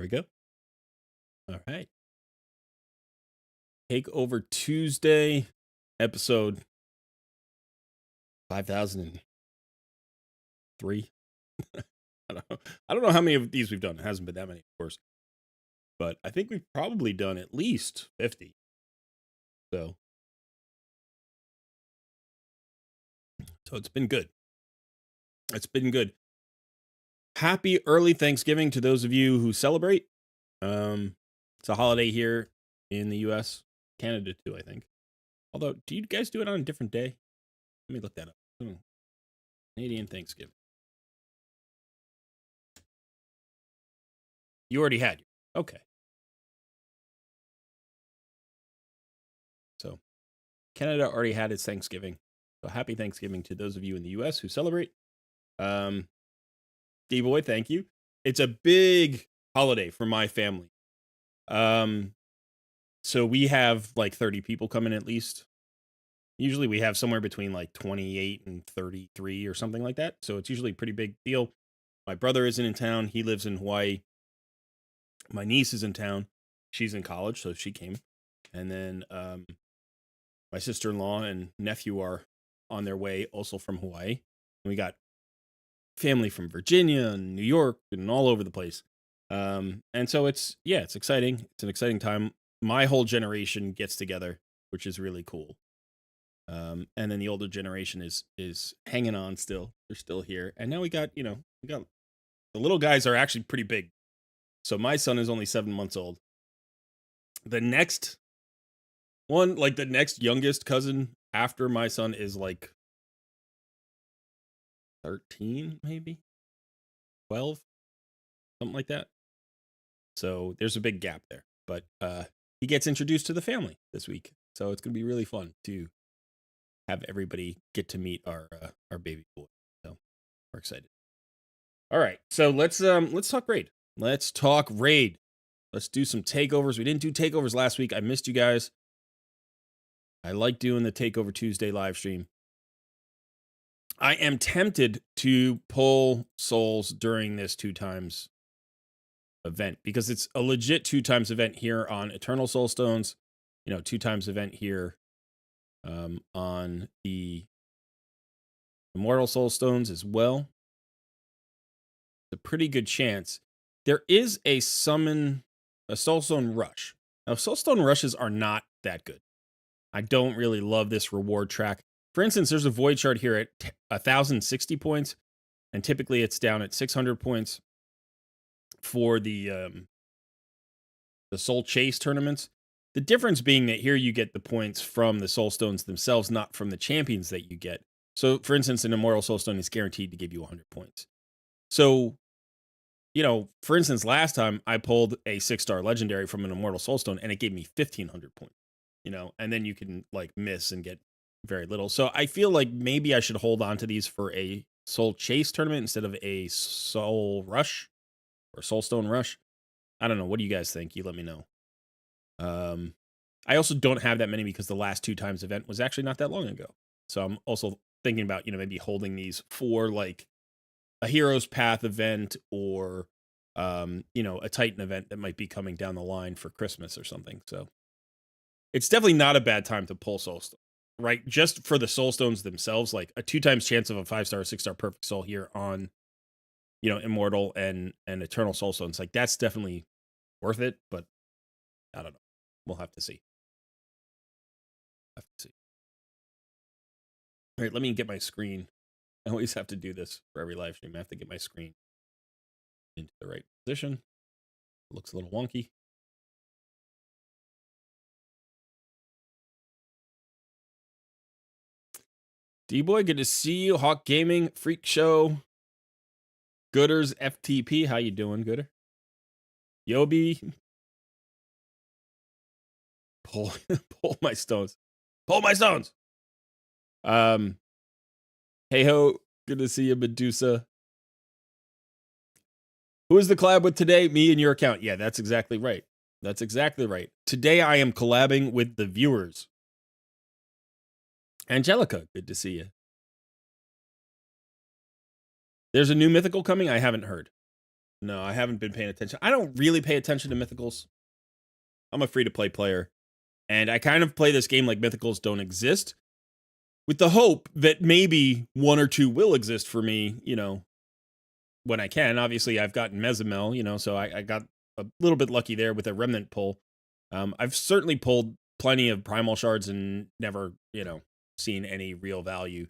we go. All right. Takeover Tuesday, episode 5003. I don't know how many of these we've done. It hasn't been that many, of course. But I think we've probably done at least 50. So it's been good. It's been good. Happy early Thanksgiving to those of you who celebrate. It's a holiday here in the US, Canada too, I think. Although, do you guys do it on a different day? Let me look that up. Canadian Thanksgiving. You already had yours. Okay. So, Canada already had its Thanksgiving. So, happy Thanksgiving to those of you in the US who celebrate. D-Boy, thank you. It's a big holiday for my family. So we have like 30 people coming at least. Usually we have somewhere between like 28 and 33 or something like that. So it's usually a pretty big deal. My brother isn't in town. He lives in Hawaii. My niece is in town. She's in college, so she came. And then my sister-in-law and nephew are on their way also from Hawaii. And we got family from Virginia and New York and all over the place. And so it's exciting. It's an exciting time. My whole generation gets together, which is really cool. And then the older generation is hanging on still. They're still here. And now we got the little guys are actually pretty big. So my son is only 7 months old. The next one, like the next youngest cousin after my son is like 13, maybe 12, something like that. So there's a big gap there, but he gets introduced to the family this week. So it's going to be really fun to have everybody get to meet our baby boy. So we're excited. All right. So let's talk raid. Let's talk raid. Let's do some takeovers. We didn't do takeovers last week. I missed you guys. I like doing the Takeover Tuesday live stream. I am tempted to pull souls during this 2x event because it's a legit 2x event here on Eternal Soulstones, 2x event here on the Immortal Soulstones as well. It's a pretty good chance. There is a Soulstone Rush. Now, Soulstone Rushes are not that good. I don't really love this reward track. For instance, there's a Void Shard here at 1,060 points, and typically it's down at 600 points for the Soul Chase tournaments. The difference being that here you get the points from the Soulstones themselves, not from the champions that you get. So, for instance, an Immortal Soulstone is guaranteed to give you 100 points. So, for instance, last time I pulled a 6-star legendary from an Immortal Soulstone, and it gave me 1,500 points. And then you can like miss and get very little. So I feel like maybe I should hold on to these for a Soul Chase tournament instead of a Soul Rush or Soulstone Rush. I don't know. What do you guys think? You let me know. I also don't have that many because the last 2x event was actually not that long ago. So I'm also thinking about, maybe holding these for like a Hero's Path event or, a Titan event that might be coming down the line for Christmas or something. So it's definitely not a bad time to pull Soulstone, right? Just for the Soulstones themselves, like a 2x chance of a 5-star or 6-star Perfect Soul here on, Immortal and Eternal Soulstones. Like that's definitely worth it, but I don't know. We'll have to see. All right, let me get my screen. I always have to do this for every live stream. I have to get my screen into the right position. It looks a little wonky. D-Boy, good to see you. Hawk Gaming, Freak Show, Gooders, FTP. How you doing, Gooder? Yobi. Pull my stones. Pull my stones. Hey ho, good to see you, Medusa. Who is the collab with today? Me and your account. Yeah, that's exactly right. That's exactly right. Today I am collabing with the viewers. Angelica, good to see you. There's a new mythical coming? I haven't heard. No, I haven't been paying attention. I don't really pay attention to mythicals. I'm a free-to-play player, and I kind of play this game like mythicals don't exist, with the hope that maybe one or two will exist for me, when I can. Obviously, I've gotten Mezimel, so I got a little bit lucky there with a remnant pull. I've certainly pulled plenty of primal shards and never, seen any real value.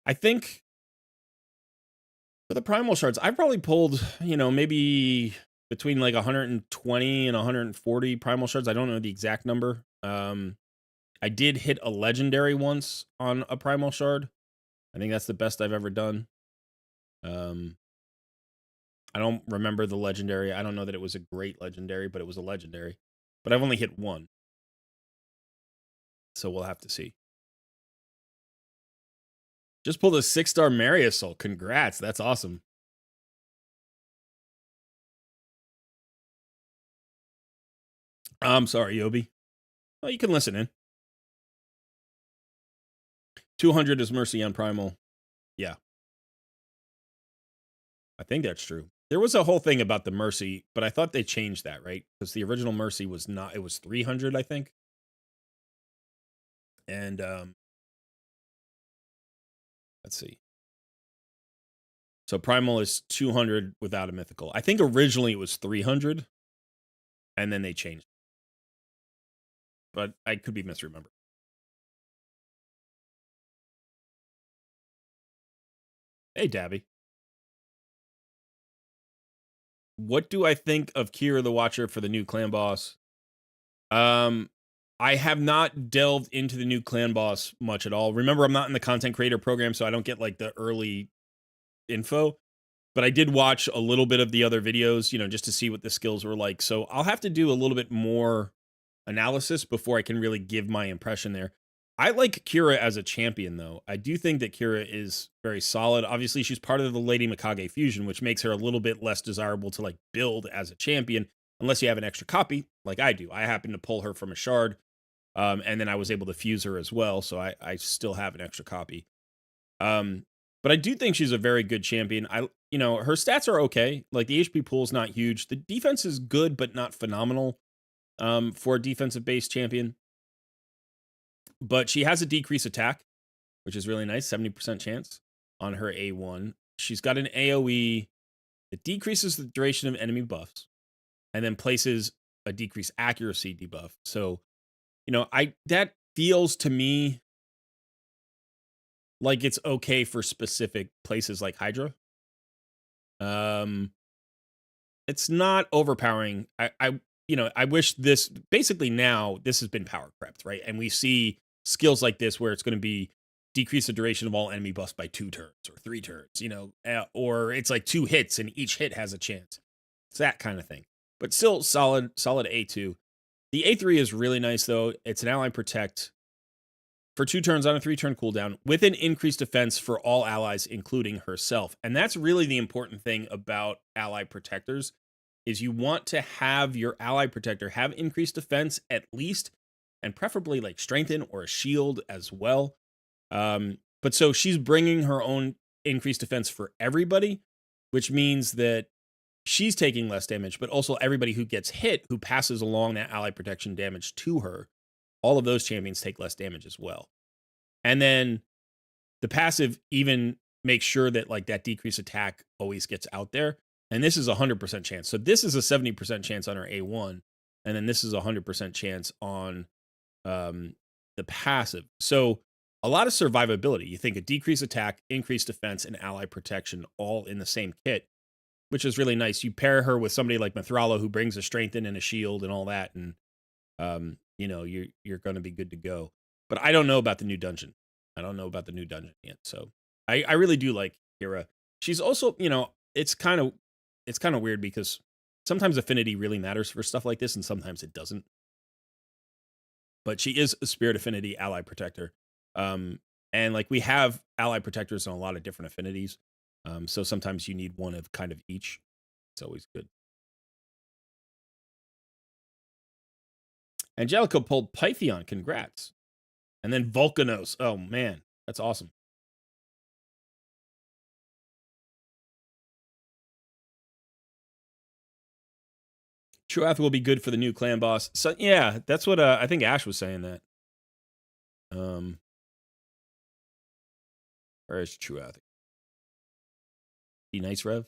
I think for the primal shards, I've probably pulled, maybe between like 120 and 140 primal shards. I don't know the exact number. I did hit a legendary once on a primal shard. I think that's the best I've ever done. I don't remember the legendary. I don't know that it was a great legendary, but it was a legendary. But I've only hit one. So we'll have to see. Just pulled a 6-star Mariusol. Congrats. That's awesome. I'm sorry, Yobi. Oh, you can listen in. 200 is Mercy on Primal. Yeah. I think that's true. There was a whole thing about the Mercy, but I thought they changed that, right? Because the original Mercy was not, it was 300, I think. And let's see. So Primal is 200 without a mythical. I think originally it was 300, and then they changed. But I could be misremembered. Hey, Dabby. What do I think of Kira the Watcher for the new clan boss? I have not delved into the new clan boss much at all. Remember, I'm not in the content creator program, so I don't get like the early info. But I did watch a little bit of the other videos, just to see what the skills were like. So I'll have to do a little bit more analysis before I can really give my impression there. I like Kira as a champion, though. I do think that Kira is very solid. Obviously, she's part of the Lady Mikage fusion, which makes her a little bit less desirable to like build as a champion, unless you have an extra copy, like I do. I happen to pull her from a shard, and then I was able to fuse her as well, so I still have an extra copy. But I do think she's a very good champion. Her stats are okay. Like the HP pool is not huge. The defense is good, but not phenomenal. For a defensive based champion. But she has a decreased attack, which is really nice, 70% chance on her A1. She's got an AoE that decreases the duration of enemy buffs and then places a decreased accuracy debuff. So, that feels to me like it's okay for specific places like Hydra. It's not overpowering. I wish this basically now this has been power crept, right? And we see skills like this where it's going to be decrease the duration of all enemy buffs by 2 turns or 3 turns, or it's like 2 hits and each hit has a chance. It's that kind of thing. But still solid A2. The A3 is really nice though. It's an ally protect for 2 turns on a 3-turn cooldown with an increased defense for all allies, including herself. And that's really the important thing about ally protectors is you want to have your ally protector have increased defense at least, and preferably like strengthen or a shield as well. But so she's bringing her own increased defense for everybody, which means that she's taking less damage, but also everybody who gets hit, who passes along that ally protection damage to her, all of those champions take less damage as well. And then the passive even makes sure that like that decreased attack always gets out there. And this is 100% chance. So this is a 70% chance on our A1. And then this is a 100% chance on the passive. So a lot of survivability. You think a decreased attack, increased defense, and ally protection all in the same kit, which is really nice. You pair her with somebody like Mithrala who brings a strengthen and a shield and all that. And, you're going to be good to go. But I don't know about the new dungeon. I don't know about the new dungeon yet. So I really do like Kira. She's also, it's kind of weird because sometimes affinity really matters for stuff like this and sometimes it doesn't. But she is a spirit affinity ally protector. And like we have ally protectors in a lot of different affinities. So sometimes you need one of kind of each. It's always good. Angelica pulled Pythion. Congrats. And then Volcanos. Oh, man. That's awesome. Truath will be good for the new clan boss. So yeah, that's what I think Ash was saying that. Where is Truath? Be nice, Rev.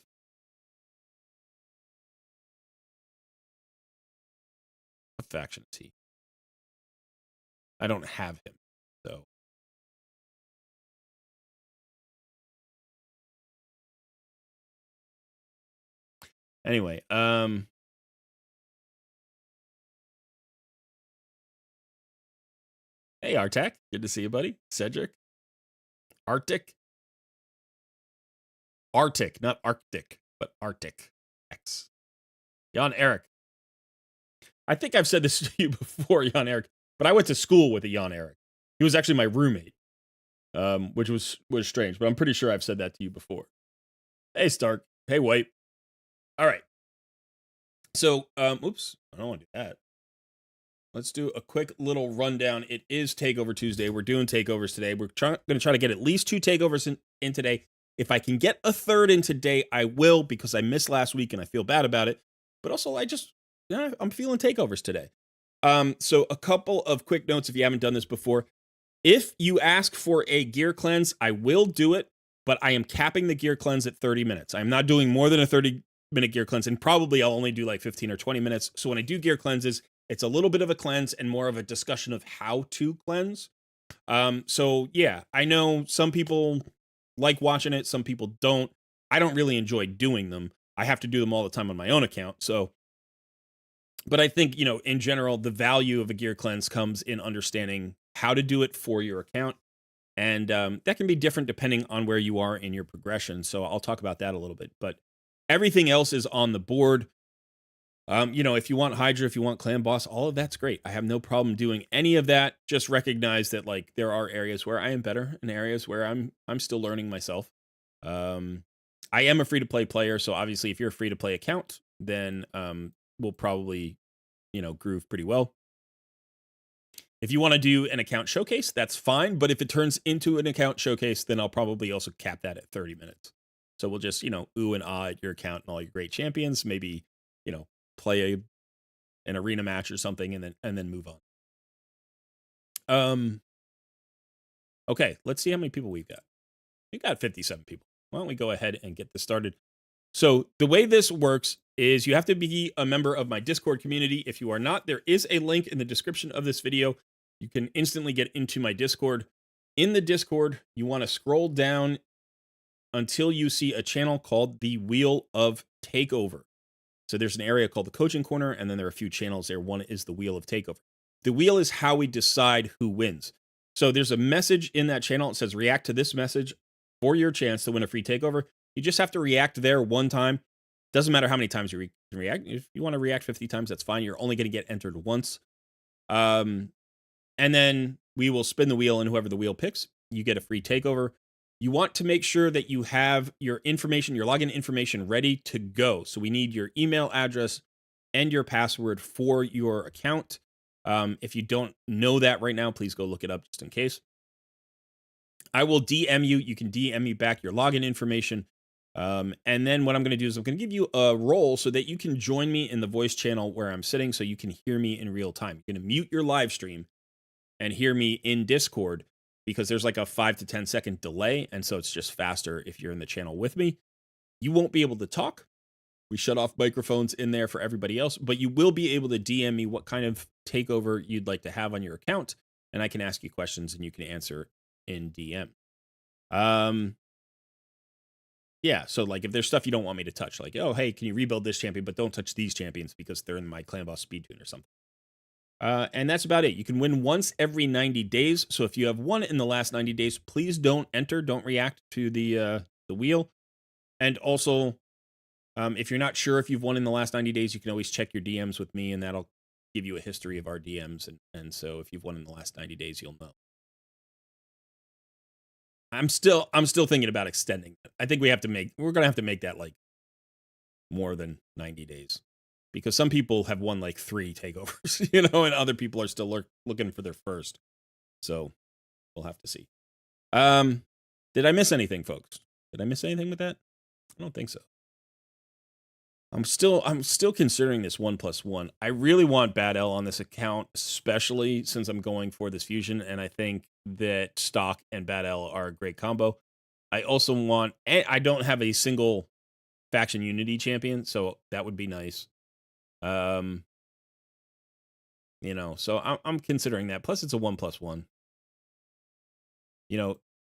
What faction is he? I don't have him, so. Anyway, hey Artek, good to see you, buddy. Cedric, Arctic, not Arctic, but Arctic X. Jan Eric. I think I've said this to you before, Jan Eric, but I went to school with a Jan Eric. He was actually my roommate, which was strange, but I'm pretty sure I've said that to you before. Hey Stark. Hey White. All right. So, oops, I don't want to do that. Let's do a quick little rundown. It is Takeover Tuesday. We're doing takeovers today. We're going to try to get at least 2 takeovers in today. If I can get a third in today, I will, because I missed last week and I feel bad about it. But also, I'm feeling takeovers today. So a couple of quick notes if you haven't done this before. If you ask for a gear cleanse, I will do it, but I am capping the gear cleanse at 30 minutes. I'm not doing more than a 30-minute gear cleanse, and probably I'll only do like 15 or 20 minutes. So when I do gear cleanses, it's a little bit of a cleanse and more of a discussion of how to cleanse. So yeah, I know some people like watching it, some people don't. I don't really enjoy doing them. I have to do them all the time on my own account. So, but I think, in general, the value of a gear cleanse comes in understanding how to do it for your account. And that can be different depending on where you are in your progression. So I'll talk about that a little bit. But everything else is on the board. If you want Hydra, if you want Clan Boss, all of that's great. I have no problem doing any of that. Just recognize that there are areas where I am better and areas where I'm still learning myself. I am a free-to-play player, so obviously if you're a free-to-play account, then we'll probably, groove pretty well. If you want to do an account showcase, that's fine. But if it turns into an account showcase, then I'll probably also cap that at 30 minutes. So we'll just, ooh and ah at your account and all your great champions. Maybe, play an arena match or something and then move on. Okay, let's see how many people we've got. We've got 57 people. Why don't we go ahead and get this started? So the way this works is you have to be a member of my Discord community. If you are not, there is a link in the description of this video. You can instantly get into my Discord. In the Discord, you want to scroll down until you see a channel called the Wheel of Takeover. So there's an area called the Coaching Corner, and then there are a few channels there. One is the Wheel of Takeover. The wheel is how we decide who wins. So there's a message in that channel. It says react to this message for your chance to win a free takeover. You just have to react there one time. Doesn't matter how many times you react. If you want to react 50 times, that's fine. You're only going to get entered once. And then we will spin the wheel, and whoever the wheel picks, you get a free takeover. You want to make sure that you have your information, your login information ready to go. So we need your email address and your password for your account. If you don't know that right now, please go look it up just in case. I will DM you. You can DM me back your login information. And then what I'm going to do is I'm going to give you a role so that you can join me in the voice channel where I'm sitting so you can hear me in real time. You're going to mute your live stream and hear me in Discord because there's like a 5 to 10 second delay. And so it's just faster if you're in the channel with me. You won't be able to talk. We shut off microphones in there for everybody else, but you will be able to DM me what kind of takeover you'd like to have on your account. And I can ask you questions and you can answer in DM. Yeah, so if there's stuff you don't want me to touch, like, oh, hey, can you rebuild this champion, but don't touch these champions because they're in my Clan Boss speed tune or something. And that's about it. You can win once every 90 days. So if you have won in the last 90 days, please don't enter, don't react to the wheel. And also, if you're not sure if you've won in the last 90 days, you can always check your DMs with me, and that'll give you a history of our DMs. And so if you've won in the last 90 days, you'll know. I'm still thinking about extending it. I think we're going to have to make that more than 90 days because some people have won 3 takeovers, and other people are still looking for their first. So we'll have to see. Did I miss anything, folks? Did I miss anything with that? I don't think so. I'm still considering this 1+1. I really want Bad L on this account, especially since I'm going for this fusion, and I think that Stock and Bad L are a great combo. I also want, and I don't have a single faction unity champion, so that would be nice. So I'm considering that. Plus, it's a 1+1.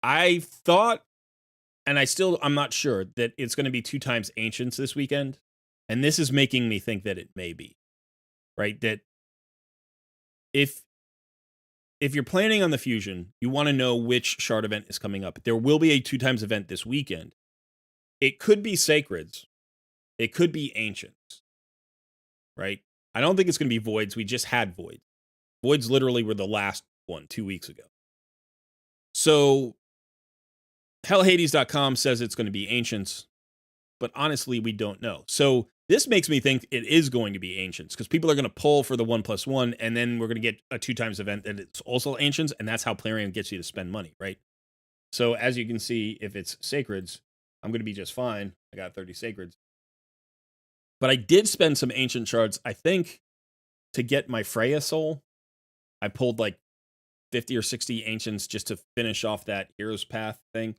I thought, and I'm not sure that it's going to be 2 times Ancients this weekend, and this is making me think that it may be, right? That if you're planning on the fusion, you want to know which shard event is coming up. There will be a 2 times event this weekend. It could be Sacreds. It could be Ancients, right? I don't think it's going to be Voids. We just had Voids. Voids literally were the last one 2 weeks ago. So hellhades.com says it's going to be Ancients, but honestly, we don't know. So this makes me think it is going to be Ancients, because people are going to pull for the 1+1, and then we're going to get a 2 times event that it's also Ancients, and that's how Plarium gets you to spend money, right? So as you can see, if it's Sacreds, I'm going to be just fine. I got 30 Sacreds. But I did spend some Ancient Shards, I think, to get my Freya Soul. I pulled like 50 or 60 Ancients just to finish off that Hero's Path thing.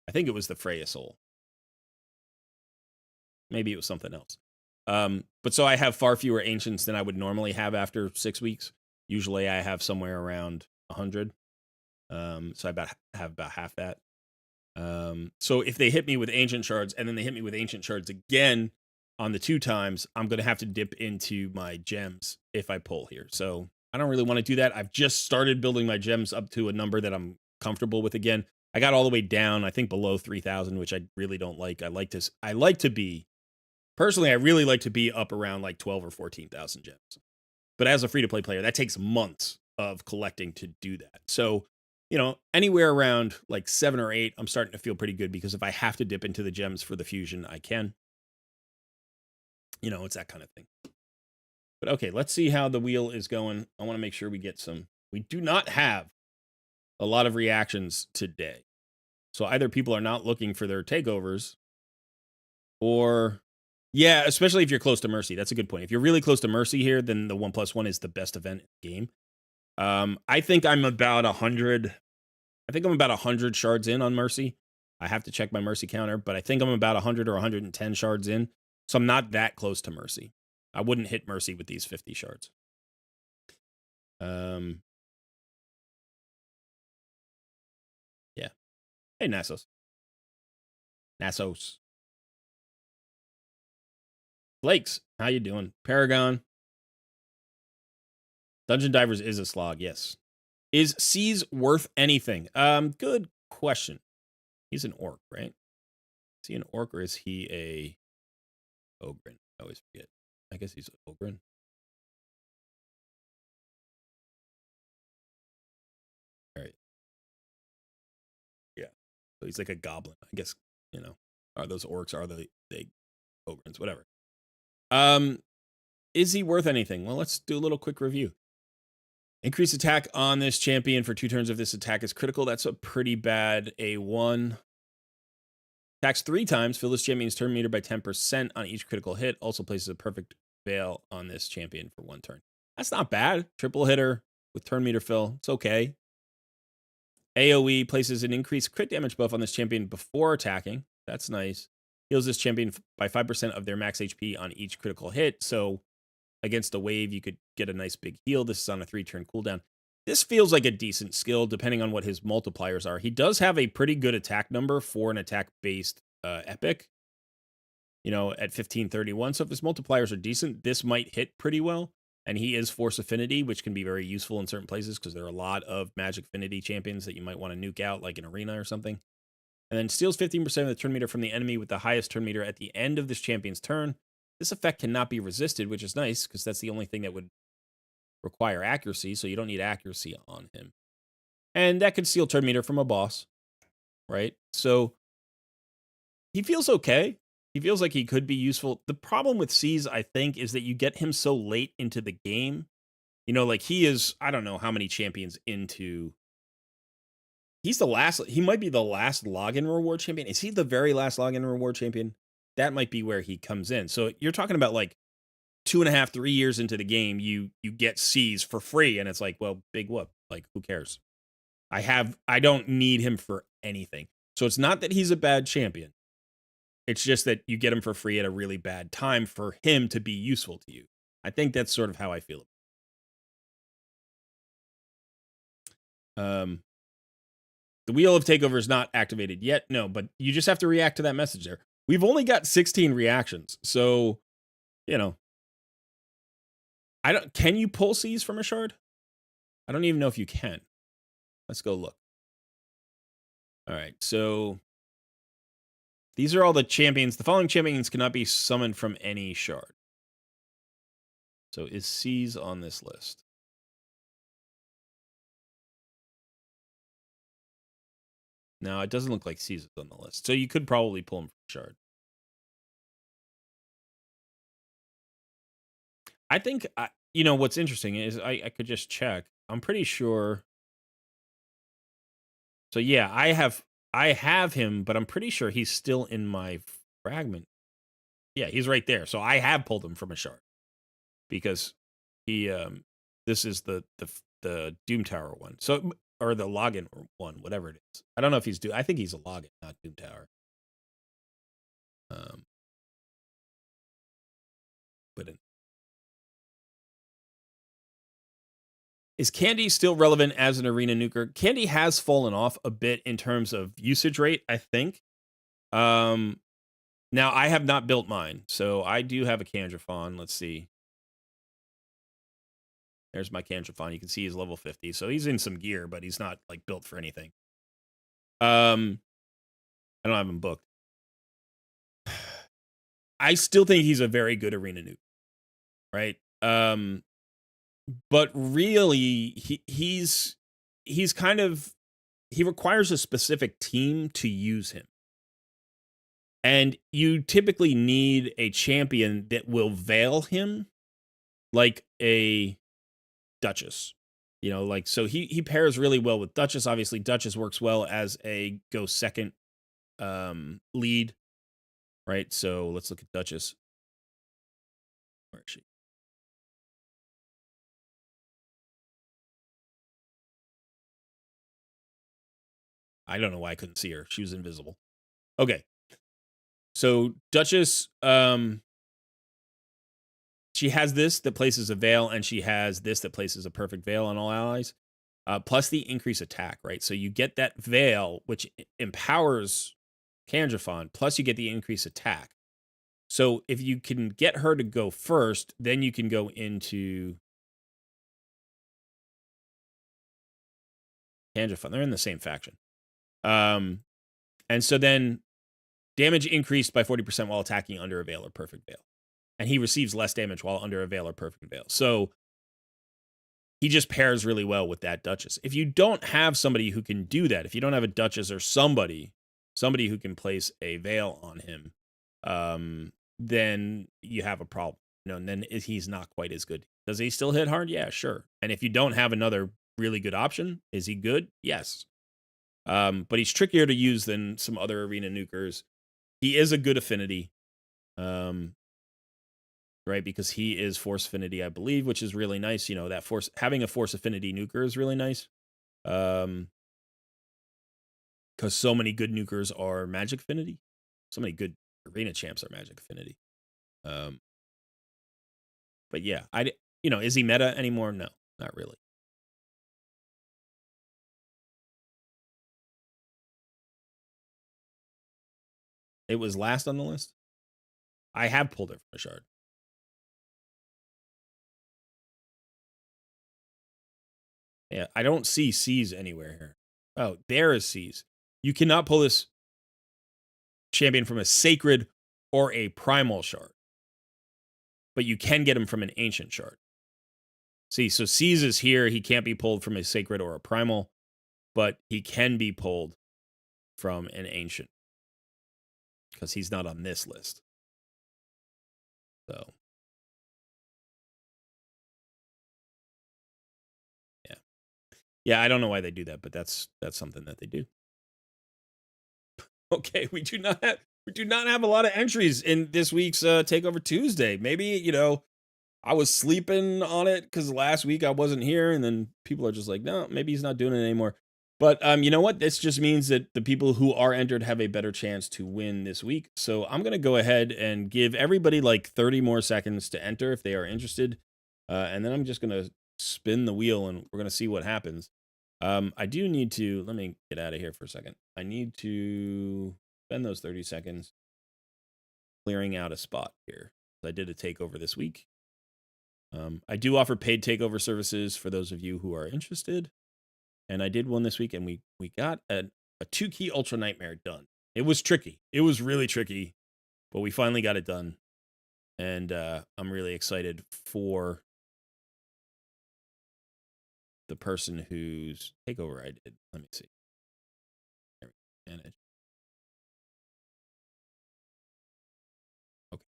I think it was the Freya Soul. Maybe it was something else. But so I have far fewer Ancients than I would normally have after 6 weeks. Usually I have somewhere around 100. So I have about half that. So if they hit me with Ancient Shards and then they hit me with Ancient Shards again on the 2 times, I'm going to have to dip into my gems if I pull here. So I don't really want to do that. I've just started building my gems up to a number that I'm comfortable with again. I got all the way down, I think, below 3,000, which I really don't like. I like to be, personally, I really like to be up around like 12 or 14,000 gems. But as a free-to-play player, that takes months of collecting to do that. So, anywhere around like 7 or 8, I'm starting to feel pretty good, because if I have to dip into the gems for the fusion, I can. It's that kind of thing. But okay, let's see how the wheel is going. I want to make sure we get some. We do not have a lot of reactions today. So either people are not looking for their takeovers, or, yeah, especially if you're close to Mercy. That's a good point. If you're really close to Mercy here, then the 1+1 is the best event in the game. I think I'm about 100. I think I'm about 100 shards in on Mercy. I have to check my Mercy counter, but I think I'm about 100 or 110 shards in. So I'm not that close to Mercy. I wouldn't hit Mercy with these 50 shards. Yeah. Hey, Nassos. Flakes, how you doing? Paragon. Dungeon Divers is a slog, yes. Is C's worth anything? Good question. He's an orc, right? Is he an orc, or is he a ogre? I always forget. I guess he's an ogre. All right. Yeah. So he's like a goblin. I guess, are those orcs, are they ogres, whatever. Is he worth anything? Well, let's do a little quick review. Increased attack on this champion for 2 turns if this attack is critical. That's a pretty bad A1. Attacks 3 times. Fill this champion's turn meter by 10% on each critical hit. Also places a perfect veil on this champion for 1 turn. That's not bad. Triple hitter with turn meter fill. It's okay. AoE places an increased crit damage buff on this champion before attacking. That's nice. Heals this champion by 5% of their max HP on each critical hit. So against a wave, you could get a nice big heal. This is on a 3-turn cooldown. This feels like a decent skill, depending on what his multipliers are. He does have a pretty good attack number for an attack-based epic, at 1531. So if his multipliers are decent, this might hit pretty well. And he is Force Affinity, which can be very useful in certain places, because there are a lot of Magic Affinity champions that you might want to nuke out, like an Arena or something. And then steals 15% of the turn meter from the enemy with the highest turn meter at the end of this champion's turn. This effect cannot be resisted, which is nice, because that's the only thing that would require accuracy, so you don't need accuracy on him. And that could steal turn meter from a boss, right? So he feels okay. He feels like he could be useful. The problem with C's, I think, is that you get him so late into the game. Like he is, I don't know how many champions into. He might be the last login reward champion. Is he the very last login reward champion? that might be where he comes in. So you're talking about like 2.5, 3 years into the game, you get C's for free, and it's like, well, big whoop. Like, who cares? I don't need him for anything. So it's not that he's a bad champion. It's just that you get him for free at a really bad time for him to be useful to you. I think that's sort of how I feel. The wheel of takeover is not activated yet. No, but you just have to react to that message there. We've only got 16 reactions. So, you know, can you pull C's from a shard? I don't even know if you can. Let's go look. All right. So these are all the champions. The following champions cannot be summoned from any shard. So is C's on this list? No, it doesn't look like C's is on the list. So you could probably pull him from shard. I think, what's interesting is I could just check. I'm pretty sure. So yeah, I have him, but I'm pretty sure he's still in my fragment. Yeah, he's right there. So I have pulled him from a shard because he this is the Doom Tower one. So, or the login one, whatever it is. I don't know if he's I think he's a login, not Doom Tower. But is Candy still relevant as an arena nuker? Candy has fallen off a bit in terms of usage rate, I think. Now I have not built mine, so I do have a Candrafon. Let's see. There's my Candrafon. You can see he's level 50, so he's in some gear, but he's not like built for anything. I don't have him booked. I still think he's a very good arena nuke, right? But really, he's kind of, he requires a specific team to use him. And you typically need a champion that will veil him like a Duchess. So he pairs really well with Duchess. Obviously, Duchess works well as a go second lead, right? So let's look at Duchess. Where is she? I don't know why I couldn't see her. She was invisible. Okay. So Duchess, she has this that places a veil, and she has this that places a perfect veil on all allies, plus the increase attack, right? So you get that veil, which empowers Candrafon, plus you get the increase attack. So if you can get her to go first, then you can go into Candrafon. They're in the same faction. And so then damage increased by 40% while attacking under a veil or perfect veil. And he receives less damage while under a veil or perfect veil. So he just pairs really well with that Duchess. If you don't have somebody who can do that, if you don't have a Duchess or somebody who can place a veil on him, then you have a problem. And then he's not quite as good. Does he still hit hard? Yeah, sure. And if you don't have another really good option, is he good? Yes. But he's trickier to use than some other arena nukers. He is a good affinity, right? Because he is force affinity, I believe, which is really nice. That having a force affinity nuker is really nice. Because so many good nukers are magic affinity. So many good arena champs are magic affinity. But yeah, is he meta anymore? No, not really. It was last on the list. I have pulled it from a shard. Yeah, I don't see C's anywhere here. Oh, there is C's. You cannot pull this champion from a sacred or a primal shard, but you can get him from an ancient shard. See, so C's is here. He can't be pulled from a sacred or a primal, but he can be pulled from an ancient because he's not on this list. So, yeah, I don't know why they do that, but that's something that they do. Okay, we do not have We do not have a lot of entries in this week's Takeover Tuesday. Maybe, I was sleeping on it because last week I wasn't here, and then people are just like, no, maybe he's not doing it anymore. But you know what? This just means that the people who are entered have a better chance to win this week. So I'm gonna go ahead and give everybody like 30 more seconds to enter if they are interested, and then I'm just gonna spin the wheel and we're gonna see what happens. I do need to let me get out of here for a second. I need to spend those 30 seconds clearing out a spot here. I did a takeover this week. I do offer paid takeover services for those of you who are interested. And I did one this week, and we got a 2-key Ultra Nightmare done. It was tricky. It was really tricky, but we finally got it done. And I'm really excited for the person whose takeover I did. Let me see. There we go. Manage. Okay.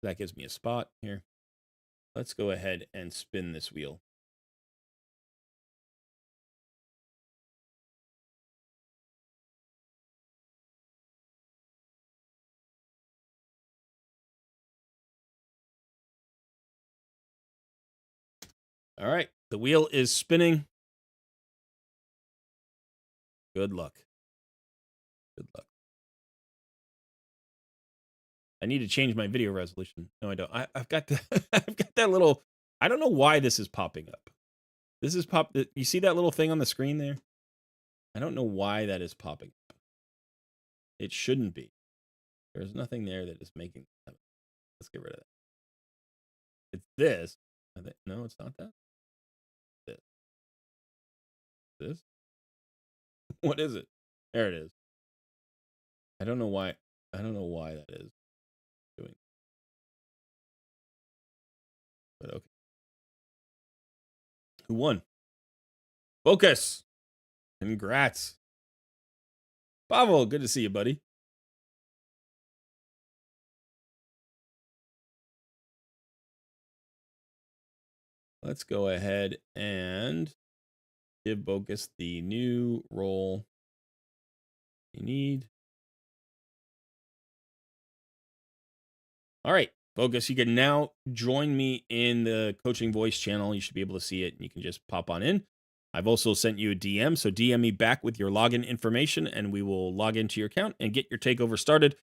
That gives me a spot here. Let's go ahead and spin this wheel. All right. The wheel is spinning. Good luck. Good luck. I need to change my video resolution. No, I don't. I've got the, I've got that little. I don't know why this is popping up. This is You see that little thing on the screen there? I don't know why that is popping up. It shouldn't be. There's nothing there that is making that. Let's get rid of that. It's this. No, it's not that. This. This. What is it? There it is. I don't know why. I don't know why that is doing. But okay. Who won? Focus. Congrats. Pavel, good to see you, buddy. Let's go ahead and give Bogus the new role you need. All right, Bogus, you can now join me in the coaching voice channel. You should be able to see it, and you can just pop on in. I've also sent you a DM, so DM me back with your login information, and we will log into your account and get your takeover started.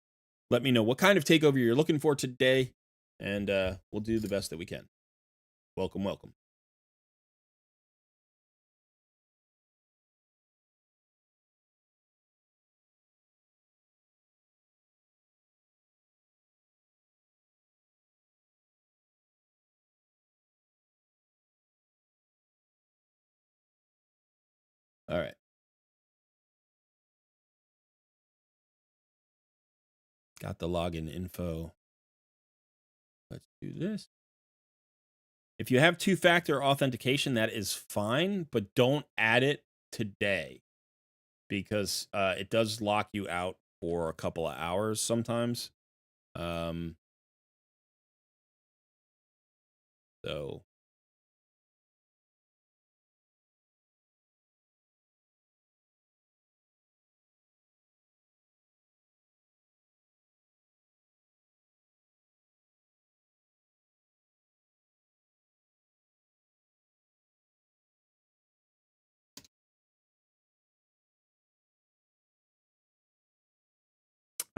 Let me know what kind of takeover you're looking for today, and we'll do the best that we can. Welcome, welcome. All right. Got the login info. Let's do this. If you have two-factor authentication, that is fine, but don't add it today because it does lock you out for a couple of hours sometimes. So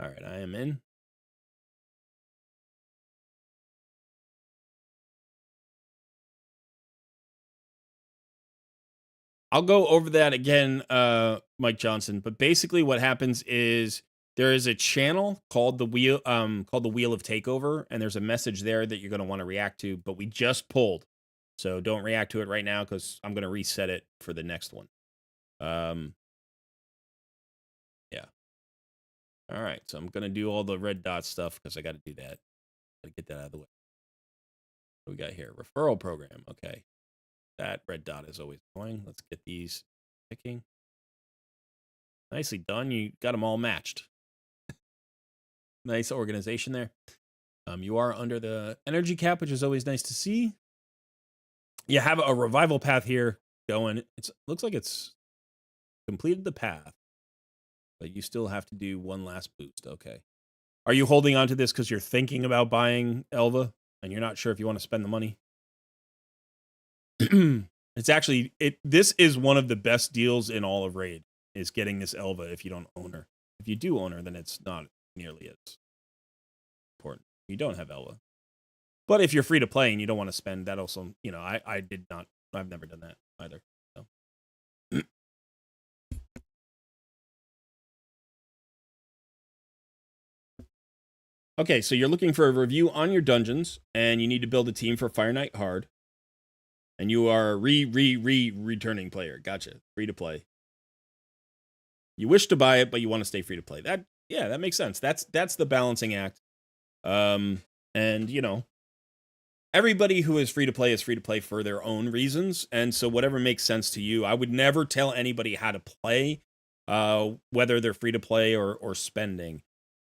all right, I am in. I'll go over that again, Mike Johnson. But basically, what happens is there is a channel called the Wheel of Takeover, and there's a message there that you're going to want to react to. But we just pulled, so don't react to it right now because I'm going to reset it for the next one. Yeah. All right, so I'm going to do all the red dot stuff because I got to do that. Got to get that out of the way. What we got here? Referral program. Okay. That red dot is always going. Let's get these picking. Nicely done. You got them all matched. Nice organization there. You are under the energy cap, which is always nice to see. You have a revival path here going. It looks like it's completed the path, but you still have to do one last boost. Okay. Are you holding on to this because you're thinking about buying Elva and you're not sure if you want to spend the money? It's actually this is one of the best deals in all of Raid, is getting this Elva if you don't own her. If you do own her, then it's not nearly as important. You don't have Elva. But if you're free to play and you don't want to spend, that also, I did not, I've never done that either. So. Okay, so you're looking for a review on your dungeons, and you need to build a team for Fire Night Hard. And you are a returning player. Gotcha. Free to play. You wish to buy it, but you want to stay free to play. That makes sense. That's the balancing act. And everybody who is free to play for their own reasons, and so whatever makes sense to you. I would never tell anybody how to play, whether they're free to play or spending.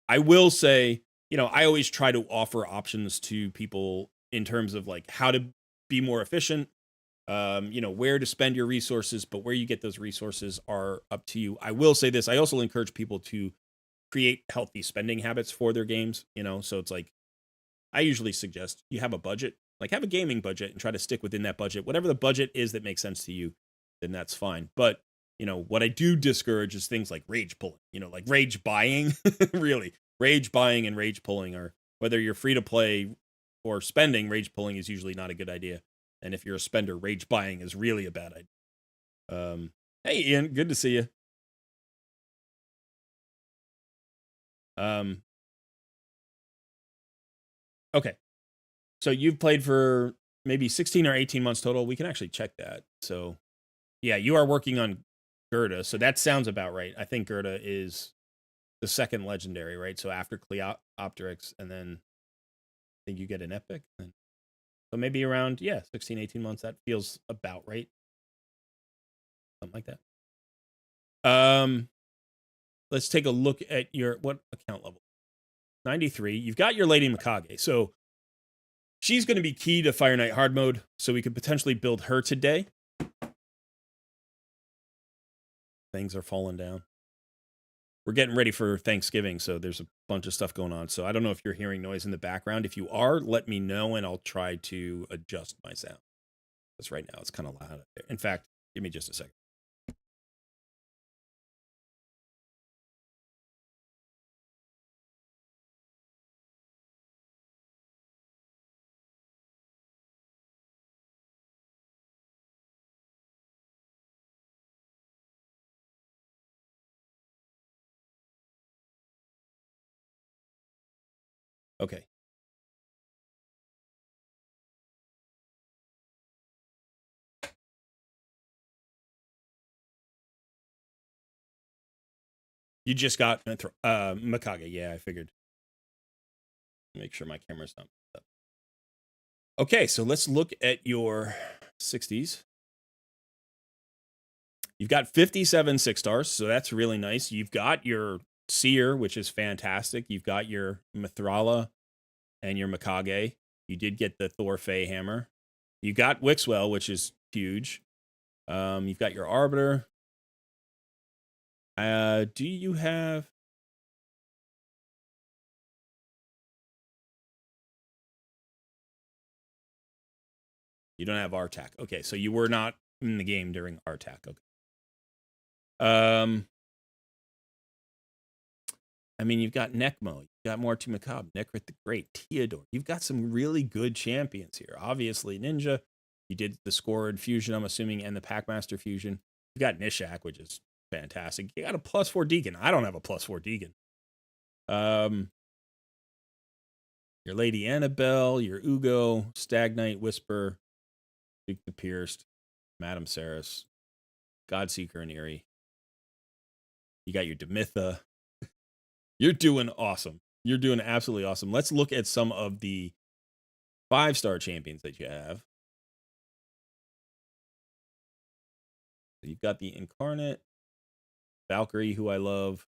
I will say, I always try to offer options to people in terms of like how to be more efficient, where to spend your resources, but where you get those resources are up to you. I will say this. I also encourage people to create healthy spending habits for their games, so it's like, I usually suggest you have a budget, like have a gaming budget and try to stick within that budget. Whatever the budget is that makes sense to you, then that's fine. But, what I do discourage is things like rage pulling, like rage buying, really. Rage buying and rage pulling are, whether you're free to play or spending, rage pulling is usually not a good idea. And if you're a spender, rage buying is really a bad idea. Hey, Ian, good to see you. Okay. So you've played for maybe 16 or 18 months total. We can actually check that. So, yeah, you are working on Gerda. So that sounds about right. I think Gerda is the second legendary, right? So after Cleopteryx, and then I think you get an epic. So maybe around, 16, 18 months. That feels about right. Something like that. Let's take a look at what account level? 93. You've got your Lady Mikage. So she's going to be key to Fire Night Hard mode. So we could potentially build her today. Things are falling down. We're getting ready for Thanksgiving, so there's a bunch of stuff going on. So I don't know if you're hearing noise in the background. If you are, let me know, and I'll try to adjust my sound. Because right now it's kind of loud up there. In fact, give me just a second. Okay. You just got Mikage. Yeah, I figured. Make sure my camera's not up. Okay, so let's look at your 60s. You've got 57 6-stars, so that's really nice. You've got your Seer, which is fantastic. You've got your Mithrala and your Mikage. You did get the Thor Fey hammer. You got Wixwell, which is huge. You've got your Arbiter. Do you have... You don't have Artak. Okay, so you were not in the game during Artak. Okay. I mean, you've got Necmo, you've got Mortu Macabre, Necrit the Great, Theodore. You've got some really good champions here. Obviously, Ninja. You did the Scored Fusion, I'm assuming, and the Packmaster Fusion. You got Nishak, which is fantastic. You got a +4 Deacon. I don't have a +4 Deacon. Your Lady Annabelle, your Ugo, Stag Knight, Whisper, Duke the Pierced, Madame Saris, Godseeker, and Eerie. You got your Demitha. You're doing awesome. You're doing absolutely awesome. Let's look at some of the 5-star champions that you have. You've got the Incarnate, Valkyrie, who I love.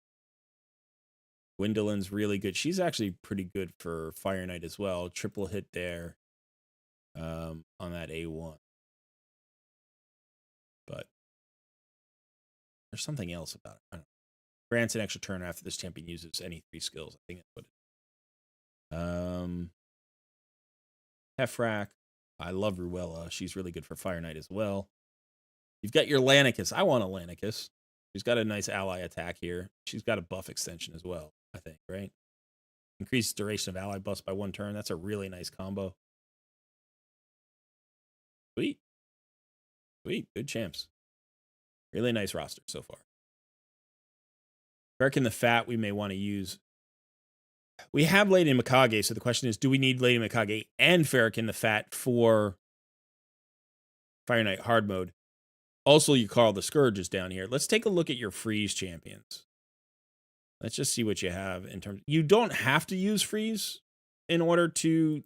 Gwendolyn's really good. She's actually pretty good for Fire Knight as well. Triple hit there on that A1. But there's something else about it. I don't know. Grants an extra turn after this champion uses any 3 skills. I think that's what it is. Hefrak. I love Ruella. She's really good for Fire Knight as well. You've got your Lanicus. I want a Lanicus. She's got a nice ally attack here. She's got a buff extension as well, I think, right? Increased duration of ally buffs by 1 turn. That's a really nice combo. Sweet. Sweet. Good champs. Really nice roster so far. Farrakhan the Fat we may want to use. We have Lady Mikage, so the question is, do we need Lady Mikage and Farrakhan the Fat for Fire Knight hard mode? Also, you Carl the Scourge is down here. Let's take a look at your freeze champions. Let's just see what you have in terms. You don't have to use freeze in order to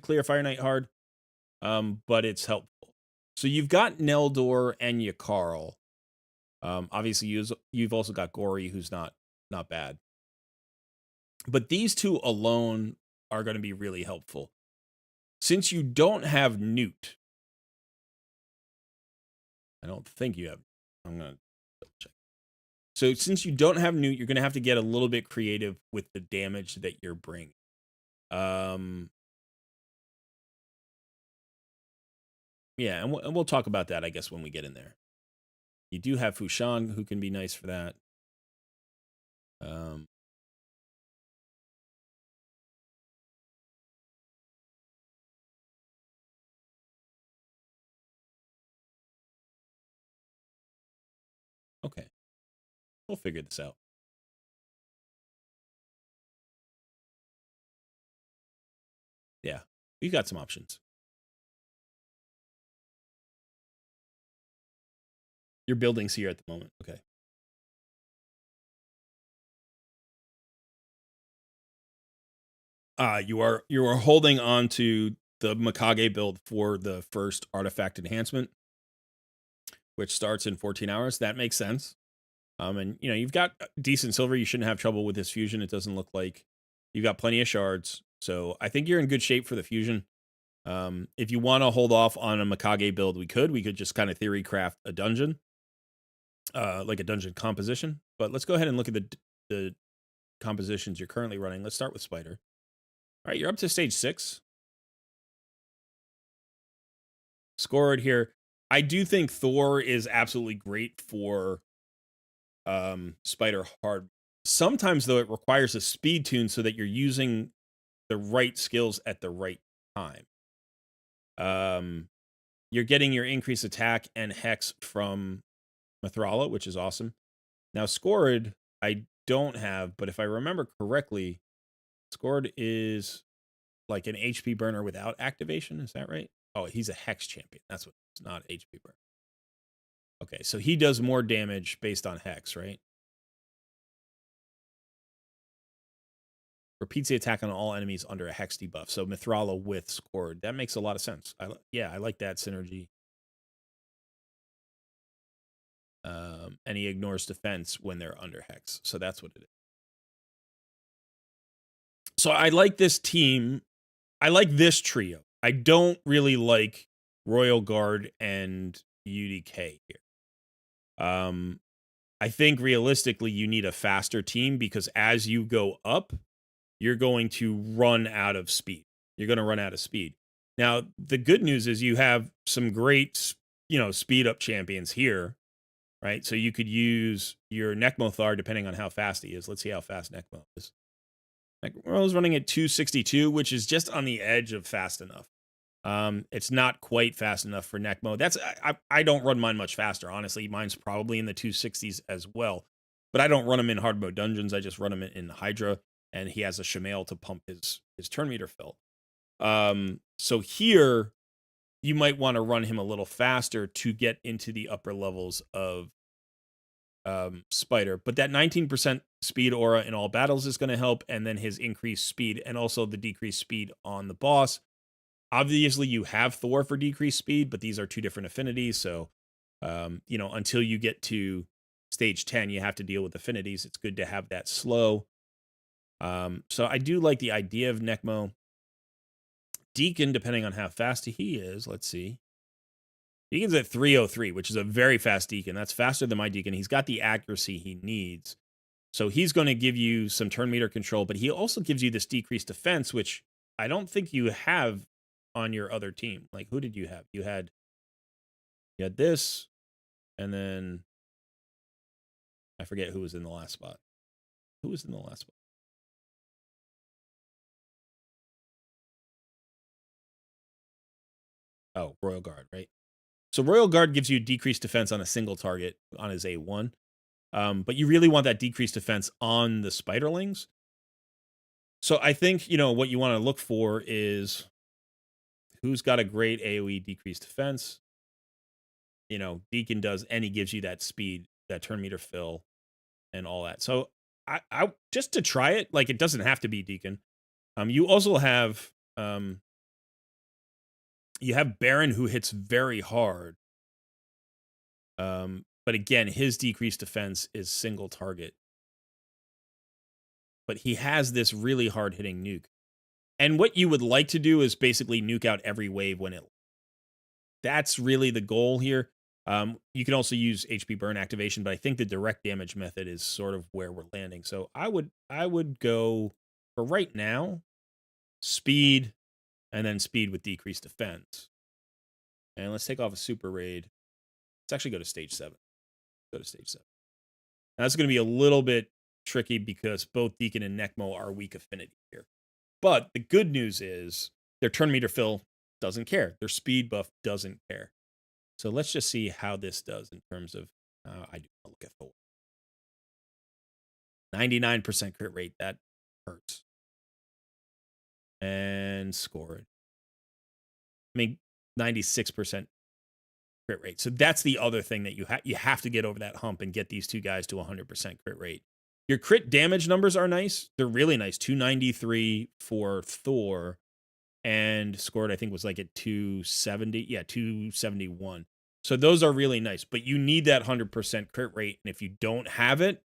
clear Fire Knight hard, but it's helpful. So you've got Neldor and Yakarl. Obviously, you've also got Gory, who's not bad. But these two alone are going to be really helpful. Since you don't have Newt, I don't think you have. I'm going to double check. So since you don't have Newt, you're going to have to get a little bit creative with the damage that you're bringing. Yeah, and we'll talk about that, I guess, when we get in there. You do have Fushan, who can be nice for that. Okay. We'll figure this out. Yeah, we've got some options. Your building's here at the moment. Okay. You are holding on to the Mikage build for the first artifact enhancement, which starts in 14 hours. That makes sense. And you've got decent silver. You shouldn't have trouble with this fusion. It doesn't look like you've got plenty of shards. So I think you're in good shape for the fusion. If you want to hold off on a Mikage build, we could just kind of theory craft a dungeon, like a dungeon composition. But let's go ahead and look at the compositions you're currently running. Let's start with Spider. All right, you're up to stage 6. Scored here. I do think Thor is absolutely great for Spider hard. Sometimes, though, it requires a speed tune so that you're using the right skills at the right time. You're getting your increased attack and hex from Mithrala, which is awesome. Now, Scored, I don't have, but if I remember correctly, Scored is like an HP burner without activation. Is that right? Oh, he's a hex champion. That's what it's not HP burner. Okay, so he does more damage based on hex, right? Repeats the attack on all enemies under a hex debuff. So Mithrala with Scored. That makes a lot of sense. I like that synergy. And he ignores defense when they're under hex. So that's what it is. So I like this team. I like this trio. I don't really like Royal Guard and UDK here. I think realistically you need a faster team because as you go up, you're going to run out of speed. You're going to run out of speed. Now, the good news is you have some great, speed up champions here, right? So you could use your Nekmothar depending on how fast he is. Let's see how fast Nekmo is. Nekmo is running at 262, which is just on the edge of fast enough. It's not quite fast enough for Nekmo. I don't run mine much faster, honestly. Mine's probably in the 260s as well. But I don't run him in hard mode dungeons. I just run him in Hydra, and he has a Shamail to pump his turn meter fill. So here, you might want to run him a little faster to get into the upper levels of Spider. But that 19% speed aura in all battles is going to help, and then his increased speed and also the decreased speed on the boss. Obviously, you have Thor for decreased speed, but these are two different affinities. So, until you get to stage 10, you have to deal with affinities. It's good to have that slow. So I do like the idea of Nekmo. Deacon, depending on how fast he is, let's see. Deacon's at 303, which is a very fast Deacon. That's faster than my Deacon. He's got the accuracy he needs. So he's going to give you some turn meter control, but he also gives you this decreased defense, which I don't think you have on your other team. Like, who did you have? You had this, and then I forget who was in the last spot. Who was in the last spot? Oh, Royal Guard, right? So Royal Guard gives you decreased defense on a single target on his A1. But you really want that decreased defense on the Spiderlings. So I think, what you want to look for is who's got a great AoE decreased defense. Deacon does, and he gives you that speed, that turn meter fill, and all that. So I just to try it, like, it doesn't have to be Deacon. You also have Baron, who hits very hard. But again, his decreased defense is single target. But he has this really hard hitting nuke. And what you would like to do is basically nuke out every wave that's really the goal here. You can also use HP burn activation, but I think the direct damage method is sort of where we're landing. So I would go for right now, speed, and then speed with decreased defense. And let's take off a super raid. Let's actually go to stage 7. Go to stage 7. Now, that's going to be a little bit tricky because both Deacon and Necmo are weak affinity here. But the good news is their turn meter fill doesn't care. Their speed buff doesn't care. So let's just see how this does in terms of, I do want to look at Thor. 99% crit rate, that hurts. And scored. I mean, 96% crit rate. So that's the other thing that you have to get over that hump and get these two guys to 100% crit rate. Your crit damage numbers are nice. They're really nice. 293 for Thor, and scored, I think, was like at 270. Yeah, 271. So those are really nice, but you need that 100% crit rate. And if you don't have it,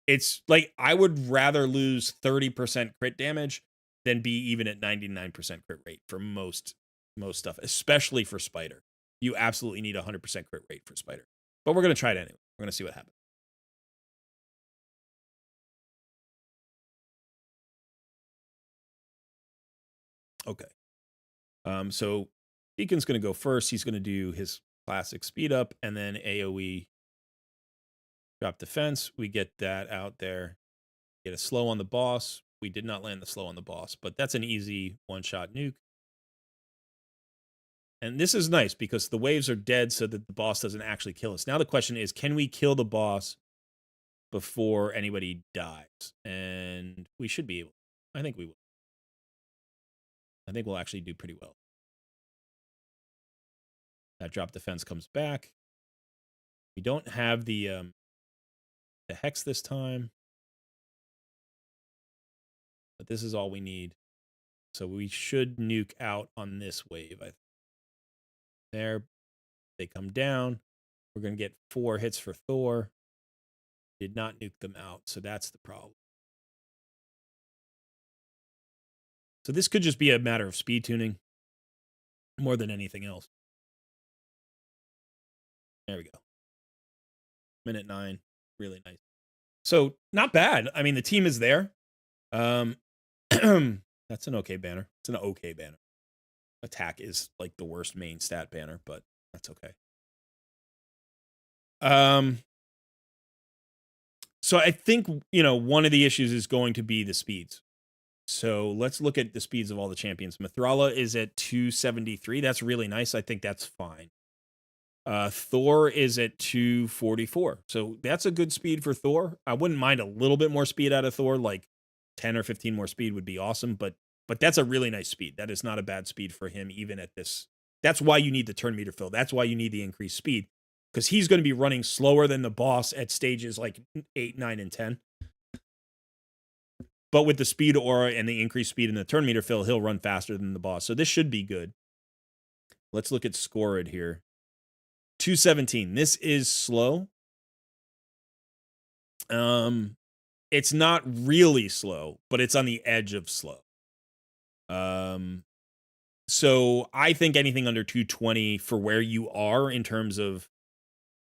it's like, I would rather lose 30% crit damage than be even at 99% crit rate for most stuff, especially for Spider. You absolutely need 100% crit rate for Spider. But we're going to try it anyway. We're going to see what happens. Okay. So Deacon's going to go first. He's going to do his classic speed up and then AoE drop defense. We get that out there. Get a slow on the boss. We did not land the slow on the boss, but that's an easy one-shot nuke. And this is nice because the waves are dead so that the boss doesn't actually kill us. Now the question is, can we kill the boss before anybody dies? And we should be able. I think we will. I think we'll actually do pretty well. That drop defense comes back. We don't have the hex this time, but this is all we need. So we should nuke out on this wave. There, they come down. We're going to get 4 hits for Thor. Did not nuke them out, so that's the problem. So this could just be a matter of speed tuning more than anything else. There we go. Minute 9. Really nice. So not bad. I mean, the team is there. That's an okay banner. It's an okay banner. Attack is like the worst main stat banner, but that's okay. So I think, one of the issues is going to be the speeds. So let's look at the speeds of all the champions. Mithrala is at 273. That's really nice. I think that's fine. Thor is at 244. So that's a good speed for Thor. I wouldn't mind a little bit more speed out of Thor, like 10 or 15 more speed would be awesome, but that's a really nice speed. That is not a bad speed for him, even at this. That's why you need the turn meter fill. That's why you need the increased speed, because he's going to be running slower than the boss at stages like 8, 9, and 10. But with the speed aura and the increased speed and the turn meter fill, he'll run faster than the boss. So this should be good. Let's look at Scored here. 217. This is slow. It's not really slow, but it's on the edge of slow. So I think anything under 220 for where you are in terms of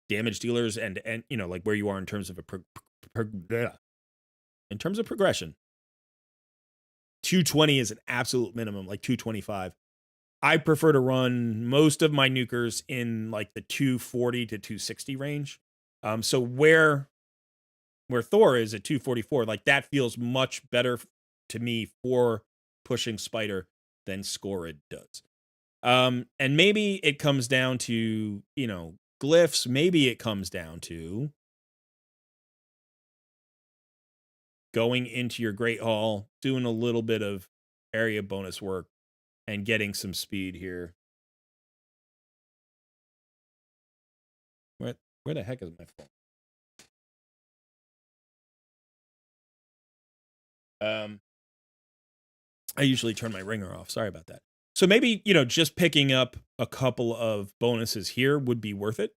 damage dealers and like where you are in terms of in terms of progression, 220 is an absolute minimum, like 225. I prefer to run most of my nukers in like the 240 to 260 range. So where Thor is at 244, like that feels much better to me for pushing Spider than Scorid does. And maybe it comes down to, glyphs. Maybe it comes down to going into your Great Hall, doing a little bit of area bonus work, and getting some speed here. Where the heck is my phone? I usually turn my ringer off. Sorry about that. So maybe, just picking up a couple of bonuses here would be worth it.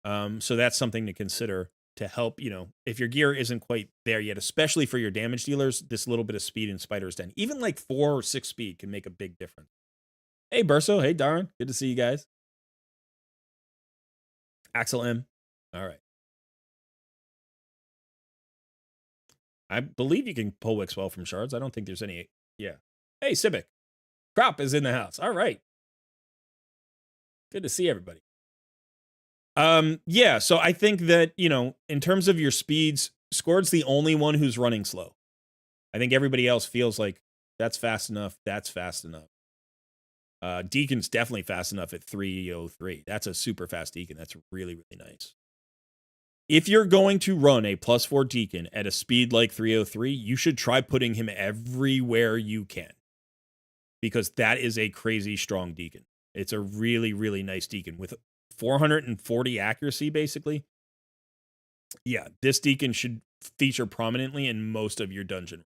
So that's something to consider to help, if your gear isn't quite there yet, especially for your damage dealers, this little bit of speed in Spider's Den, even like 4 or 6 speed can make a big difference. Hey, Burso. Hey, Darren. Good to see you guys. Axel M. All right. I believe you can pull Wixwell from shards. I don't think there's any. Yeah. Hey, Civic. Crop is in the house. All right. Good to see everybody. Yeah, so I think that, in terms of your speeds, Scored's the only one who's running slow. I think everybody else feels like that's fast enough. That's fast enough. Deacon's definitely fast enough at 303. That's a super fast Deacon. That's really, really nice. If you're going to run a +4 Deacon at a speed like 303, you should try putting him everywhere you can, because that is a crazy strong Deacon. It's a really, really nice Deacon with 440 accuracy, basically. Yeah, this Deacon should feature prominently in most of your dungeon.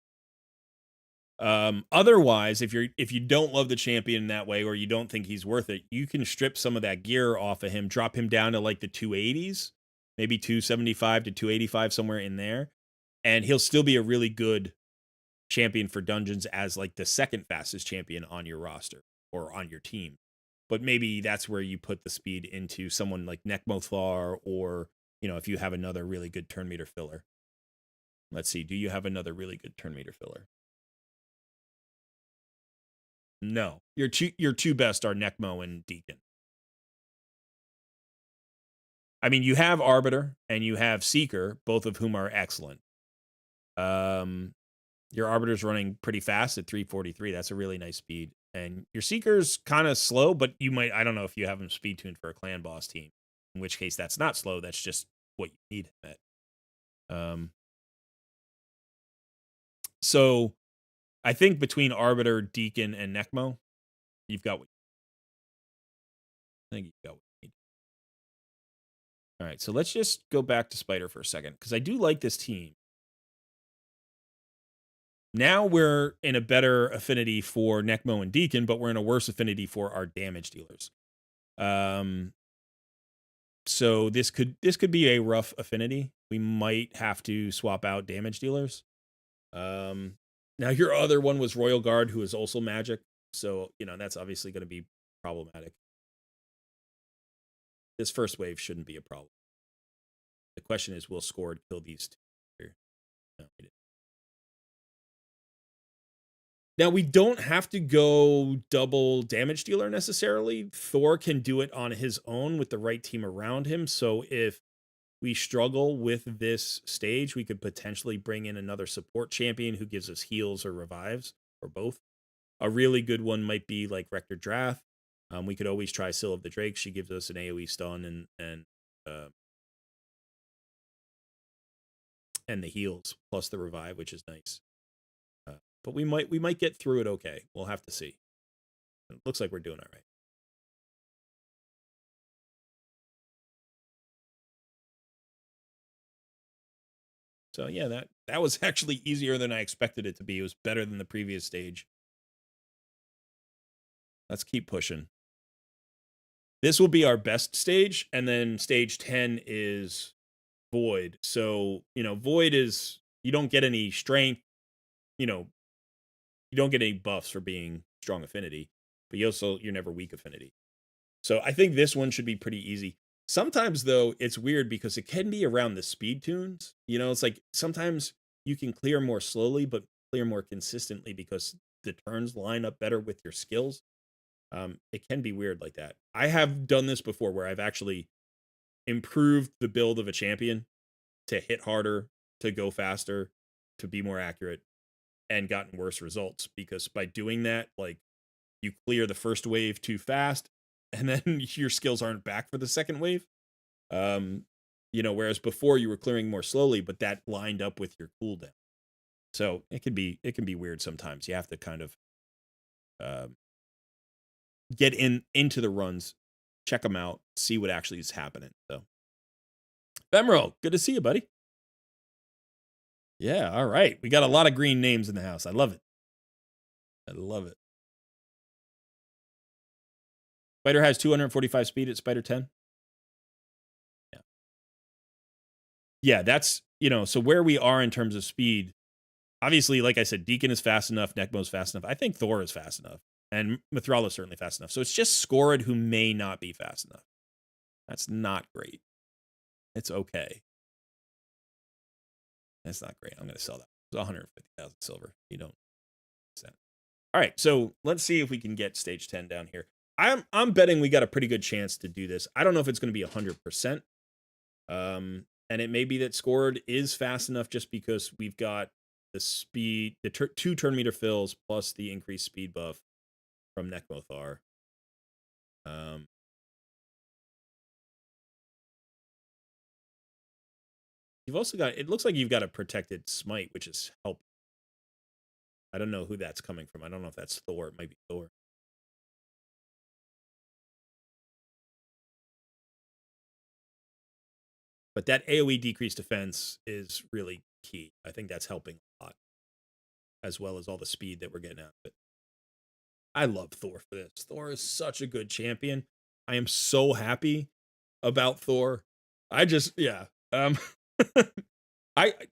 Otherwise, if you don't love the champion in that way, or you don't think he's worth it, you can strip some of that gear off of him, drop him down to like the 280s, maybe 275 to 285, somewhere in there, and he'll still be a really good champion for dungeons as like the second fastest champion on your roster or on your team. But maybe that's where you put the speed into someone like Nekmothlar, or, if you have another really good turn meter filler. Let's see. Do you have another really good turn meter filler? No. Your two best are Nekmo and Deacon. I mean, you have Arbiter and you have Seeker, both of whom are excellent. Your Arbiter's running pretty fast at 343. That's a really nice speed. And your Seeker's kind of slow, but I don't know if you have him speed tuned for a clan boss team, in which case that's not slow. That's just what you need him at. So I think between Arbiter, Deacon, and Nekmo, you've got what I think you've got what you need. All right, so let's just go back to Spider for a second, because I do like this team. Now we're in a better affinity for Nekmo and Deacon, but we're in a worse affinity for our damage dealers. So this could be a rough affinity. We might have to swap out damage dealers. Now your other one was Royal Guard, who is also magic, so that's obviously going to be problematic. This first wave shouldn't be a problem. The question is, will Scored kill these two here? No, he didn't. Now, we don't have to go double damage dealer necessarily. Thor can do it on his own with the right team around him. So if we struggle with this stage, we could potentially bring in another support champion who gives us heals or revives, or both. A really good one might be like Rector Drath. We could always try Syl of the Drake. She gives us an AoE stun and the heals plus the revive, which is nice. But we might get through it okay. We'll have to see. It looks like we're doing all right. So yeah, that was actually easier than I expected it to be. It was better than the previous stage. Let's keep pushing. This will be our best stage, and then stage 10 is Void. So, Void is, you don't get any strength, you don't get any buffs for being strong affinity, but you're never weak affinity. So I think this one should be pretty easy. Sometimes, though, it's weird because it can be around the speed tunes. It's like sometimes you can clear more slowly, but clear more consistently because the turns line up better with your skills. It can be weird like that. I have done this before where I've actually improved the build of a champion to hit harder, to go faster, to be more accurate, and gotten worse results because by doing that, like, you clear the first wave too fast and then your skills aren't back for the second wave. Whereas before you were clearing more slowly, but that lined up with your cooldown. So it can be weird sometimes. You have to kind of get into the runs, check them out, see what actually is happening. So Bemro, good to see you, buddy. Yeah, all right. We got a lot of green names in the house. I love it. I love it. Spider has 245 speed at Spider 10. Yeah. Yeah, that's, so where we are in terms of speed, obviously, like I said, Deacon is fast enough, Necmo's fast enough. I think Thor is fast enough, and Mithril is certainly fast enough. So it's just Scorid who may not be fast enough. That's not great. It's okay. That's not great. I'm going to sell that. It's 150,000 silver. You don't. All right, so let's see if we can get stage 10 down here. I'm betting we got a pretty good chance to do this. I don't know if it's going to be 100%. And it may be that Scored is fast enough just because we've got the speed, the 2 turn meter fills plus the increased speed buff from Necmothar. You've also got, it looks like you've got a protected smite, which is helpful. I don't know who that's coming from. I don't know if that's Thor. It might be Thor. But that AoE decreased defense is really key. I think that's helping a lot, as well as all the speed that we're getting out of it. I love Thor for this. Thor is such a good champion. I am so happy about Thor. I just, yeah.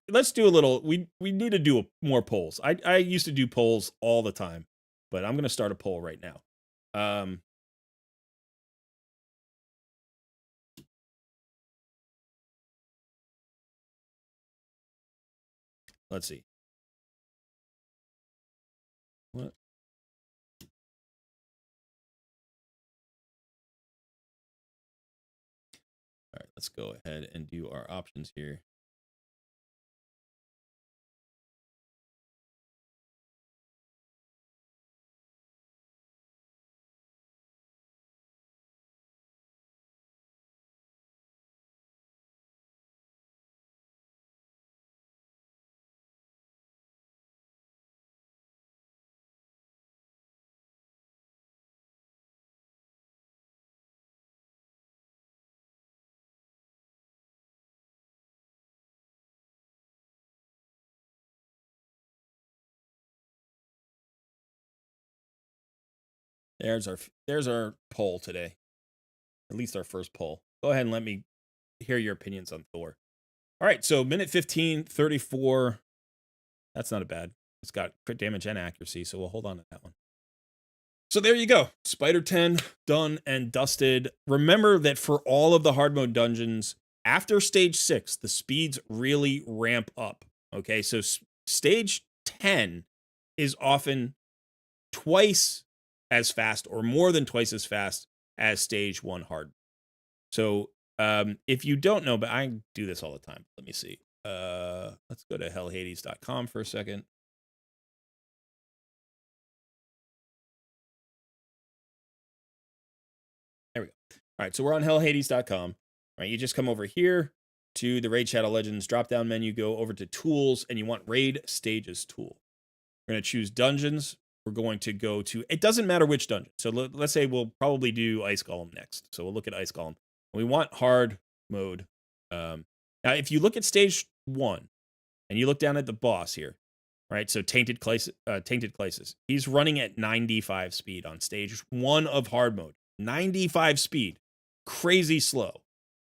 Let's do a little. We need to do more polls. I used to do polls all the time, but I'm gonna start a poll right now. Let's see. What? All right, let's go ahead and do our options here. There's our poll today. At least our first poll. Go ahead and let me hear your opinions on Thor. All right, so minute 15, 34. That's not a bad. It's got crit damage and accuracy, so we'll hold on to that one. So there you go. Spider 10 done and dusted. Remember that for all of the hard mode dungeons, after stage 6, the speeds really ramp up. Okay, so stage 10 is often twice as fast or more than twice as fast as stage 1 hard. So if you don't know, but I do this all the time. Let me see. Let's go to hellhades.com for a second. There we go. All right, so we're on hellhades.com. All right, you just come over here to the Raid Shadow Legends drop-down menu, go over to Tools, and you want Raid Stages tool. We're going to choose Dungeons. We're going to go to, it doesn't matter which dungeon. So let's say we'll probably do Ice Golem next. So we'll look at Ice Golem. We want hard mode. Now, if you look at stage 1 and you look down at the boss here, right? So Tainted Crisis. He's running at 95 speed on stage 1 of hard mode. 95 speed. Crazy slow,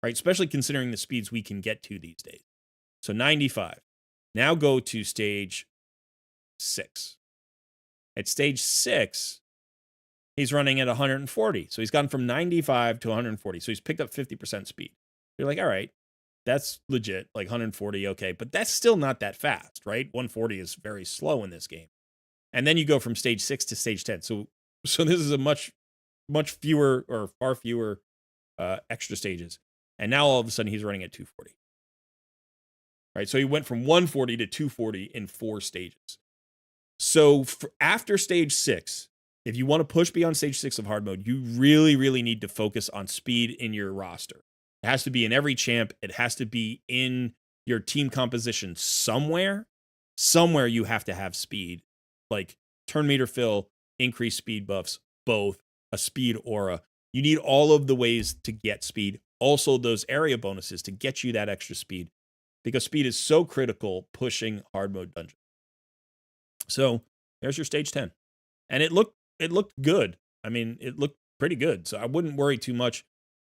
right? Especially considering the speeds we can get to these days. So 95. Now go to stage 6. At stage 6, he's running at 140. So he's gone from 95 to 140. So he's picked up 50% speed. You're like, all right, That's legit, like 140, okay, but that's still not that fast, right? 140 is very slow in this game. And then you go from stage 6 to stage 10. So this is a much fewer or far fewer extra stages. And now all of a sudden he's running at 240. Right? So he went from 140 to 240 in 4 stages. So after stage 6, if you want to push beyond stage 6 of hard mode, you really, really need to focus on speed in your roster. It has to be in every champ. It has to be in your team composition somewhere. Somewhere you have to have speed, like turn meter fill, increased speed buffs, both, a speed aura. You need all of the ways to get speed. Also, those area bonuses to get you that extra speed, because speed is so critical pushing hard mode dungeons. So there's your stage 10. And it looked good. I mean, it looked pretty good. So I wouldn't worry too much.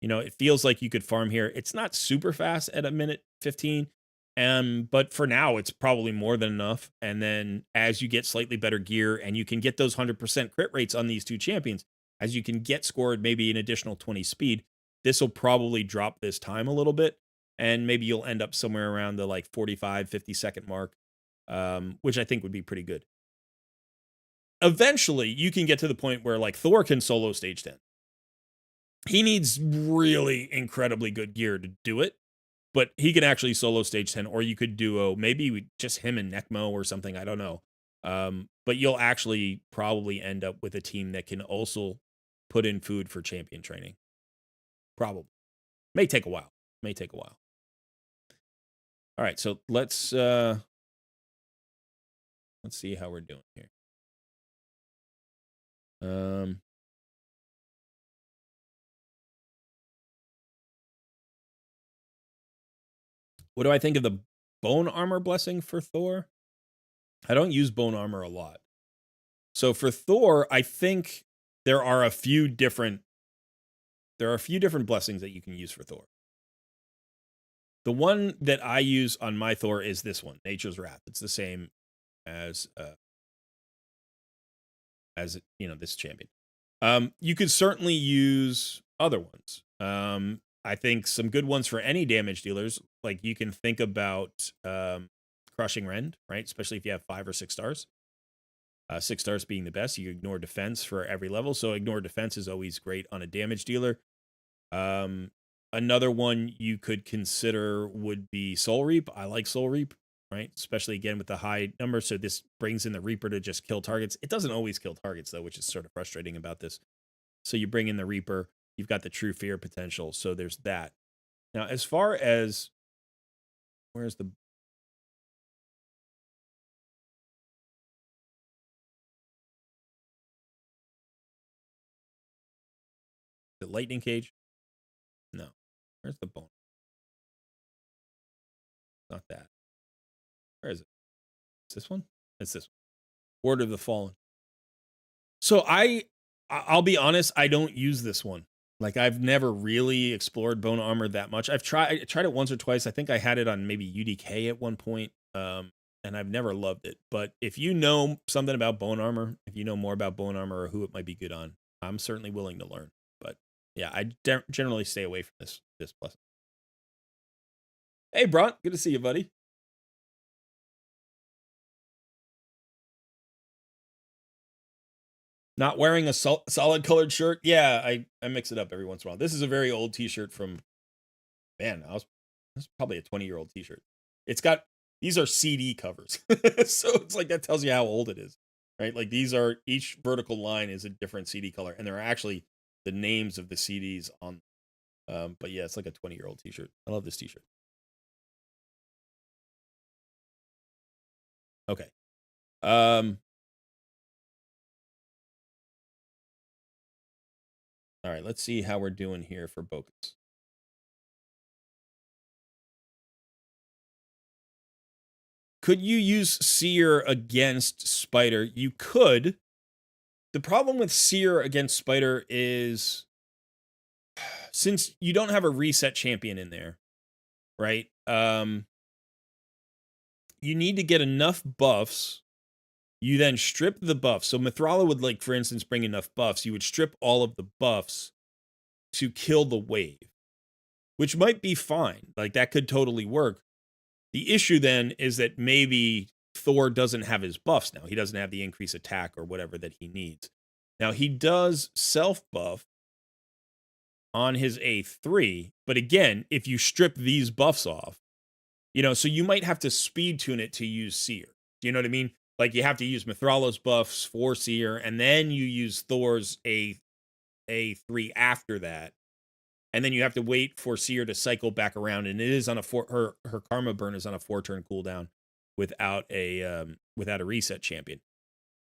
You know, it feels like you could farm here. It's not super fast at a minute 15. But for now, it's probably more than enough. And then as you get slightly better gear and you can get those 100% crit rates on these 2 champions, as you can get scored maybe an additional 20 speed, this will probably drop this time a little bit. And maybe you'll end up somewhere around the like 45, 50 second mark, which I think would be pretty good. Eventually, you can get to the point where like Thor can solo stage 10. He needs really incredibly good gear to do it, but he can actually solo stage 10, or you could duo maybe just him and Necmo or something. I don't know. But you'll actually probably end up with a team that can also put in food for champion training. Probably. May take a while. All right, so let's see how we're doing here. What do I think of the bone armor blessing for Thor? I don't use bone armor a lot. So for Thor, I think there are a few different blessings that you can use for Thor. The one that I use on my Thor is this one, Nature's Wrath. It's the same as this champion. You could certainly use other ones. I think some good ones for any damage dealers, like you can think about Crushing Rend, right? Especially if you have 5 or 6 stars. 6 stars being the best. You ignore defense for every level, so ignore defense is always great on a damage dealer. Another one you could consider would be Soul Reap. I like Soul Reap, right? Especially again with the high number. So this brings in the Reaper to just kill targets. It doesn't always kill targets though, which is sort of frustrating about this. So you bring in the Reaper, you've got the True Fear potential. So there's that. Now, as far as where's the lightning cage? No. Where's the bone? Not that. Where is it? Is this one? It's this one. Ward of the Fallen. So I'll be honest, I don't use this one. Like I've never really explored bone armor that much. I tried it once or twice. I think I had it on maybe UDK at one point. And I've never loved it. But if you know something about bone armor, if you know more about bone armor or who it might be good on, I'm certainly willing to learn. But yeah, I generally stay away from this plus. Hey, Bront, good to see you, buddy. Not wearing a solid colored shirt. Yeah, I mix it up every once in a while. This is a very old t-shirt from, man, that's probably a 20-year-old t-shirt. It's got, these are CD covers. So it's like, that tells you how old it is, right? Like these are, each vertical line is a different CD color, and they're actually the names of the CDs on, but yeah, it's like a 20-year-old t-shirt. I love this t-shirt. Okay. All right, let's see how we're doing here for Bokus. Could you use Seer against Spider? You could. The problem with Seer against Spider is, since you don't have a reset champion in there, right? You need to get enough buffs. You then strip the buffs. So Mithrala would, like, for instance, bring enough buffs. You would strip all of the buffs to kill the wave. which might be fine. Like, that could totally work. The issue then is that maybe Thor doesn't have his buffs now. He doesn't have the increased attack or whatever that he needs. Now, he does self-buff on his A3, but again, if you strip these buffs off, so you might have to speed tune it to use Seer. Do you know what I mean? Like, you have to use Mithrala's buffs for Seer, and then you use Thor's A3 after that. And then you have to wait for Seer to cycle back around, and it is on her Karma Burn is on a 4-turn cooldown without a reset champion.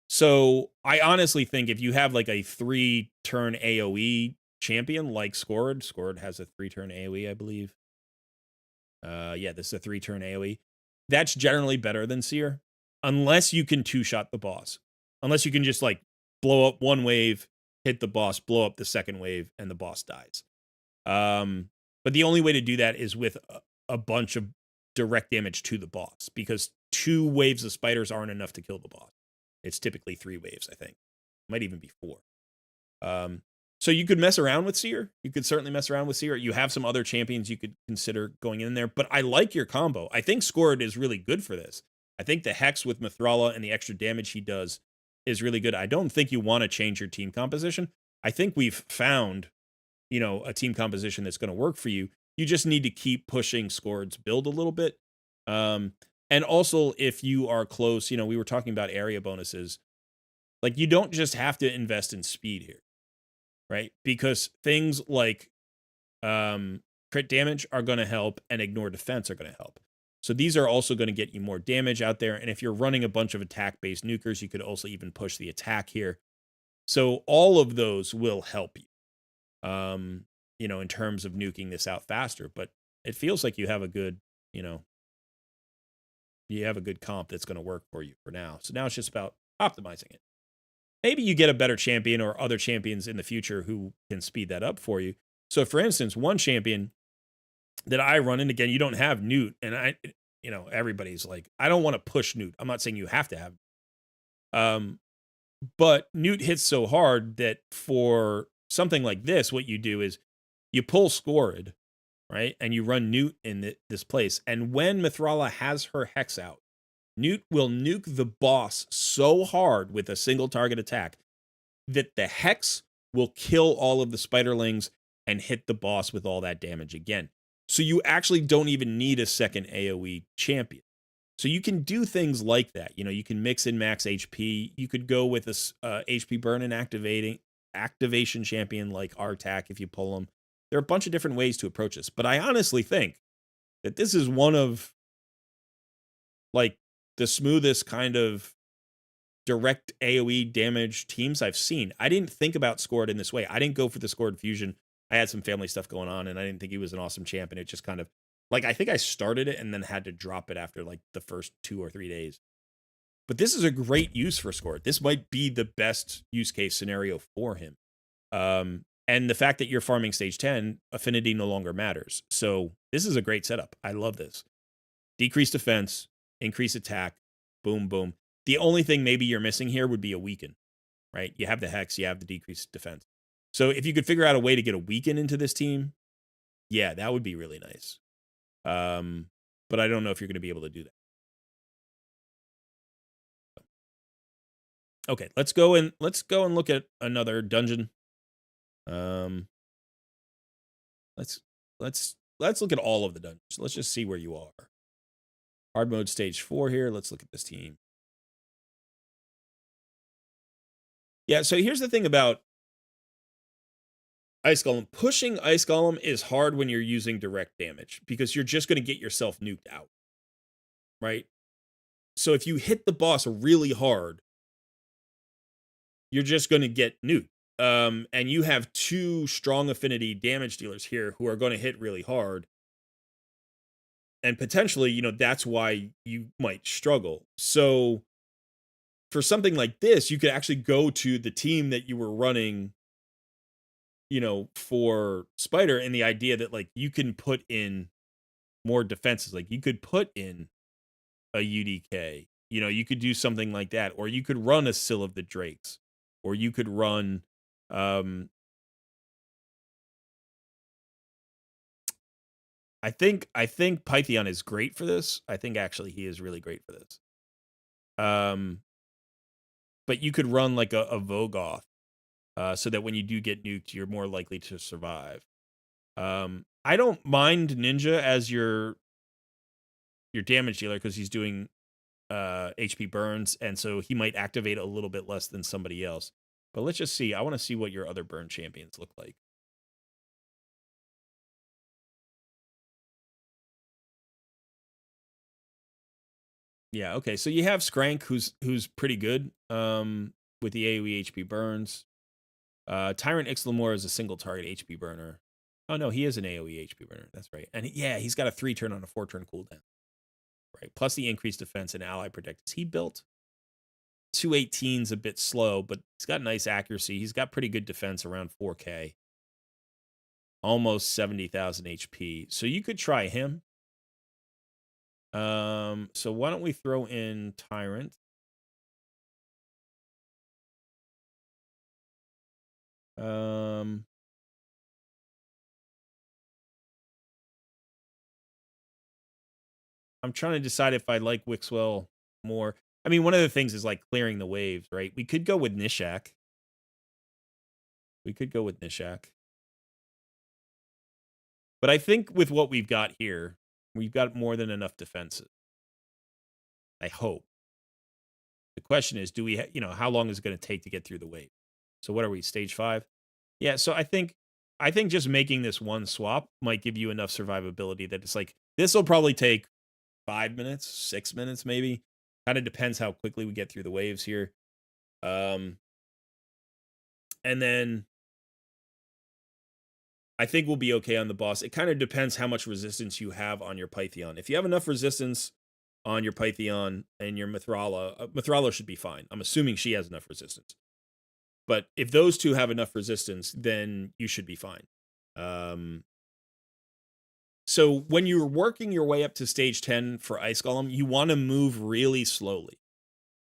So I honestly think if you have like a 3-turn AoE champion like Scourge has a 3-turn AoE, I believe. Yeah, this is a 3-turn AoE. That's generally better than Seer, unless you can 2-shot the boss. Unless you can just like blow up one wave, hit the boss, blow up the second wave, and the boss dies. But the only way to do that is with a bunch of direct damage to the boss, because 2 waves of spiders aren't enough to kill the boss. It's typically 3 waves, I think. Might even be 4. So you could mess around with Seer. You could certainly mess around with Seer. You have some other champions you could consider going in there, but I like your combo. I think Scourge is really good for this. I think the Hex with Mithrala and the extra damage he does is really good. I don't think you want to change your team composition. I think we've found, a team composition that's going to work for you. You just need to keep pushing Scourge's build a little bit. And also, if you are close, we were talking about area bonuses. Like, you don't just have to invest in speed here, right? Because things like crit damage are going to help, and ignore defense are going to help. So these are also going to get you more damage out there. And if you're running a bunch of attack-based nukers, you could also even push the attack here. So all of those will help you, in terms of nuking this out faster. But it feels like you have a good, comp that's going to work for you for now. So now it's just about optimizing it. Maybe you get a better champion or other champions in the future who can speed that up for you. So for instance, one champion that I run, and again, you don't have Newt, and everybody's like, I don't want to push Newt. I'm not saying you have to have. But Newt hits so hard that for something like this, what you do is you pull Scourge, right? And you run Newt in this place. And when Mithrala has her Hex out, Newt will nuke the boss so hard with a single target attack that the Hex will kill all of the spiderlings and hit the boss with all that damage again. So you actually don't even need a second AoE champion. So you can do things like that. You can mix in max HP. You could go with a HP burn and activation champion like Artak if you pull them. There are a bunch of different ways to approach this. But I honestly think that this is one of like the smoothest kind of direct AoE damage teams I've seen. I didn't think about Scourge in this way. I didn't go for the Scourge fusion. I had some family stuff going on, and I didn't think he was an awesome champ, and it just kind of, like, I think I started it and then had to drop it after like the first 2 or 3 days. But this is a great use for Scourge. This might be the best use case scenario for him. And the fact that you're farming stage 10, affinity no longer matters. So this is a great setup. I love this. Decrease defense, increase attack, boom, boom. The only thing maybe you're missing here would be a weaken, right? You have the Hex, you have the decreased defense. So if you could figure out a way to get a weaken into this team, yeah, that would be really nice. But I don't know if you're going to be able to do that. Okay, let's go and look at another dungeon. Let's look at all of the dungeons. Let's just see where you are. Hard mode stage 4 here. Let's look at this team. Yeah, so here's the thing about Ice Golem. Pushing Ice Golem is hard when you're using direct damage, because you're just going to get yourself nuked out, right? So if you hit the boss really hard, you're just going to get nuked. And you have 2 strong affinity damage dealers here who are going to hit really hard. And potentially, that's why you might struggle. So for something like this, you could actually go to the team that you were running, for Spider, and the idea that like you can put in more defenses. Like you could put in a UDK, you could do something like that, or you could run a Sill of the Drakes, or you could run I think Pythion is great for this. I think actually he is really great for this. But you could run like a Vogoth, so that when you do get nuked, you're more likely to survive. I don't mind Ninja as your damage dealer because he's doing HP burns, and so he might activate a little bit less than somebody else. But let's just see. I want to see what your other burn champions look like. Yeah, okay. So you have Skrank, who's pretty good with the AoE HP burns. Tyrant Ixlamore is a single target HP burner. Oh no, he is an AoE HP burner. That's right. And yeah, he's got a 3-turn on a 4-turn cooldown. Right. Plus the increased defense and ally protect. He built 218's a bit slow, but he's got nice accuracy. He's got pretty good defense around 4K. Almost 70,000 HP. So you could try him. So why don't we throw in Tyrant? I'm trying to decide if I like Wixwell more. I mean, one of the things is like clearing the waves, right? We could go with Nishak. But I think with what we've got here, we've got more than enough defenses. I hope. The question is, do we, how long is it going to take to get through the wave? So what are we, stage 5? Yeah, so I think just making this one swap might give you enough survivability that it's like, this will probably take 5 minutes, 6 minutes maybe. Kind of depends how quickly we get through the waves here. And then I think we'll be okay on the boss. It kind of depends how much resistance you have on your Pythion. If you have enough resistance on your Pythion and your Mithrala, Mithrala should be fine. I'm assuming she has enough resistance. But if those two have enough resistance, then you should be fine. So when you're working your way up to stage 10 for Ice Golem, you want to move really slowly.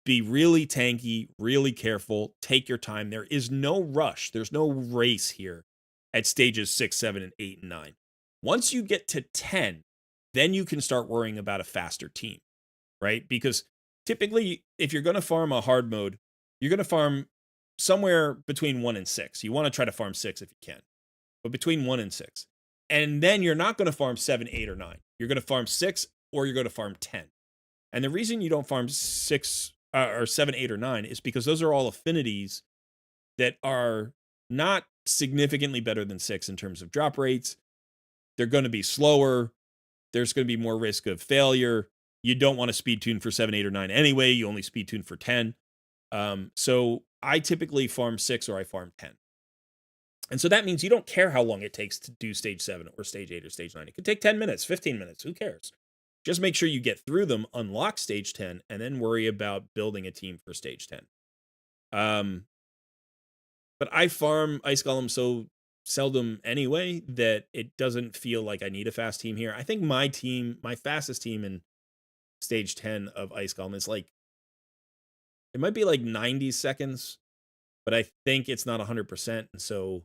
Be really tanky, really careful, take your time. There is no rush. There's no race here at stages 6, 7, and 8, and 9. Once you get to 10, then you can start worrying about a faster team, right? Because typically, if you're going to farm a hard mode, you're going to farm somewhere between 1 and 6. You want to try to farm 6 if you can, but between 1 and 6. And then you're not going to farm 7, 8, or 9. You're going to farm 6, or you're going to farm 10. And the reason you don't farm 6 or 7, 8, or 9 is because those are all affinities that are not significantly better than 6 in terms of drop rates. They're going to be slower. There's going to be more risk of failure. You don't want to speed tune for 7, 8, or 9 anyway. You only speed tune for 10. So I typically farm 6 or I farm 10. And so that means you don't care how long it takes to do stage 7 or stage 8 or stage 9. It could take 10 minutes, 15 minutes. Who cares? Just make sure you get through them, unlock stage 10, and then worry about building a team for stage 10. But I farm Ice Golem so seldom anyway that it doesn't feel like I need a fast team here. I think my fastest team in stage 10 of Ice Golem is like, it might be like 90 seconds, but I think it's not 100%. And so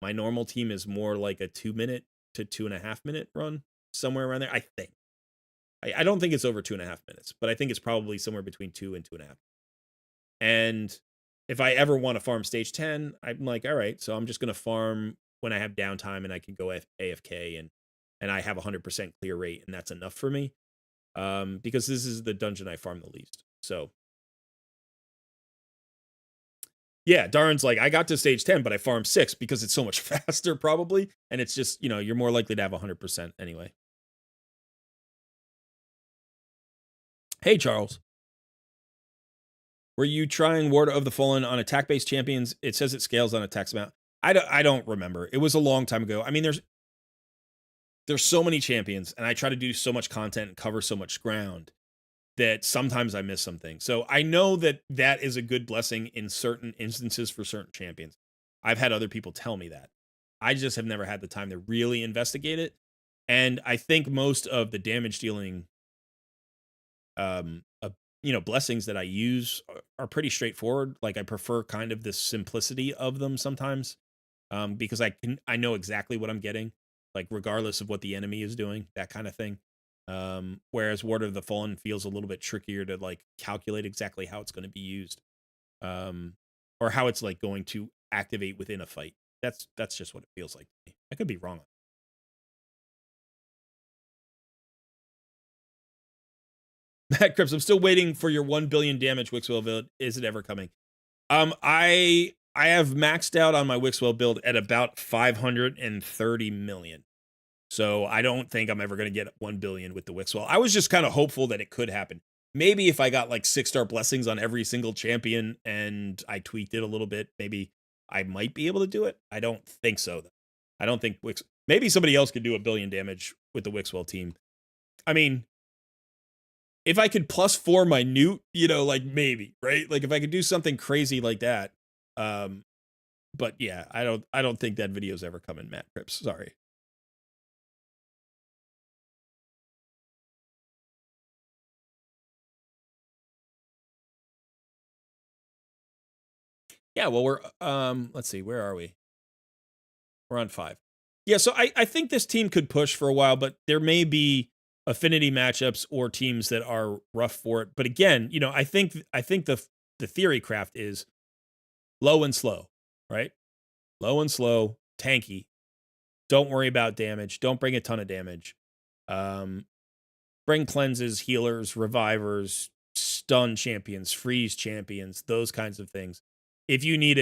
my normal team is more like a 2-minute to 2.5-minute run, somewhere around there. I think. I don't think it's over 2.5 minutes, but I think it's probably somewhere between 2 and 2.5. And if I ever want to farm stage 10, I'm like, all right, so I'm just going to farm when I have downtime and I can go AFK and I have 100% clear rate, and that's enough for me. Because this is the dungeon I farm the least. So yeah, Darren's like, I got to stage 10, but I farmed 6 because it's so much faster, probably. And it's just, you're more likely to have 100% anyway. Hey, Charles. Were you trying Ward of the Fallen on attack-based champions? It says it scales on attacks amount. I don't remember. It was a long time ago. I mean, there's so many champions, and I try to do so much content and cover so much ground that sometimes I miss something. So I know that is a good blessing in certain instances for certain champions. I've had other people tell me that. I just have never had the time to really investigate it. And I think most of the damage dealing blessings that I use are pretty straightforward. Like, I prefer kind of the simplicity of them sometimes, because I know exactly what I'm getting. like regardless of what the enemy is doing, that kind of thing. Whereas Ward of the Fallen feels a little bit trickier to like calculate exactly how it's going to be used, or how it's like going to activate within a fight. That's just what it feels like to me. I could be wrong. Matt Crips, I'm still waiting for your 1 billion damage Wixwell build. Is it ever coming? I have maxed out on my Wixwell build at about 530 million. So I don't think I'm ever going to get 1 billion with the Wixwell. I was just kind of hopeful that it could happen. Maybe if I got like 6-star blessings on every single champion and I tweaked it a little bit, maybe I might be able to do it. I don't think so, though. I don't think maybe somebody else could do 1 billion damage with the Wixwell team. I mean, if I could +4 my newt, like maybe, right? Like if I could do something crazy like that. But yeah, I don't think that video's ever coming, Matt Cripps. Sorry. Yeah, well, we're let's see, where are we? We're on 5. Yeah, so I think this team could push for a while, but there may be affinity matchups or teams that are rough for it. But again, I think the theory craft is low and slow, right? Low and slow, tanky. Don't worry about damage. Don't bring a ton of damage. Bring cleanses, healers, revivers, stun champions, freeze champions, those kinds of things. If you need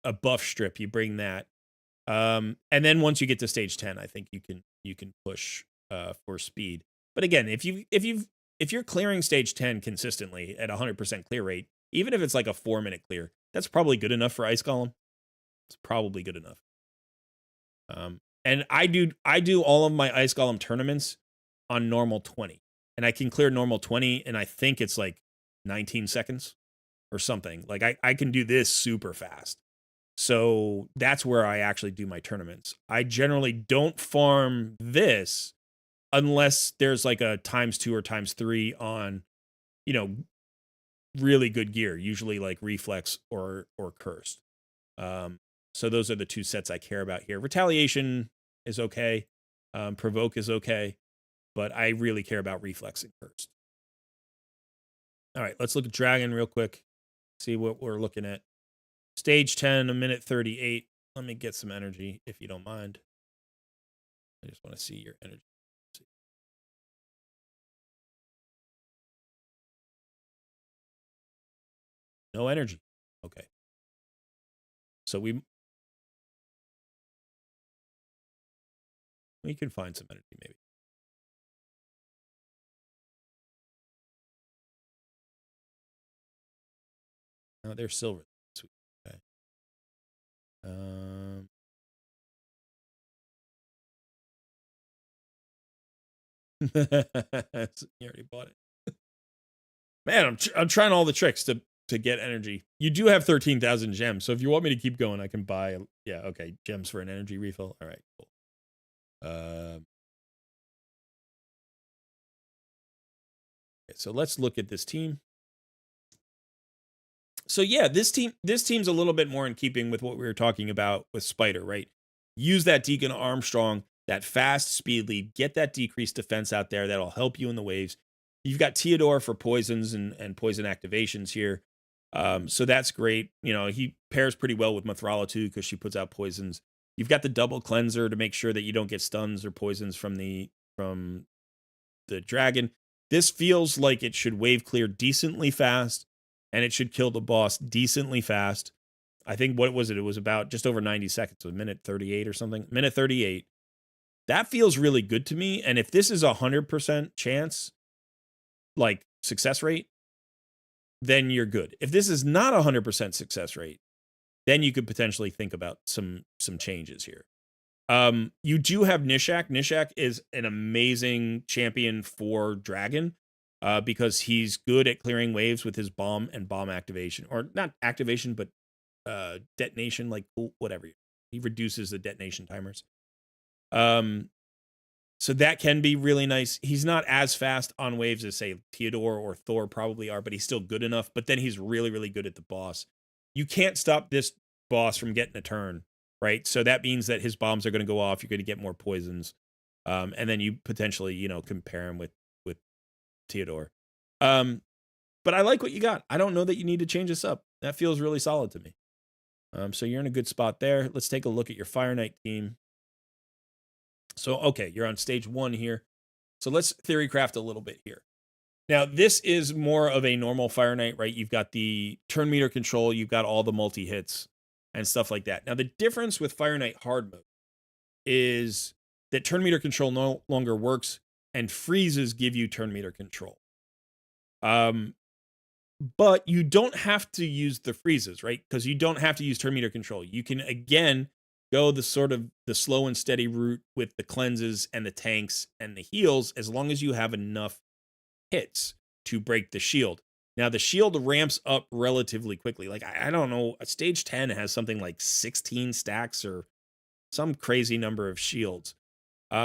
a buff strip, you bring that. And then once you get to stage 10, I think you can push for speed. But again, if you're clearing stage 10 consistently at 100% clear rate, even if it's like a 4-minute clear, that's probably good enough for Ice Golem. It's probably good enough. And I do all of my Ice Golem tournaments on normal 20. And I can clear normal 20, and I think it's like 19 seconds or something. Like I can do this super fast. So that's where I actually do my tournaments. I generally don't farm this unless there's like a ×2 or ×3 on, really good gear, usually like reflex or cursed. So those are the 2 sets I care about here. Retaliation is okay. Provoke is okay. But I really care about reflex and cursed. All right, let's look at Dragon real quick. See what we're looking at. Stage 10, 1:38. Let me get some energy, if you don't mind. I just want to see your energy. No energy. Okay. So we can find some energy, maybe. Oh, there's silver. Sweet. Okay. You already bought it. Man, I'm trying all the tricks to get energy. You do have 13,000 gems, so if you want me to keep going, I can buy. Yeah, okay, gems for an energy refill. All right, cool. Okay, so let's look at this team. So yeah, this team's a little bit more in keeping with what we were talking about with Spider, right? Use that Deacon Armstrong, that fast speed lead, get that decreased defense out there. That'll help you in the waves. You've got Theodore for poisons and poison activations here. So that's great. He pairs pretty well with Mithrala too, because she puts out poisons. You've got the double cleanser to make sure that you don't get stuns or poisons from the dragon. This feels like it should wave clear decently fast, and it should kill the boss decently fast. I think, what was it? It was about just over 90 seconds, so minute 38 or something. Minute 38. That feels really good to me. And if this is 100% chance, like success rate, then you're good. If this is not 100% success rate, then you could potentially think about some changes here. You do have Nishak. Nishak is an amazing champion for Dragon, because he's good at clearing waves with his bomb and bomb activation, or not activation, but detonation, like whatever. He reduces the detonation timers. So that can be really nice. He's not as fast on waves as, say, Theodore or Thor probably are, but he's still good enough. But then he's really, really good at the boss. You can't stop this boss from getting a turn, right? So that means that his bombs are going to go off. You're going to get more poisons, and then you potentially, compare him with Theodore. But I like what you got. I don't know that you need to change this up. That feels really solid to me. So you're in a good spot there. Let's take a look at your Fire Knight team. So, okay, you're on stage 1 here. So let's theory craft a little bit here. Now, this is more of a normal Fire Knight, right? You've got the turn meter control, you've got all the multi-hits and stuff like that. Now, the difference with Fire Knight hard mode is that turn meter control no longer works and freezes give you turn meter control. But you don't have to use the freezes, right? Because you don't have to use turn meter control. You can, again, go the sort of the slow and steady route with the cleanses and the tanks and the heals, as long as you have enough hits to break the shield. Now, the shield ramps up relatively quickly. Like, I don't know, a stage 10 has something like 16 stacks or some crazy number of shields.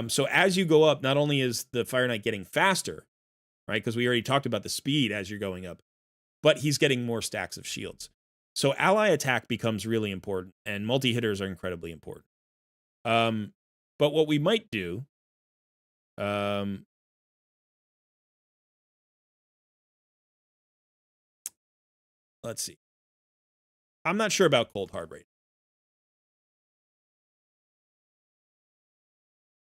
So as you go up, not only is the Fire Knight getting faster, right? Because we already talked about the speed as you're going up, but he's getting more stacks of shields. So ally attack becomes really important, and multi-hitters are incredibly important. But what we might do, let's see. I'm not sure about cold hard rate.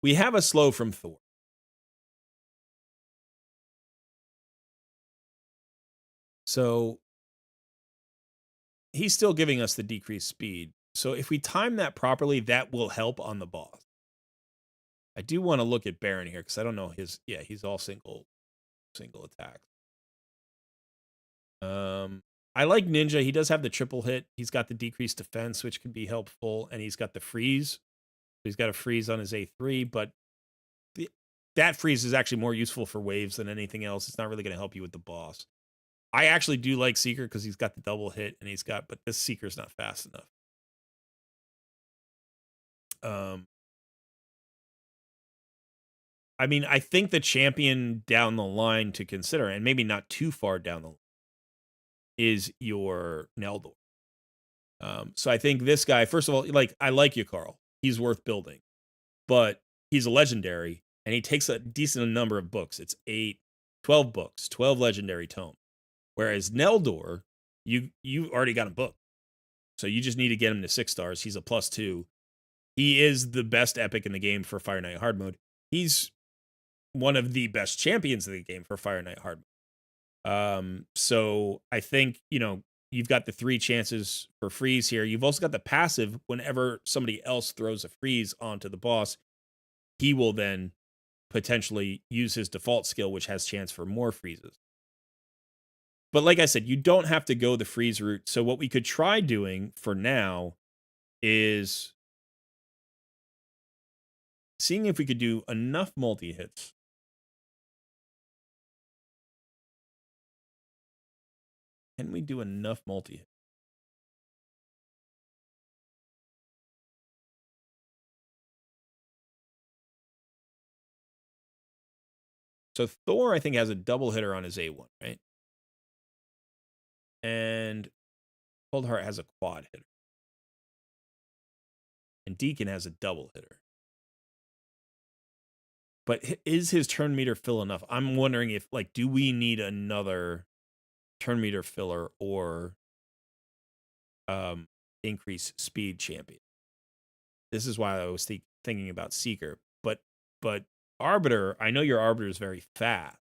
We have a slow from Thor. So he's still giving us the decreased speed. So if we time that properly, that will help on the boss. I do want to look at Baron here because I don't know his. Yeah, he's all single attack. I like Ninja. He does have the triple hit. He's got the decreased defense, which can be helpful, and he's got the freeze. He's got a freeze on his A3, but that freeze is actually more useful for waves than anything else. It's not really going to help you with the boss. I actually do like Seeker because he's got the double hit, and but this Seeker's not fast enough. I mean, I think the champion down the line to consider, and maybe not too far down the line, is your Neldor. So I think this guy, first of all, like, I like you, Carl. He's worth building, but he's a legendary, and he takes a decent number of books. It's 12 books, 12 legendary tomes. Whereas Neldor, you already got a book. So you just need to get him to 6 stars. He's a +2. He is the best epic in the game for Fire Knight hard mode. He's one of the best champions of the game for Fire Knight hard mode. So I think, you've got the 3 chances for freeze here. You've also got the passive. Whenever somebody else throws a freeze onto the boss, he will then potentially use his default skill, which has chance for more freezes. But like I said, you don't have to go the freeze route. So what we could try doing for now is seeing if we could do enough multi-hits. Can we do enough multi-hits? So Thor, I think, has a double hitter on his A1, right? And Cold Heart has a quad hitter. And Deacon has a double hitter. But is his turn meter fill enough? I'm wondering if, do we need another turn meter filler or increase speed champion? This is why I was thinking about Seeker. But Arbiter, I know your Arbiter is very fast.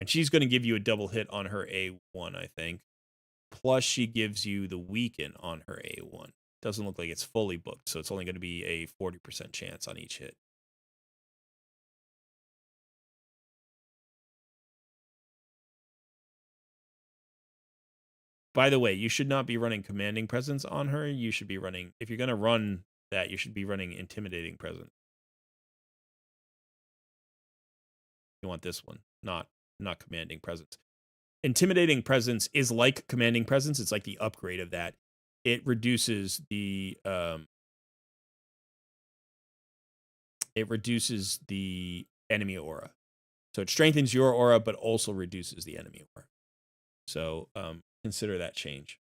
And she's going to give you a double hit on her A1, I think. Plus, she gives you the weaken on her A1. Doesn't look like it's fully booked, so it's only going to be a 40% chance on each hit. By the way, you should not be running Commanding Presence on her. You should be running, if you're going to run that, you should be running Intimidating Presence. You want this one, not Commanding Presence. Intimidating Presence is like Commanding Presence. It's like the upgrade of that. It reduces the enemy aura. So it strengthens your aura, but also reduces the enemy aura. So consider that change.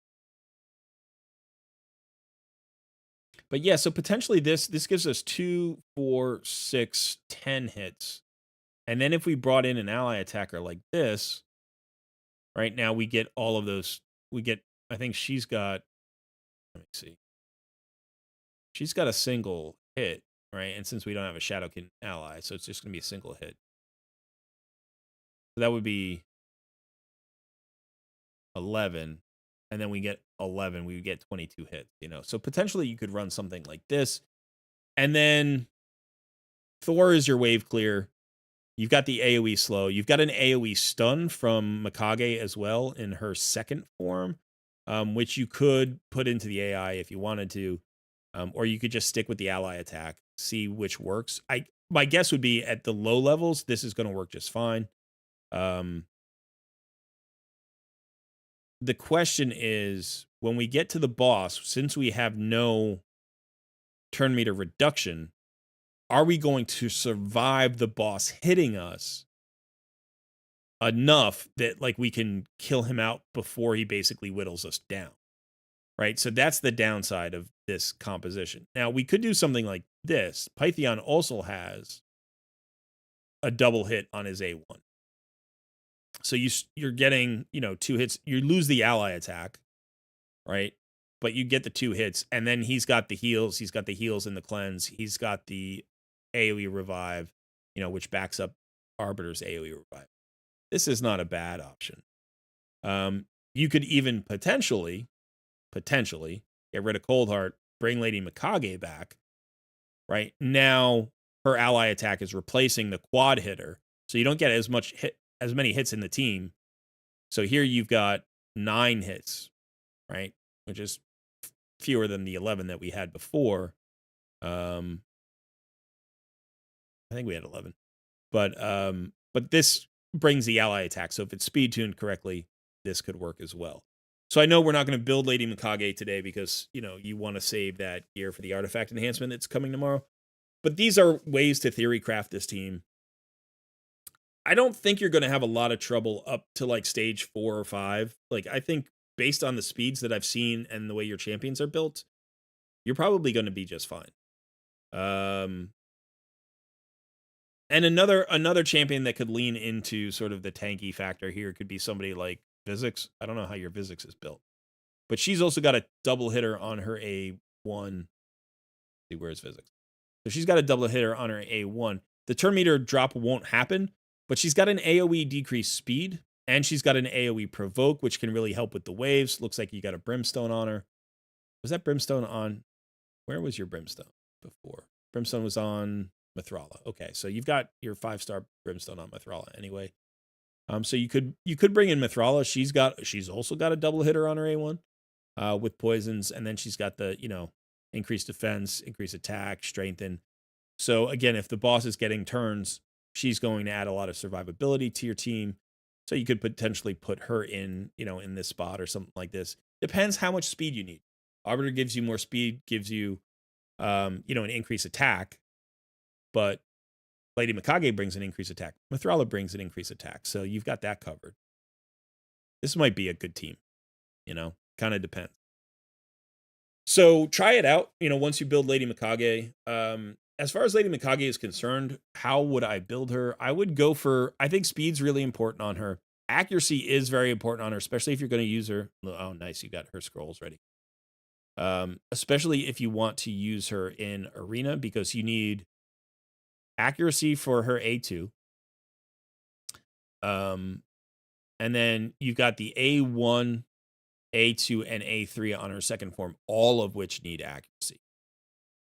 But yeah, so potentially this gives us 2, 4, 6, 10 hits. And then if we brought in an ally attacker like this, right now we get all of those. We get, I think she's got, let me see. She's got a single hit, right? And since we don't have a Shadowkin ally, so it's just going to be a single hit. So that would be 11. And then we get 11, we would get 22 hits, you know? So potentially you could run something like this. And then Thor is your wave clear. You've got the AoE slow. You've got an AoE stun from Mikage as well in her second form, which you could put into the AI if you wanted to, or you could just stick with the ally attack, see which works. My guess would be at the low levels, this is going to work just fine. The question is, when we get to the boss, since we have no turn meter reduction, are we going to survive the boss hitting us enough that like we can kill him out before he basically whittles us down? Right? So that's the downside of this composition. Now, we could do something like this. Pythion also has a double hit on his A1. So you're getting, 2 hits. You lose the ally attack, right? But you get the 2 hits, and then he's got the heals. He's got the heals and the cleanse. He's got the AoE revive, which backs up Arbiter's AoE revive. This is not a bad option. You could even potentially get rid of Coldheart, bring Lady Mikage back, right? Now her ally attack is replacing the quad hitter, so you don't get as many hits in the team. So here you've got 9 hits, right? Which is fewer than the 11 that we had before. I think we had 11. But this brings the ally attack. So if it's speed tuned correctly, this could work as well. So I know we're not going to build Lady Mikage today because, you want to save that gear for the artifact enhancement that's coming tomorrow. But these are ways to theory craft this team. I don't think you're going to have a lot of trouble up to like stage 4 or 5. Like, I think based on the speeds that I've seen and the way your champions are built, you're probably going to be just fine. And another champion that could lean into sort of the tanky factor here could be somebody like Physics. I don't know how your Physics is built, but she's also got a double hitter on her A1. Let's see, where's Physics? So she's got a double hitter on her A1. The turn meter drop won't happen, but she's got an AoE decreased speed, and she's got an AoE provoke, which can really help with the waves. Looks like you got a Brimstone on her. Was that Brimstone on? Where was your Brimstone before? Brimstone was on Mithrala. Okay, so you've got your 5-star Brimstone on Mithrala anyway. So you could bring in Mithrala. She's also got a double hitter on her A1 with poisons, and then she's got the increased defense, increased attack, strengthen. So again, if the boss is getting turns, she's going to add a lot of survivability to your team. So you could potentially put her in in this spot or something like this. Depends how much speed you need. Arbiter gives you more speed, gives you an increased attack, but Lady Mikage brings an increased attack. Mithrala brings an increased attack. So you've got that covered. This might be a good team, kind of depends. So try it out, once you build Lady Mikage. As far as Lady Mikage is concerned, how would I build her? I would go I think speed's really important on her. Accuracy is very important on her, especially if you're going to use her. Oh, nice. You got her scrolls ready. Especially if you want to use her in arena, because you need accuracy for her A2. And then you've got the A1, A2, and A3 on her second form, all of which need accuracy.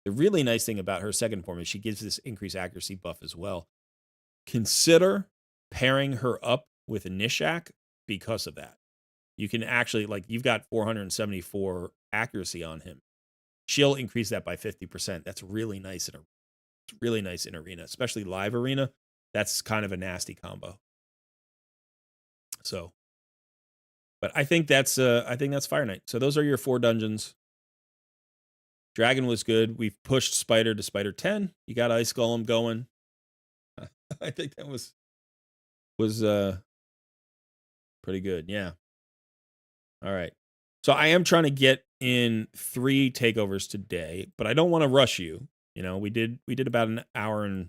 The really nice thing about her second form is she gives this increased accuracy buff as well. Consider pairing her up with Nishak because of that. You can actually, you've got 474 accuracy on him. She'll increase that by 50%. That's really nice in arena, especially live arena. That's kind of a nasty combo. So, but I think that's Fire Knight. So those are your 4 dungeons. Dragon was good. We've pushed Spider to Spider 10. You got Ice Golem going. I think that was pretty good. Yeah. All right. So I am trying to get in 3 takeovers today, but I don't want to rush you. You know, we did about an hour and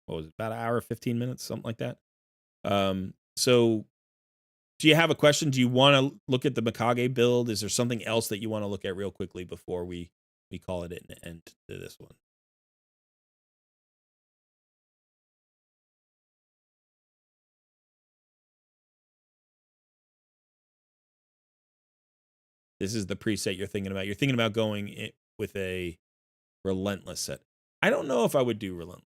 what was it? About an hour 15 minutes, something like that. So do you have a question? Do you want to look at the Mikage build? Is there something else that you want to look at real quickly before we call it an end to this one? This is the preset you're thinking about. You're thinking about going with a relentless set. I don't know if I would do relentless.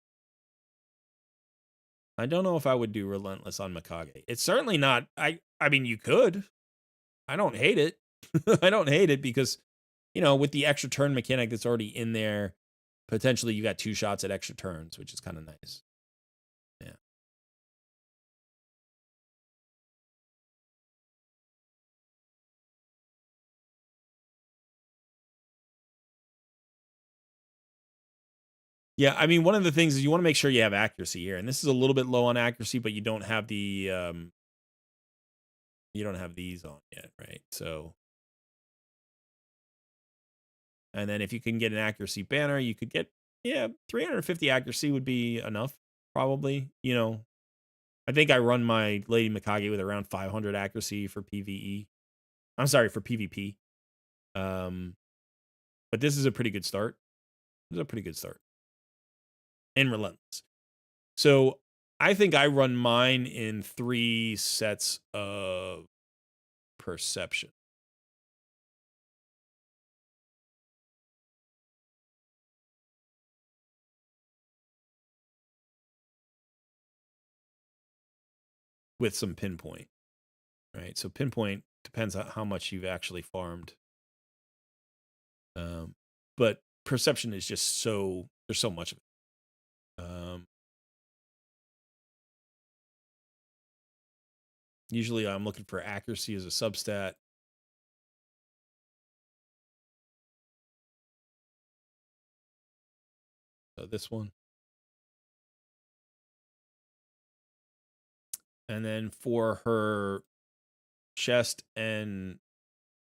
I don't know if I would do relentless on Mikage. It's certainly not. I mean, you could. I don't hate it. I don't hate it because, you know, with the extra turn mechanic that's already in there, potentially you got 2 shots at extra turns, which is kind of nice. Yeah. Yeah, I mean, one of the things is you want to make sure you have accuracy here, and this is a little bit low on accuracy, but you don't have the you don't have these on yet, right? So, and then if you can get an accuracy banner, you could get 350 accuracy would be enough, probably. You know, I think I run my Lady Mikage with around 500 accuracy for PvE. I'm sorry for PvP. But this is a pretty good start. This is a pretty good start. And relentless. So I think I run mine in 3 sets of perception. With some pinpoint, right? So pinpoint depends on how much you've actually farmed. But perception is just there's so much of it. Usually I'm looking for accuracy as a substat. So this one. And then for her chest and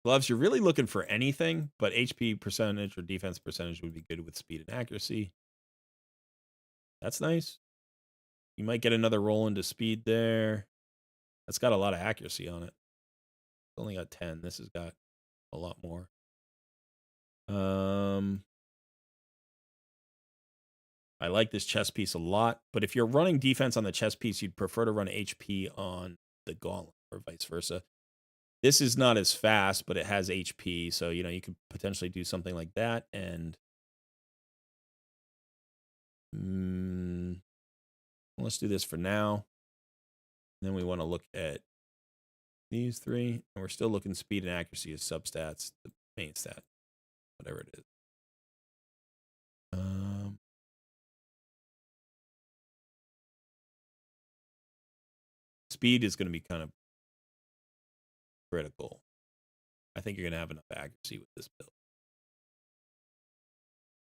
gloves, you're really looking for anything, but HP percentage or defense percentage would be good with speed and accuracy. That's nice. You might get another roll into speed there. That's got a lot of accuracy on it. It's only got 10. This has got a lot more. I like this chess piece a lot, but if you're running defense on the chess piece, you'd prefer to run HP on the gauntlet or vice versa. This is not as fast, but it has HP, so you know you could potentially do something like that. And let's do this for now. And then we want to look at these 3, and we're still looking speed and accuracy as substats, the main stat, whatever it is. Speed is going to be kind of critical. I think you're going to have enough accuracy with this build.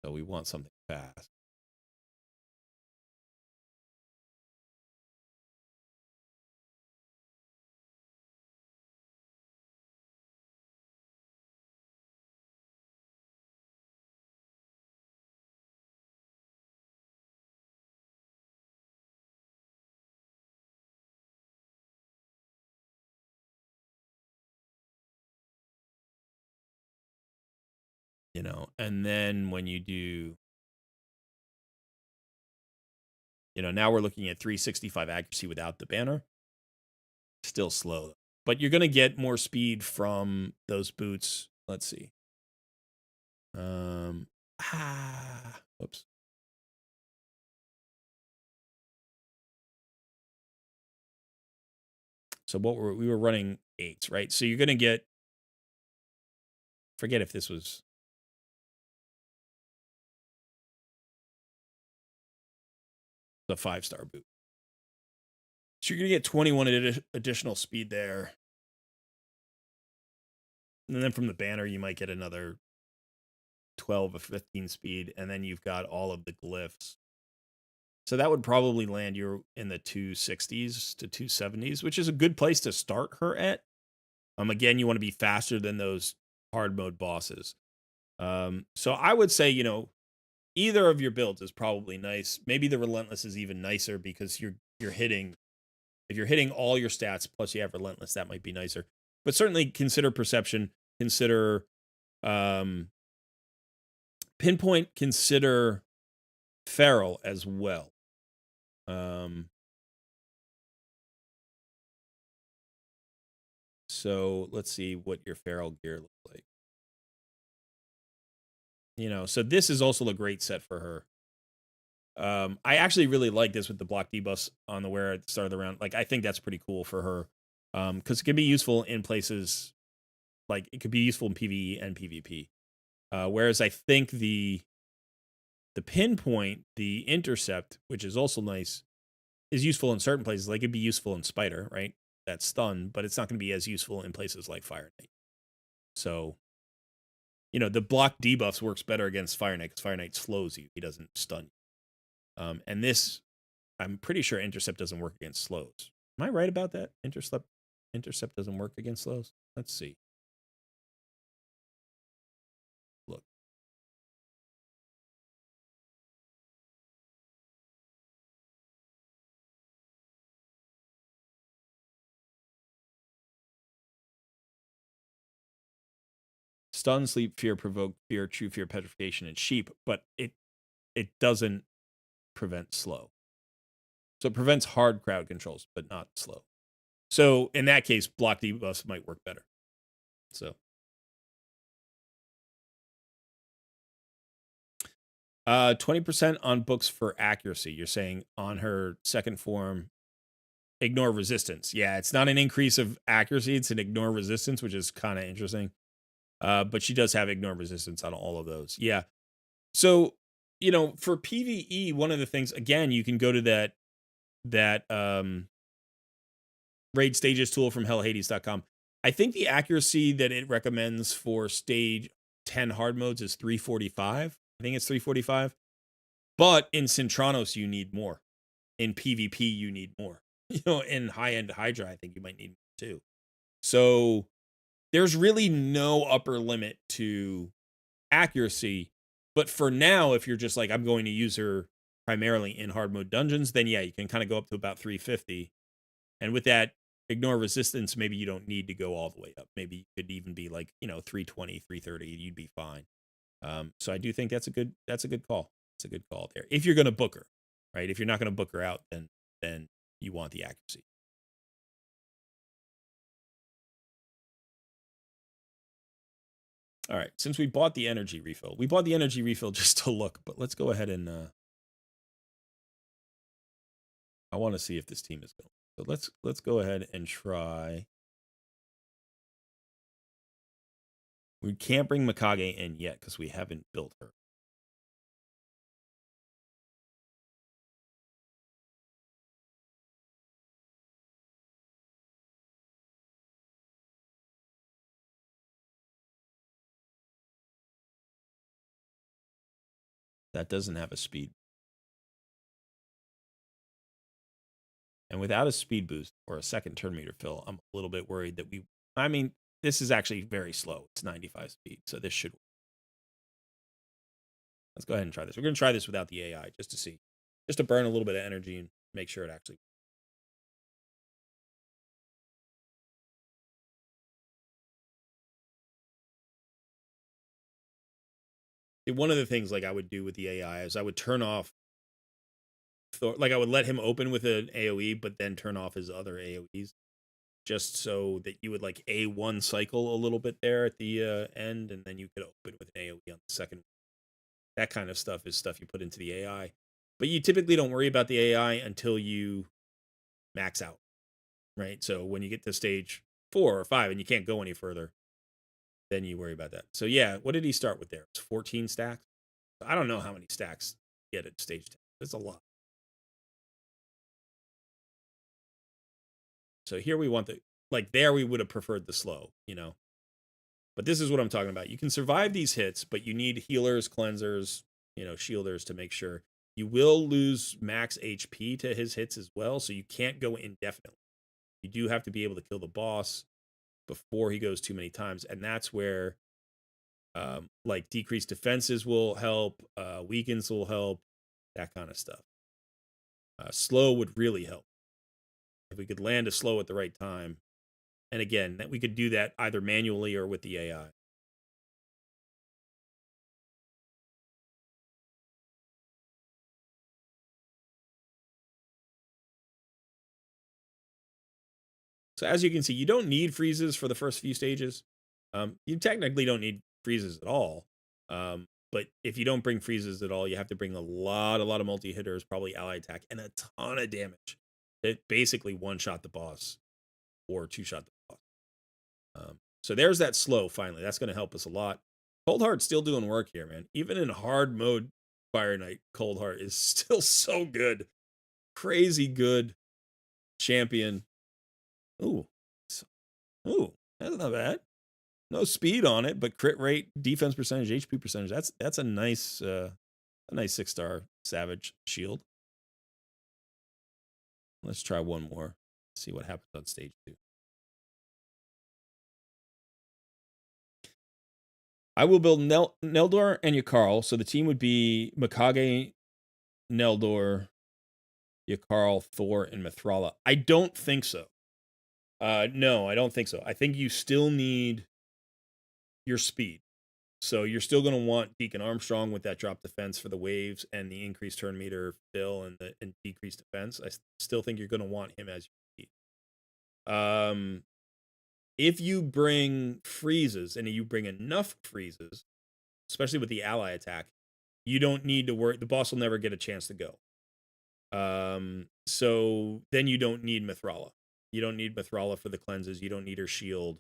So we want something fast. You know, and then when you do, you know, now we're looking at 365 accuracy without the banner. Still slow, but you're going to get more speed from those boots. Let's see. Oops. So we were running 8s, right? So you're going to get, forget if this was the 5-star boot. So you're going to get 21 additional speed there. And then from the banner, you might get another 12 or 15 speed. And then you've got all of the glyphs. So that would probably land you in the 260s to 270s, which is a good place to start her at. Again, you want to be faster than those hard mode bosses. So I would say, either of your builds is probably nice. Maybe the Relentless is even nicer because you're hitting, if you're hitting all your stats plus you have Relentless, that might be nicer. But certainly consider Perception, consider Pinpoint, consider Feral as well. So let's see what your Feral gear looks like. So this is also a great set for her. I actually really like this with the block debuffs on the wear at the start of the round. Like, I think that's pretty cool for her. Because it can be useful in places, like it could be useful in PvE and PvP. Whereas I think the Pinpoint, the Intercept, which is also nice, is useful in certain places. Like it'd be useful in Spider, right? That's stun, but it's not going to be as useful in places like Fire Knight. So, the block debuffs works better against Fire Knight because Fire Knight slows you. He doesn't stun you. And this, I'm pretty sure Intercept doesn't work against slows. Am I right about that? Intercept doesn't work against slows? Let's see. Look. Stun, sleep, fear, provoke, fear, true fear, petrification, and sheep, but it doesn't prevent slow. So it prevents hard crowd controls, but not slow. So in that case, block debuffs might work better. So 20% on books for accuracy. You're saying on her second form, ignore resistance. Yeah, it's not an increase of accuracy, it's an ignore resistance, which is kind of interesting. But she does have ignore resistance on all of those. Yeah. So, for PvE, one of the things, again, you can go to that raid stages tool from hellhades.com. I think the accuracy that it recommends for stage 10 hard modes is 345. I think it's 345. But in Centranos, you need more. In PvP, you need more. In high-end Hydra, I think you might need more too. So there's really no upper limit to accuracy. But for now, if you're just like, I'm going to use her primarily in hard mode dungeons, then yeah, you can kind of go up to about 350. And with that ignore resistance, maybe you don't need to go all the way up. Maybe you could even be like, 320, 330, you'd be fine. So I do think that's a good call. It's a good call there. If you're going to book her, right? If you're not going to book her out, then you want the accuracy. All right. Since we bought the energy refill just to look, but let's go ahead and I want to see if this team is going. So let's go ahead and try. We can't bring Mikage in yet because we haven't built her. That doesn't have a speed. And without a speed boost or a second turn meter fill, I'm a little bit worried that this is actually very slow. It's 95 speed, so this should work. Let's go ahead and try this. We're going to try this without the AI just to see. Just to burn a little bit of energy and make sure it actually works. One of the things like I would do with the AI is I would turn off I would let him open with an AoE, but then turn off his other AoEs, just so that you would like A1 cycle a little bit there at the end, and then you could open with an AoE on the second. That kind of stuff is stuff you put into the AI, but you typically don't worry about the AI until you max out, right? So when you get to stage 4 or 5 and you can't go any further, then you worry about that. So yeah, what did he start with there? It's 14 stacks. I don't know how many stacks you get at stage 10. That's a lot. So here we want there we would have preferred the slow, But this is what I'm talking about. You can survive these hits, but you need healers, cleansers, shielders to make sure. You will lose max HP to his hits as well, so you can't go indefinitely. You do have to be able to kill the boss. before he goes too many times, and that's where like decreased defenses will help, weakens will help, that kind of stuff. Slow would really help if we could land a slow at the right time, and again, that we could do that either manually or with the AI. So as you can see, you don't need freezes for the first few stages. You technically don't need freezes at all. But if you don't bring freezes at all, you have to bring a lot of multi-hitters, probably ally attack, and a ton of damage. It basically one-shot the boss or two-shot the boss. So there's that slow, finally. That's going to help us a lot. Cold Heart's still doing work here, man. Even in hard mode, Fire Knight Cold Heart is still so good. Crazy good champion. Ooh. Ooh, that's not bad. No speed on it, but crit rate, defense percentage, HP percentage. That's a nice 6-star Savage shield. Let's try one more. See what happens on stage 2. I will build Neldor and Yakarl, so the team would be Mikage, Neldor, Yakarl, Thor, and Mithrala. I don't think so. No, I don't think so. I think you still need your speed. So you're still going to want Deacon Armstrong with that drop defense for the waves and the increased turn meter fill and decreased defense. I still think you're going to want him as your speed. If you bring freezes and you bring enough freezes, especially with the ally attack, you don't need to worry. The boss will never get a chance to go. So then you don't need Mithrala. You don't need Mithrala for the cleanses. You don't need her shield.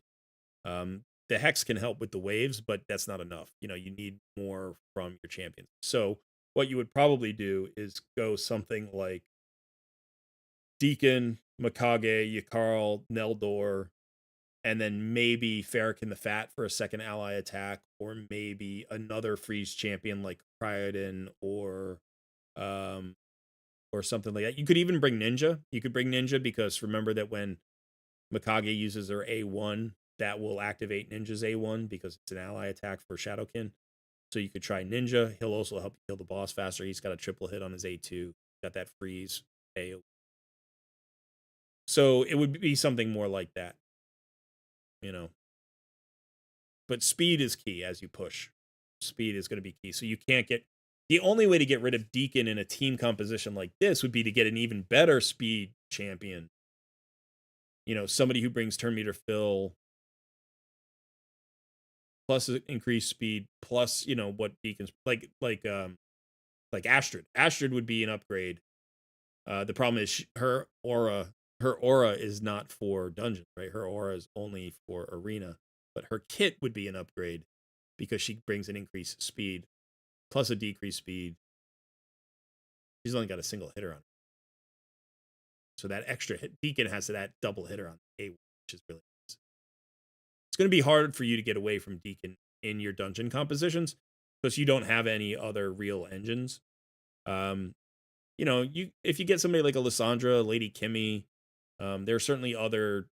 The Hex can help with the waves, but that's not enough. You need more from your champions. So what you would probably do is go something like Deacon, Mikage, Yakarl, Neldor, and then maybe Farrakhan the Fat for a second ally attack, or maybe another freeze champion like Cryoden or something like that. You could even bring Ninja. You could bring Ninja because remember that when Mikage uses her A1, that will activate Ninja's A1 because it's an ally attack for Shadowkin. So you could try Ninja. He'll also help you kill the boss faster. He's got a triple hit on his A2. Got that freeze A. So it would be something more like that. But speed is key as you push. Speed is going to be key. So you can't get... The only way to get rid of Deacon in a team composition like this would be to get an even better speed champion. Somebody who brings turn meter fill plus increased speed plus what Deacon's like Astrid. Astrid would be an upgrade. The problem is her aura is not for dungeon, right? Her aura is only for arena, but her kit would be an upgrade because she brings an increased speed plus a decreased speed. She's only got a single hitter on her. So that extra hit, Deacon has that double hitter on A, which is really nice. It's going to be hard for you to get away from Deacon in your dungeon compositions because you don't have any other real engines. If you get somebody like a Lysandra, Lady Kimmy, there are certainly other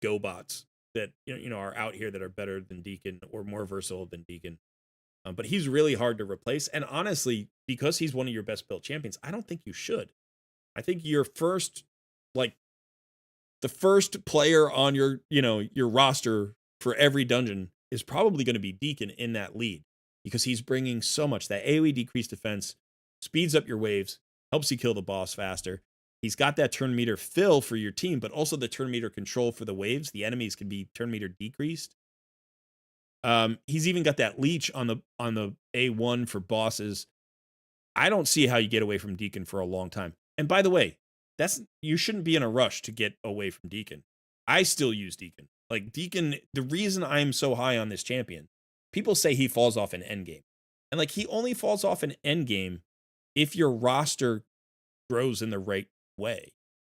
Go bots that are out here that are better than Deacon or more versatile than Deacon. But he's really hard to replace. And honestly, because he's one of your best built champions, I don't think you should. I think your first, the first player on your roster for every dungeon is probably going to be Deacon in that lead because he's bringing so much. That AoE decreased defense speeds up your waves, helps you kill the boss faster. He's got that turn meter fill for your team, but also the turn meter control for the waves. The enemies can be turn meter decreased. He's even got that leech on the A1 for bosses. I don't see how you get away from Deacon for a long time. And by the way, you shouldn't be in a rush to get away from Deacon. I still use Deacon. Like Deacon, the reason I'm so high on this champion, people say he falls off in Endgame. And he only falls off in Endgame if your roster grows in the right way.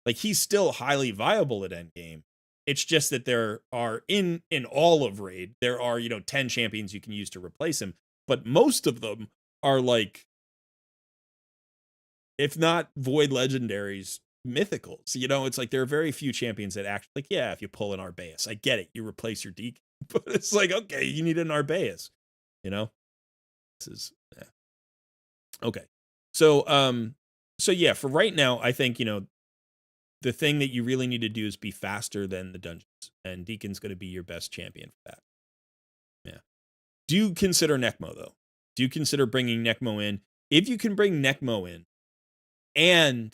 He's still highly viable at Endgame. It's just that there are in all of Raid, there are 10 champions you can use to replace him, but most of them are if not void legendaries, mythicals. You know, it's like there are very few champions that act like, yeah, if you pull an Arbaeus, I get it, you replace your Deacon, but it's like, okay, you need an Arbaeus. You know, this is yeah. Okay. So so yeah, for right now, I think, you know, the thing that you really need to do is be faster than the dungeons, and Deacon's going to be your best champion for that. Yeah. Do you consider Necmo though? Do you consider bringing Necmo in? If you can bring Necmo in and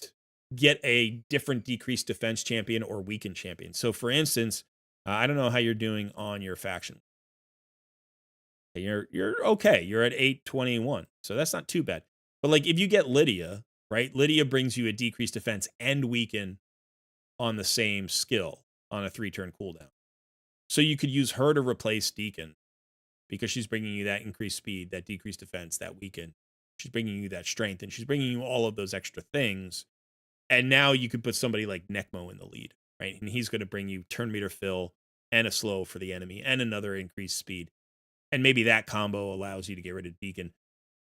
get a different decreased defense champion or weakened champion. So for instance, I don't know how you're doing on your faction. You're okay. You're at 821. So that's not too bad. But like if you get Lydia, right? Lydia brings you a decreased defense and weaken on the same skill on a 3-turn cooldown. So you could use her to replace Deacon because she's bringing you that increased speed, that decreased defense, that weaken. She's bringing you that strength, and she's bringing you all of those extra things. And now you could put somebody like Necmo in the lead, right? And he's going to bring you turn meter fill and a slow for the enemy and another increased speed. And maybe that combo allows you to get rid of Deacon.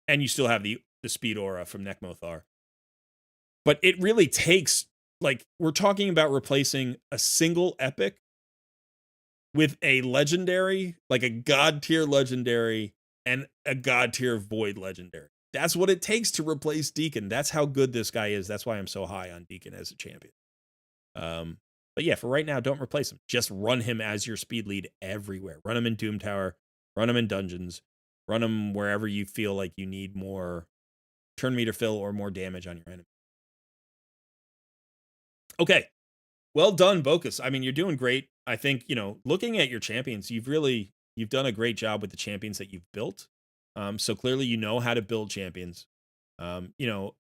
And you still have the speed aura from Necmothar. But it really takes, like, we're talking about replacing a single epic with a legendary, like a god tier legendary and a god tier void legendary. That's what it takes to replace Deacon. That's how good this guy is. That's why I'm so high on Deacon as a champion. But yeah, for right now, don't replace him. Just run him as your speed lead everywhere. Run him in Doom Tower. Run him in dungeons. Run him wherever you feel like you need more turn meter fill or more damage on your enemy. Okay. Well done, Bocus. I mean, you're doing great. I think, you know, looking at your champions, you've done a great job with the champions that you've built. So clearly you know how to build champions. You know,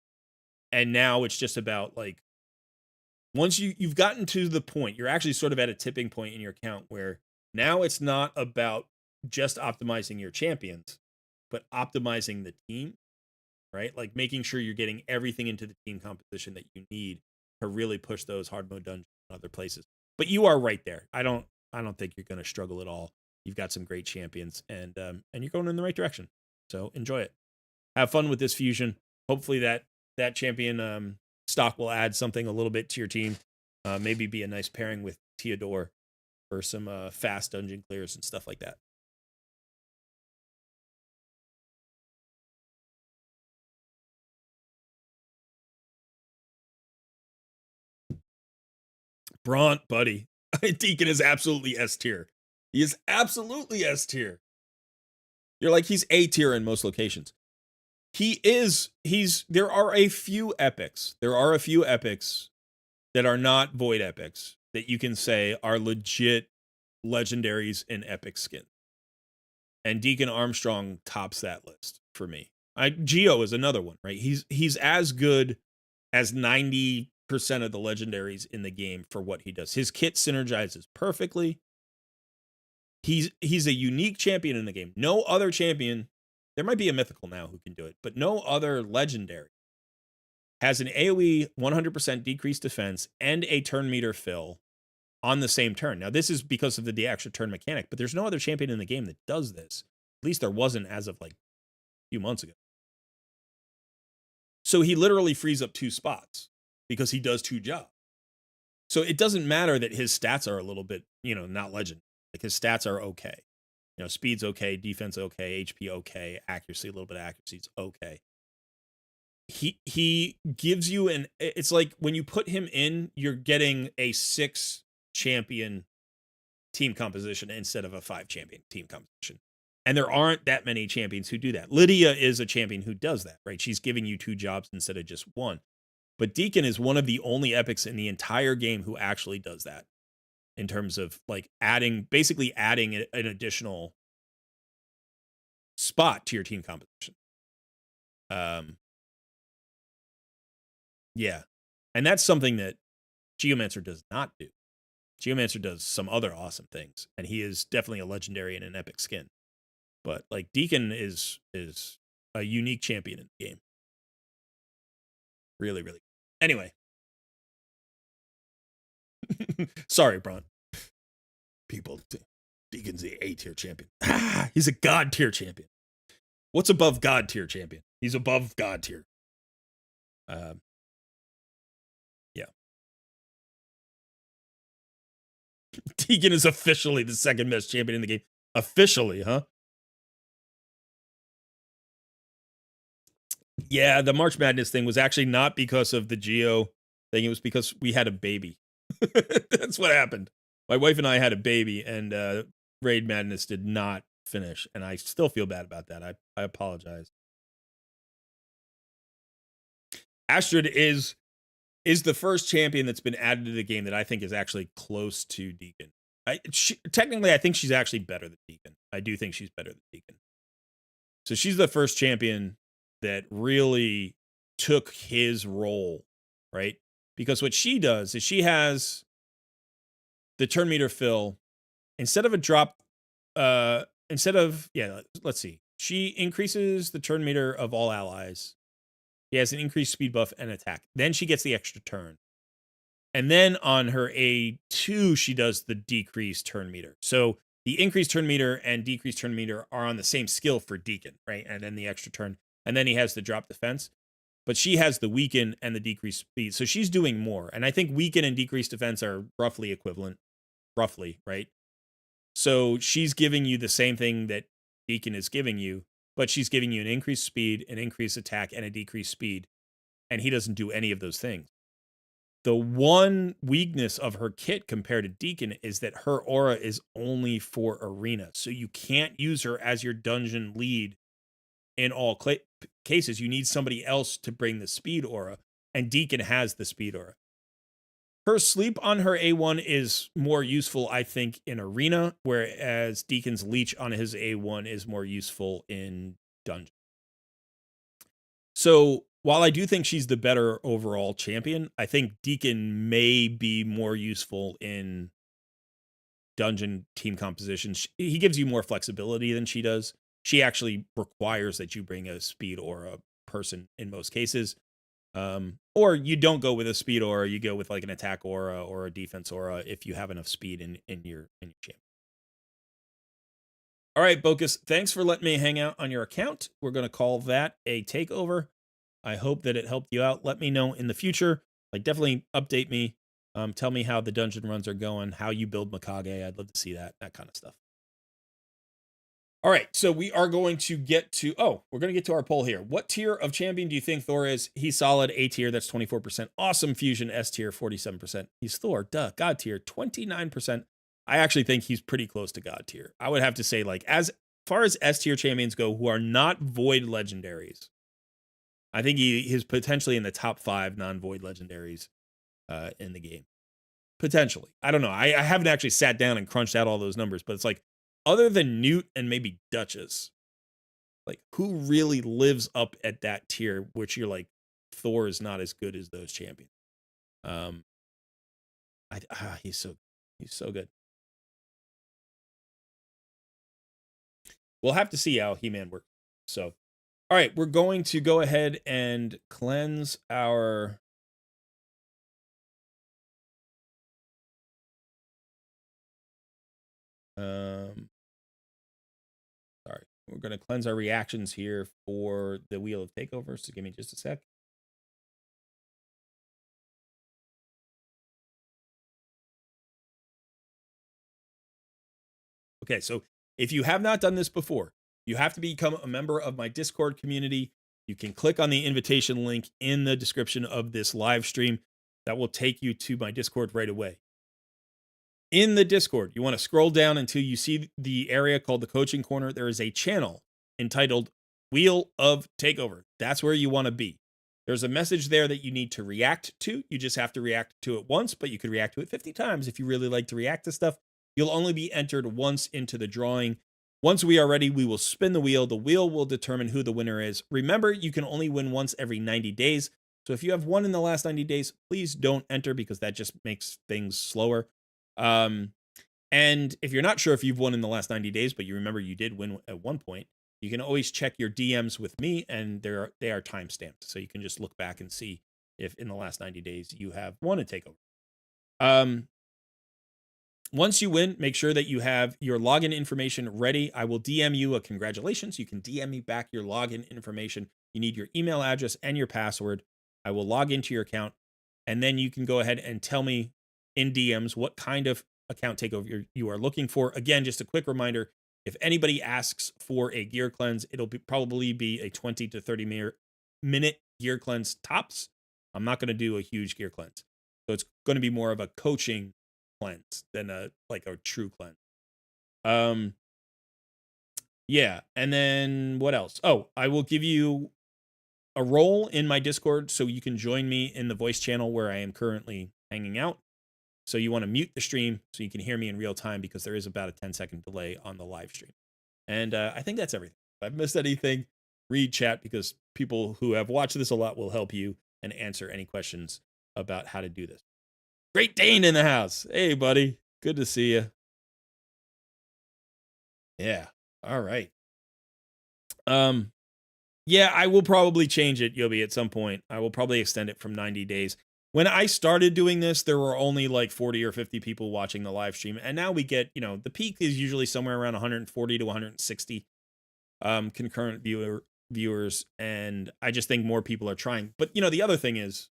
and now it's just about like once you've gotten to the point, you're actually sort of at a tipping point in your account where now it's not about just optimizing your champions, but optimizing the team, right? Like making sure you're getting everything into the team composition that you need to really push those hard mode dungeons and other places. But you are right there. I don't think you're going to struggle at all. You've got some great champions, and you're going in the right direction. So enjoy it. Have fun with this fusion. Hopefully that champion stock will add something a little bit to your team. Maybe be a nice pairing with Theodore for some fast dungeon clears and stuff like that. Bront, buddy. Deacon is absolutely S tier. He is absolutely S tier. You're like, he's A tier in most locations. There are a few epics. There are a few epics that are not void epics that you can say are legit legendaries in epic skin. And Deacon Armstrong tops that list for me. Geo is another one, right? He's as good as 90% of the legendaries in the game for what he does. His kit synergizes perfectly. He's a unique champion in the game. No other champion, there might be a mythical now who can do it, but no other legendary has an AoE 100% decreased defense and a turn meter fill on the same turn. Now, this is because of the extra turn mechanic, but there's no other champion in the game that does this. At least there wasn't as of like a few months ago. So he literally frees up 2 spots because he does 2 jobs. So it doesn't matter that his stats are a little bit, you know, not legend. Like his stats are okay. You know, speed's okay, defense okay, HP okay, accuracy, a little bit of accuracy is okay. He gives you it's like when you put him in, you're getting a 6 champion team composition instead of a 5 champion team composition. And there aren't that many champions who do that. Lydia is a champion who does that, right? She's giving you 2 jobs instead of just 1. But Deacon is one of the only epics in the entire game who actually does that in terms of like basically adding an additional spot to your team composition. Yeah. And that's something that Geomancer does not do. Geomancer does some other awesome things, and he is definitely a legendary and an epic skin. But like Deacon is a unique champion in the game. Really, really. Anyway. Sorry, Bron. People, Deacon's the A tier champion. He's a god tier champion. What's above god tier champion? He's above god tier. Yeah. Deacon is officially the second best champion in the game. Officially, huh? Yeah, the March Madness thing was actually not because of the Geo thing. It was because we had a baby. That's what happened. My wife and I had a baby, and Raid Madness did not finish, and I still feel bad about that. I apologize. Astrid is the first champion that's been added to the game that I think is actually close to Deacon. Technically, I think she's actually better than Deacon. I do think she's better than Deacon. So she's the first champion that really took his role, right? Because what she does is she has the turn meter fill instead of a drop. Let's see. She increases the turn meter of all allies. He has an increased speed buff and attack. Then she gets the extra turn. And then on her A2, she does the decreased turn meter. So the increased turn meter and decreased turn meter are on the same skill for Deacon, right? And then the extra turn. And then he has the drop defense. But she has the weaken and the decreased speed. So she's doing more. And I think weaken and decreased defense are roughly equivalent. Roughly, right? So she's giving you the same thing that Deacon is giving you, but she's giving you an increased speed, an increased attack, and a decreased speed. And he doesn't do any of those things. The one weakness of her kit compared to Deacon is that her aura is only for arena. So you can't use her as your dungeon lead in all cases. You need somebody else to bring the speed aura, and Deacon has the speed aura. Her sleep on her A1 is more useful, I think, in arena, whereas Deacon's leech on his A1 is more useful in dungeon. So while I do think she's the better overall champion, I think Deacon may be more useful in dungeon team compositions. He gives you more flexibility than she does. She actually requires that you bring a speed or a person in most cases. Or you don't go with a speed aura, you go with like an attack aura or a defense aura if you have enough speed in your champ. All right, Bocus, thanks for letting me hang out on your account. We're going to call that a takeover. I hope that it helped you out. Let me know in the future. Like, definitely update me. Tell me how the dungeon runs are going, how you build Mikage. I'd love to see that kind of stuff. All right, so we are going to get to, we're going to get to our poll here. What tier of champion do you think Thor is? He's solid. A tier, that's 24%. Awesome fusion, S tier, 47%. He's Thor, duh. God tier, 29%. I actually think he's pretty close to God tier. I would have to say, like, as far as S tier champions go who are not void legendaries, I think he is potentially in the top 5 non-void legendaries in the game. Potentially. I don't know. I haven't actually sat down and crunched out all those numbers, but it's like, other than Newt and maybe Duchess, like, who really lives up at that tier, which you're like, Thor is not as good as those champions. He's so good. We'll have to see how He-Man works. So, all right, we're going to go ahead and cleanse our sorry. We're going to cleanse our reactions here for the Wheel of Takeovers. So give me just a sec. Okay, so if you have not done this before, you have to become a member of my Discord community. You can click on the invitation link in the description of this live stream. That will take you to my Discord right away. In the Discord, you want to scroll down until you see the area called the Coaching Corner. There is a channel entitled Wheel of Takeover. That's where you want to be. There's a message there that you need to react to. You just have to react to it once, but you could react to it 50 times if you really like to react to stuff. You'll only be entered once into the drawing. Once we are ready, we will spin the wheel. The wheel will determine who the winner is. Remember, you can only win once every 90 days. So if you have won in the last 90 days, please don't enter because that just makes things slower. And if you're not sure if you've won in the last 90 days, but you remember you did win at one point, you can always check your DMs with me, and they are timestamped. So you can just look back and see if in the last 90 days you have won a takeover. Once you win, make sure that you have your login information ready. I will DM you a congratulations. You can DM me back your login information. You need your email address and your password. I will log into your account, and then you can go ahead and tell me in DMs what kind of account takeover you are looking for. Again, just a quick reminder, if anybody asks for a gear cleanse, it'll probably be a 20 to 30-minute gear cleanse tops. I'm not going to do a huge gear cleanse. So it's going to be more of a coaching cleanse than a true cleanse. Yeah, and then what else? Oh, I will give you a role in my Discord so you can join me in the voice channel where I am currently hanging out. So you want to mute the stream so you can hear me in real time because there is about a 10-second delay on the live stream. And I think that's everything. If I've missed anything, read chat because people who have watched this a lot will help you and answer any questions about how to do this. Great Dane in the house. Hey, buddy. Good to see you. Yeah. All right. Yeah, I will probably change it, Yobi, at some point. I will probably extend it from 90 days. When I started doing this, there were only like 40 or 50 people watching the live stream. And now we get, the peak is usually somewhere around 140 to 160 concurrent viewers. And I just think more people are trying. But, the other thing is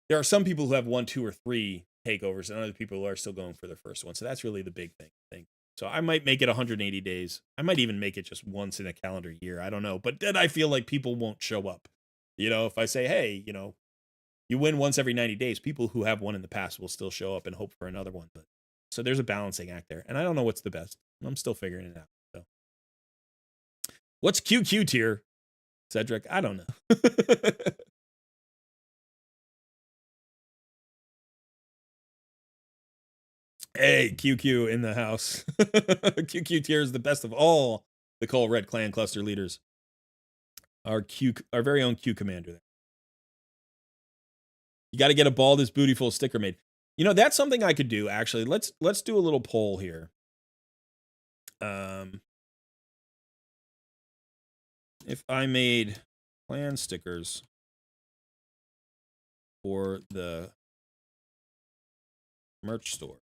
there are some people who have 1, 2, or 3 takeovers and other people who are still going for their first one. So that's really the big thing, I think. So I might make it 180 days. I might even make it just once in a calendar year. I don't know. But then I feel like people won't show up. If I say, hey, you win once every 90 days, people who have won in the past will still show up and hope for another one. But so there's a balancing act there. And I don't know what's the best. I'm still figuring it out. So what's QQ tier, Cedric? I don't know. Hey, QQ in the house. QQ tier is the best of all the Cole Red Clan cluster leaders. Our very own Q commander there. You got to get a bald as bootyful sticker made. That's something I could do actually. Let's do a little poll here. If I made clan stickers for the merch store.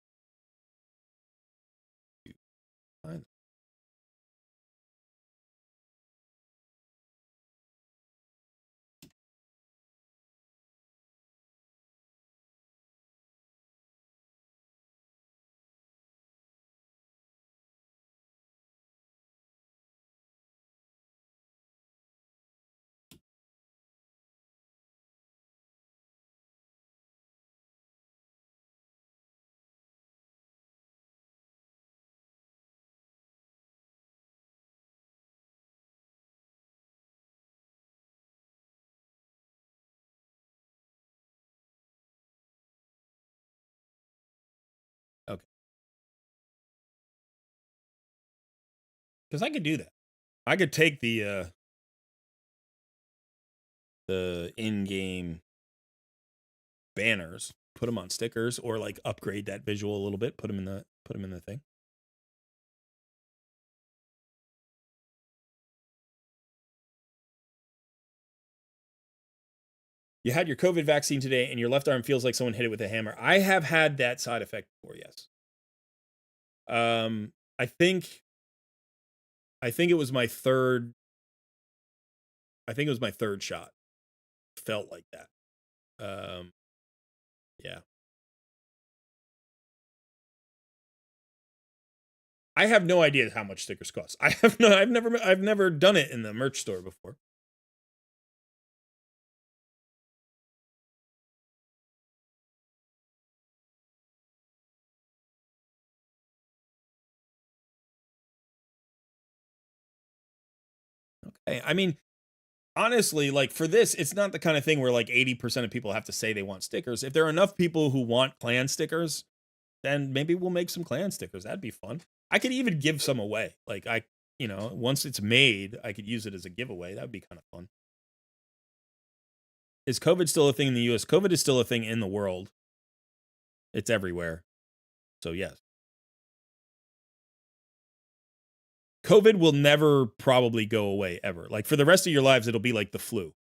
Okay. Because I could do that. I could take the in-game banners, put them on stickers, or like upgrade that visual a little bit, put them in the thing. You had your COVID vaccine today and your left arm feels like someone hit it with a hammer. I have had that side effect before, yes. I think it was my third shot. Felt like that. Yeah. I have no idea how much stickers cost. I've never done it in the merch store before. Okay. I mean, honestly, like for this, it's not the kind of thing where like 80% of people have to say they want stickers. If there are enough people who want clan stickers, then maybe we'll make some clan stickers. That'd be fun. I could even give some away. Like once it's made, I could use it as a giveaway. That would be kind of fun. Is COVID still a thing in the US? COVID is still a thing in the world. It's everywhere. So yes. COVID will never probably go away ever. Like for the rest of your lives, it'll be like the flu,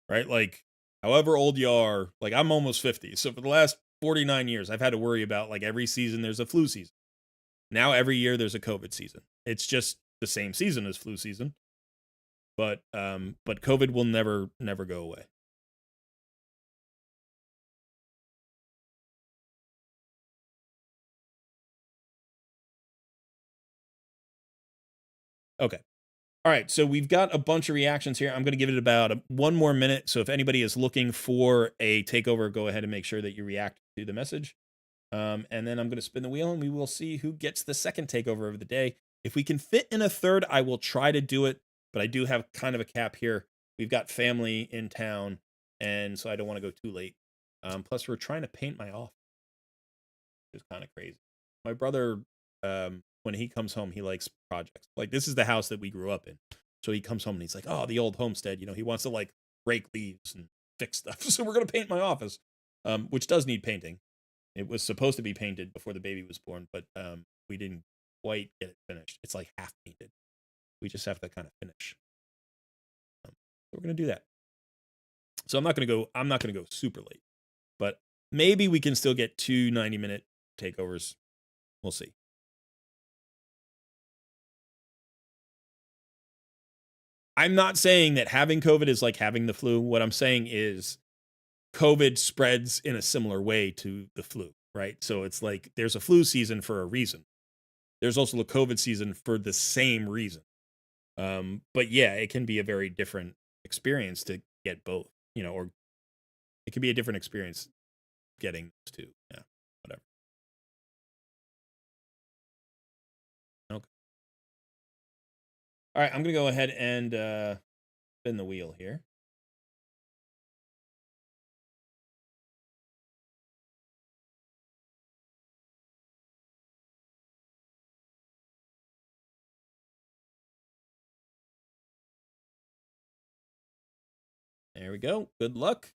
right? Like however old you are, like I'm almost 50. So for the last 49 years, I've had to worry about like every season there's a flu season. Now every year there's a COVID season. It's just the same season as flu season. But COVID will never go away. Okay. All right, so we've got a bunch of reactions here. I'm going to give it about one more minute. So if anybody is looking for a takeover, go ahead and make sure that you react to the message. And then I'm going to spin the wheel and we will see who gets the second takeover of the day. If we can fit in a third, I will try to do it, but I do have kind of a cap here. We've got family in town, and so I don't want to go too late. Plus, we're trying to paint my office, which is kind of crazy. My brother, when he comes home, he likes projects. Like, this is the house that we grew up in. So he comes home and he's like, oh, the old homestead. He wants to like rake leaves and fix stuff. So we're going to paint my office, which does need painting. It was supposed to be painted before the baby was born, but we didn't quite get it finished. It's like half painted. We just have to kind of finish. So we're gonna do that. So I'm not gonna go super late, but maybe we can still get 2 90-minute takeovers. We'll see. I'm not saying that having COVID is like having the flu. What I'm saying is COVID spreads in a similar way to the flu, right? So it's like there's a flu season for a reason. There's also a COVID season for the same reason. But yeah, it can be a very different experience to get both, or it can be a different experience getting those two. Yeah, whatever. Okay. All right, I'm gonna go ahead and spin the wheel here. There we go. Good luck.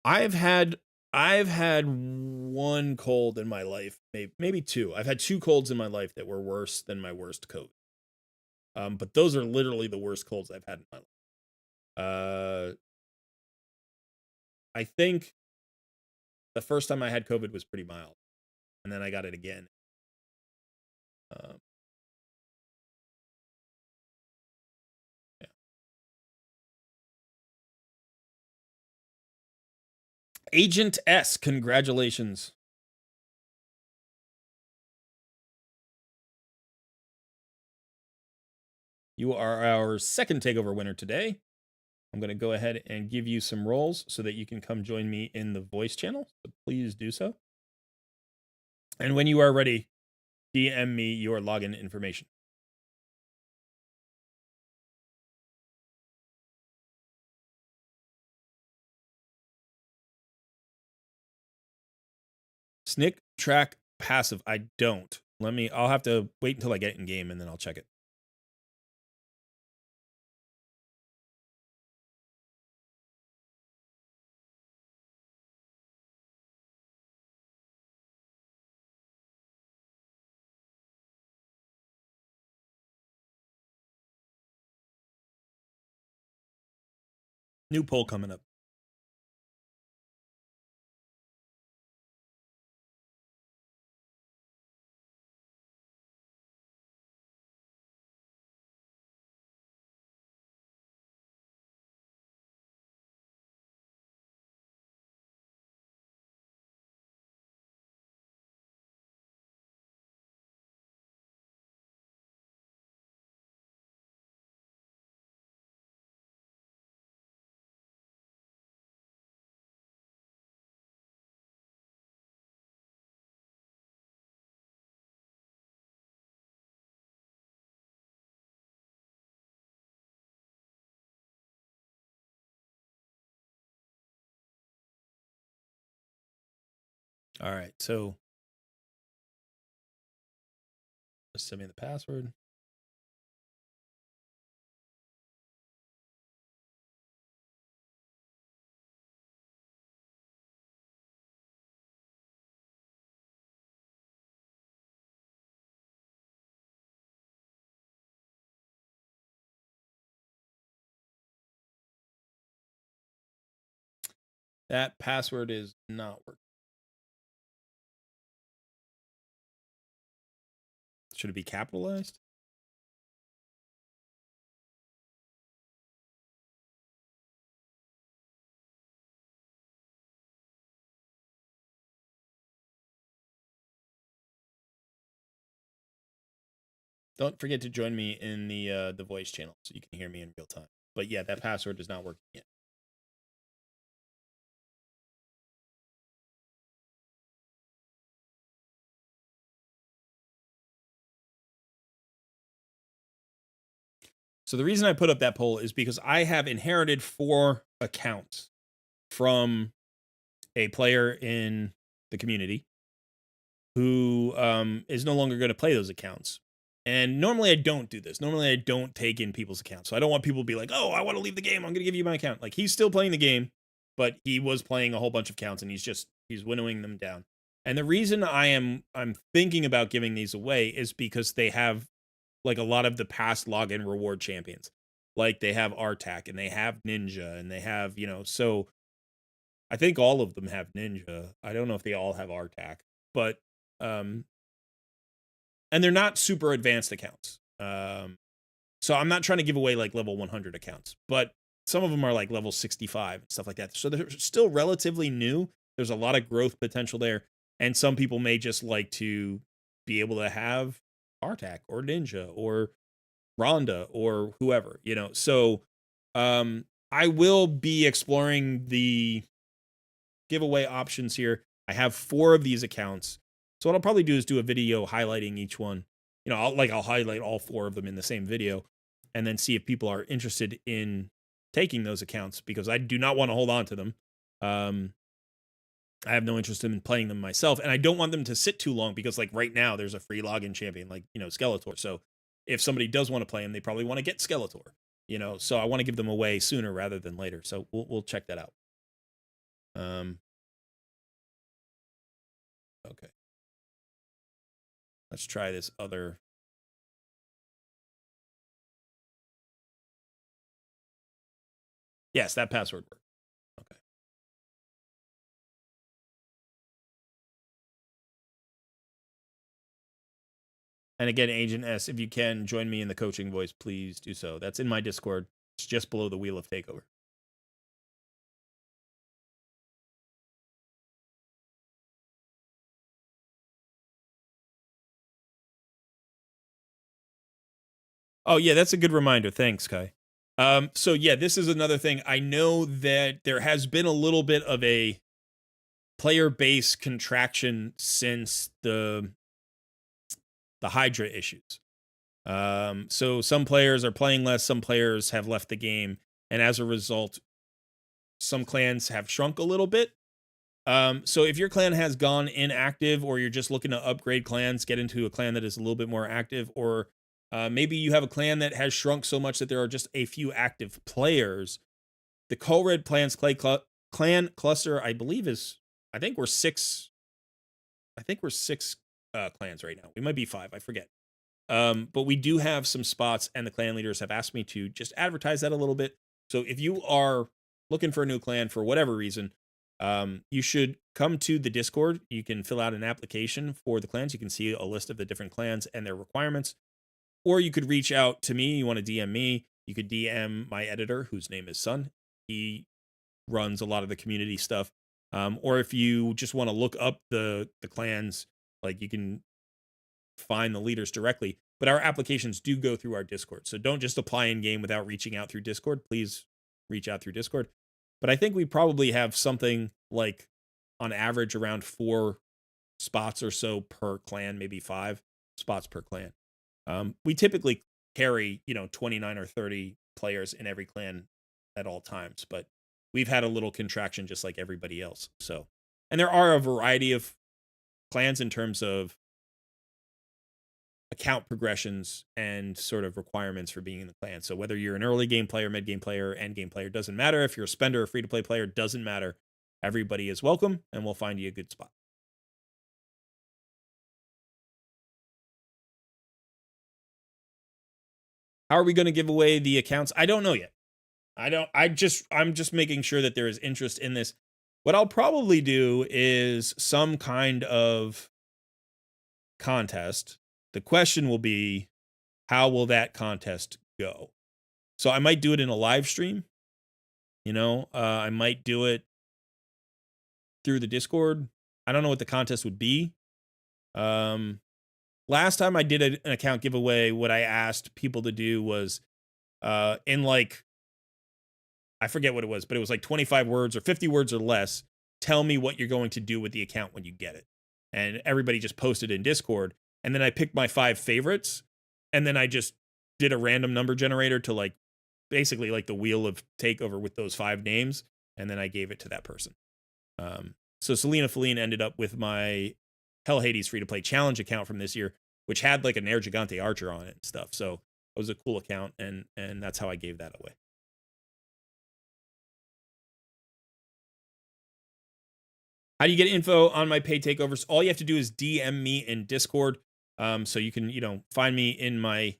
I've had I've had one cold in my life, maybe two. I've had two colds in my life that were worse than my worst COVID. But those are literally the worst colds I've had in my life. I think the first time I had COVID was pretty mild, and then I got it again. Um, yeah. Agent S, congratulations. You are our second takeover winner today. I'm going to go ahead and give you some roles so that you can come join me in the voice channel. So please do so. And when you are ready, DM me your login information. Snick track passive. I don't. I'll have to wait until I get in game and then I'll check it. New poll coming up. All right, so just send me the password. That password is not working. Should it be capitalized? Don't forget to join me in the voice channel so you can hear me in real time. But yeah, that password is not working yet. So the reason I put up that poll is because I have inherited 4 accounts from a player in the community who is no longer going to play those accounts. And normally I don't do this. Normally I don't take in people's accounts. So I don't want people to be like, "Oh, I want to leave the game. I'm going to give you my account." Like, he's still playing the game, but he was playing a whole bunch of accounts and he's winnowing them down. And the reason I'm thinking about giving these away is because they have like a lot of the past login reward champions. Like, they have Artak and they have Ninja and they have, so I think all of them have Ninja. I don't know if they all have Artak, but um and they're not super advanced accounts. So I'm not trying to give away like level 100 accounts, but some of them are like level 65 and stuff like that. So they're still relatively new. There's a lot of growth potential there, and some people may just like to be able to have Artak or Ninja or Rhonda or whoever, So I will be exploring the giveaway options here. I have 4 of these accounts. So what I'll probably do is do a video highlighting each one. I'll highlight all 4 of them in the same video and then see if people are interested in taking those accounts, because I do not want to hold on to them. I have no interest in playing them myself, and I don't want them to sit too long, because like right now there's a free login champion like, Skeletor. So if somebody does want to play him, they probably want to get Skeletor, so I want to give them away sooner rather than later. So we'll check that out. Okay. Let's try this other. Yes, that password worked. Okay. And again, Agent S, if you can join me in the coaching voice, please do so. That's in my Discord. It's just below the wheel of Takeover. Oh, yeah, that's a good reminder. Thanks, Kai. So yeah, this is another thing. I know that there has been a little bit of a player base contraction since the Hydra issues. So some players are playing less, some players have left the game, and as a result, some clans have shrunk a little bit. So if your clan has gone inactive, or you're just looking to upgrade clans, get into a clan that is a little bit more active, or maybe you have a clan that has shrunk so much that there are just a few active players, the Co-Red clan cluster, I believe I think we're six. I think we're six clans right now. We might be 5. I forget. But we do have some spots, and the clan leaders have asked me to just advertise that a little bit. So if you are looking for a new clan for whatever reason, you should come to the Discord. You can fill out an application for the clans. You can see a list of the different clans and their requirements. Or you could reach out to me. You want to DM me. You could DM my editor, whose name is Sun. He runs a lot of the community stuff. Or if you just want to look up the clans, like, you can find the leaders directly. But our applications do go through our Discord. So don't just apply in game without reaching out through Discord. Please reach out through Discord. But I think we probably have something like, on average, around 4 spots or so per clan, maybe 5 spots per clan. We typically carry, 29 or 30 players in every clan at all times, but we've had a little contraction just like everybody else. So, and there are a variety of clans in terms of account progressions and sort of requirements for being in the clan. So whether you're an early game player, mid game player, end game player, doesn't matter. If you're a spender or free to play player, doesn't matter. Everybody is welcome, and we'll find you a good spot. How are we going to give away the accounts? I don't know yet. I'm just making sure that there is interest in this. What I'll probably do is some kind of contest. The question will be, how will that contest go? So I might do it in a live stream. I might do it through the Discord. I don't know what the contest would be. last time I did an account giveaway, what I asked people to do was in like, I forget what it was, but it was like 25 words or 50 words or less. Tell me what you're going to do with the account when you get it. And everybody just posted in Discord. And then I picked my 5 favorites. And then I just did a random number generator to like basically like the wheel of Takeover with those 5 names. And then I gave it to that person. So Selena Feline ended up with my Hell Hades free to play challenge account from this year, which had like an Air Gigante Archer on it and stuff. So it was a cool account. And that's how I gave that away. How do you get info on my paid takeovers? All you have to do is DM me in Discord. So you can, find me in my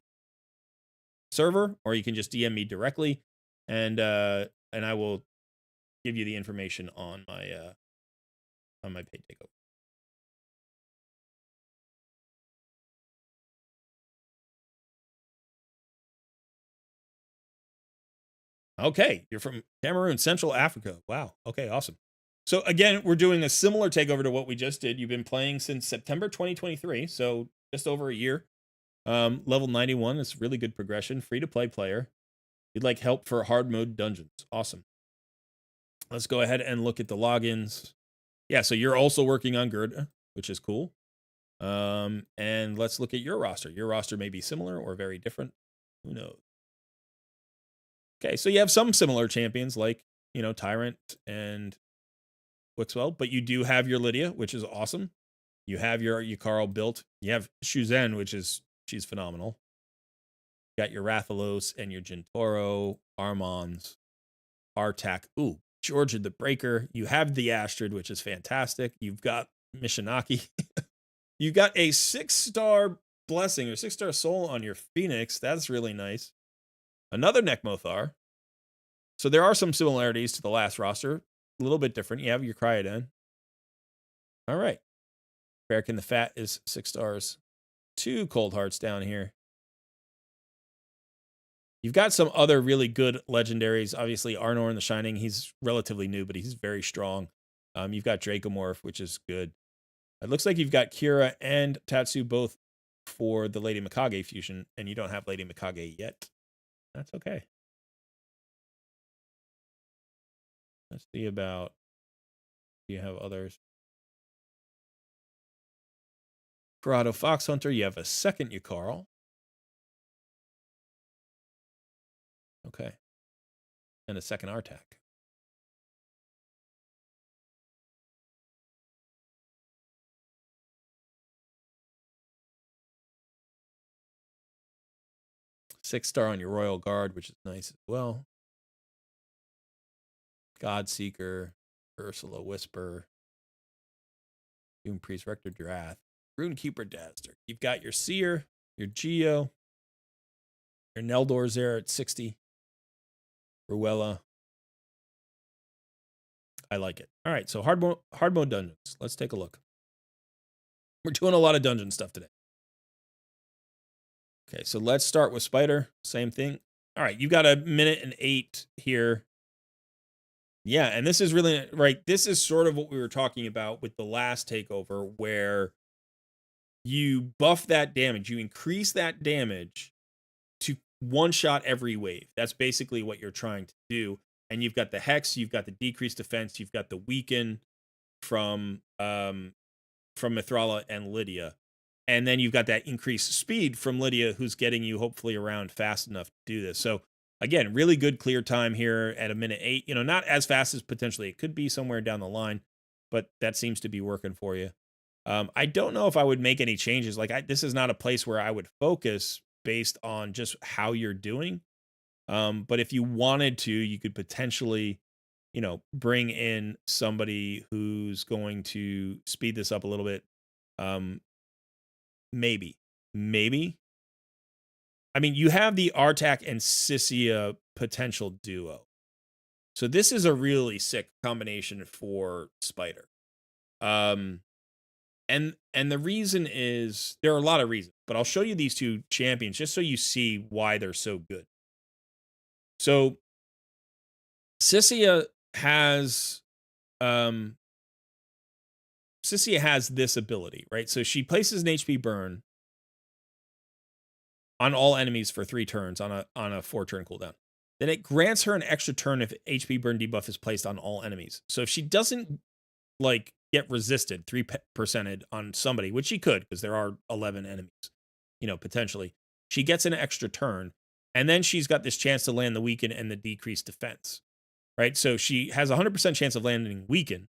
server, or you can just DM me directly, and I will give you the information on my paid takeover. Okay, you're from Cameroon, Central Africa. Wow. Okay, awesome. So again, we're doing a similar takeover to what we just did. You've been playing since September 2023, so just over a year. Level 91 is really good progression. Free to play player. You'd like help for hard mode dungeons. Awesome. Let's go ahead and look at the logins. Yeah, so you're also working on Gerda, which is cool. And let's look at your roster. Your roster may be similar or very different. Who knows? Okay, so you have some similar champions like, Tyrant and Wixwell, but you do have your Lydia, which is awesome. You have your Yukaro built. You have Shuzen, she's phenomenal. You got your Rathalos and your Jintoro, Armons, Artak. Ooh, Georgia the Breaker. You have the Astrid, which is fantastic. You've got Mishinaki. You got a 6-star blessing or 6-star soul on your Phoenix. That's really nice. Another Nekmothar. So there are some similarities to the last roster. A little bit different. You have your Cryoden. All right. Bearkin the Fat is 6 stars. 2 Cold Hearts down here. You've got some other really good legendaries. Obviously, Arnor the Shining. He's relatively new, but he's very strong. You've got Dracomorph, which is good. It looks like you've got Kira and Tatsu both for the Lady Mikage fusion, and you don't have Lady Mikage yet. That's okay. Let's see about, do you have others? Corrado Fox Hunter, you have a second Yukaro. Okay. And a second Artak. Six-star on your Royal Guard, which is nice as well. Godseeker, Ursula Whisper, Doom Priest, Rector Drath, Runekeeper Dazzler. You've got your Seer, your Geo, your Neldor's there at 60. Ruella. I like it. All right, so hard mode dungeons. Let's take a look. We're doing a lot of dungeon stuff today. Okay, so let's start with Spider. Same thing. All right, you got a minute and 8 here. Yeah, and this is really, right, this is sort of what we were talking about with the last takeover, where you buff that damage, you increase that damage to one-shot every wave. That's basically what you're trying to do. And you've got the Hex, you've got the decreased defense, you've got the weaken from Mithrala and Lydia. And then you've got that increased speed from Lydia, who's getting you hopefully around fast enough to do this. So again, really good clear time here at a minute 8. Not as fast as potentially it could be somewhere down the line, but that seems to be working for you. I don't know if I would make any changes. This is not a place where I would focus based on just how you're doing. But if you wanted to, you could potentially, bring in somebody who's going to speed this up a little bit. Maybe. I mean, you have the Artak and Sissia potential duo. So this is a really sick combination for Spider. And the reason is, there are a lot of reasons, but I'll show you these 2 champions just so you see why they're so good. So Sissia has this ability, right? So she places an HP burn, on all enemies for 3 turns on a 4-turn cooldown. Then it grants her an extra turn if HP burn debuff is placed on all enemies. So if she doesn't like get resisted 3%ed on somebody, which she could because there are 11 enemies, potentially, she gets an extra turn, and then she's got this chance to land the weaken and the decreased defense, right? So she has a 100% chance of landing weaken,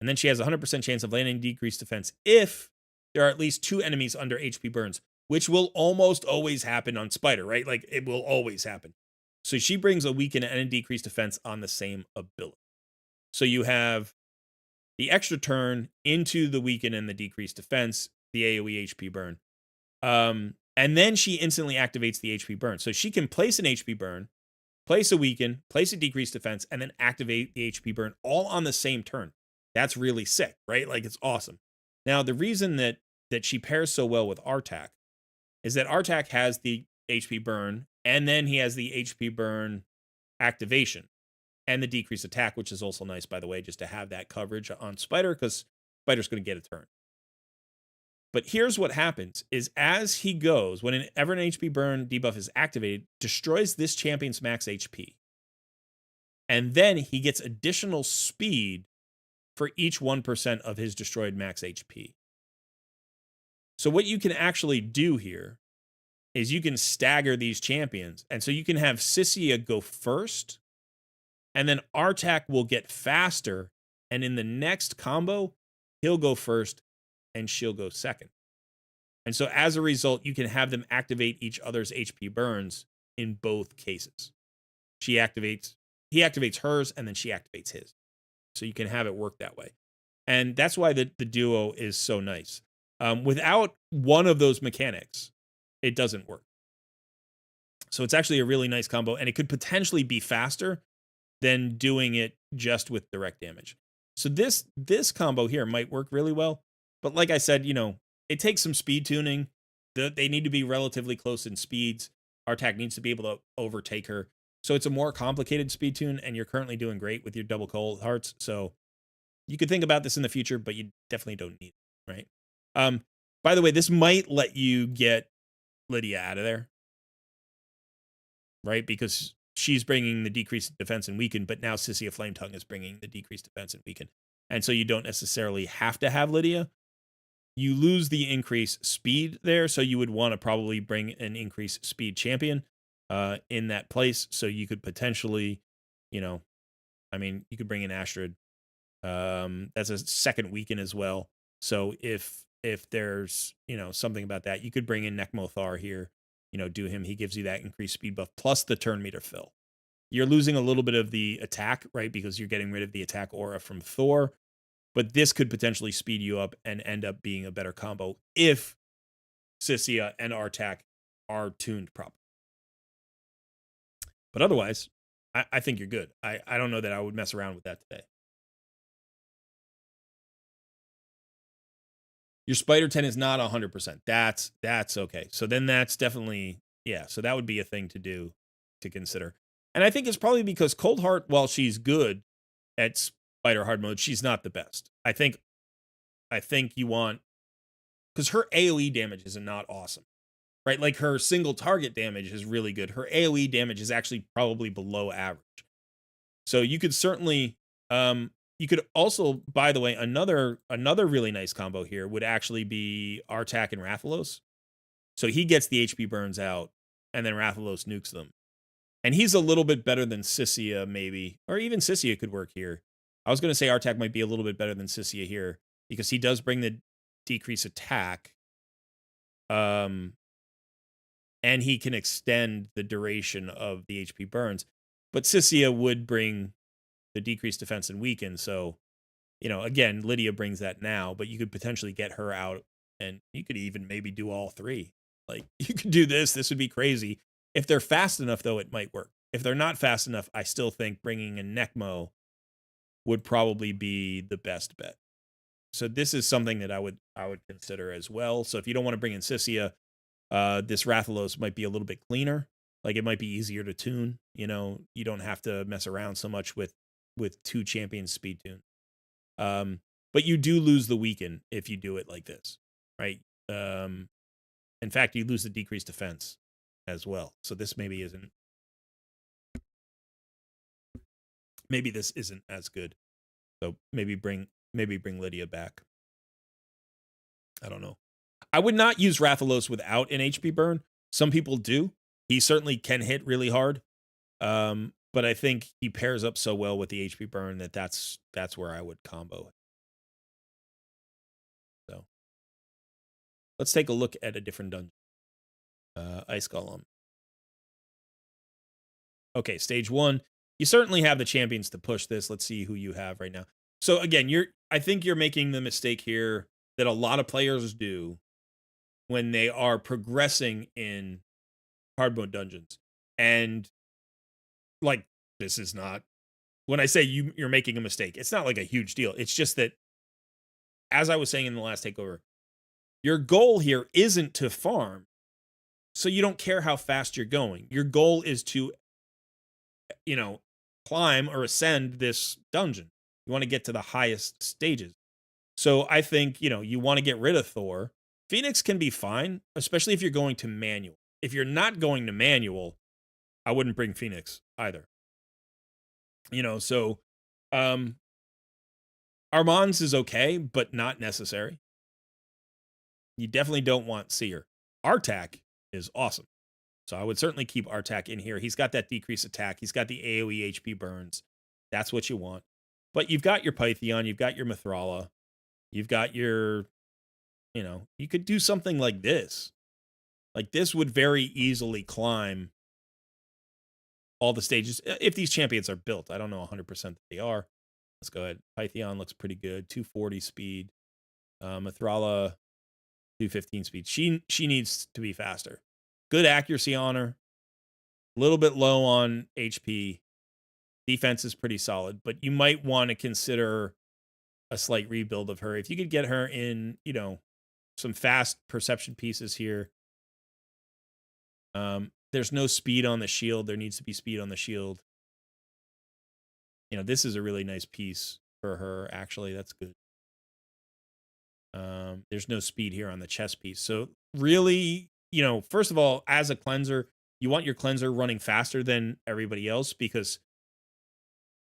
and then she has a 100% chance of landing decreased defense if there are at least 2 enemies under HP burns, which will almost always happen on Spider, right? Like, it will always happen. So she brings a weaken and a decreased defense on the same ability. So you have the extra turn into the weaken and the decreased defense, the AoE HP burn. And then she instantly activates the HP burn. So she can place an HP burn, place a weaken, place a decreased defense, and then activate the HP burn all on the same turn. That's really sick, right? Like, it's awesome. Now, the reason that she pairs so well with Artak is that Artak has the HP burn, and then he has the HP burn activation and the decreased attack, which is also nice, by the way, just to have that coverage on Spider, because Spider's going to get a turn. But here's what happens is as he goes, whenever an HP burn debuff is activated, destroys this champion's max HP. And then he gets additional speed for each 1% of his destroyed max HP. So what you can actually do here is you can stagger these champions. And so you can have Sissia go first, and then Artak will get faster. And in the next combo, he'll go first and she'll go second. And so as a result, you can have them activate each other's HP burns in both cases. He activates hers, and then she activates his. So you can have it work that way. And that's why the duo is so nice. Without one of those mechanics, it doesn't work. So it's actually a really nice combo, and it could potentially be faster than doing it just with direct damage. So this combo here might work really well. But like I said, it takes some speed tuning. They need to be relatively close in speeds. Artak needs to be able to overtake her. So it's a more complicated speed tune, and you're currently doing great with your double cold hearts. So you could think about this in the future, but you definitely don't need it, right? By the way, this might let you get Lydia out of there, right? Because she's bringing the decreased defense and weaken, but now Sissia Flametongue is bringing the decreased defense and weaken. And so you don't necessarily have to have Lydia. You lose the increased speed there, so you would want to probably bring an increased speed champion in that place. So you could potentially, you could bring in Astrid. That's a second weaken as well. So if there's, something about that, you could bring in Nekmothar here, do him. He gives you that increased speed buff plus the turn meter fill. You're losing a little bit of the attack, right? Because you're getting rid of the attack aura from Thor. But this could potentially speed you up and end up being a better combo if Sissia and Artak are tuned properly. But otherwise, I think you're good. I don't know that I would mess around with that today. Your Spider 10 is not 100%. That's okay. So then that's definitely, yeah. So that would be a thing to do, to consider. And I think it's probably because Cold Heart, while she's good at Spider hard mode, she's not the best. I think you want, because her AoE damage is not awesome, right? Like, her single target damage is really good. Her AoE damage is actually probably below average. So you could certainly, you could also, by the way, another really nice combo here would actually be Artak and Rathalos. So he gets the HP burns out, and then Rathalos nukes them. And he's a little bit better than Sissia, maybe. Or even Sissia could work here. I was going to say Artak might be a little bit better than Sissia here, because he does bring the decrease attack. And he can extend the duration of the HP burns. But Sissia would bring the decreased defense and weaken. So, again, Lydia brings that now, but you could potentially get her out, and you could even maybe do all three. Like, you could do this. This would be crazy. If they're fast enough, though, it might work. If they're not fast enough, I still think bringing in Nekmo would probably be the best bet. So this is something that I would consider as well. So if you don't want to bring in Sissia, this Rathalos might be a little bit cleaner. Like, it might be easier to tune. You don't have to mess around so much with 2 champions speed tune. But you do lose the weaken if you do it like this, right? In fact, you lose the decreased defense as well. So this maybe isn't. Maybe this isn't as good. So maybe bring Lydia back. I don't know. I would not use Rathalos without an HP burn. Some people do. He certainly can hit really hard. But I think he pairs up so well with the HP burn that's where I would combo it. So let's take a look at a different dungeon. Ice Golem. Okay, stage 1. You certainly have the champions to push this. Let's see who you have right now. So again, I think you're making the mistake here that a lot of players do when they are progressing in hard mode dungeons. And like, this is not, when I say you're making a mistake, it's not like a huge deal. It's just that, as I was saying in the last takeover, your goal here isn't to farm, so you don't care how fast you're going. Your goal is to, climb or ascend this dungeon. You want to get to the highest stages. So I think, you want to get rid of Thor. Phoenix can be fine, especially if you're going to manual. If you're not going to manual, I wouldn't bring Phoenix either. So Armand's is okay, but not necessary. You definitely don't want Seer. Artak is awesome. So I would certainly keep Artak in here. He's got that decreased attack. He's got the AoE HP burns. That's what you want. But you've got your Pythion. You've got your Mithrala. You've got your, you could do something like this. Like this would very easily climb all the stages if these champions are built. I don't know 100% that they are. Let's go ahead. Pythion looks pretty good. 240 speed. Mithrala, 215 speed. She needs to be faster. Good accuracy on her. A little bit low on HP. Defense is pretty solid, but you might want to consider a slight rebuild of her. If you could get her in, some fast perception pieces here. There's no speed on the shield. There needs to be speed on the shield. This is a really nice piece for her, actually. That's good. There's no speed here on the chest piece. So really, first of all, as a cleanser, you want your cleanser running faster than everybody else, because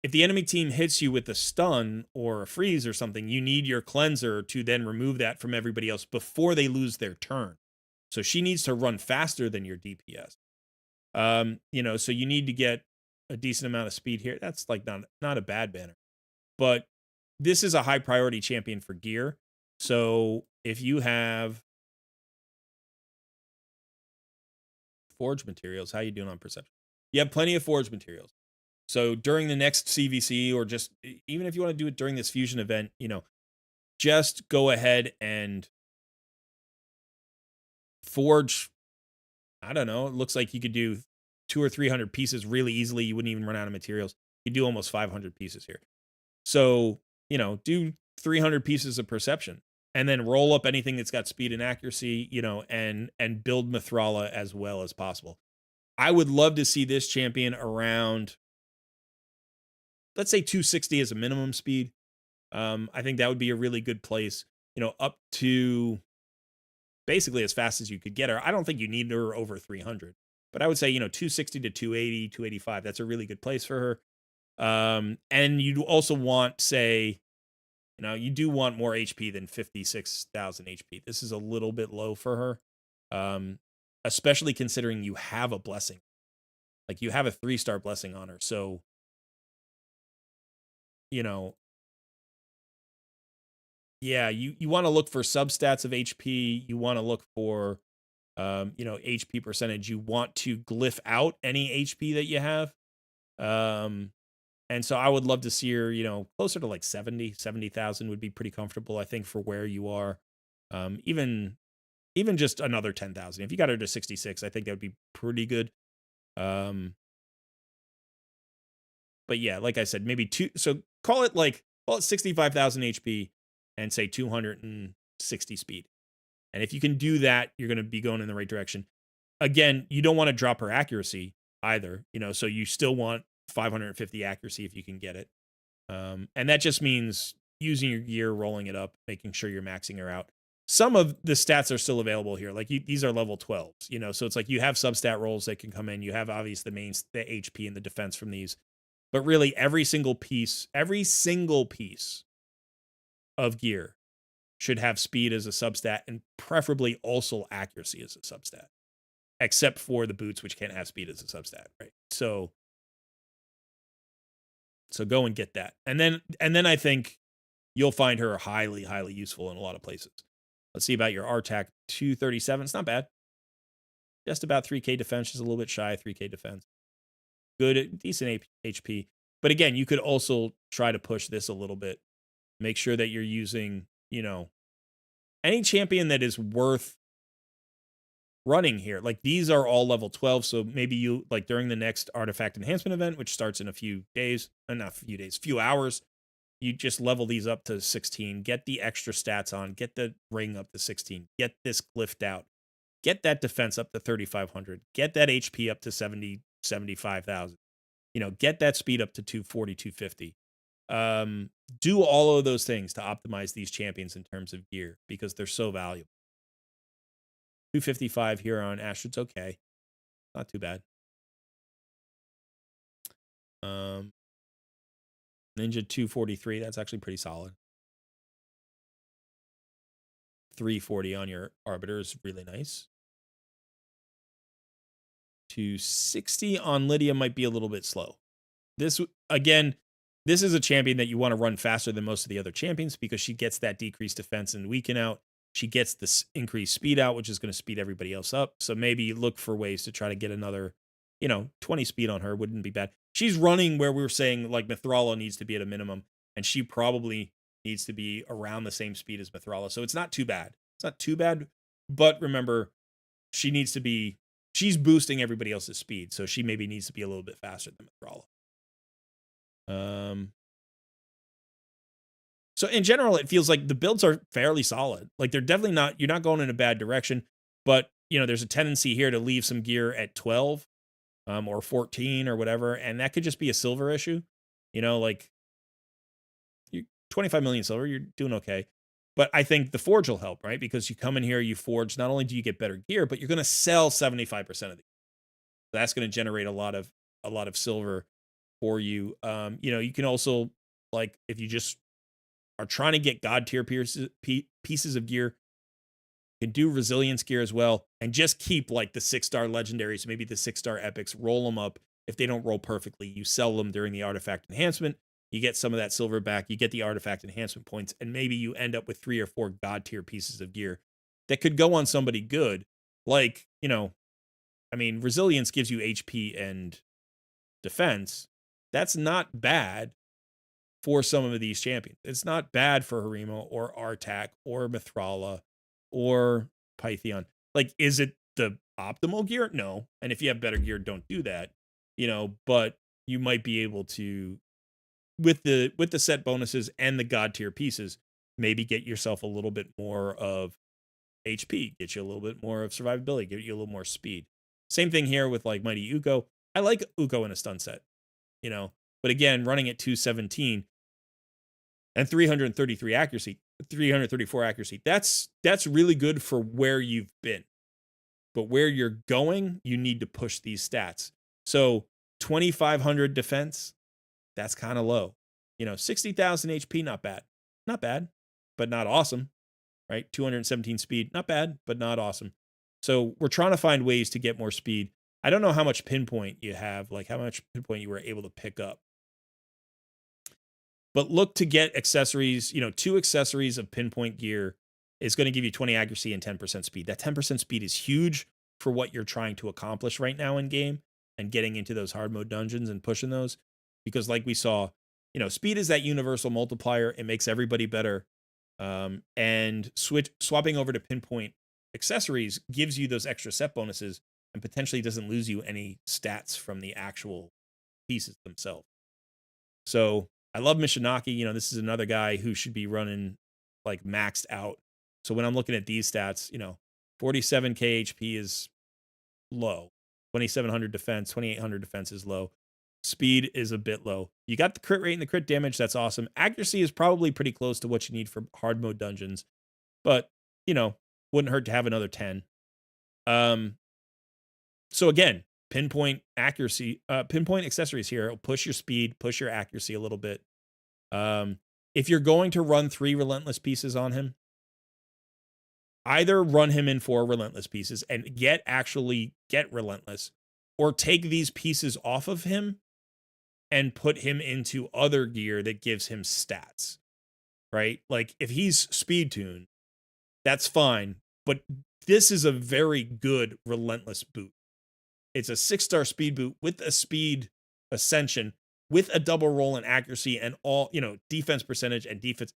if the enemy team hits you with a stun or a freeze or something, you need your cleanser to then remove that from everybody else before they lose their turn. So she needs to run faster than your DPS. So you need to get a decent amount of speed here. That's like not a bad banner. But this is a high priority champion for gear. So if you have forge materials, how you doing on perception? You have plenty of forge materials. So during the next CVC, or just even if you want to do it during this fusion event, just go ahead and forge. I don't know. It looks like you could do 200 or 300 pieces really easily. You wouldn't even run out of materials. You do almost 500 pieces here. So, do 300 pieces of perception and then roll up anything that's got speed and accuracy, and build Mithrala as well as possible. I would love to see this champion around, let's say 260 as a minimum speed. I think that would be a really good place, up to basically as fast as you could get her. I don't think you need her over 300, but I would say, 260 to 280, 285. That's a really good place for her. And you also want, say, you do want more HP than 56,000 HP. This is a little bit low for her. Especially considering you have a blessing. Like you have a 3-star blessing on her. So, yeah, you want to look for substats of HP. You want to look for, HP percentage. You want to glyph out any HP that you have. And so I would love to see her, closer to like 70,000 would be pretty comfortable, I think, for where you are. Even just another 10,000. If you got her to 66, I think that would be pretty good. But yeah, like I said, maybe so call it 65,000 HP and say 260 speed. And if you can do that, you're going to be going in the right direction. Again, you don't want to drop her accuracy either, so you still want 550 accuracy if you can get it. And that just means using your gear, rolling it up, making sure you're maxing her out. some of the stats are still available here. Like these are level 12s, you know, so it's like you have substat rolls that can come in. You have obviously the HP and the defense from these, but really every single piece of gear should have speed as a substat and preferably also accuracy as a substat, except for the boots, which can't have speed as a substat, right? So go and get that. And then I think you'll find her highly, highly useful in a lot of places. Let's see about your RTAC 237. It's not bad. Just about 3K defense. She's a little bit shy of 3K defense. Good, decent HP. But again, you could also try to push this a little bit. Make sure that you're using, you know, any champion that is worth running here. Like these are all level 12. So maybe you, like during the next artifact enhancement event, which starts in a few days, not a few days, few hours, you just level these up to 16, get the extra stats on, get the ring up to 16, get this glyphed out, get that defense up to 3,500, get that HP up to 70, 75,000, you know, get that speed up to 240, 250. Do all of those things to optimize these champions in terms of gear because they're so valuable. 255 here on Astrid's okay. Not too bad. Ninja 243, that's actually pretty solid. 340 on your Arbiter is really nice. 260 on Lydia might be a little bit slow. This, again, this is a champion that you want to run faster than most of the other champions because she gets that decreased defense and weaken out. She gets this increased speed out, which is going to speed everybody else up. So maybe look for ways to try to get another, 20 speed on her wouldn't be bad. She's running where we were saying like Mithrala needs to be at a minimum, and she probably needs to be around the same speed as Mithrala. So it's not too bad. It's not too bad. But remember, she's boosting everybody else's speed. So she maybe needs to be a little bit faster than Mithrala. So in general, it feels like the builds are fairly solid. Like they're definitely not, you're not going in a bad direction, but there's a tendency here to leave some gear at 12 or 14 or whatever. And that could just be a silver issue. Like you 25 million silver, you're doing okay. But I think the forge will help, right? Because you come in here, you forge, not only do you get better gear, but you're going to sell 75% of it. That's going to generate a lot of silver for you. You can also, like, if you just are trying to get god tier pieces of gear, you can do resilience gear as well, and just keep like the 6-star legendaries, maybe the 6-star epics, roll them up. If they don't roll perfectly, you sell them during the artifact enhancement. You get some of that silver back. You get the artifact enhancement points, and maybe you end up with 3 or 4 god tier pieces of gear that could go on somebody good. Like, resilience gives you HP and defense. That's not bad for some of these champions. It's not bad for Harima or Artak or Mithrala or Pythion. Like, is it the optimal gear? No. And if you have better gear, don't do that. But you might be able to, with the set bonuses and the god tier pieces, maybe get yourself a little bit more of HP, get you a little bit more of survivability, get you a little more speed. Same thing here with like Mighty Uko. I like Uko in a stun set, but again, running at 217 and 333 accuracy, 334 accuracy, that's really good for where you've been. But where you're going, you need to push these stats. So 2,500 defense, that's kind of low. 60,000 HP, not bad. Not bad, but not awesome, right? 217 speed, not bad, but not awesome. So we're trying to find ways to get more speed. I don't know how much pinpoint you have, like how much pinpoint you were able to pick up. But look to get accessories, 2 accessories of pinpoint gear is going to give you 20 accuracy and 10% speed. That 10% speed is huge for what you're trying to accomplish right now in game and getting into those hard mode dungeons and pushing those. Because like we saw, speed is that universal multiplier. It makes everybody better. And swapping over to pinpoint accessories gives you those extra set bonuses and potentially doesn't lose you any stats from the actual pieces themselves. So I love Mishinaki. This is another guy who should be running like maxed out. So when I'm looking at these stats, 47k HP is low. 2,700 defense, 2,800 defense is low. Speed is a bit low. You got the crit rate and the crit damage. That's awesome. Accuracy is probably pretty close to what you need for hard mode dungeons. But, wouldn't hurt to have another 10. So again, pinpoint accuracy, pinpoint accessories here. It'll push your speed, push your accuracy a little bit. If you're going to run 3 relentless pieces on him, either run him in 4 relentless pieces and get relentless, or take these pieces off of him and put him into other gear that gives him stats, right? Like if he's speed tuned, that's fine, but this is a very good relentless boot. It's a 6-star speed boot with a speed ascension, with a double roll and accuracy and all, defense percentage and defense.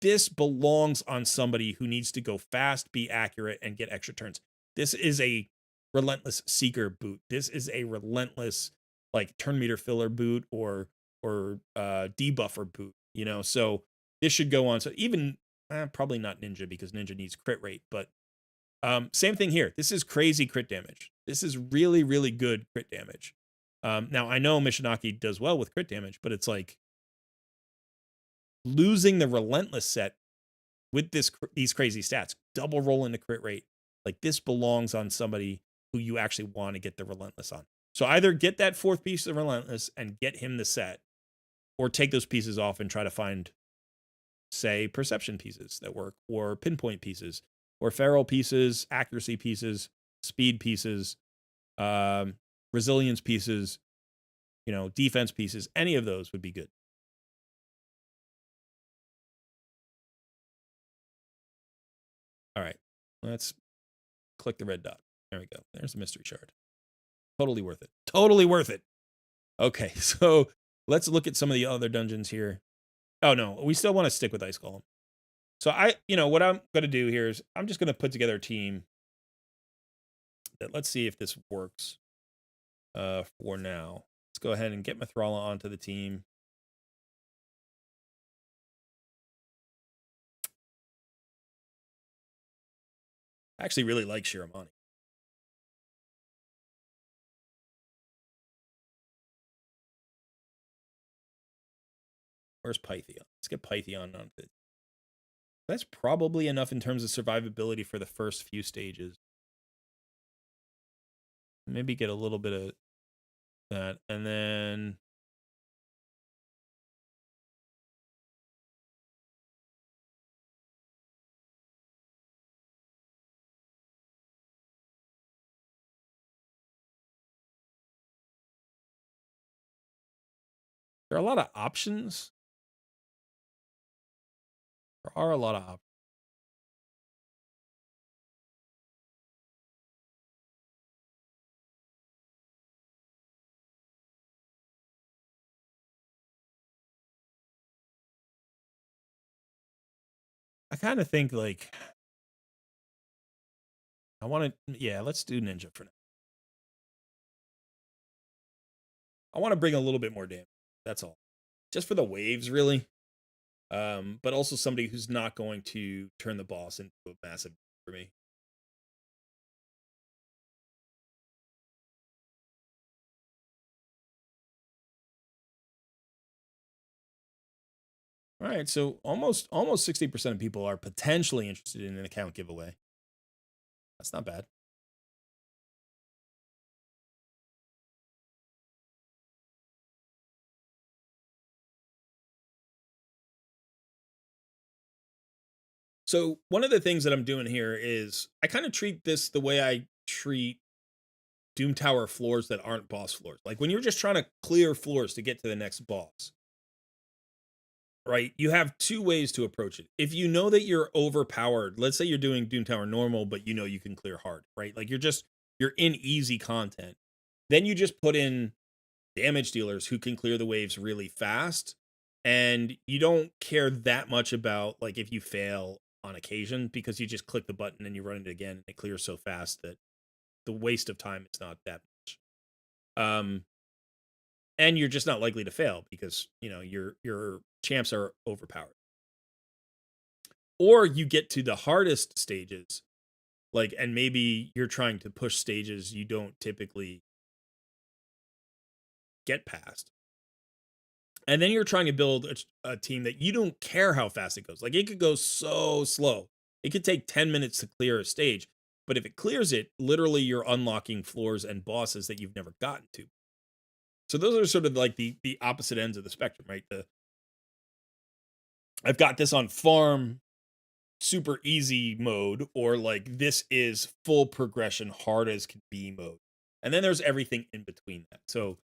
This belongs on somebody who needs to go fast, be accurate, and get extra turns. This is a relentless seeker boot. This is a relentless like turn meter filler boot or debuffer boot, so this should go on. So even probably not Ninja, because Ninja needs crit rate, but same thing here. This is crazy crit damage. This is really, really good crit damage. Now I know Mishinaki does well with crit damage, but it's like losing the relentless set with these crazy stats, double roll into crit rate. Like this belongs on somebody who you actually want to get the relentless on. So either get that 4th piece of relentless and get him the set, or take those pieces off and try to find, say, perception pieces that work, or pinpoint pieces, or feral pieces, accuracy pieces, speed pieces, resilience pieces, defense pieces. Any of those would be good. All right, let's click the red dot. There we go. There's the mystery shard. Totally worth it. Totally worth it. Okay, so let's look at some of the other dungeons here. Oh no, we still want to stick with Ice Golem. So what I'm going to do here is I'm just going to put together a team that, let's see if this works for now. Let's go ahead and get Mithrala onto the team. I actually really like Shiramani. Where's Pythion? Let's get Pythion onto it. That's probably enough in terms of survivability for the first few stages. Maybe get a little bit of that. And then there are a lot of options. There are a lot of options. I kind of think like I want to, yeah, let's do Ninja for now. I want to bring a little bit more damage. That's all. Just for the waves, really. But also somebody who's not going to turn the boss into a massive for me. All right, so almost 60% of people are potentially interested in an account giveaway. That's not bad. So one of the things that I'm doing here is I kind of treat this the way I treat Doom Tower floors that aren't boss floors. Like when you're just trying to clear floors to get to the next boss, right? You have 2 ways to approach it. If you know that you're overpowered, let's say you're doing Doom Tower normal, but you can clear hard, right? Like you're in easy content. Then you just put in damage dealers who can clear the waves really fast. And you don't care that much about like if you fail on occasion, because you just click the button and you run it again and it clears so fast that the waste of time is not that much. And you're just not likely to fail because your champs are overpowered. Or you get to the hardest stages, like, and maybe you're trying to push stages you don't typically get past. And then you're trying to build a team that you don't care how fast it goes. Like it could go so slow. It could take 10 minutes to clear a stage, but if it clears it, literally you're unlocking floors and bosses that you've never gotten to. So those are sort of like the opposite ends of the spectrum, right? I've got this on farm super easy mode, or like this is full progression hard as can be mode. And then there's everything in between that. So,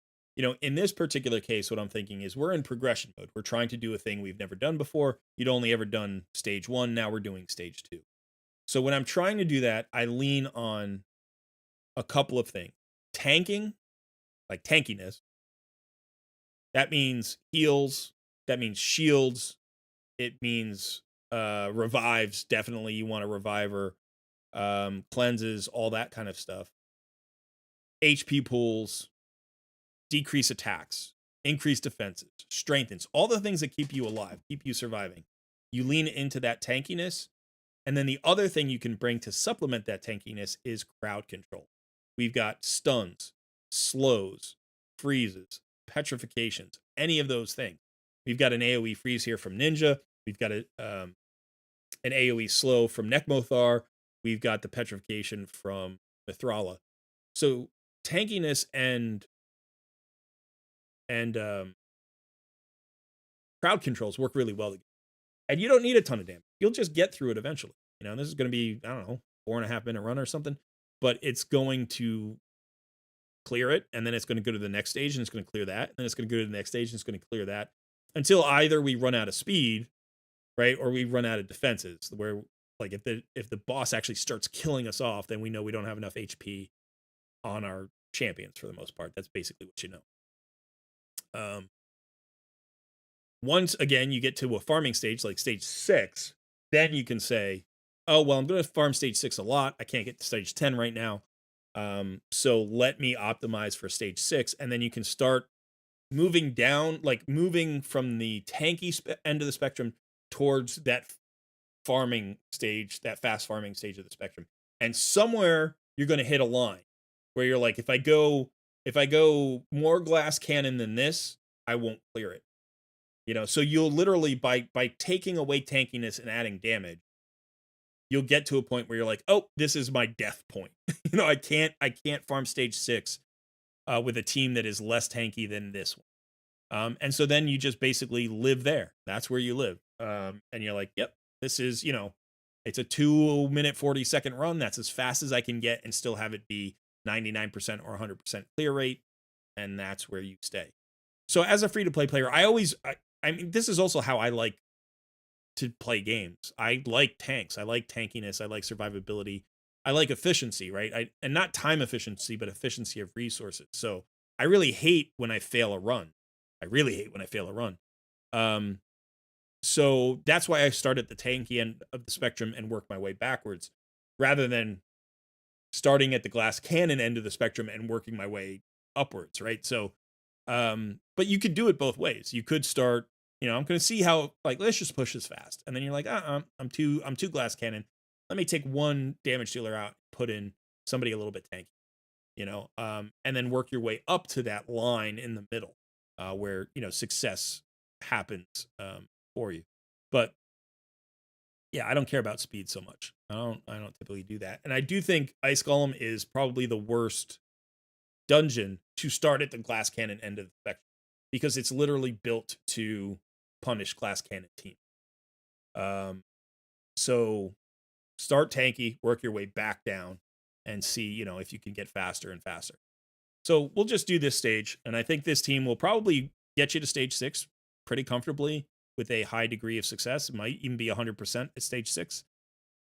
in this particular case, what I'm thinking is we're in progression mode. We're trying to do a thing we've never done before. You'd only ever done stage 1, now we're doing stage 2. So when I'm trying to do that, I lean on a couple of things. Tanking, like tankiness. That means heals, that means shields, it means revives. Definitely you want a reviver, cleanses, all that kind of stuff. HP pools, decrease attacks, increase defenses, strengthens, all the things that keep you alive, keep you surviving. You lean into that tankiness. And then the other thing you can bring to supplement that tankiness is crowd control. We've got stuns, slows, freezes, petrifications, any of those things. We've got an AoE freeze here from Ninja. We've got an AoE slow from Nekmothar. We've got the petrification from Mithrala. So tankiness and crowd controls work really well together. And you don't need a ton of damage. You'll just get through it eventually. This is going to be, I don't know, 4.5 minute run or something, but it's going to clear it. And then it's going to go to the next stage and it's going to clear that. And then it's going to go to the next stage and it's going to clear that until either we run out of speed, right? Or we run out of defenses where like if the boss actually starts killing us off, then we know we don't have enough HP on our champions for the most part. That's basically what you know. Once again you get to a farming stage like stage 6, then you can say, oh well, I'm going to farm stage 6 a lot, I can't get to stage 10 right now, so let me optimize for stage 6. And then you can start moving down, like moving from the tanky end of the spectrum towards that farming stage, that fast farming stage of the spectrum. And somewhere you're going to hit a line where you're like, if I go more glass cannon than this, I won't clear it. So you'll literally by taking away tankiness and adding damage, you'll get to a point where you're like, oh, this is my death point. I can't farm stage 6 with a team that is less tanky than this one. And so then you just basically live there. That's where you live. And you're like, yep, this is, it's a 2-minute 40-second run. That's as fast as I can get and still have it be 99% or 100% clear rate. And that's where you stay. So as a free-to-play player, I mean, this is also how I like to play games. I like tanks. I like tankiness. I like survivability. I like efficiency, right? And not time efficiency, but efficiency of resources. So I really hate when I fail a run. I really hate when I fail a run. So that's why I start at the tanky end of the spectrum and work my way backwards, rather than starting at the glass cannon end of the spectrum and working my way upwards, right? So, but you could do it both ways. You could start, I'm going to see how, like, let's just push this fast. And then you're like, I'm too glass cannon. Let me take one damage dealer out, put in somebody a little bit tanky, and then work your way up to that line in the middle, where, success happens, for you. But yeah, I don't care about speed so much. I don't typically do that. And I do think Ice Golem is probably the worst dungeon to start at the glass cannon end of the spectrum, because it's literally built to punish glass cannon team. So start tanky, work your way back down, and see, if you can get faster and faster. So we'll just do this stage, and I think this team will probably get you to stage 6 pretty comfortably with a high degree of success. It might even be 100% at stage 6.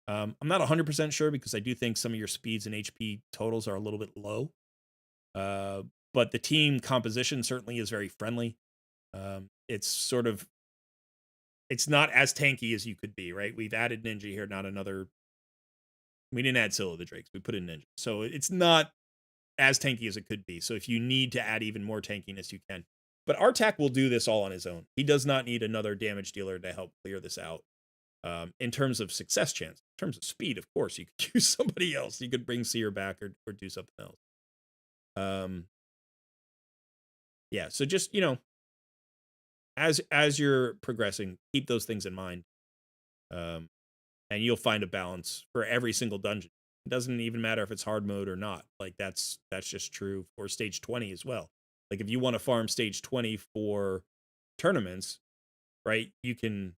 I'm not 100% sure, because I do think some of your speeds and HP totals are a little bit low. But the team composition certainly is very friendly. It's not as tanky as you could be, right? We've added Ninja here, not another. We didn't add Scylla the Drakes. We put in Ninja. So it's not as tanky as it could be. So if you need to add even more tankiness, you can. But Artak will do this all on his own. He does not need another damage dealer to help clear this out. In terms of success chance, in terms of speed, of course, you could use somebody else. You could bring Seer back or do something else. Yeah, so just, as you're progressing, keep those things in mind. and you'll find a balance for every single dungeon. It doesn't even matter if it's hard mode or not. Like that's just true for stage 20 as well. Like if you want to farm stage 20 for tournaments, right? You can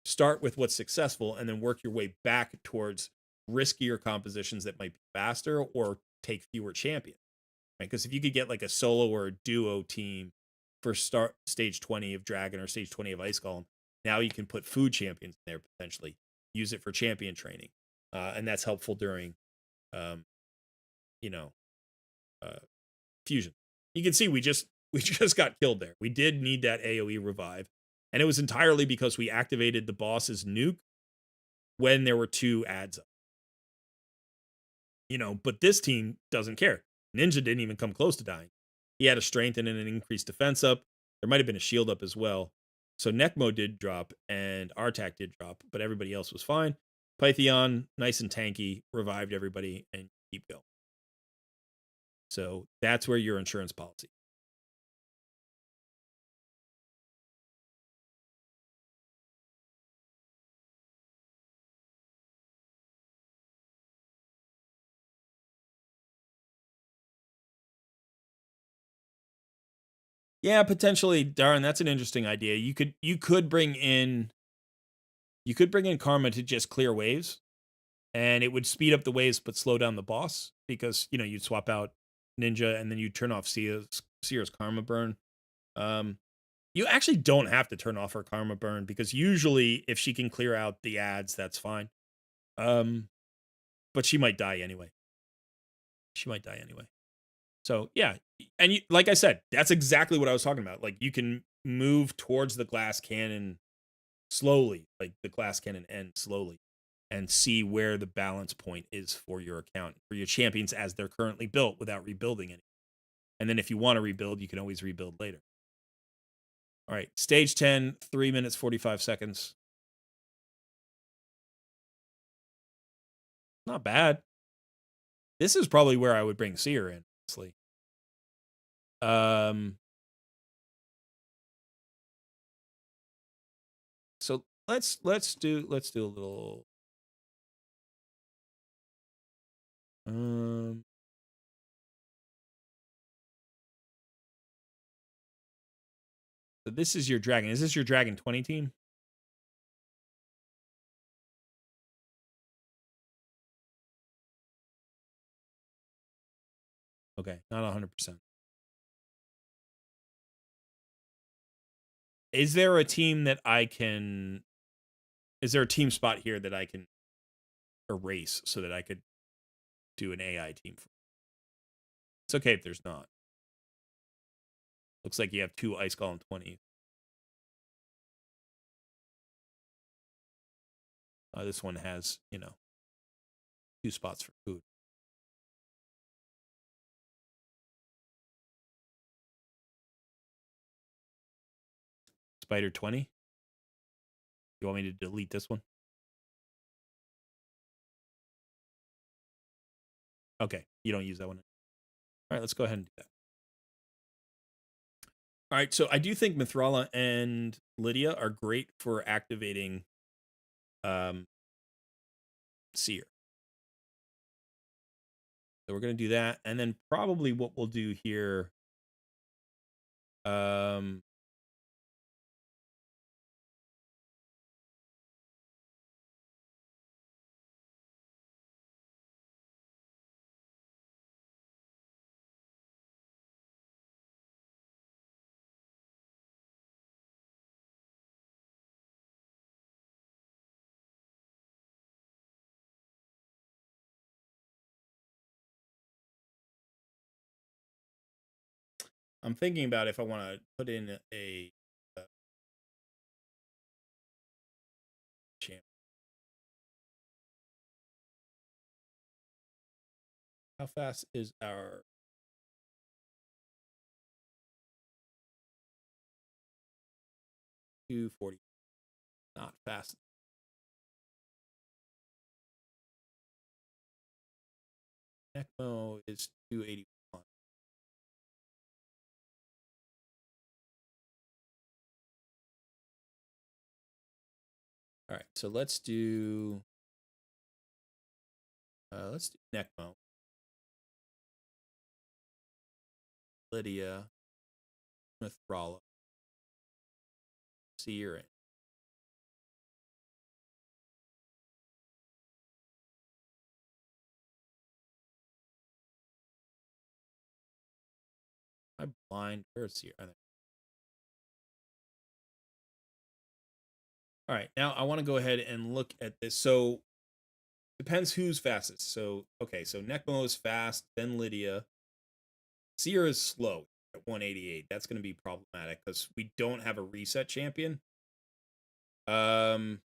start with what's successful and then work your way back towards riskier compositions that might be faster or take fewer champions. Right? Because if you could get like a solo or a duo team for start stage 20 of Dragon or stage 20 of Ice Golem, now you can put food champions in there potentially, use it for champion training. And that's helpful during, um, you know, uh, fusion. You can see we just got killed there. We did need that AoE revive, and it was entirely because we activated the boss's nuke when there were 2 ads up. But this team doesn't care. Ninja didn't even come close to dying. He had a strength and an increased defense up. There might have been a shield up as well. So Necmo did drop and Artak did drop, but everybody else was fine. Pythion, nice and tanky, revived everybody and keep going. So that's where your insurance policy. Yeah, potentially, Darren. That's an interesting idea. You could bring in Karma to just clear waves, and it would speed up the waves but slow down the boss because you'd swap out Ninja and then you'd turn off Seer's Karma burn. You actually don't have to turn off her Karma burn because usually if she can clear out the ads, that's fine. But she might die anyway. So yeah, and like I said, that's exactly what I was talking about. Like you can move towards the glass cannon slowly, like the glass cannon end slowly, and see where the balance point is for your account, for your champions as they're currently built without rebuilding it. And then if you want to rebuild, you can always rebuild later. All right, stage 10, 3 minutes, 45 seconds. Not bad. This is probably where I would bring Seer in, honestly. So let's do a little so this is your dragon. Is this your Dragon 20 team? Okay, not 100%. Is there a team that is there a team spot here that I can erase so that I could do an AI team for? It's okay if there's not. Looks like you have 2 Ice Golem 20. This one has, 2 spots for food. Spider 20. You want me to delete this one? Okay, you don't use that one. All right, let's go ahead and do that. All right, so I do think Mithrala and Lydia are great for activating Seer. So we're going to do that. And then probably what we'll do here I'm thinking about if I want to put in a champ. How fast is our 240? Not fast. ECMO is 281. So let's do Necmo, Lydia, Mithrala, Seer. I'm blind. Where's Seer? All right, now I want to go ahead and look at this. So depends who's fastest. So okay, so Necmo is fast, then Lydia. Seer is slow at 188. That's going to be problematic because we don't have a reset champion. Ninja's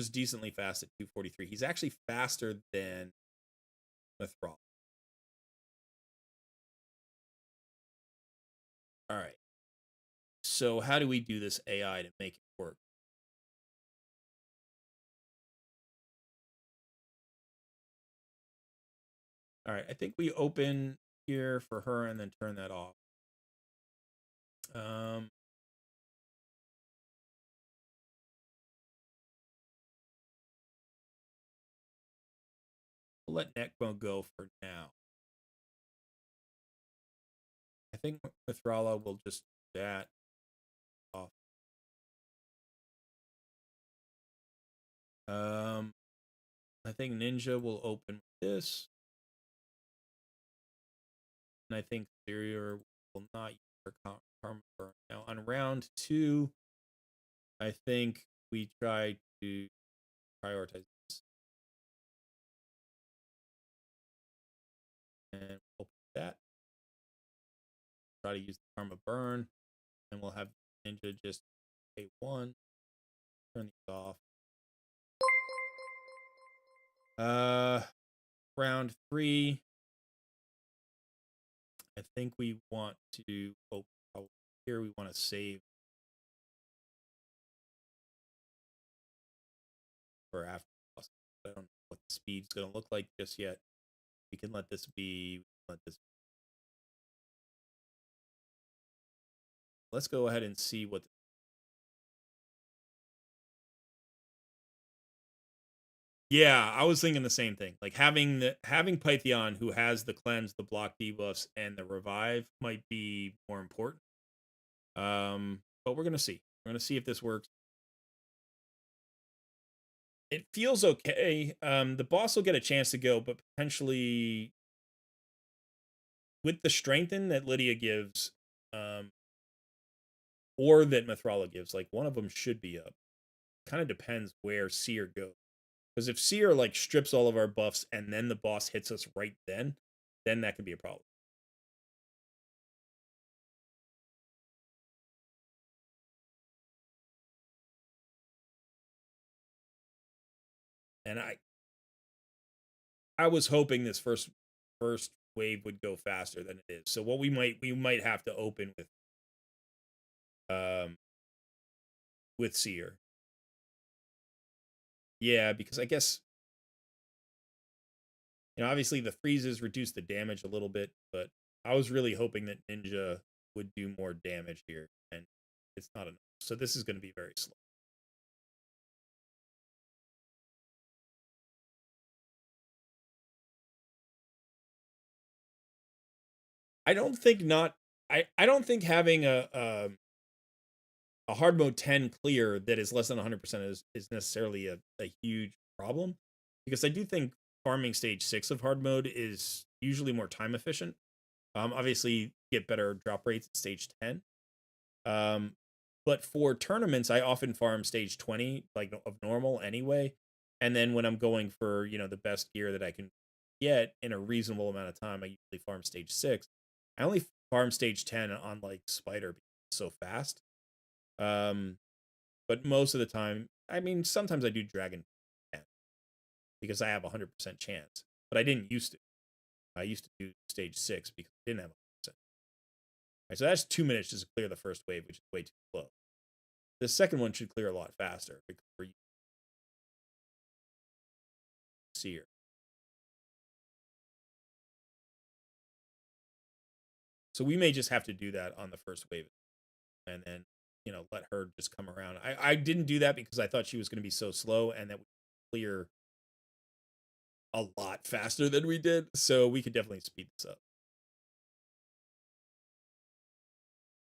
decently fast at 243. He's actually faster than Mithril. All right. So how do we do this AI to make it work? All right. I think we open here for her and then turn that off. We'll let Necmo go for now. I think Mithrala will just do that off. I think Ninja will open with this. And I think Superior will not use her Karma Burn. Now on round 2, I think we try to prioritize this. And open that. Try to use the Karma Burn. And we'll have Ninja just pay 1. Turn these off. Round 3. I think we want to open here. We want to save for after. I don't know what the speed's going to look like just yet. We can let this be. Let's go ahead and see what. Yeah, I was thinking the same thing. Like having Pythion, who has the cleanse, the block debuffs, and the revive might be more important. But we're gonna see. We're gonna see if this works. It feels okay. The boss will get a chance to go, but potentially with the strengthen that Lydia gives, or that Mithrala gives, like one of them should be up. Kind of depends where Seer goes. Because if Seer like strips all of our buffs and then the boss hits us right then that could be a problem. And I was hoping this first wave would go faster than it is. So what we might have to open with Seer. Yeah, because I guess obviously the freezes reduce the damage a little bit, but I was really hoping that Ninja would do more damage here, and it's not enough. So this is going to be very slow. I don't think having a hard mode 10 clear that is less than 100% is necessarily a huge problem, because I do think farming stage 6 of hard mode is usually more time efficient. Obviously get better drop rates at stage 10. But for tournaments, I often farm stage 20 like of normal anyway. And then when I'm going for, the best gear that I can get in a reasonable amount of time, I usually farm stage 6. I only farm stage 10 on like Spider because it's so fast. But most of the time, I mean, sometimes I do Dragon 10 because I have a 100% chance. But I didn't used to. I used to do stage 6 because I didn't have 100%. All right, so that's 2 minutes just to clear the first wave, which is way too slow. The second one should clear a lot faster because we're Seer. So we may just have to do that on the first wave, and then let her just come around. I didn't do that because I thought she was going to be so slow and that we clear a lot faster than we did. So we could definitely speed this up.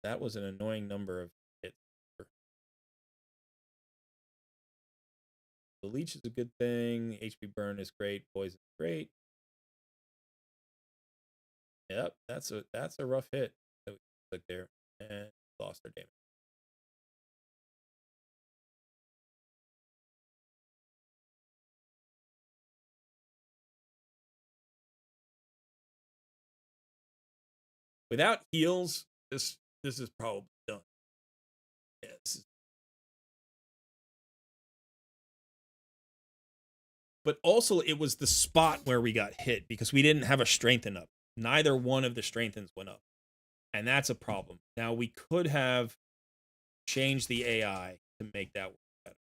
That was an annoying number of hits. The leech is a good thing. HP burn is great. Poison is great. Yep, that's a rough hit that we took there and lost our damage. Without heals, this is probably done. Yes. But also it was the spot where we got hit because we didn't have a strengthen up. Neither one of the strengthens went up. And that's a problem. Now we could have changed the AI to make that work better.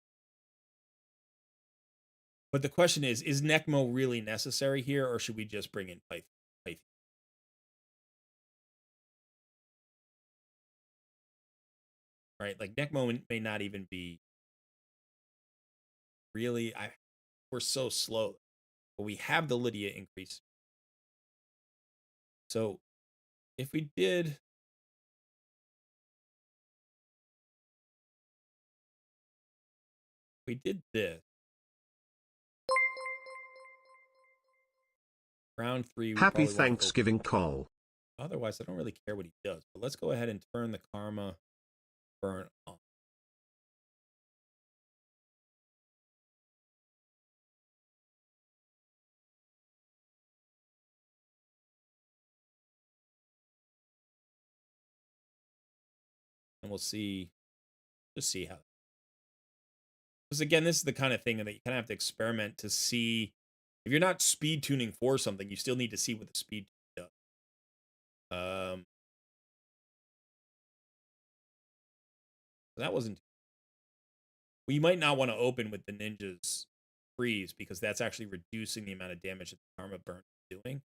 But the question is Necmo really necessary here, or should we just bring in Python? Right? Like Necmo may not even be really we're so slow. But we have the Lydia increase. So if we did this round 3, we Happy probably Thanksgiving call. Otherwise, I don't really care what he does. But let's go ahead and turn the karma burn on. And we'll see, just see how. Because again, this is the kind of thing that you kind of have to experiment to see. If you're not speed tuning for something, you still need to see what the speed does. That wasn't. Well, you might not want to open with the ninja's freeze because that's actually reducing the amount of damage that the karma burn is doing.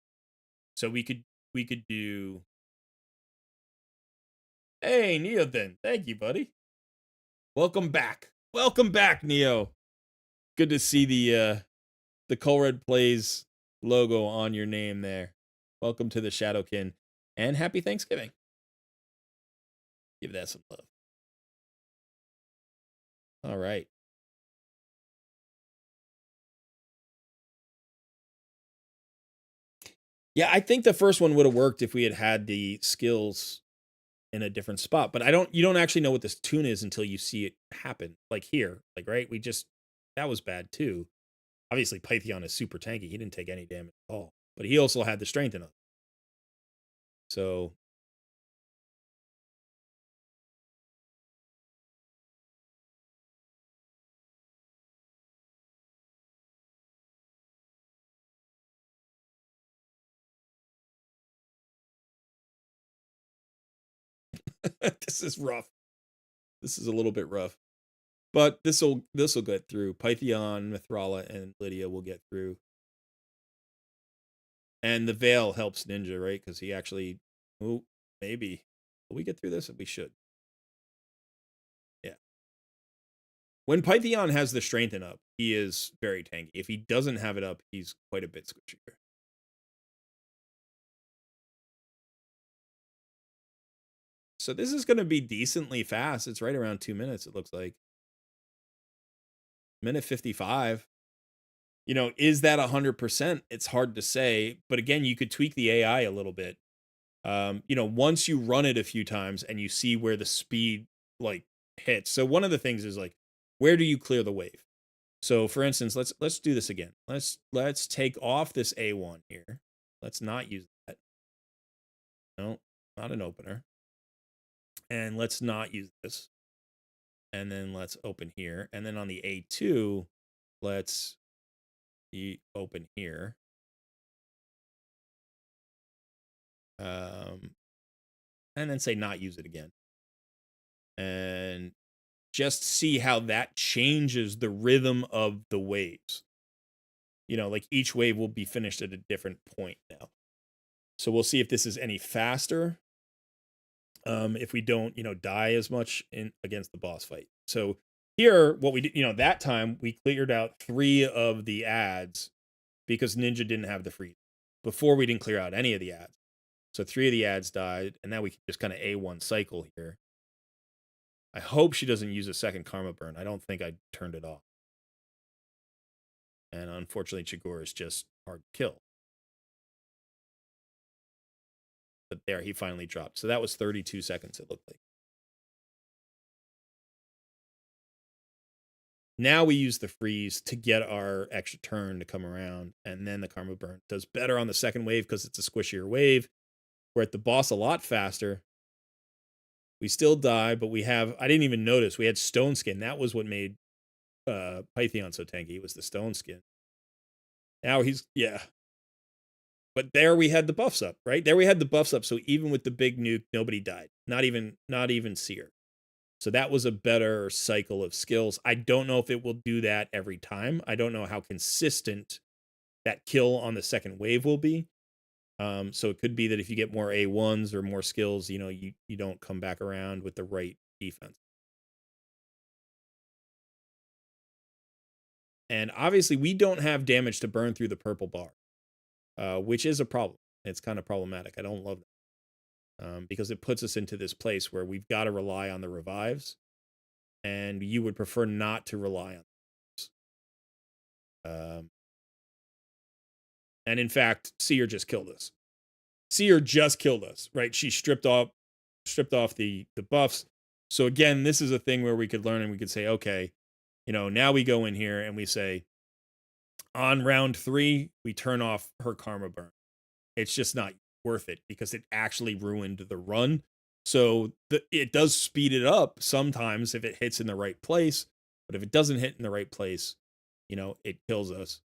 So we could do. Hey, Neo, then. Thank you, buddy. Welcome back. Welcome back, Neo. Good to see the Colred Plays logo on your name there. Welcome to the Shadowkin, and happy Thanksgiving. Give that some love. All right. Yeah, I think the first one would have worked if we had had the skills in a different spot, but you don't actually know what this tune is until you see it happen. Like here, like, right? That was bad too. Obviously, Python is super tanky. He didn't take any damage at all, but he also had the strength in him. So this is rough. This is a little bit rough. But this will get through. Python, Mithrala, and Lydia will get through. And the Veil helps Ninja, right? Because he actually, maybe. Will we get through this? We should. Yeah. When Python has the strengthen up, he is very tanky. If he doesn't have it up, he's quite a bit squishier. So this is going to be decently fast. It's right around 2 minutes, it looks like. Minute 55. Is that 100%? It's hard to say. But again, you could tweak the AI a little bit. Once you run it a few times and you see where the speed hits. So one of the things is where do you clear the wave? So for instance, let's do this again. Let's take off this A1 here. Let's not use that. No, not an opener. And let's not use this. And then let's open here. And then on the A2, let's open here. And then say not use it again. And just see how that changes the rhythm of the waves. Each wave will be finished at a different point now. So we'll see if this is any faster. if we don't, die as much in against the boss fight. So here, what we did, that time we cleared out 3 of the ads because Ninja didn't have the freeze. Before we didn't clear out any of the ads. So 3 of the ads died, and now we can just kind of A1 cycle here. I hope she doesn't use a second karma burn. I don't think I turned it off. And unfortunately, Chigurh is just hard to kill. But there, he finally dropped. So that was 32 seconds, it looked like. Now we use the freeze to get our extra turn to come around, and then the karma burn does better on the second wave because it's a squishier wave. We're at the boss a lot faster. We still die, but I didn't even notice, we had stone skin. That was what made Pythion so tanky. It was the stone skin. Now but there we had the buffs up, right? There we had the buffs up, so even with the big nuke, nobody died. Not even Seer. So that was a better cycle of skills. I don't know if it will do that every time. I don't know how consistent that kill on the second wave will be. So it could be that if you get more A1s or more skills, you don't come back around with the right defense. And obviously we don't have damage to burn through the purple bar, which is a problem. It's kind of problematic. I don't love that. Because it puts us into this place where we've got to rely on the revives, and you would prefer not to rely on those. And in fact, Seer just killed us. Seer just killed us, right? She stripped off the buffs. So again, this is a thing where we could learn and we could say, okay, now we go in here and we say, on round 3, we turn off her karma burn. It's just not worth it because it actually ruined the run. So it does speed it up sometimes if it hits in the right place, but if it doesn't hit in the right place, it kills us.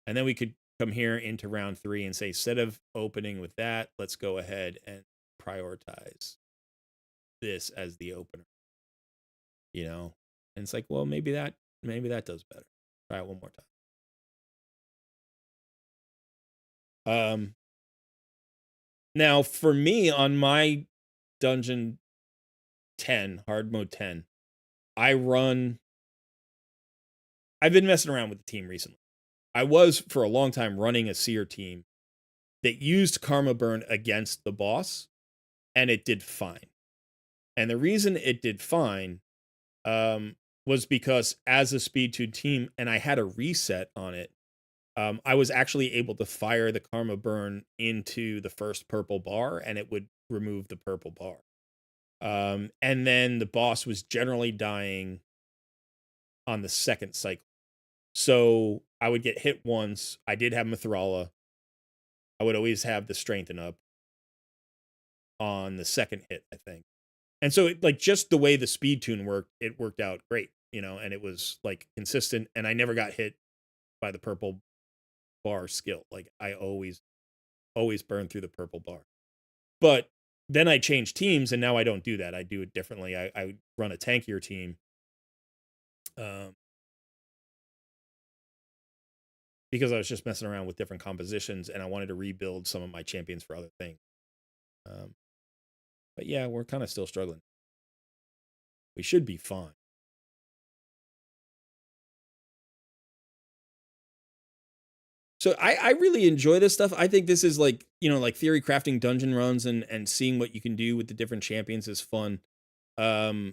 And then we could come here into round 3 and say, instead of opening with that, let's go ahead and prioritize this as the opener. And it's like, well, maybe that does better. Try it one more time. Now for me on my dungeon 10, hard mode 10, I've been messing around with the team recently. I was for a long time running a Seer team that used karma burn against the boss, and it did fine. And the reason it did fine was because as a speed 2 team, and I had a reset on it, I was actually able to fire the karma burn into the first purple bar, and it would remove the purple bar. And then the boss was generally dying on the second cycle. So I would get hit once. I did have Mithrala. I would always have the strengthen up on the second hit, I think. And so just the way the speed tune worked, it worked out great, and it was consistent, and I never got hit by the purple bar skill. I always burn through the purple bar. But then I changed teams, and now I don't do that. I do it differently. I run a tankier team. Because I was just messing around with different compositions, and I wanted to rebuild some of my champions for other things. But yeah, we're kind of still struggling. We should be fine. So I really enjoy this stuff. I think this is theory crafting dungeon runs and seeing what you can do with the different champions is fun. We're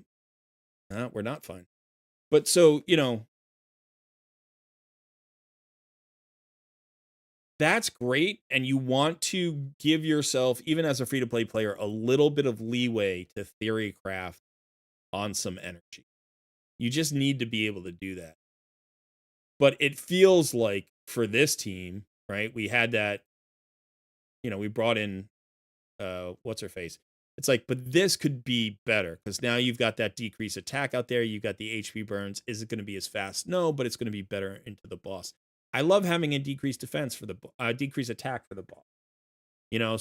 not fine. But so, that's great, and you want to give yourself, even as a free-to-play player, a little bit of leeway to theory craft on some energy. You just need to be able to do that. But it feels like for this team, right, we had that, we brought in, what's her face? It's but this could be better because now you've got that decreased attack out there. You've got the HP burns. Is it going to be as fast? No, but it's going to be better into the boss. I love having a decreased defense for the decreased attack for the boss.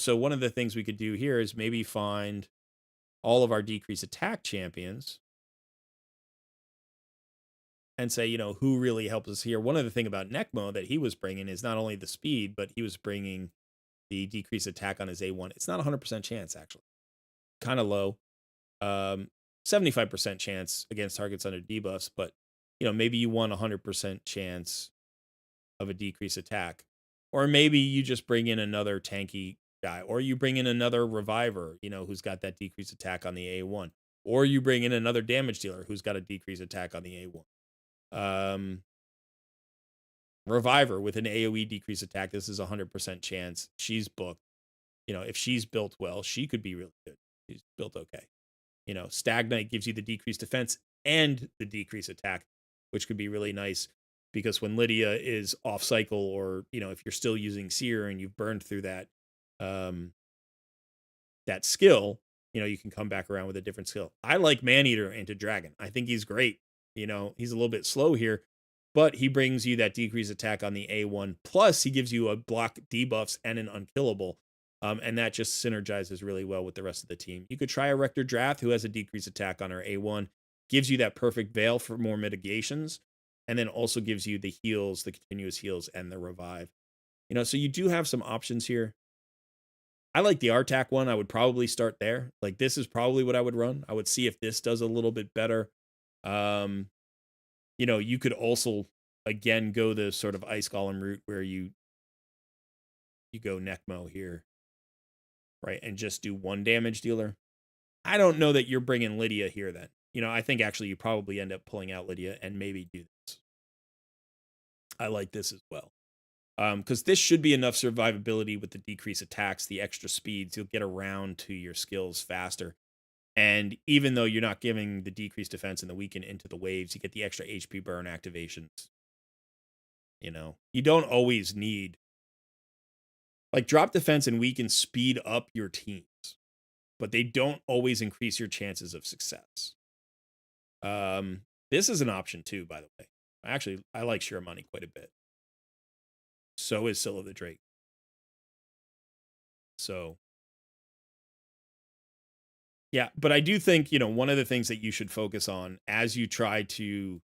So one of the things we could do here is maybe find all of our decreased attack champions and say, who really helps us here. One of the thing about Necmo that he was bringing is not only the speed, but he was bringing the decreased attack on his A1. It's not 100% chance, actually. Kind of low. 75% chance against targets under debuffs, but maybe you want 100% chance of a decreased attack. Or maybe you just bring in another tanky guy, or you bring in another reviver, who's got that decreased attack on the A1, or you bring in another damage dealer who's got a decreased attack on the A1. Reviver with an AoE decreased attack. This is 100% chance. She's booked. If she's built well, she could be really good. She's built okay. Stagnite gives you the decreased defense and the decreased attack, which could be really nice because when Lydia is off cycle, or if you're still using Seer and you've burned through that that skill, you can come back around with a different skill. I like Maneater into Dragon. I think he's great. He's a little bit slow here, but he brings you that decreased attack on the A1. Plus, he gives you a block debuffs and an unkillable. And that just synergizes really well with the rest of the team. You could try a Rector Drath, who has a decreased attack on her A1, gives you that perfect veil for more mitigations, and then also gives you the heals, the continuous heals, and the revive. So you do have some options here. I like the Artak one. I would probably start there. Like, this is probably what I would run. I would see if this does a little bit better. You could also, again, go the sort of Ice Golem route where you go Necmo here, right, and just do one damage dealer. I don't know that you're bringing Lydia here then. I think actually you probably end up pulling out Lydia and maybe do this. I like this as well. Because this should be enough survivability with the decreased attacks, the extra speeds. You'll get around to your skills faster. And even though you're not giving the decreased defense and the weaken into the waves, you get the extra HP burn activations. You don't always need, like, drop defense and weaken speed up your teams, but they don't always increase your chances of success. This is an option too, by the way. Actually, I like Shiramani quite a bit. So is Scylla the Drake. So, yeah, but I do think, one of the things that you should focus on as you try to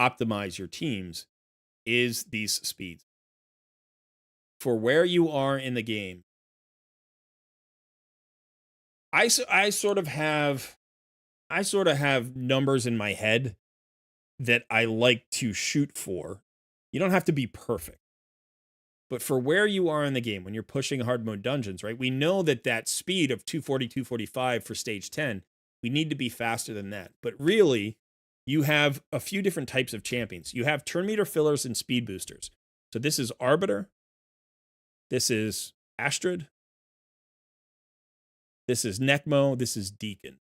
optimize your teams is these speeds. For where you are in the game, I sort of have numbers in my head that I like to shoot for. You don't have to be perfect. But for where you are in the game, when you're pushing hard mode dungeons, right? We know that speed of 240, 245 for stage 10, we need to be faster than that. But really, you have a few different types of champions. You have turn meter fillers and speed boosters. So this is Arbiter. This is Astrid. This is Necmo. This is Deacon.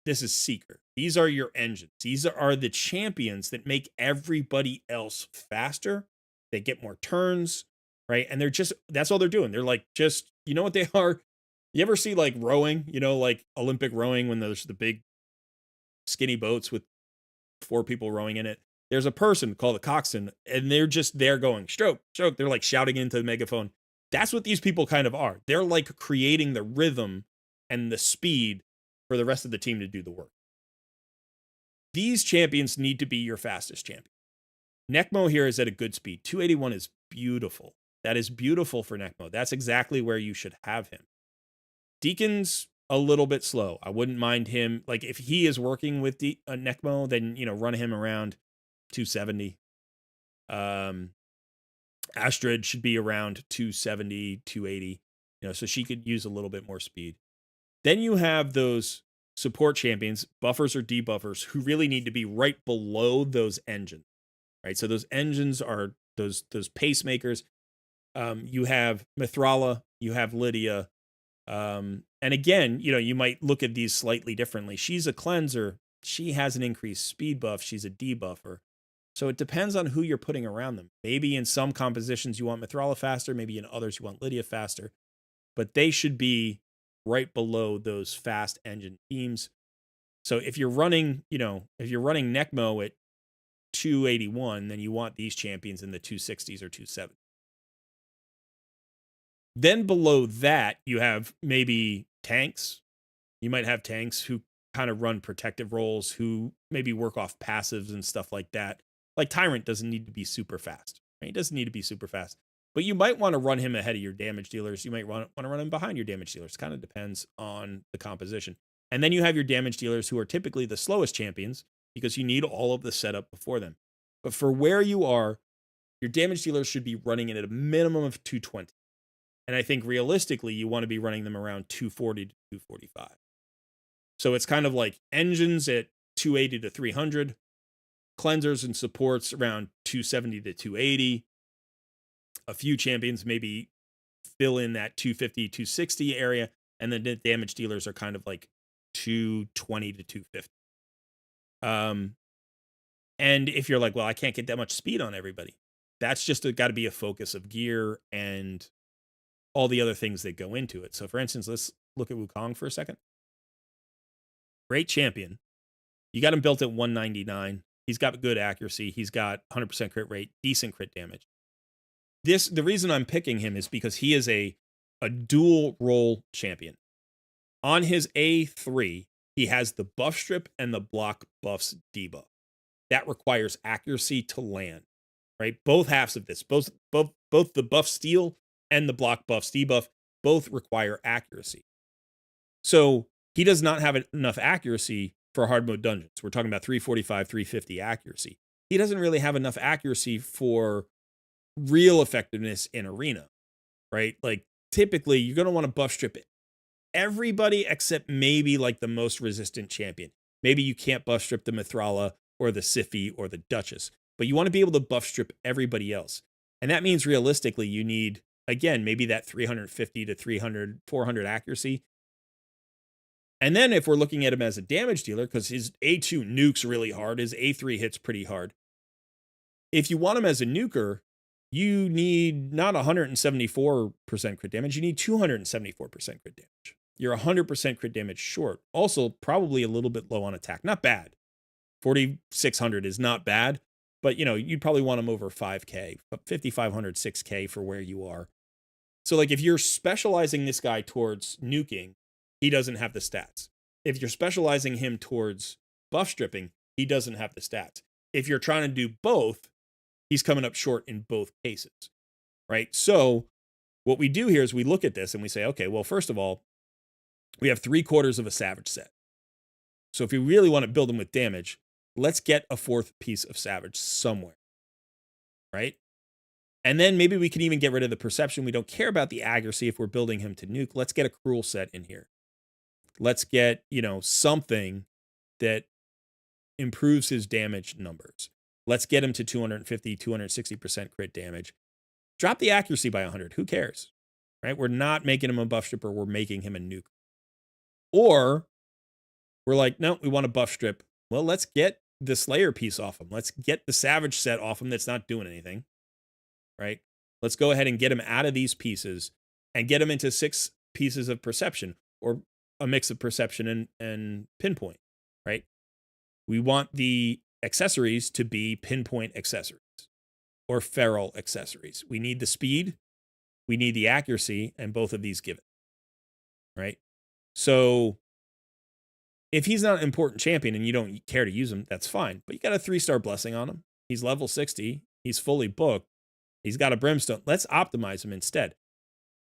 This is Seeker. These are your engines. These are the champions that make everybody else faster. They get more turns, right? And that's all they're doing. They're like, just, you know what they are? You ever see like rowing, like Olympic rowing when there's the big skinny boats with 4 people rowing in it? There's a person called a coxswain, and they're just there going, stroke, stroke. They're like shouting into the megaphone. That's what these people kind of are. They're like creating the rhythm and the speed for the rest of the team to do the work. These champions need to be your fastest champion. Necmo here is at a good speed. 281 is beautiful. That is beautiful for Necmo. That's exactly where you should have him. Deacon's a little bit slow. I wouldn't mind him. Like, if he is working with Necmo, then, run him around 270. Astrid should be around 270, 280. So she could use a little bit more speed. Then you have those support champions, buffers or debuffers, who really need to be right below those engines. Right, so those engines are those pacemakers. You have Mithrala, you have Lydia, and again, you might look at these slightly differently. She's a cleanser. She has an increased speed buff. She's a debuffer. So it depends on who you're putting around them. Maybe in some compositions you want Mithrala faster. Maybe in others you want Lydia faster. But they should be right below those fast engine teams. So if you're running, Necmo at 281, then you want these champions in the 260s or 270s. Then below that, you have maybe tanks. You might have tanks who kind of run protective roles, who maybe work off passives and stuff like that. Like Tyrant doesn't need to be super fast. Right? He doesn't need to be super fast. But you might want to run him ahead of your damage dealers. You might want to run him behind your damage dealers. Kind of depends on the composition. And then you have your damage dealers who are typically the slowest champions because you need all of the setup before them. But for where you are, your damage dealers should be running it at a minimum of 220. And I think realistically, you want to be running them around 240 to 245. So it's kind of like engines at 280 to 300, cleansers and supports around 270 to 280. A few champions maybe fill in that 250, 260 area. And then the damage dealers are kind of like 220 to 250. And if you're like, well, I can't get that much speed on everybody, that's just got to be a focus of gear and all the other things that go into it. So for instance, let's look at Wukong for a second. Great champion. You got him built at 199. He's got good accuracy. He's got 100% crit rate, decent crit damage. The reason I'm picking him is because he is a dual role champion. On his A3, he has the buff strip and the block buffs debuff. That requires accuracy to land, right? Both halves of this, both the buff steal and the block buffs debuff, both require accuracy. So he does not have enough accuracy for hard mode dungeons. We're talking about 345, 350 accuracy. He doesn't really have enough accuracy for real effectiveness in arena, right? Like typically you're going to want to buff strip everybody except maybe like the most resistant champion. Maybe you can't buff strip the Mithrala or the Siphi or the Duchess, but you want to be able to buff strip everybody else. And that means realistically you need, again, maybe that 350 to 300, 400 accuracy. And then if we're looking at him as a damage dealer, because his A2 nukes really hard, his A3 hits pretty hard. If you want him as a nuker, you need not 174% crit damage, you need 274% crit damage. You're 100% crit damage short. Also, probably a little bit low on attack. Not bad. 4,600 is not bad, but you'd probably want him over 5K, 5,500, 6K for where you are. So like if you're specializing this guy towards nuking, he doesn't have the stats. If you're specializing him towards buff stripping, he doesn't have the stats. If you're trying to do both, he's coming up short in both cases, right? So what we do here is we look at this and we say, okay, well, first of all, we have 3/4 of a Savage set. So if we really want to build him with damage, let's get a 4th piece of Savage somewhere, right? And then maybe we can even get rid of the perception. We don't care about the accuracy if we're building him to nuke. Let's get a cruel set in here. Let's get, something that improves his damage numbers. Let's get him to 250, 260% crit damage. Drop the accuracy by 100. Who cares? Right? We're not making him a buff stripper. We're making him a nuke. Or we're like, no, we want a buff strip. Well, let's get the Slayer piece off him. Let's get the Savage set off him that's not doing anything. Right? Let's go ahead and get him out of these pieces and get him into 6 pieces of perception or a mix of perception and pinpoint. Right? We want the accessories to be pinpoint accessories or feral accessories. We need the speed, we need the accuracy, and both of these give it. Right? So if he's not an important champion and you don't care to use him, that's fine. But you got a 3-star blessing on him. He's level 60. He's fully booked. He's got a brimstone. Let's optimize him instead.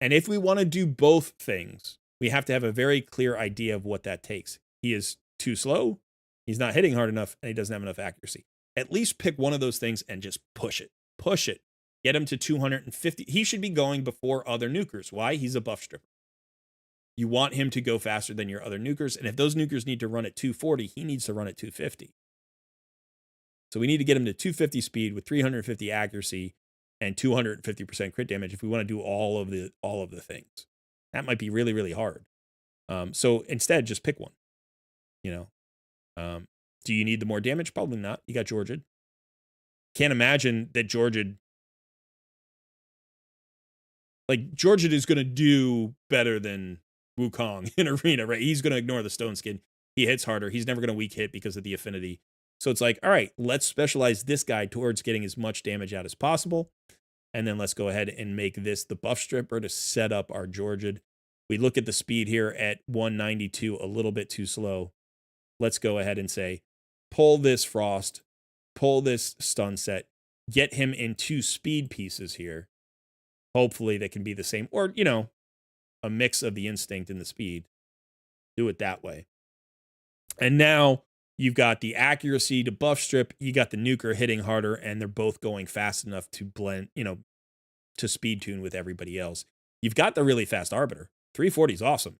And if we want to do both things, we have to have a very clear idea of what that takes. He is too slow. He's not hitting hard enough, and he doesn't have enough accuracy. At least pick one of those things and just push it. Push it. Get him to 250. He should be going before other nukers. Why? He's a buff stripper. You want him to go faster than your other nukers, and if those nukers need to run at 240, he needs to run at 250. So we need to get him to 250 speed with 350 accuracy and 250% crit damage if we want to do all of the things. That might be really, really hard. So instead, just pick one. Do you need the more damage? Probably not. You got Georgid. Can't imagine that Georgid is going to do better than Wukong in arena, right? He's going to ignore the stone skin. He hits harder. He's never going to weak hit because of the affinity. So it's like, all right, let's specialize this guy towards getting as much damage out as possible. And then let's go ahead and make this the buff stripper to set up our Georgid. We look at the speed here at 192, a little bit too slow. Let's go ahead and say, pull this Frost, pull this stun set, get him in 2 speed pieces here. Hopefully they can be the same, or, a mix of the instinct and the speed. Do it that way. And now you've got the accuracy to buff strip, you got the nuker hitting harder, and they're both going fast enough to blend, to speed tune with everybody else. You've got the really fast Arbiter. 340 is awesome.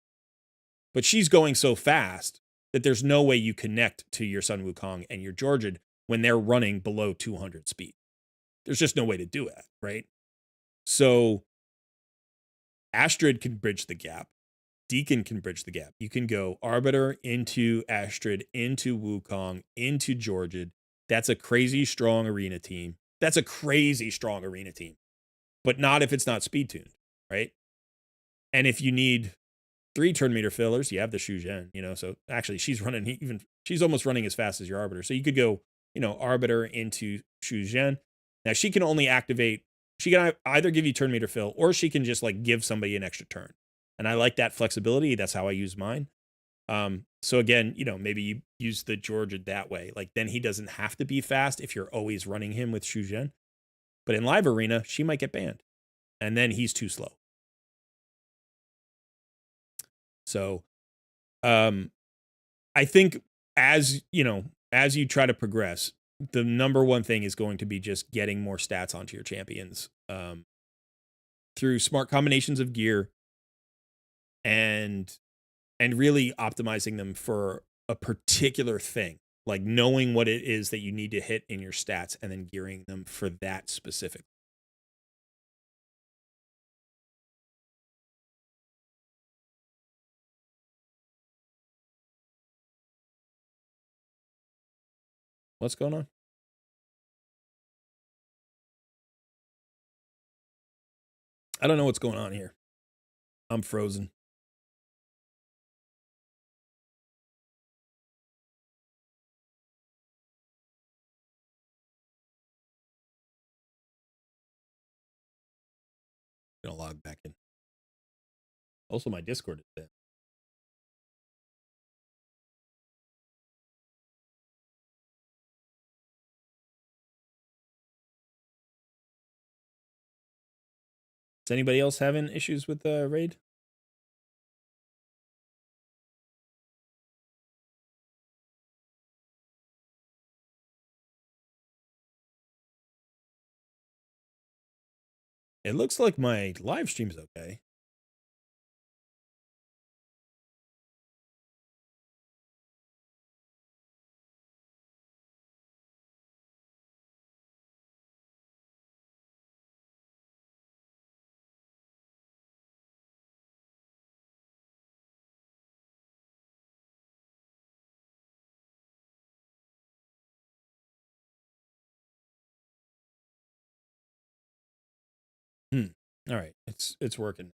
But she's going so fast that there's no way you connect to your Sun Wukong and your Georgian when they're running below 200 speed. There's just no way to do it, right? So Astrid can bridge the gap. Deacon can bridge the gap. You can go Arbiter into Astrid, into Wukong, into Georgian. That's a crazy strong arena team. But not if it's not speed tuned, right? And if you need 3 turn meter fillers, you have the Shu Zhen, so actually she's almost running as fast as your Arbiter. So you could go, Arbiter into Shu Zhen. Now she can only activate, she can either give you turn meter fill or she can just like give somebody an extra turn. And I like that flexibility. That's how I use mine. So again, maybe you use the Georgia that way. Like then he doesn't have to be fast if you're always running him with Shu Zhen. But in live arena, she might get banned. And then he's too slow. So I think as you try to progress, the number one thing is going to be just getting more stats onto your champions through smart combinations of gear and really optimizing them for a particular thing, like knowing what it is that you need to hit in your stats and then gearing them for that specific. What's going on? I don't know what's going on here. I'm frozen. Gonna log back in. Also, my Discord is dead. Is anybody else having issues with the raid? It looks like my live stream's okay. All right, it's working.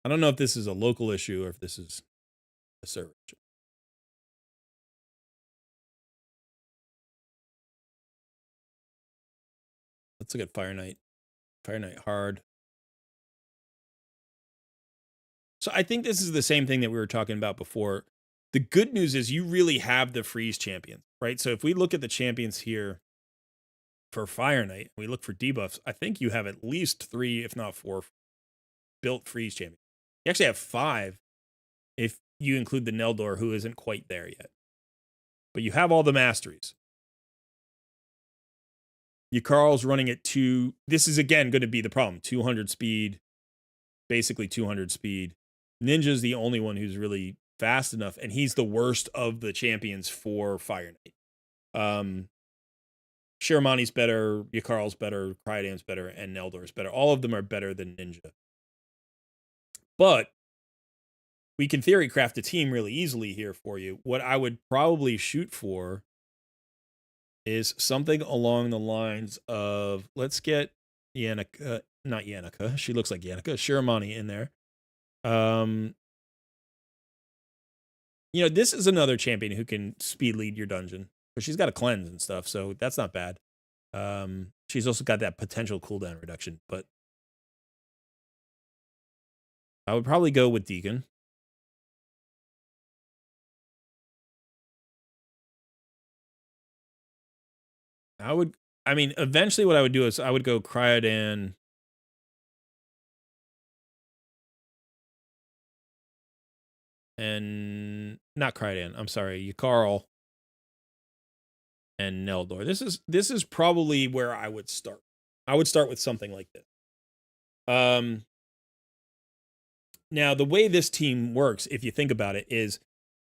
I don't know if this is a local issue or if this is a server issue. Let's look at Fire Knight. Fire Knight hard. So I think this is the same thing that we were talking about before. The good news is you really have the freeze champions, right? So if we look at the champions here for Fire Knight, we look for debuffs, I think you have at least 3, if not 4, built freeze champions. You actually have 5 if you include the Neldor, who isn't quite there yet. But you have all the masteries. Yakarl's running at 2. This is, again, going to be the problem. 200 speed, basically 200 speed. Ninja's the only one who's really fast enough, and he's the worst of the champions for Fire Knight. Shiramani's better, Yakarl's better, Cryodam's better, and Neldor's better. All of them are better than Ninja. But we can theory craft a team really easily here for you. What I would probably shoot for is something along the lines of, let's get Yannicka, not Yannicka, she looks like Yannicka, Shiramani in there. This is another champion who can speed lead your dungeon, but she's got a cleanse and stuff, so that's not bad. She's also got that potential cooldown reduction, but I would probably go with Deacon. Eventually what I would do is I would go Cryodan. And not Krydan. I'm sorry, Ykarl and Neldor. This is probably where I would start. I would start with something like this. Now the way this team works, if you think about it, is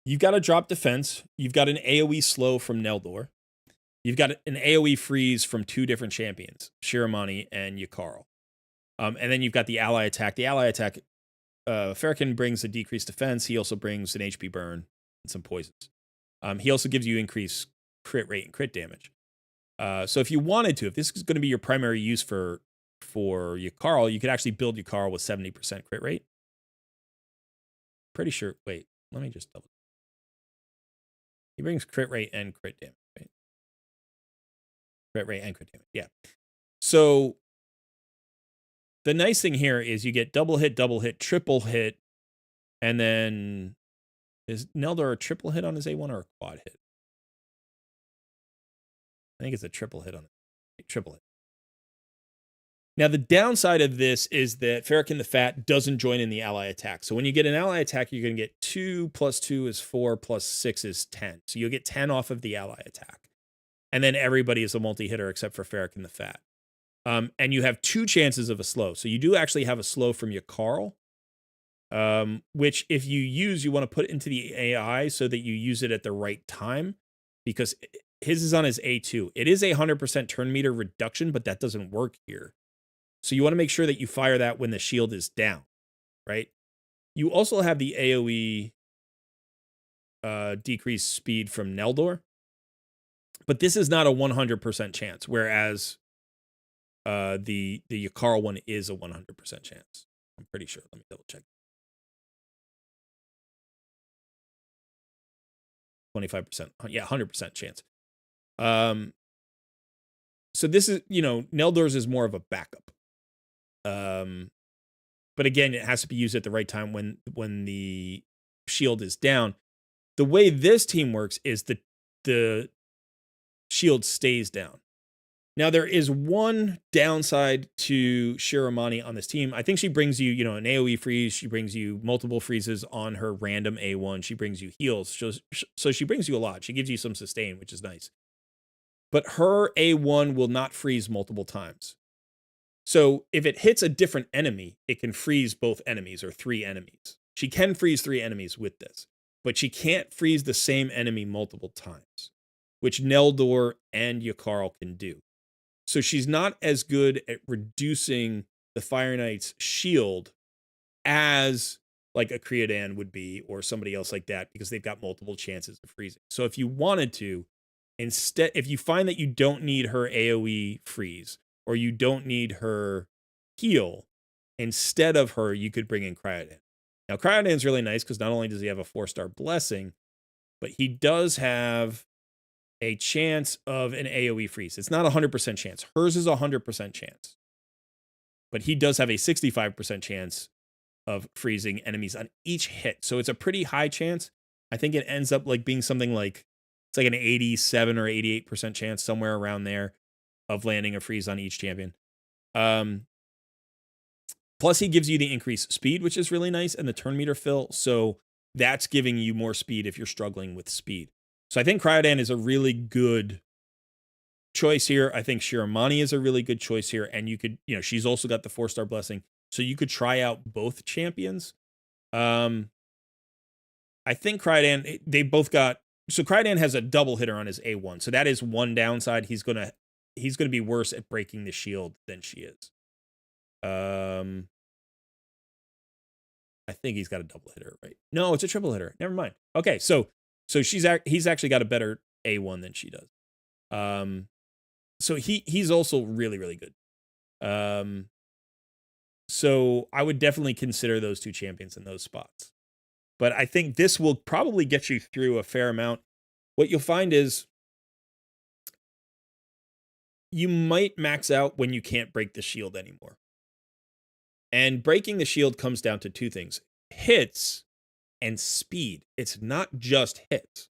you've got a drop defense, you've got an AoE slow from Neldor, you've got an AoE freeze from two different champions, Shiramani and Ykarl. And then you've got the ally attack. The ally attack, Farrakhan brings a decreased defense. He also brings an HP burn and some poisons. He also gives you increased crit rate and crit damage. So if you wanted to, if this is going to be your primary use for Ykarl, you could actually build Ykarl with 70% crit rate. Pretty sure. Wait, let me just double. He brings crit rate and crit damage, right? Crit rate and crit damage, yeah. So the nice thing here is you get double hit, triple hit, and then is Neldor a triple hit on his A1 or a quad hit? I think it's a triple hit on it. Triple hit. Now, the downside of this is that Farrakhan the Fat doesn't join in the ally attack. So when you get an ally attack, you're going to get 2 plus 2 is 4 plus 6 is 10. So you'll get 10 off of the ally attack. And then everybody is a multi-hitter except for Farrakhan the Fat. And you have 2 chances of a slow. So you do actually have a slow from Ykarl, which if you use, you want to put into the AI so that you use it at the right time, because his is on his A2. It is a 100% turn meter reduction, but that doesn't work here. So you want to make sure that you fire that when the shield is down, right? You also have the AoE decreased speed from Neldor, but this is not a 100% chance, whereas the Ykarl one is a 100% chance. I'm pretty sure. Let me double check. 25%. Yeah, 100% chance. So this is, Neldor's is more of a backup. But again, it has to be used at the right time when the shield is down. The way this team works is the shield stays down. Now, there is one downside to Shiramani on this team. I think she brings you, an AoE freeze. She brings you multiple freezes on her random A1. She brings you heals. So she brings you a lot. She gives you some sustain, which is nice. But her A1 will not freeze multiple times. So if it hits a different enemy, it can freeze both enemies or 3 enemies. She can freeze 3 enemies with this, but she can't freeze the same enemy multiple times, which Neldor and Ykarl can do. So she's not as good at reducing the Fire Knight's shield as like a Creodan would be, or somebody else like that, because they've got multiple chances of freezing. So if you wanted to, instead, if you find that you don't need her AoE freeze, or you don't need her heal, instead of her, you could bring in Cryodan. Now, Cryodan's really nice because not only does he have a 4-star blessing, but he does have a chance of an AoE freeze. It's not a 100% chance. Hers is a 100% chance. But he does have a 65% chance of freezing enemies on each hit. So it's a pretty high chance. I think it ends up like being something like, it's like an 87 or 88% chance, somewhere around there, of landing a freeze on each champion. Plus, he gives you the increased speed, which is really nice, and the turn meter fill. So that's giving you more speed if you're struggling with speed. So I think Cryodan is a really good choice here. I think Shiramani is a really good choice here. And you could, she's also got the 4-star blessing. So you could try out both champions. I think Cryodan, they both got, so Cryodan has a double hitter on his A1. So that is one downside. He's going to be worse at breaking the shield than she is. I think he's got a double hitter, right? No, it's a triple hitter. Never mind. Okay, so he's actually got a better A1 than she does. So he's also really, really good. So I would definitely consider those two champions in those spots. But I think this will probably get you through a fair amount. What you'll find is you might max out when you can't break the shield anymore. And breaking the shield comes down to 2 things: hits and speed. It's not just hits,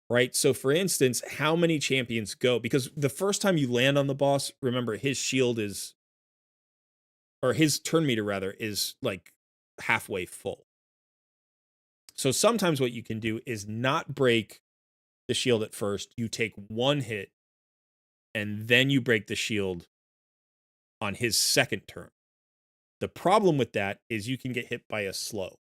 right? So for instance, how many champions go? Because the first time you land on the boss, remember, his shield is, or his turn meter rather, is like halfway full. So sometimes what you can do is not break the shield at first. You take one hit, and then you break the shield on his second turn. The problem with that is you can get hit by a slow,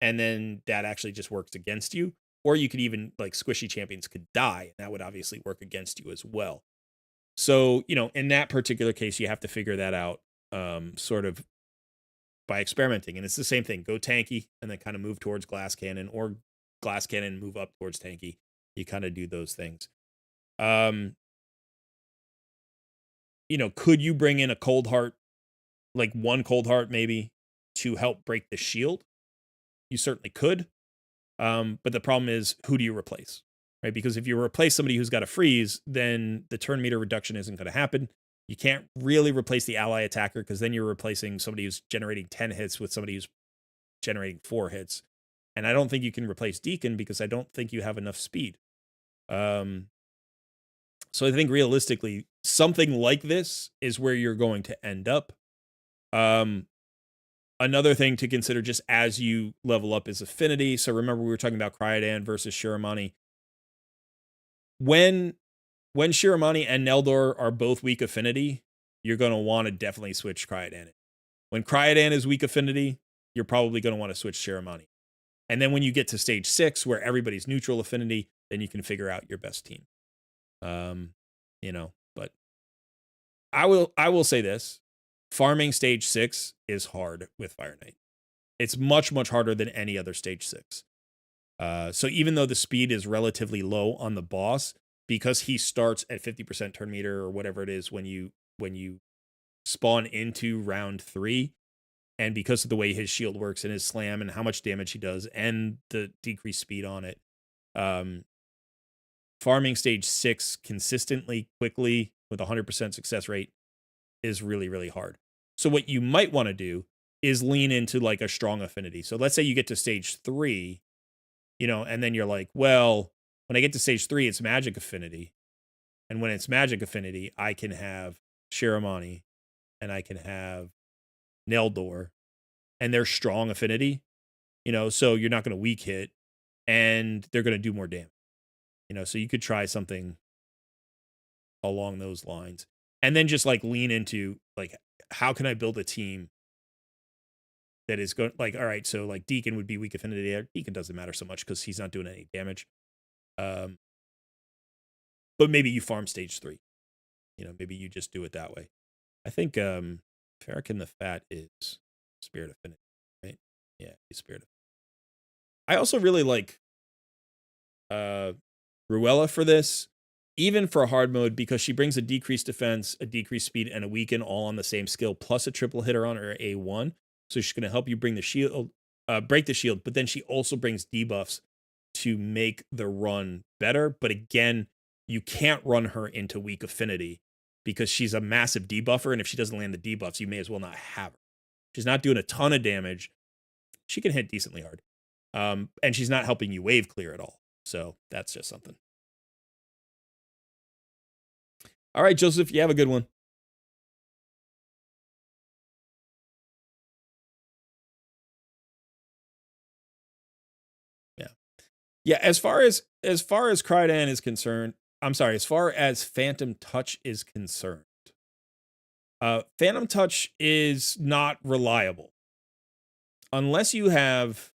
and then that actually just works against you. Or you could even, like, squishy champions could die, and that would obviously work against you as well. So, in that particular case, you have to figure that out sort of by experimenting. And it's the same thing. Go tanky and then kind of move towards glass cannon, or glass cannon, move up towards tanky. You kind of do those things. Could you bring in a cold heart, like one cold heart maybe, to help break the shield? You certainly could. But the problem is, who do you replace? Right? Because if you replace somebody who's got a freeze, then the turn meter reduction isn't going to happen. You can't really replace the ally attacker, because then you're replacing somebody who's generating 10 hits with somebody who's generating 4 hits. And I don't think you can replace Deacon, because I don't think you have enough speed. So I think realistically, something like this is where you're going to end up. Another thing to consider just as you level up is affinity. So remember, we were talking about Cryodan versus Shiramani. When Shiramani and Neldor are both weak affinity, you're going to want to definitely switch Cryodan. When Cryodan is weak affinity, you're probably going to want to switch Shiramani. And then when you get to stage 6, where everybody's neutral affinity, then you can figure out your best team. But I will say this. Farming stage 6 is hard with Fire Knight. It's much, much harder than any other stage 6. So even though the speed is relatively low on the boss, because he starts at 50% turn meter or whatever it is when you spawn into round 3, and because of the way his shield works and his slam and how much damage he does and the decreased speed on it, farming stage 6 consistently, quickly, with 100% success rate is really, really hard. So what you might want to do is lean into like a strong affinity. So let's say you get to stage 3, and then you're like, well, when I get to stage 3, it's magic affinity. And when it's magic affinity, I can have Shiramani and I can have Neldor, and they're strong affinity, so you're not going to weak hit, and they're going to do more damage. So you could try something along those lines. And then just like lean into like, how can I build a team that is going, like, all right, so like Deacon would be weak affinity. Deacon doesn't matter so much because he's not doing any damage. But maybe you farm stage 3. Maybe you just do it that way. I think Farrakhan the Fat is Spirit Affinity, right? Yeah, he's Spirit Affinity. I also really like Ruella for this, even for hard mode, because she brings a decreased defense, a decreased speed, and a weaken all on the same skill, plus a triple hitter on her A1. So she's going to help you bring the shield, break the shield, but then she also brings debuffs to make the run better. But again, you can't run her into weak affinity because she's a massive debuffer, and if she doesn't land the debuffs, you may as well not have her. She's not doing a ton of damage. She can hit decently hard. And she's not helping you wave clear at all. So that's just something. All right, Joseph, you have a good one. Yeah. Yeah, as far as Crydan is concerned, I'm sorry, as far as Phantom Touch is concerned, Phantom Touch is not reliable. Unless you have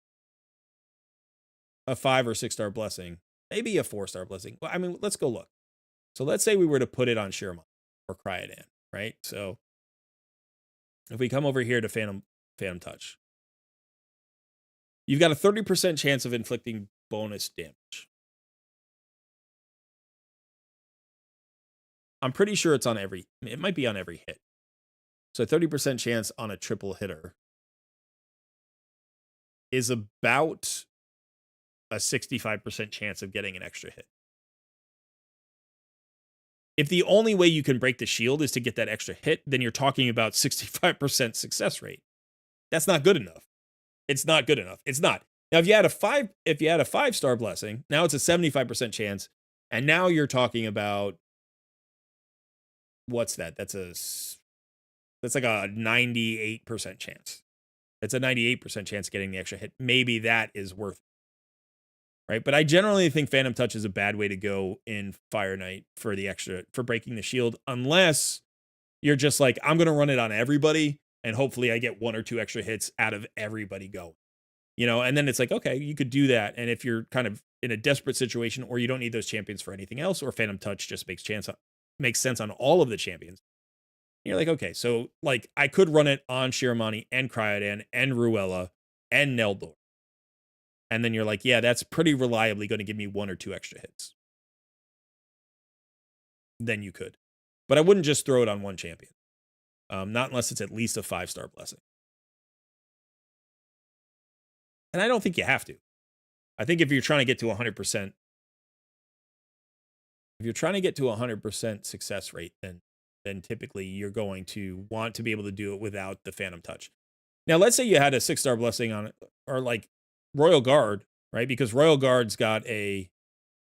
a 5 or 6 star blessing, maybe a 4-star blessing. Well, I mean, let's go look. So let's say we were to put it on Shirma or Cryodan, right? So if we come over here to Phantom Touch, you've got a 30% chance of inflicting bonus damage. I'm pretty sure it's on it might be on every hit. So 30% chance on a triple hitter is about a 65% chance of getting an extra hit. If the only way you can break the shield is to get that extra hit, then you're talking about 65% success rate. That's not good enough. It's not good enough. It's not. Now, if you had a 5-star blessing, now it's a 75% chance, and now you're talking about, what's that? That's like a 98% chance. It's a 98% chance of getting the extra hit. Maybe that is worth it, right? But I generally think Phantom Touch is a bad way to go in Fire Knight for the extra, for breaking the shield, unless you're just like, I'm going to run it on everybody, and hopefully I get 1 or 2 extra hits out of everybody going. You know, and then it's like, okay, you could do that. And if you're kind of in a desperate situation, or you don't need those champions for anything else, or Phantom Touch just makes sense on all of the champions, you're like, okay, so like I could run it on Shiramani and Cryodan and Ruella and Neldor. And then you're like, yeah, that's pretty reliably going to give me 1 or 2 extra hits. Then you could. But I wouldn't just throw it on one champion. Not unless it's at least a 5-star blessing. And I don't think you have to. I think if you're trying to get to 100%, if you're trying to get to 100% success rate, then typically you're going to want to be able to do it without the Phantom Touch. Now, let's say you had a 6-star blessing on it, or like Royal Guard, right? Because Royal Guard's got a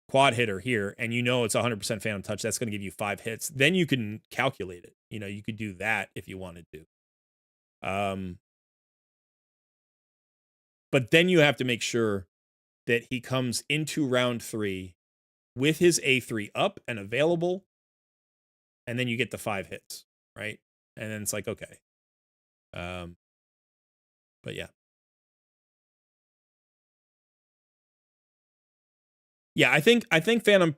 quad hitter here, and you know it's 100% Phantom Touch. That's going to give you 5 hits. Then you can calculate it. You know, you could do that if you wanted to. But then you have to make sure that he comes into round 3 with his A3 up and available, and then you get the 5 hits, right? And then it's like, okay. But yeah. Yeah, I think Phantom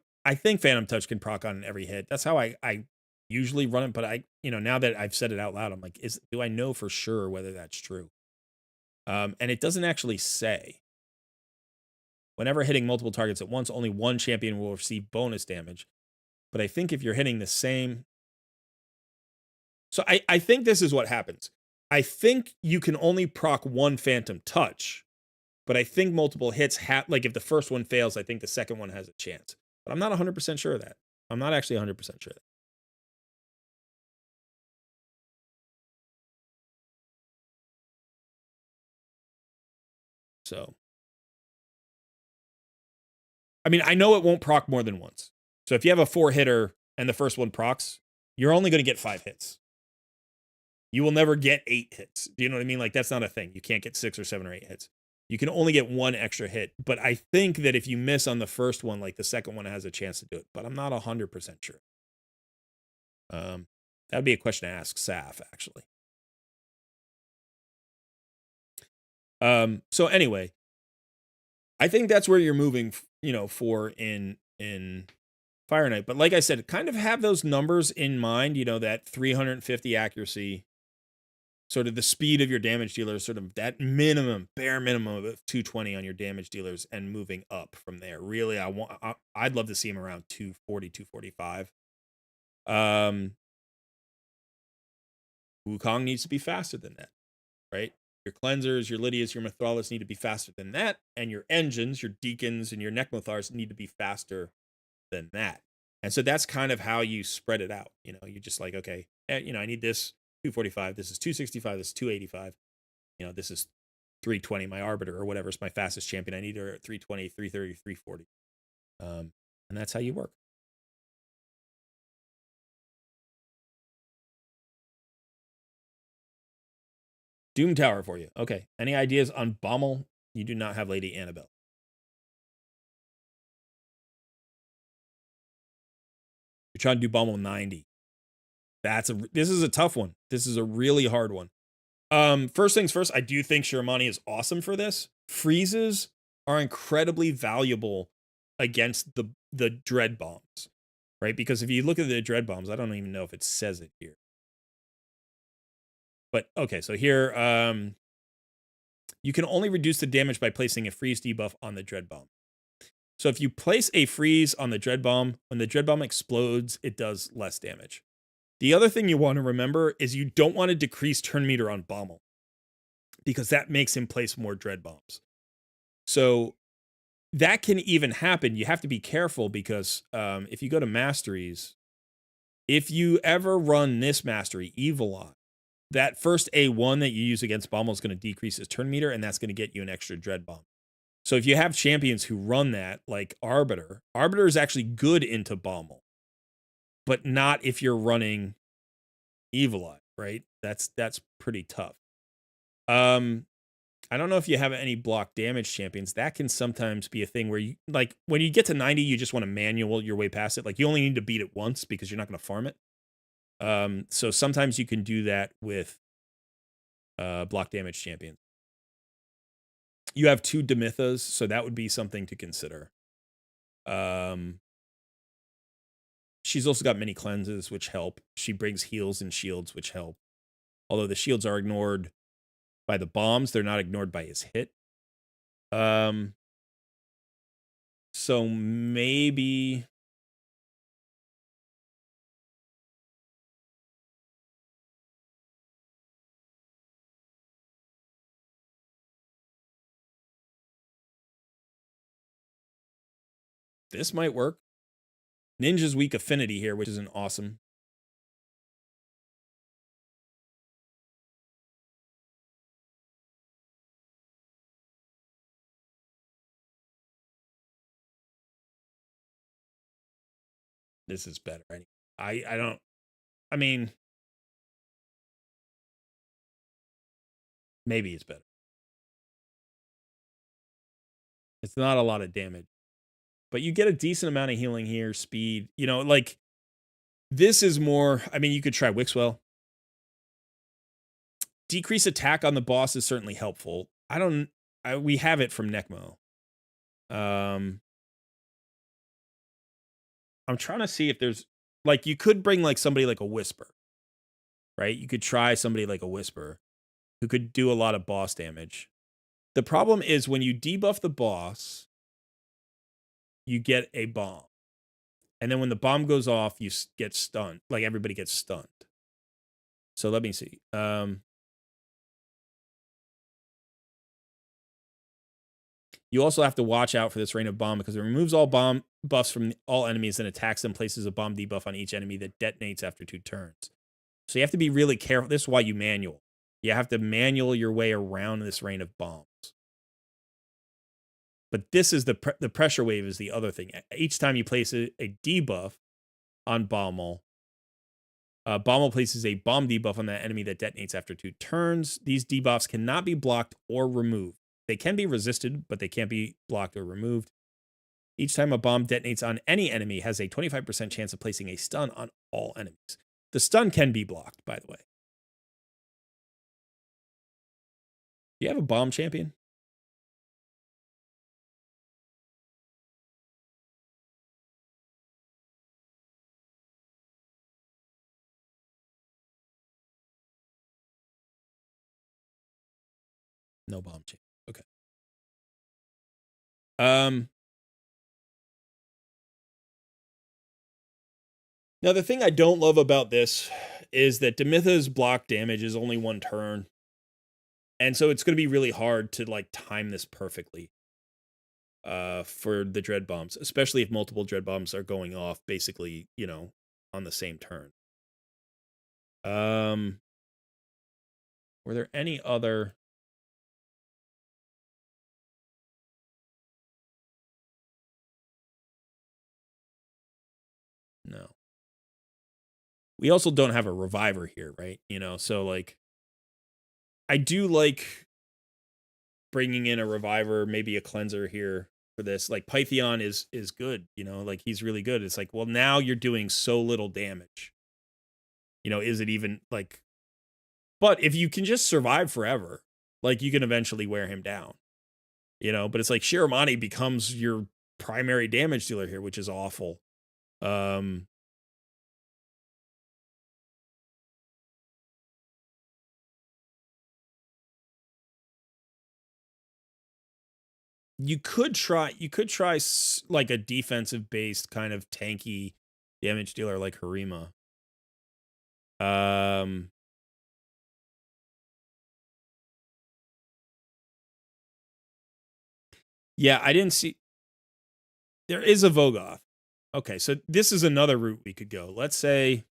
Touch can proc on every hit. That's how I usually run it, but now that I've said it out loud, I'm like, do I know for sure whether that's true? And it doesn't actually say. Whenever hitting multiple targets at once, only one champion will receive bonus damage. But I think if you're hitting the same... So I think this is what happens. I think you can only proc one Phantom Touch, but I think multiple hits like if the first one fails, I think the second one has a chance. But I'm not 100% sure of that. I'm not actually 100% sure of that. So, I mean, I know it won't proc more than once. So if you have a 4-hitter and the first one procs, you're only going to get 5 hits. You will never get 8 hits. Do you know what I mean? Like, that's not a thing. You can't get 6 or 7 or 8 hits. You can only get 1 extra hit. But I think that if you miss on the first one, like the second one has a chance to do it. But I'm not 100% sure. That'd be a question to ask Saf, actually. So anyway, I think that's where you're moving, for in Fire Knight. But like I said, kind of have those numbers in mind, that 350 accuracy, sort of the speed of your damage dealers, sort of that bare minimum of 220 on your damage dealers, and moving up from there. Really, I'd love to see him around 240, 245. Wukong needs to be faster than that, right? Your cleansers, your Lydias, your Mithralis need to be faster than that, and your engines, your Deacons, and your Necmothars need to be faster than that. And so that's kind of how you spread it out. You're just like, okay, I need this 245, this is 265, this is 285. This is 320, my Arbiter or whatever is my fastest champion. I need her at 320, 330, 340. And that's how you work. Doom Tower for you. Okay. Any ideas on Bommel? You do not have Lady Annabelle. You're trying to do Bommel 90. This is a tough one. This is a really hard one. First things first, I do think Shiramani is awesome for this. Freezes are incredibly valuable against the Dread Bombs, right? Because if you look at the Dread Bombs, I don't even know if it says it here. But okay, so here, you can only reduce the damage by placing a freeze debuff on the Dread Bomb. So if you place a freeze on the Dread Bomb, when the Dread Bomb explodes, it does less damage. The other thing you want to remember is you don't want to decrease turn meter on Bommel, because that makes him place more Dread Bombs. So that can even happen. You have to be careful, because if you go to Masteries, if you ever run this Mastery, Evil Eye, that first A1 that you use against Bommel is going to decrease his turn meter, and that's going to get you an extra Dread Bomb. So if you have champions who run that, like Arbiter is actually good into Bommel, but not if you're running Evil Eye, right? That's pretty tough. I don't know if you have any block damage champions. That can sometimes be a thing where you, like, when you get to 90, you just want to manual your way past it. Like, you only need to beat it once because you're not going to farm it. So sometimes you can do that with block damage champions. You have 2 Demythas, so that would be something to consider. She's also got many cleanses, which help. She brings heals and shields, which help. Although the shields are ignored by the bombs, they're not ignored by his hit. So maybe this might work. Ninja's weak affinity here, which isn't awesome. This is better. I mean, maybe it's better. It's not a lot of damage, but you get a decent amount of healing here, speed. You know, like, this is more, I mean, you could try Wixwell. Decrease attack on the boss is certainly helpful. We have it from Necmo. I'm trying to see if there's, like, you could bring, like, somebody like a Whisper, right? You could try somebody like a Whisper who could do a lot of boss damage. The problem is when you debuff the boss, you get a bomb. And then when the bomb goes off, you get stunned. Like, everybody gets stunned. So let me see. You also have to watch out for this Rain of Bomb because it removes all bomb buffs from all enemies and attacks and places a bomb debuff on each enemy that detonates after 2 turns. So you have to be really careful. This is why you manual. You have to manual your way around this Rain of Bombs. But this is the pressure wave is the other thing. Each time you place a debuff on Baumel, Baumel places a bomb debuff on that enemy that detonates after 2 turns. These debuffs cannot be blocked or removed. They can be resisted, but they can't be blocked or removed. Each time a bomb detonates on any enemy has a 25% chance of placing a stun on all enemies. The stun can be blocked, by the way. Do you have a bomb champion? No bomb champion. Okay. Now, the thing I don't love about this is that Demytha's block damage is only 1 turn. And so it's going to be really hard to, like, time this perfectly for the Dread Bombs, especially if multiple Dread Bombs are going off basically, you know, on the same turn. Were there any other... No. We also don't have a reviver here, right? You know, so, like, I do like bringing in a reviver, maybe a cleanser here for this. Like, Pythion is good, you know, like, he's really good. It's like, well, now you're doing so little damage. You know, is it even, like... But if you can just survive forever, like, you can eventually wear him down. You know, but it's like Shiramani becomes your primary damage dealer here, which is awful. You could try like a defensive based kind of tanky damage dealer like Harima. Yeah, I didn't see. There is a Vogoth. Okay, so this is another route we could go. Let's say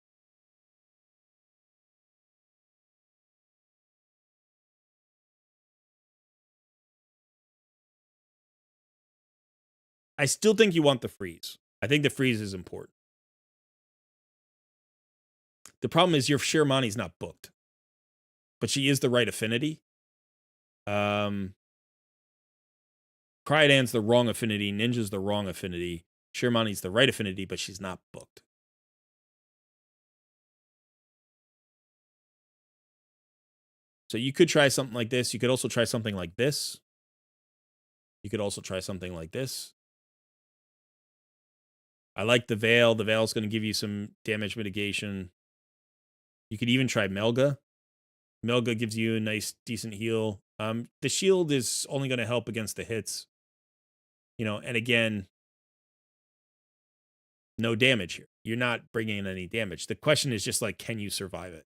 I still think you want the freeze. I think the freeze is important. The problem is your Shiramani's not booked, but she is the right affinity. Cryodan's the wrong affinity. Ninja's the wrong affinity. Shirmani's the right affinity, but she's not booked. So you could try something like this. You could also try something like this. You could also try something like this. I like the Veil. The Veil's going to give you some damage mitigation. You could even try Melga. Melga gives you a nice, decent heal. The shield is only going to help against the hits. You know, and again, no damage here. You're not bringing in any damage. The question is just like, can you survive it?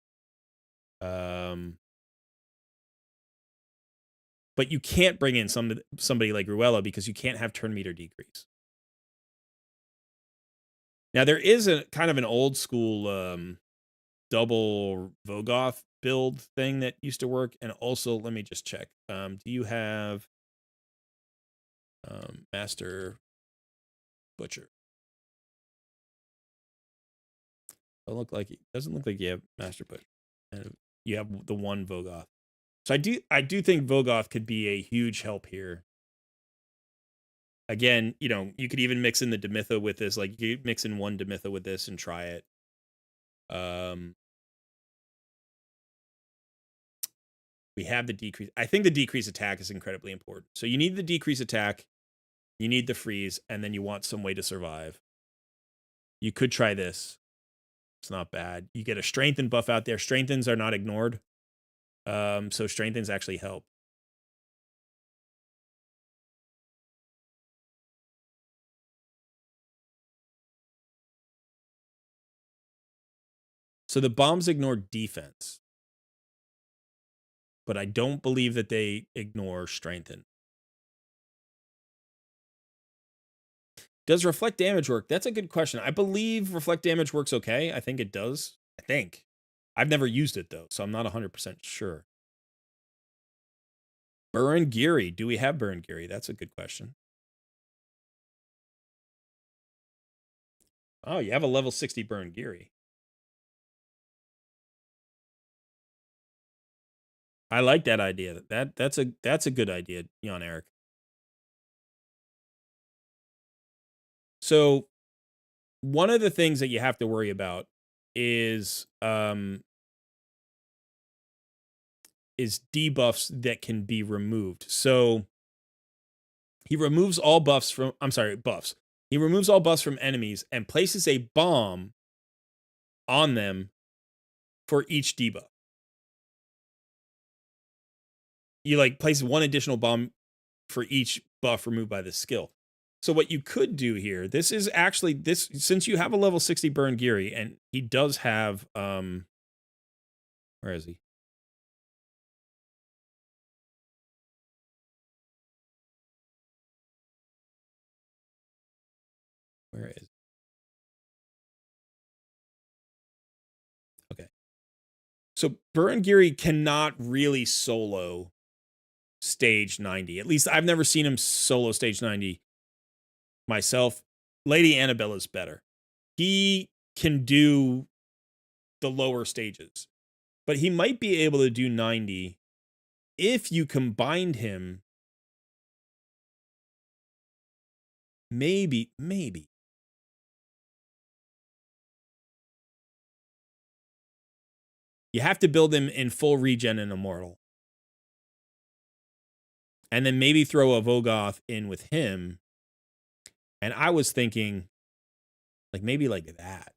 But you can't bring in somebody like Ruella because you can't have turn meter decrease. Now, there is a kind of an old school double Vogoth build thing that used to work. And also, let me just check. Do you have Master Butcher? Doesn't look like you have Master Butcher. And you have the one Vogoth. So I do think Vogoth could be a huge help here. Again, you know, you could even mix in the Demitha with this. Like, you could mix in one Demitha with this and try it. We have the decrease. I think the decrease attack is incredibly important. So you need the decrease attack, you need the freeze, and then you want some way to survive. You could try this. It's not bad. You get a strengthen buff out there. Strengthens are not ignored. So strengthens actually help. So the bombs ignore defense, but I don't believe that they ignore strengthen. Does reflect damage work? That's a good question. I believe reflect damage works okay. I think it does. I think. I've never used it though, so I'm not 100% sure. Burn Geary. Do we have Burn Geary? That's a good question. Oh, you have a level 60 Burn Geary. I like that idea. That's a good idea, Jan Eric. So one of the things that you have to worry about is debuffs that can be removed. So he removes all buffs from buffs. He removes all buffs from enemies and places a bomb on them for each debuff. You like place one additional bomb for each buff removed by this skill. So what you could do here, this is actually this, since you have a level 60 Burn Geary, and he does have where is he? Where is? Okay. So Burn Geary cannot really solo stage 90. At least I've never seen him solo stage 90 myself. Lady Annabella's better. He can do the lower stages, but he might be able to do 90 if you combined him. Maybe. You have to build him in full regen and immortal. And then maybe throw a Vogoth in with him. And I was thinking, like, maybe like that.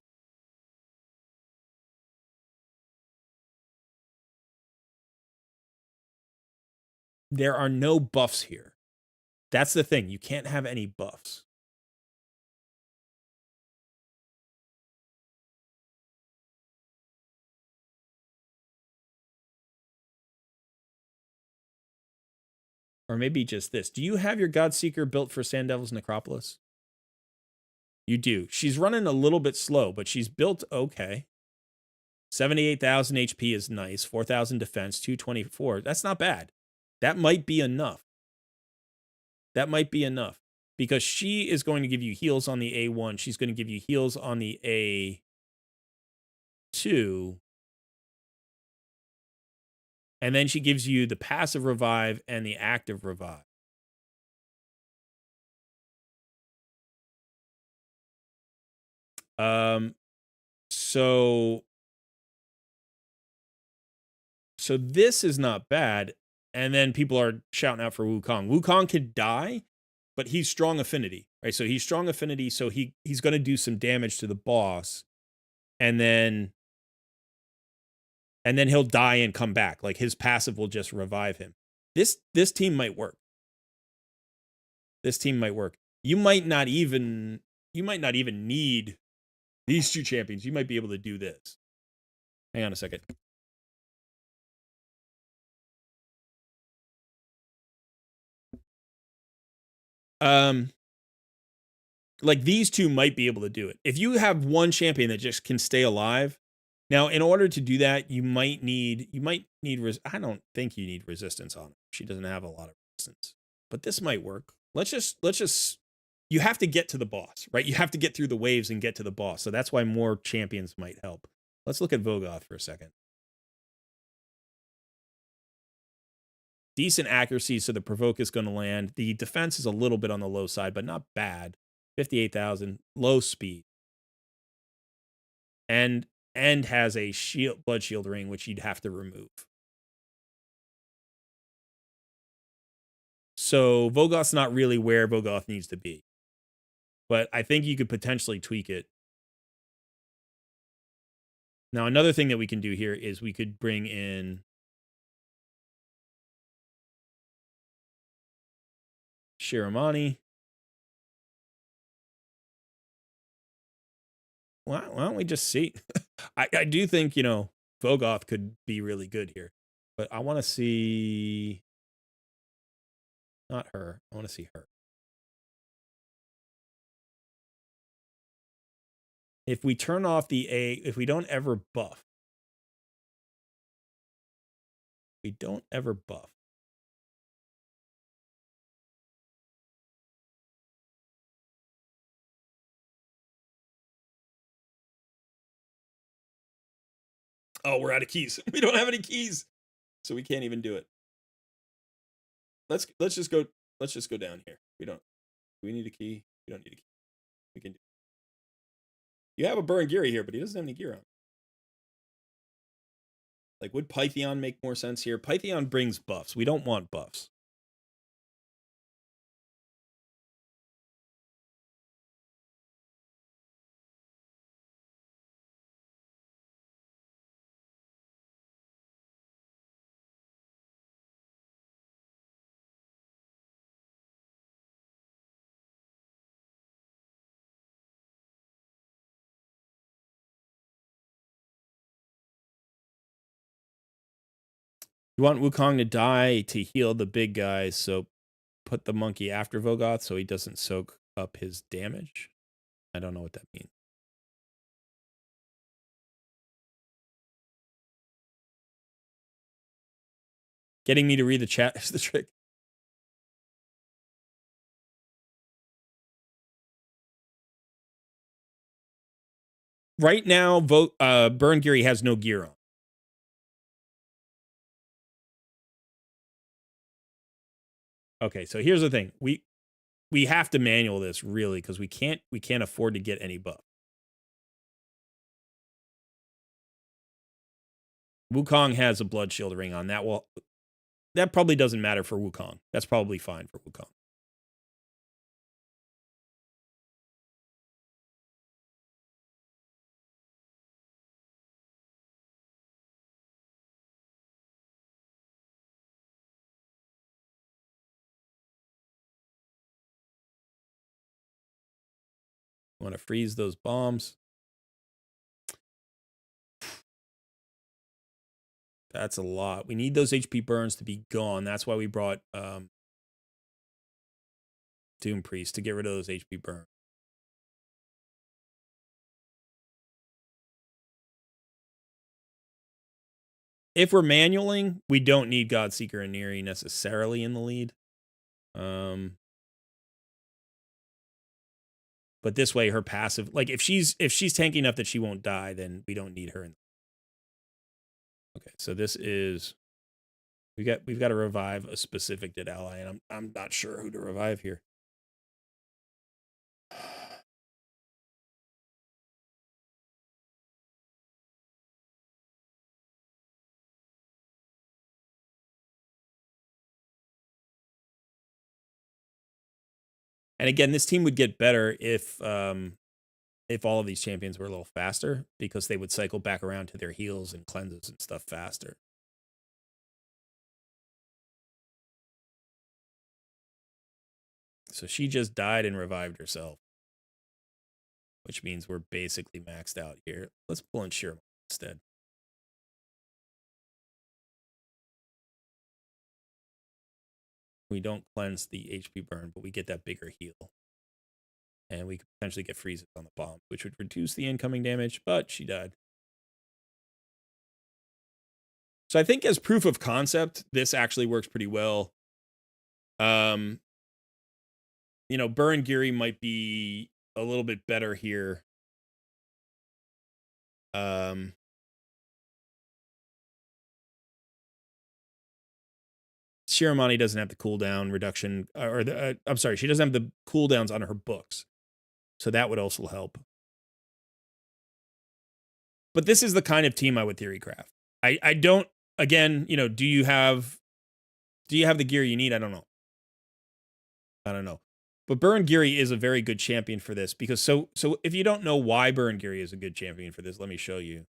There are no buffs here. That's the thing. You can't have any buffs. Or maybe just this. Do you have your Godseeker built for Sand Devil's Necropolis? You do. She's running a little bit slow, but she's built okay. 78,000 HP is nice. 4,000 defense, 224. That's not bad. That might be enough. That might be enough. Because she is going to give you heals on the A1. She's going to give you heals on the A2. And then she gives you the passive revive and the active revive. So this is not bad. And then people are shouting out for Wukong. Wukong could die, but he's strong affinity, right? So he's strong affinity, so he's going to do some damage to the boss, and then he'll die and come back. Like his passive will just revive him. This team might work. This team might work. You might not even need these two champions. You might be able to do this. Hang on a second. Like these two might be able to do it. If you have one champion that just can stay alive, now in order to do that, you might need I don't think you need resistance on her. She doesn't have a lot of resistance, but this might work. Let's just you have to get to the boss, right? You have to get through the waves and get to the boss. So that's why more champions might help. Let's look at Vogoth for a second. Decent accuracy, so the provoke is going to land. The defense is a little bit on the low side, but not bad. 58,000, low speed. And has a blood shield ring, which you'd have to remove. So Vogoth's not really where Vogoth needs to be. But I think you could potentially tweak it. Now, another thing that we can do here is we could bring in Shiramani. Why don't we just see? I do think, Vogoth could be really good here. But I want to see... Not her. I want to see her. If we turn off the A... If we don't ever buff... Oh, we're out of keys. We don't have any keys. So we can't even do it. Let's just go down here. Do we need a key? We don't need a key. We can do it. You have a Burangiri here, but he doesn't have any gear on. Like, would Pythion make more sense here? Pythion brings buffs. We don't want buffs. You want Wukong to die to heal the big guys, so put the monkey after Vogoth so he doesn't soak up his damage. I don't know what that means. Getting me to read the chat is the trick. Right now, Burangiri has no gear on. Okay, so here's the thing. We have to manual this really because we can't afford to get any buff. Wukong has a blood shield ring on that. Well, that probably doesn't matter for Wukong. That's probably fine for Wukong. Want to freeze those bombs. That's a lot. We need those HP burns to be gone. That's why we brought Doom Priest to get rid of those HP burns. If we're manualing, we don't need Godseeker and Neri necessarily in the lead. But this way, her passive, like if she's tanky enough that she won't die, then we don't need her. Okay, so this is We've got to revive a specific dead ally, and I'm not sure who to revive here. And again, this team would get better if all of these champions were a little faster, because they would cycle back around to their heals and cleanses and stuff faster. So she just died and revived herself, which means we're basically maxed out here. Let's pull in Shirma instead. We don't cleanse the HP burn, but we get that bigger heal. And we could potentially get freezes on the bomb, which would reduce the incoming damage, but she died. So I think as proof of concept, this actually works pretty well. You know, Burn Giri might be a little bit better here. Shiramani doesn't have the cooldown reduction, or I'm sorry, she doesn't have the cooldowns on her books. So that would also help. But this is the kind of team I would theory craft. I don't, again, you know, do you have the gear you need? I don't know. But Burn Giri is a very good champion for this, because so if you don't know why Burn Giri is a good champion for this, let me show you.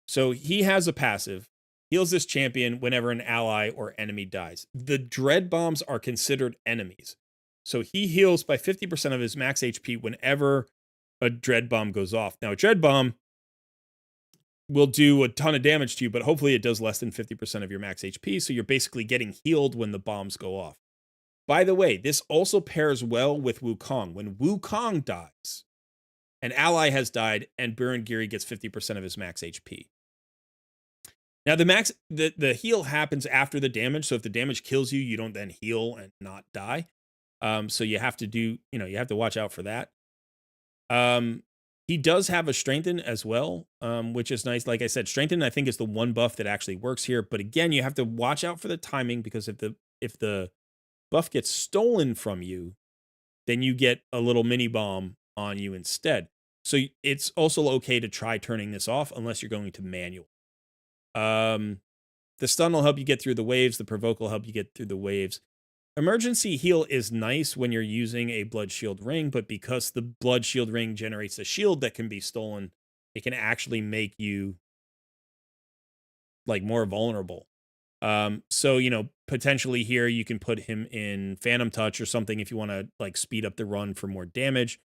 So he has a passive, heals this champion whenever an ally or enemy dies. The dread bombs are considered enemies. So he heals by 50% of his max HP whenever a dread bomb goes off. Now, a dread bomb will do a ton of damage to you, but hopefully it does less than 50% of your max HP, so you're basically getting healed when the bombs go off. By the way, this also pairs well with Wukong. When Wukong dies, an ally has died, and Burn Giri gets 50% of his max HP. Now, the heal happens after the damage, so if the damage kills you, you don't then heal and not die. So you have to you have to watch out for that. He does have a strengthen as well, which is nice. Like I said, strengthen I think is the one buff that actually works here. But again, you have to watch out for the timing, because if the buff gets stolen from you, then you get a little mini bomb on you instead. So it's also okay to try turning this off unless you're going to manual. The stun will help you get through the waves. The provoke will help you get through the waves. Emergency heal is nice when you're using a blood shield ring, but because the blood shield ring generates a shield that can be stolen, it can actually make you like more vulnerable. So, you know, potentially here you can put him in Phantom Touch or something if you want to like speed up the run for more damage.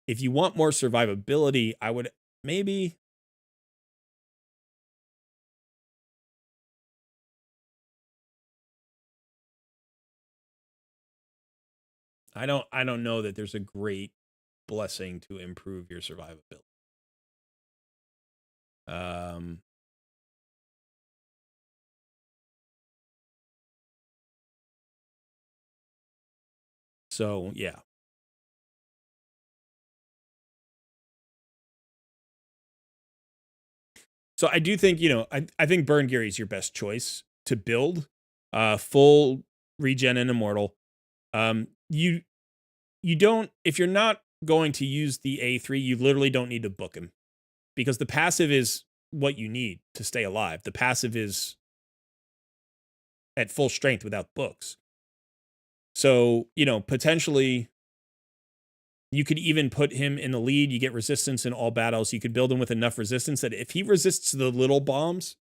If you want more survivability, I would maybe I don't know that there's a great blessing to improve your survivability. So yeah. So I do think, you know, I think Burn Giri is your best choice to build. Full regen and immortal. You don't, if you're not going to use the A3, you literally don't need to book him, because the passive is what you need to stay alive. The passive is at full strength without books. So, you know, potentially you could even put him in the lead. You get resistance in all battles. You could build him with enough resistance that if he resists the little bombs,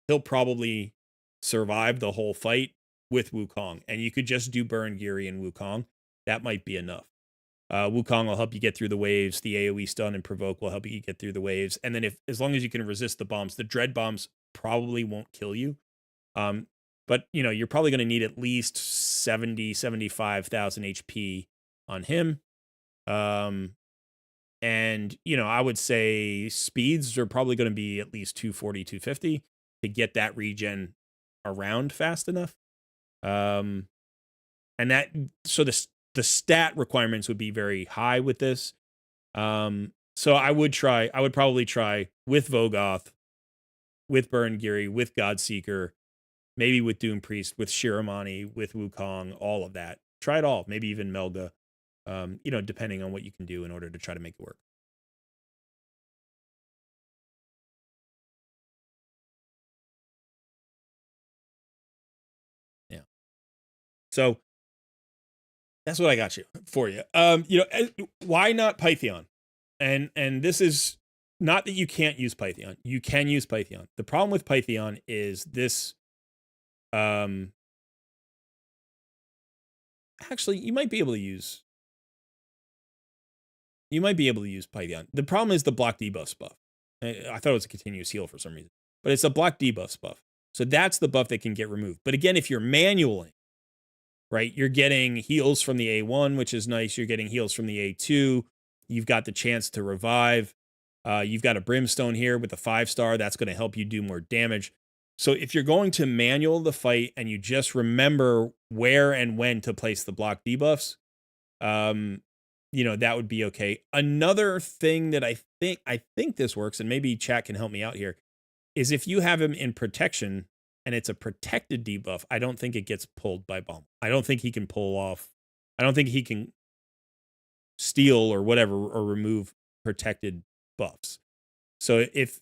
he'll probably survive the whole fight with Wukong. And you could just do Burn Giri and Wukong. That might be enough. Wukong will help you get through the waves. The AoE stun and provoke will help you get through the waves. And then as long as you can resist the bombs, the dread bombs probably won't kill you. But you know, you're probably going to need at least 75,000 HP on him. And you know, I would say speeds are probably going to be at least 240, 250 to get that regen around fast enough. And that, so the stat requirements would be very high with this. So I would probably try with Vogoth with Burengiri, with Godseeker, maybe with Doom Priest, with Shiramani, with Wukong, all of that. Try it all. Maybe even Melga, depending on what you can do in order to try to make it work. Yeah. So that's what I got for you. Why not Pythion? And this is not that you can't use Pythion. You can use Pythion. The problem with Pythion is this. Actually, you might be able to use. You might be able to use Pythion. The problem is the block debuffs buff. I thought it was a continuous heal for some reason, but it's a block debuffs buff. So that's the buff that can get removed. But again, if you're manualing, right, you're getting heals from the A1, which is nice. You're getting heals from the A2. You've got the chance to revive. You've got a Brimstone here with a 5-star. That's going to help you do more damage. So if you're going to manual the fight and you just remember where and when to place the block debuffs, that would be okay. Another thing that I think this works, and maybe chat can help me out here, is if you have him in protection and it's a protected debuff, I don't think it gets pulled by Bomb. I don't think he can pull off. I don't think he can steal or whatever or remove protected buffs. So if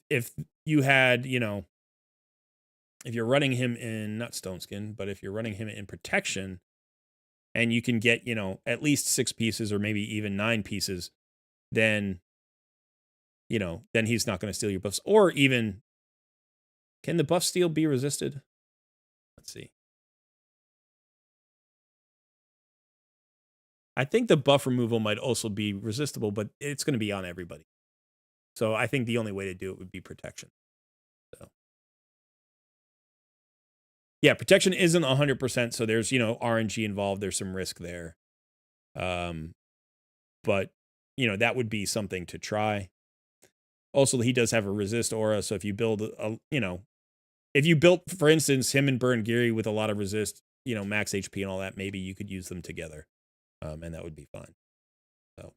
you had, if you're running him in, not Stone Skin, but if you're running him in protection and you can get, at least 6 pieces or maybe even 9 pieces, then he's not going to steal your buffs. Or even, can the buff steal be resisted? Let's see. I think the buff removal might also be resistible, but it's going to be on everybody. So I think the only way to do it would be protection. So yeah, protection isn't 100%. So there's, RNG involved. There's some risk there. But, that would be something to try. Also, he does have a resist aura. So if you build if you built, for instance, him and Burengiri with a lot of resist, max HP and all that, maybe you could use them together. And that would be fine. So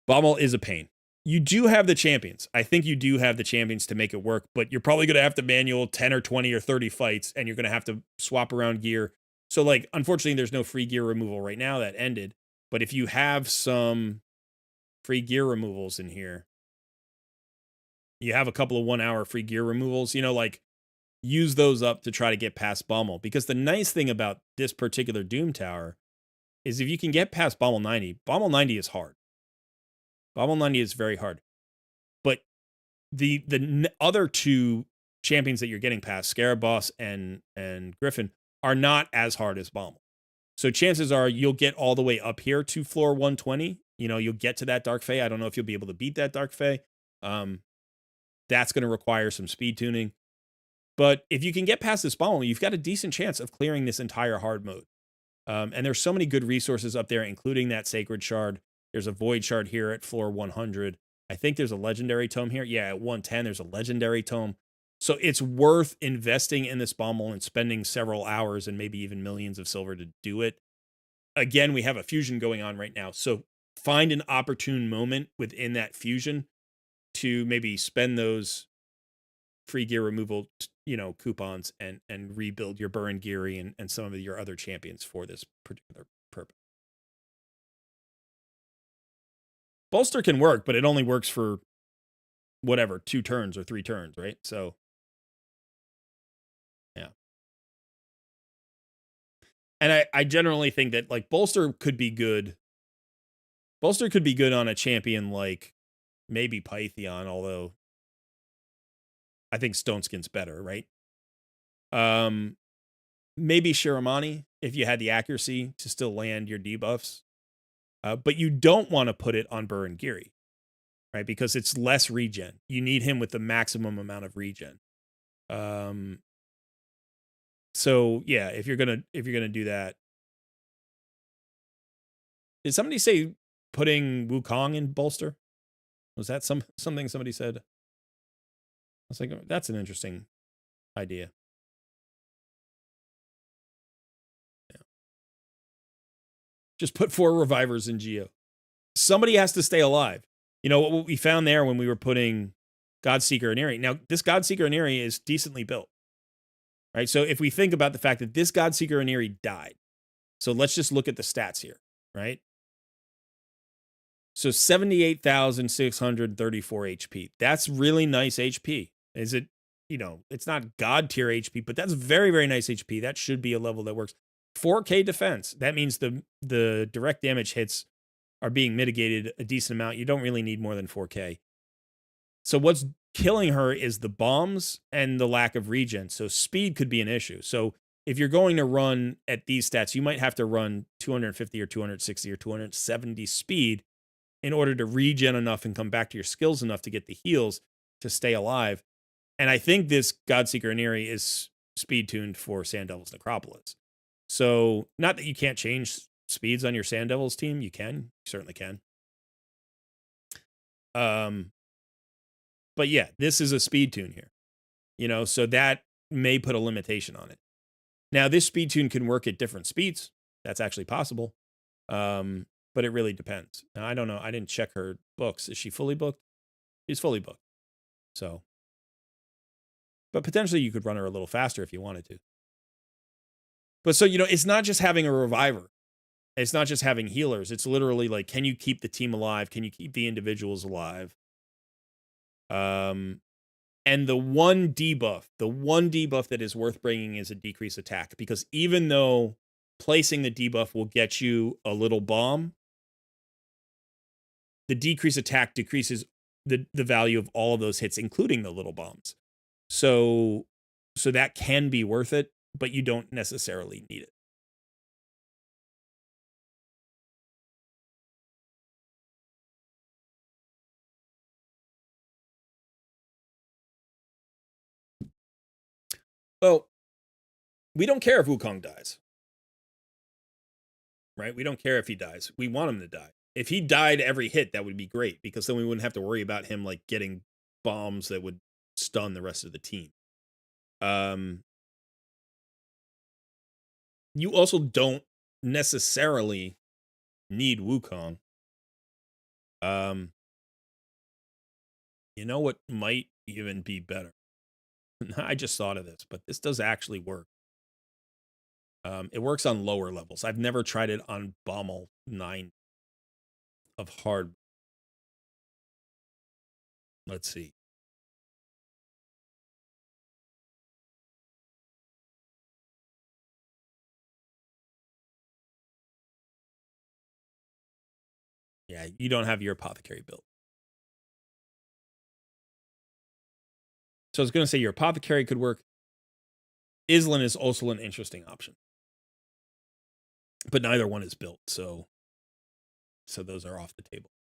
Bommel is a pain. You do have the champions. I think you do have the champions to make it work, but you're probably going to have to manual 10 or 20 or 30 fights, and you're going to have to swap around gear. So, unfortunately, there's no free gear removal right now. That ended. But if you have some free gear removals in here, you have a couple of 1-hour free gear removals, use those up to try to get past Bommel. Because the nice thing about this particular Doom Tower is if you can get past Bommel 90 is hard. Bommel 90 is very hard. But the other 2 champions that you're getting past, Scarab Boss and Griffin, are not as hard as Bommel. So chances are you'll get all the way up here to floor 120. You'll get to that Dark Fae. I don't know if you'll be able to beat that Dark Fae. That's going to require some speed tuning. But if you can get past this Bommel, you've got a decent chance of clearing this entire hard mode. And there's so many good resources up there, including that Sacred Shard. There's a Void Shard here at floor 100. I think there's a Legendary Tome here. Yeah, at 110, there's a Legendary Tome. So it's worth investing in this Bommel and spending several hours and maybe even millions of silver to do it. Again, we have a fusion going on right now. So find an opportune moment within that fusion to maybe spend those free gear removal, coupons and rebuild your Burengiri and some of your other champions for this particular purpose. Bolster can work, but it only works for 2 turns or 3 turns, right? So yeah. And I generally think that Bolster could be good. Bolster could be good on a champion like maybe Pythion, although I think Stone Skin's better, right? Maybe Shiramani if you had the accuracy to still land your debuffs. But you don't want to put it on Burengiri, right? Because it's less regen. You need him with the maximum amount of regen. So yeah, if you're gonna do that, did somebody say putting Wukong in Bolster? Was that something somebody said? I was like, that's an interesting idea. Yeah. Just put 4 revivers in Geo. Somebody has to stay alive. What we found there when we were putting Godseeker and Eerie. Now, this Godseeker and Eerie is decently built, right? So if we think about the fact that this Godseeker and Eerie died, so let's just look at the stats here, right? So 78,634 HP. That's really nice HP. Is it, it's not God tier HP, but that's very, very nice HP. That should be a level that works. 4K defense. That means the direct damage hits are being mitigated a decent amount. You don't really need more than 4K. So what's killing her is the bombs and the lack of regen. So speed could be an issue. So if you're going to run at these stats, you might have to run 250 or 260 or 270 speed in order to regen enough and come back to your skills enough to get the heals to stay alive. And I think this Godseeker and Eerie is speed tuned for Sand Devil's Necropolis. So not that you can't change speeds on your Sand Devils team. You can. You certainly can. But yeah, this is a speed tune here. So that may put a limitation on it. Now, this speed tune can work at different speeds. That's actually possible. But it really depends. Now, I don't know. I didn't check her books. Is she fully booked? She's fully booked. So, but potentially you could run her a little faster if you wanted to. But so, it's not just having a reviver. It's not just having healers. It's literally like, can you keep the team alive? Can you keep the individuals alive? And the one debuff that is worth bringing is a decrease attack, because even though placing the debuff will get you a little bomb, the decrease attack decreases the value of all of those hits, including the little bombs. So that can be worth it, but you don't necessarily need it. Well, we don't care if Wukong dies. Right? We don't care if he dies. We want him to die. If he died every hit, that would be great, because then we wouldn't have to worry about him like getting bombs that would stun the rest of the team. You also don't necessarily need Wukong. You know what might even be better? I just thought of this, but this does actually work. It works on lower levels. I've never tried it on Bommel 9 of hard. Let's see. Yeah, you don't have your apothecary built. So I was going to say your apothecary could work. Islan is also an interesting option, but neither one is built. So those are off the table.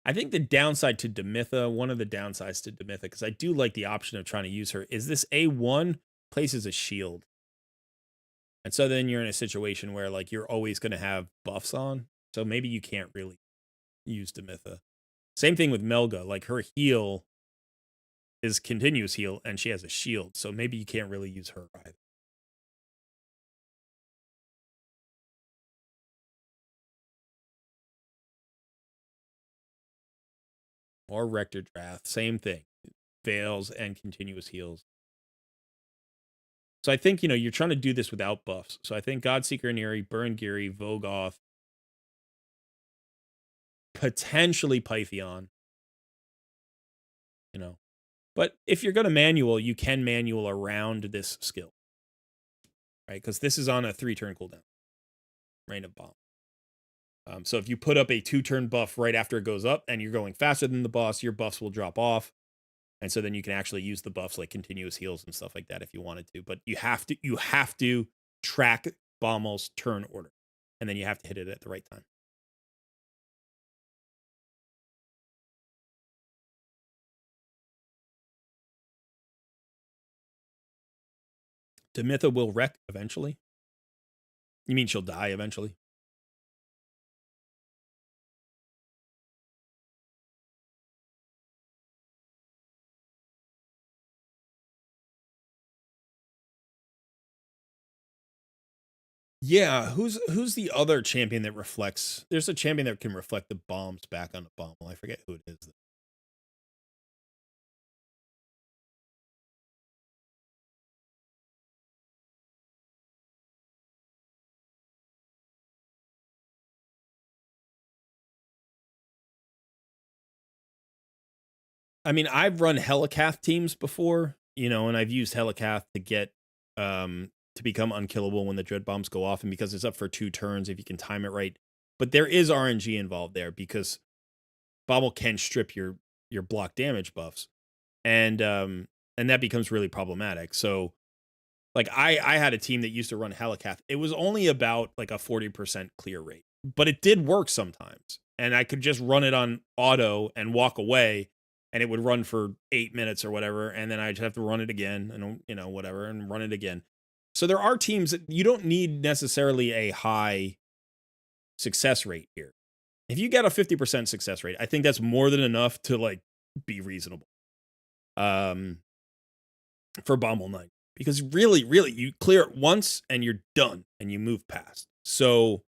I think the downside to Demitha, one of the downsides to Demitha, because I do like the option of trying to use her, is this A1 places a shield. And so then you're in a situation where like you're always going to have buffs on. So maybe you can't really use Demitha. Same thing with Melga. Like her heal is continuous heal and she has a shield. So maybe you can't really use her either. Or Rector Drath. Same thing. Fails and continuous heals. So I think, you're trying to do this without buffs. So I think Godseeker and Eerie, Burn Geary, Vogoth, potentially Pythion. But if you're going to manual, you can manual around this skill. Right? Because this is on a 3-turn cooldown. Rain of Bomb. So if you put up a 2-turn buff right after it goes up and you're going faster than the boss, your buffs will drop off. And so then you can actually use the buffs like continuous heals and stuff like that if you wanted to. But you have to track Bommel's turn order. And then you have to hit it at the right time. Demitha will wreck eventually. You mean she'll die eventually? Yeah, who's the other champion that reflects? There's a champion that can reflect the bombs back on the bomb. Well, I forget who it is. I mean, I've run Helicath teams before, and I've used Helicath to get to become unkillable when the dread bombs go off, and because it's up for 2 turns if you can time it right. But there is RNG involved there because Bobble can strip your block damage buffs, and that becomes really problematic. So like I had a team that used to run Helicath. It was only about like a 40% clear rate, but it did work sometimes. And I could just run it on auto and walk away, and it would run for 8 minutes or whatever, and then I'd have to run it again and whatever and run it again. So there are teams that you don't need necessarily a high success rate here. If you get a 50% success rate, I think that's more than enough to like be reasonable. For Bomble Knight. Because really, really, you clear it once and you're done and you move past. So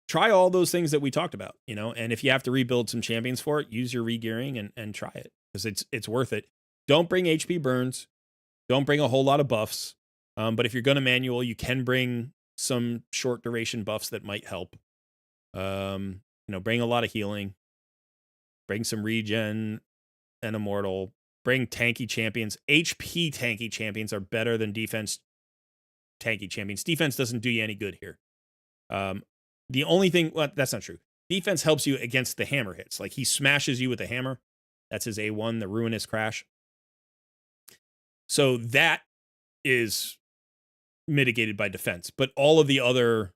try all those things that we talked about, and if you have to rebuild some champions for it, use your regearing and try it because it's worth it. Don't bring HP burns. Don't bring a whole lot of buffs. But if you're going to manual, you can bring some short duration buffs that might help. Bring a lot of healing. Bring some regen and immortal. Bring tanky champions. HP tanky champions are better than defense tanky champions. Defense doesn't do you any good here. The only thing, well, that's not true. Defense helps you against the hammer hits. Like he smashes you with a hammer. That's his A1, the Ruinous Crash. So that is mitigated by defense. But all of the other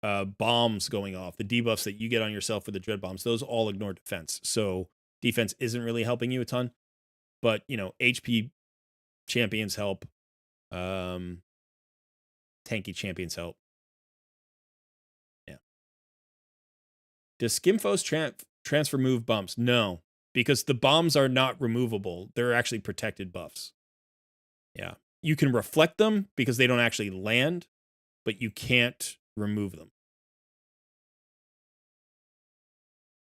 bombs going off, the debuffs that you get on yourself with the dread bombs, those all ignore defense. So defense isn't really helping you a ton. But, HP champions help. Tanky champions help. Yeah. Does Skimfos transfer move bumps? No, because the bombs are not removable. They're actually protected buffs. Yeah. You can reflect them because they don't actually land, but you can't remove them.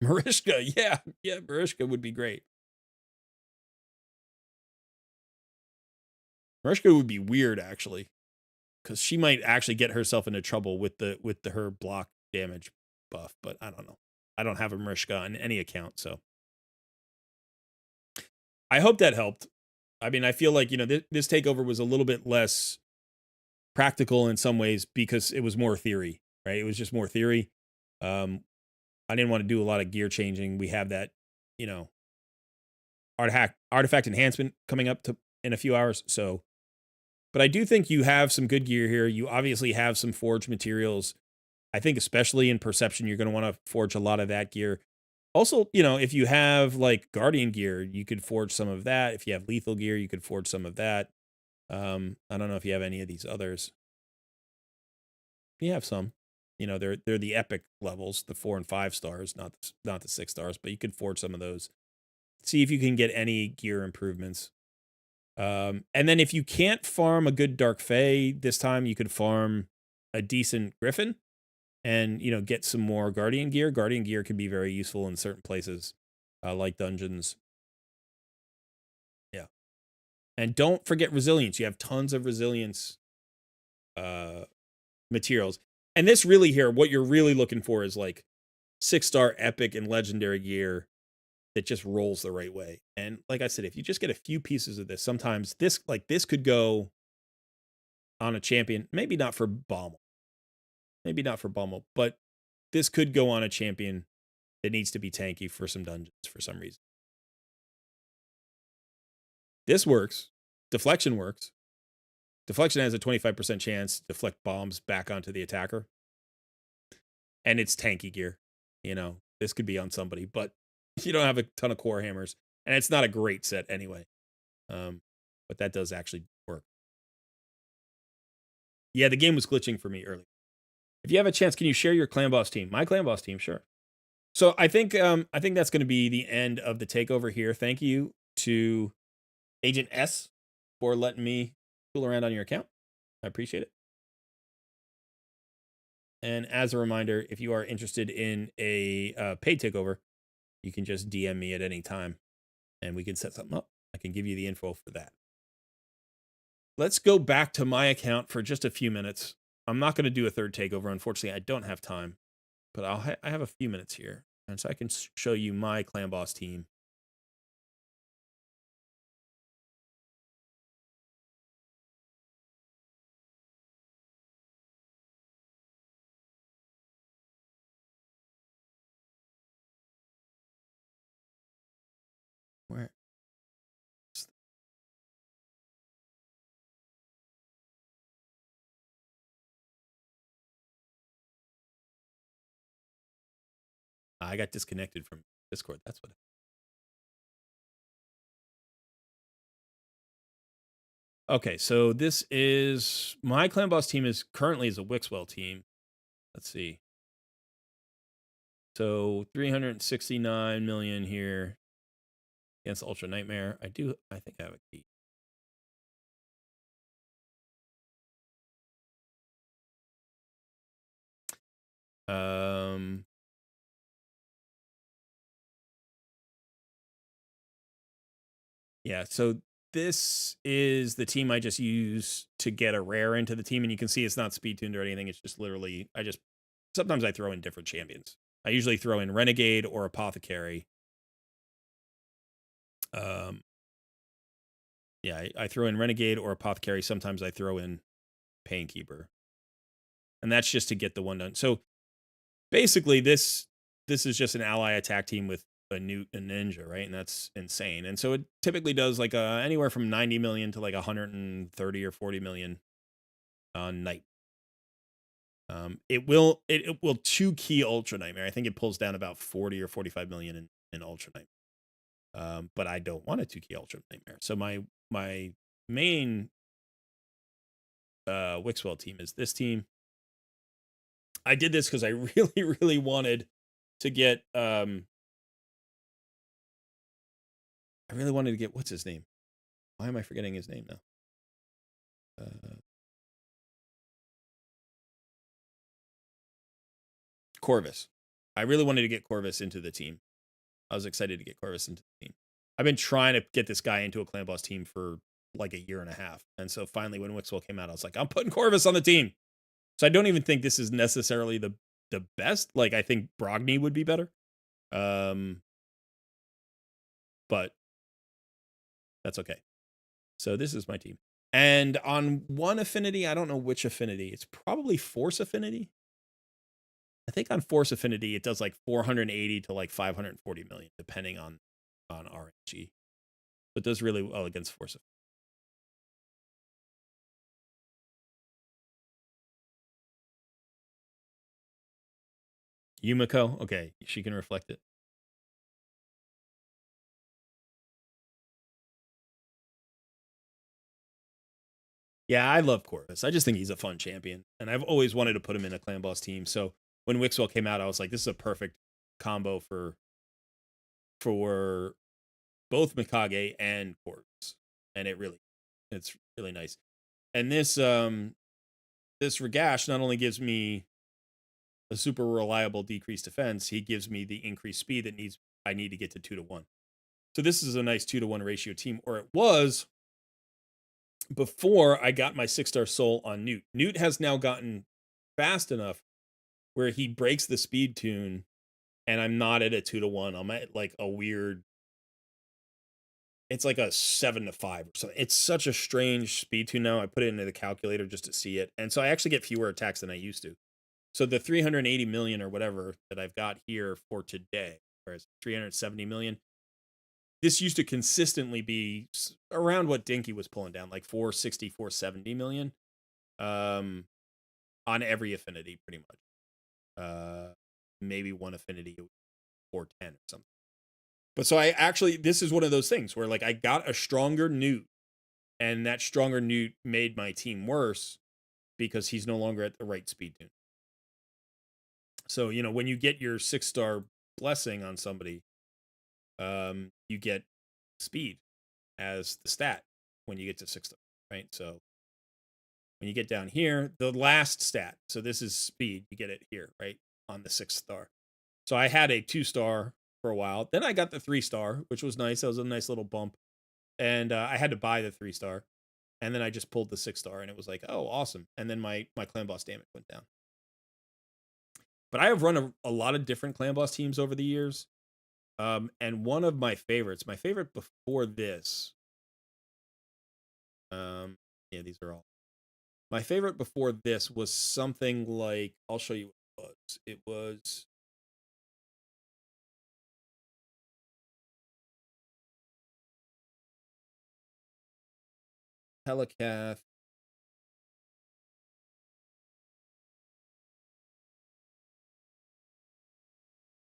Marishka, yeah, Marishka would be great. Marishka would be weird actually, because she might actually get herself into trouble with her block damage buff. But I don't know. I don't have a Marishka on any account, so I hope that helped. I mean, I feel like this takeover was a little bit less practical in some ways because it was more theory, right? It was just more theory. I didn't want to do a lot of gear changing. We have that, artifact enhancement coming up in a few hours. So, but I do think you have some good gear here. You obviously have some forged materials. I think especially in perception, you're going to want to forge a lot of that gear. Also, if you have like Guardian gear, you could forge some of that. If you have lethal gear, you could forge some of that. I don't know if you have any of these others. You have some. They're the epic levels, the 4 and 5 stars, not the 6 stars, but you could forge some of those. See if you can get any gear improvements. And then if you can't farm a good Dark Fae this time, you could farm a decent Griffin and, get some more Guardian gear. Guardian gear can be very useful in certain places, like dungeons. Yeah. And don't forget resilience. You have tons of resilience materials. And this really here, what you're really looking for is like 6-star epic and legendary gear that just rolls the right way. And like I said, if you just get a few pieces of this, sometimes this could go on a champion, maybe not for Bommel. Maybe not for Bommel, but this could go on a champion that needs to be tanky for some dungeons for some reason. This works. Deflection works. Deflection has a 25% chance to deflect bombs back onto the attacker. And it's tanky gear. This could be on somebody, but you don't have a ton of core hammers. And it's not a great set anyway. But that does actually work. Yeah, the game was glitching for me early. If you have a chance, can you share your clan boss team? My clan boss team, sure. So I think that's going to be the end of the takeover here. Thank you to Agent S for letting me fool around on your account. I appreciate it. And as a reminder, if you are interested in a paid takeover, you can just DM me at any time and we can set something up. I can give you the info for that. Let's go back to my account for just a few minutes. I'm not going to do a third takeover. Unfortunately, I don't have time, but I have a few minutes here. And so I can show you my clan boss team. Where? I got disconnected from Discord. That's what. Okay, so this is my clan boss team is currently is a Wixwell team. Let's see. So 369 million here against Ultra Nightmare. I think I have a key. Yeah, so this is the team I just use to get a rare into the team, and you can see it's not speed tuned or anything. It's just literally sometimes I throw in different champions. I usually throw in Renegade or Apothecary. Yeah, I throw in Renegade or Apothecary. Sometimes I throw in Painkeeper, and that's just to get the one done. So basically, this is just an ally attack team with a Newt and Ninja, right? And that's insane. And so it typically does like anywhere from 90 million to like 130 or 40 million on Night. It will 2-key Ultra Nightmare. I think it pulls down about 40 or 45 million in Ultra Nightmare. But I don't want a 2-key Ultra Nightmare. So my main Wixwell team is this team. I did this because I really, really wanted to get I really wanted to get what's his name? Why am I forgetting his name now? Corvus. I really wanted to get Corvus into the team. I was excited to get Corvus into the team. I've been trying to get this guy into a clan boss team for like a year and a half. And so finally when Wixwell came out, I was like, I'm putting Corvus on the team. So I don't even think this is necessarily the best. Like I think Brogni would be better. But that's okay. So this is my team. And on one affinity, I don't know which affinity. It's probably Force affinity. I think on Force affinity, it does like 480 to like 540 million, depending on RNG. But it does really well against Force. Yumiko, okay, she can reflect it. Yeah, I love Corvus. I just think he's a fun champion, and I've always wanted to put him in a clan boss team. So when Wixwell came out, I was like, this is a perfect combo for both Mikage and Corvus, and it's really nice. And this Ragash not only gives me a super reliable decreased defense, he gives me the increased speed I need to get to 2-1. So this is a nice 2-1 ratio team, or it was before I got my 6-star soul on Newt. Newt has now gotten fast enough where he breaks the speed tune, and I'm not at a 2-1. I'm at like a weird. It's like a 7-5 or something. It's such a strange speed tune now. I put it into the calculator just to see it, and so I actually get fewer attacks than I used to. So the 380 million or whatever that I've got here for today, whereas 370 million, this used to consistently be around what Dinky was pulling down, like 460, 470 million on every affinity, pretty much. Maybe one affinity 410 or something. But so this is one of those things where like I got a stronger Newt, and that stronger Newt made my team worse because he's no longer at the right speed tune. So, when you get your 6-star blessing on somebody, you get speed as the stat when you get to 6-star, right? So when you get down here, the last stat, so this is speed, you get it here, right, on the 6th star. So I had a 2-star for a while. Then I got the 3-star, which was nice. That was a nice little bump. And I had to buy the 3-star. And then I just pulled the 6-star, and it was like, oh, awesome. And then my clan boss damage went down. But I have run a lot of different clan boss teams over the years. And one of my favorites, my favorite before this, yeah, these are all. My favorite before this was something like, I'll show you what it was. It was Helicath.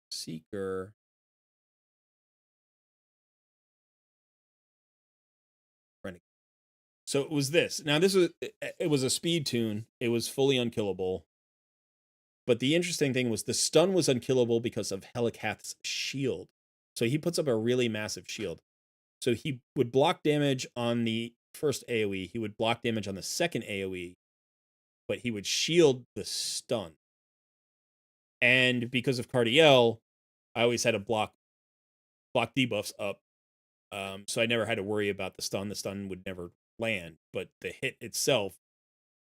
Seeker. Renegade. So it was this. Now it was a speed tune. It was fully unkillable. But the interesting thing was the stun was unkillable because of Helicath's shield. So he puts up a really massive shield. So he would block damage on the first AoE. He would block damage on the second AoE. But he would shield the stun. And because of Cardiel, I always had to block debuffs up. So I never had to worry about the stun. The stun would never land. But the hit itself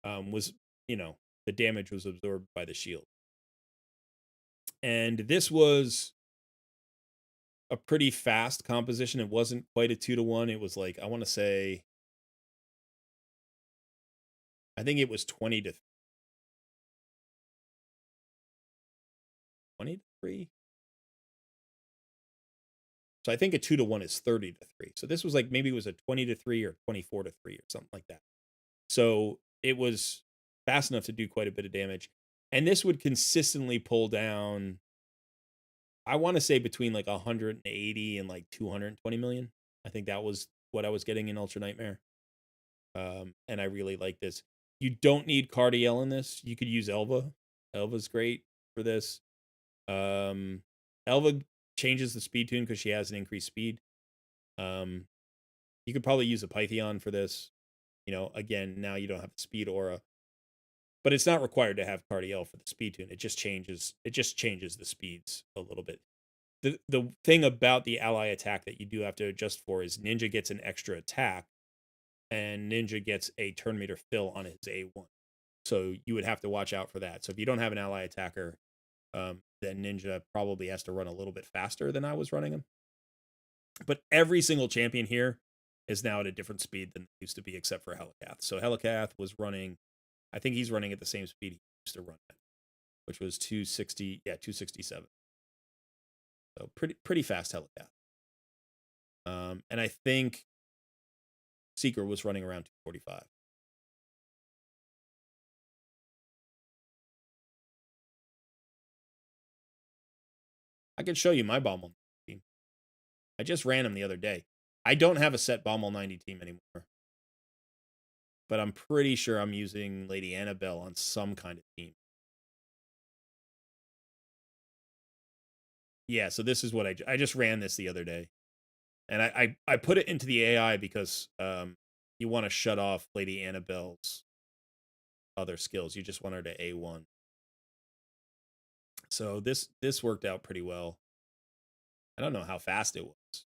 was, the damage was absorbed by the shield. And this was a pretty fast composition. It wasn't quite a 2-to-1. It was like, I want to say, I think it was 20 to 3. So I think a 2-to-1 is 30 to 3. So this was like, maybe it was a 20 to 3 or 24 to 3 or something like that. So it was fast enough to do quite a bit of damage. And this would consistently pull down, I want to say, between like 180 and like 220 million. I think that was what I was getting in Ultra Nightmare. And I really like this. You don't need Cardiel in this. You could use Elva. Elva's great for this. Elva changes the speed tune because she has an increased speed. You could probably use a Pythion for this. Again, now you don't have the speed aura. But it's not required to have Cardiel for the speed tune. It just changes the speeds a little bit. The thing about the ally attack that you do have to adjust for is Ninja gets an extra attack, and Ninja gets a turn meter fill on his A1. So you would have to watch out for that. So if you don't have an ally attacker, then Ninja probably has to run a little bit faster than I was running him. But every single champion here is now at a different speed than it used to be, except for Helicath. So Helicath was running, I think he's running at the same speed he used to run at, which was 267. So pretty fast Helicath. And I think Seeker was running around 245. I can show you my Bommel team. I just ran him the other day. I don't have a set Bommel 90 team anymore. But I'm pretty sure I'm using Lady Annabelle on some kind of team. Yeah, so this is what I just ran this the other day. And I put it into the AI because you want to shut off Lady Annabelle's other skills. You just want her to A1. So this worked out pretty well. I don't know how fast it was.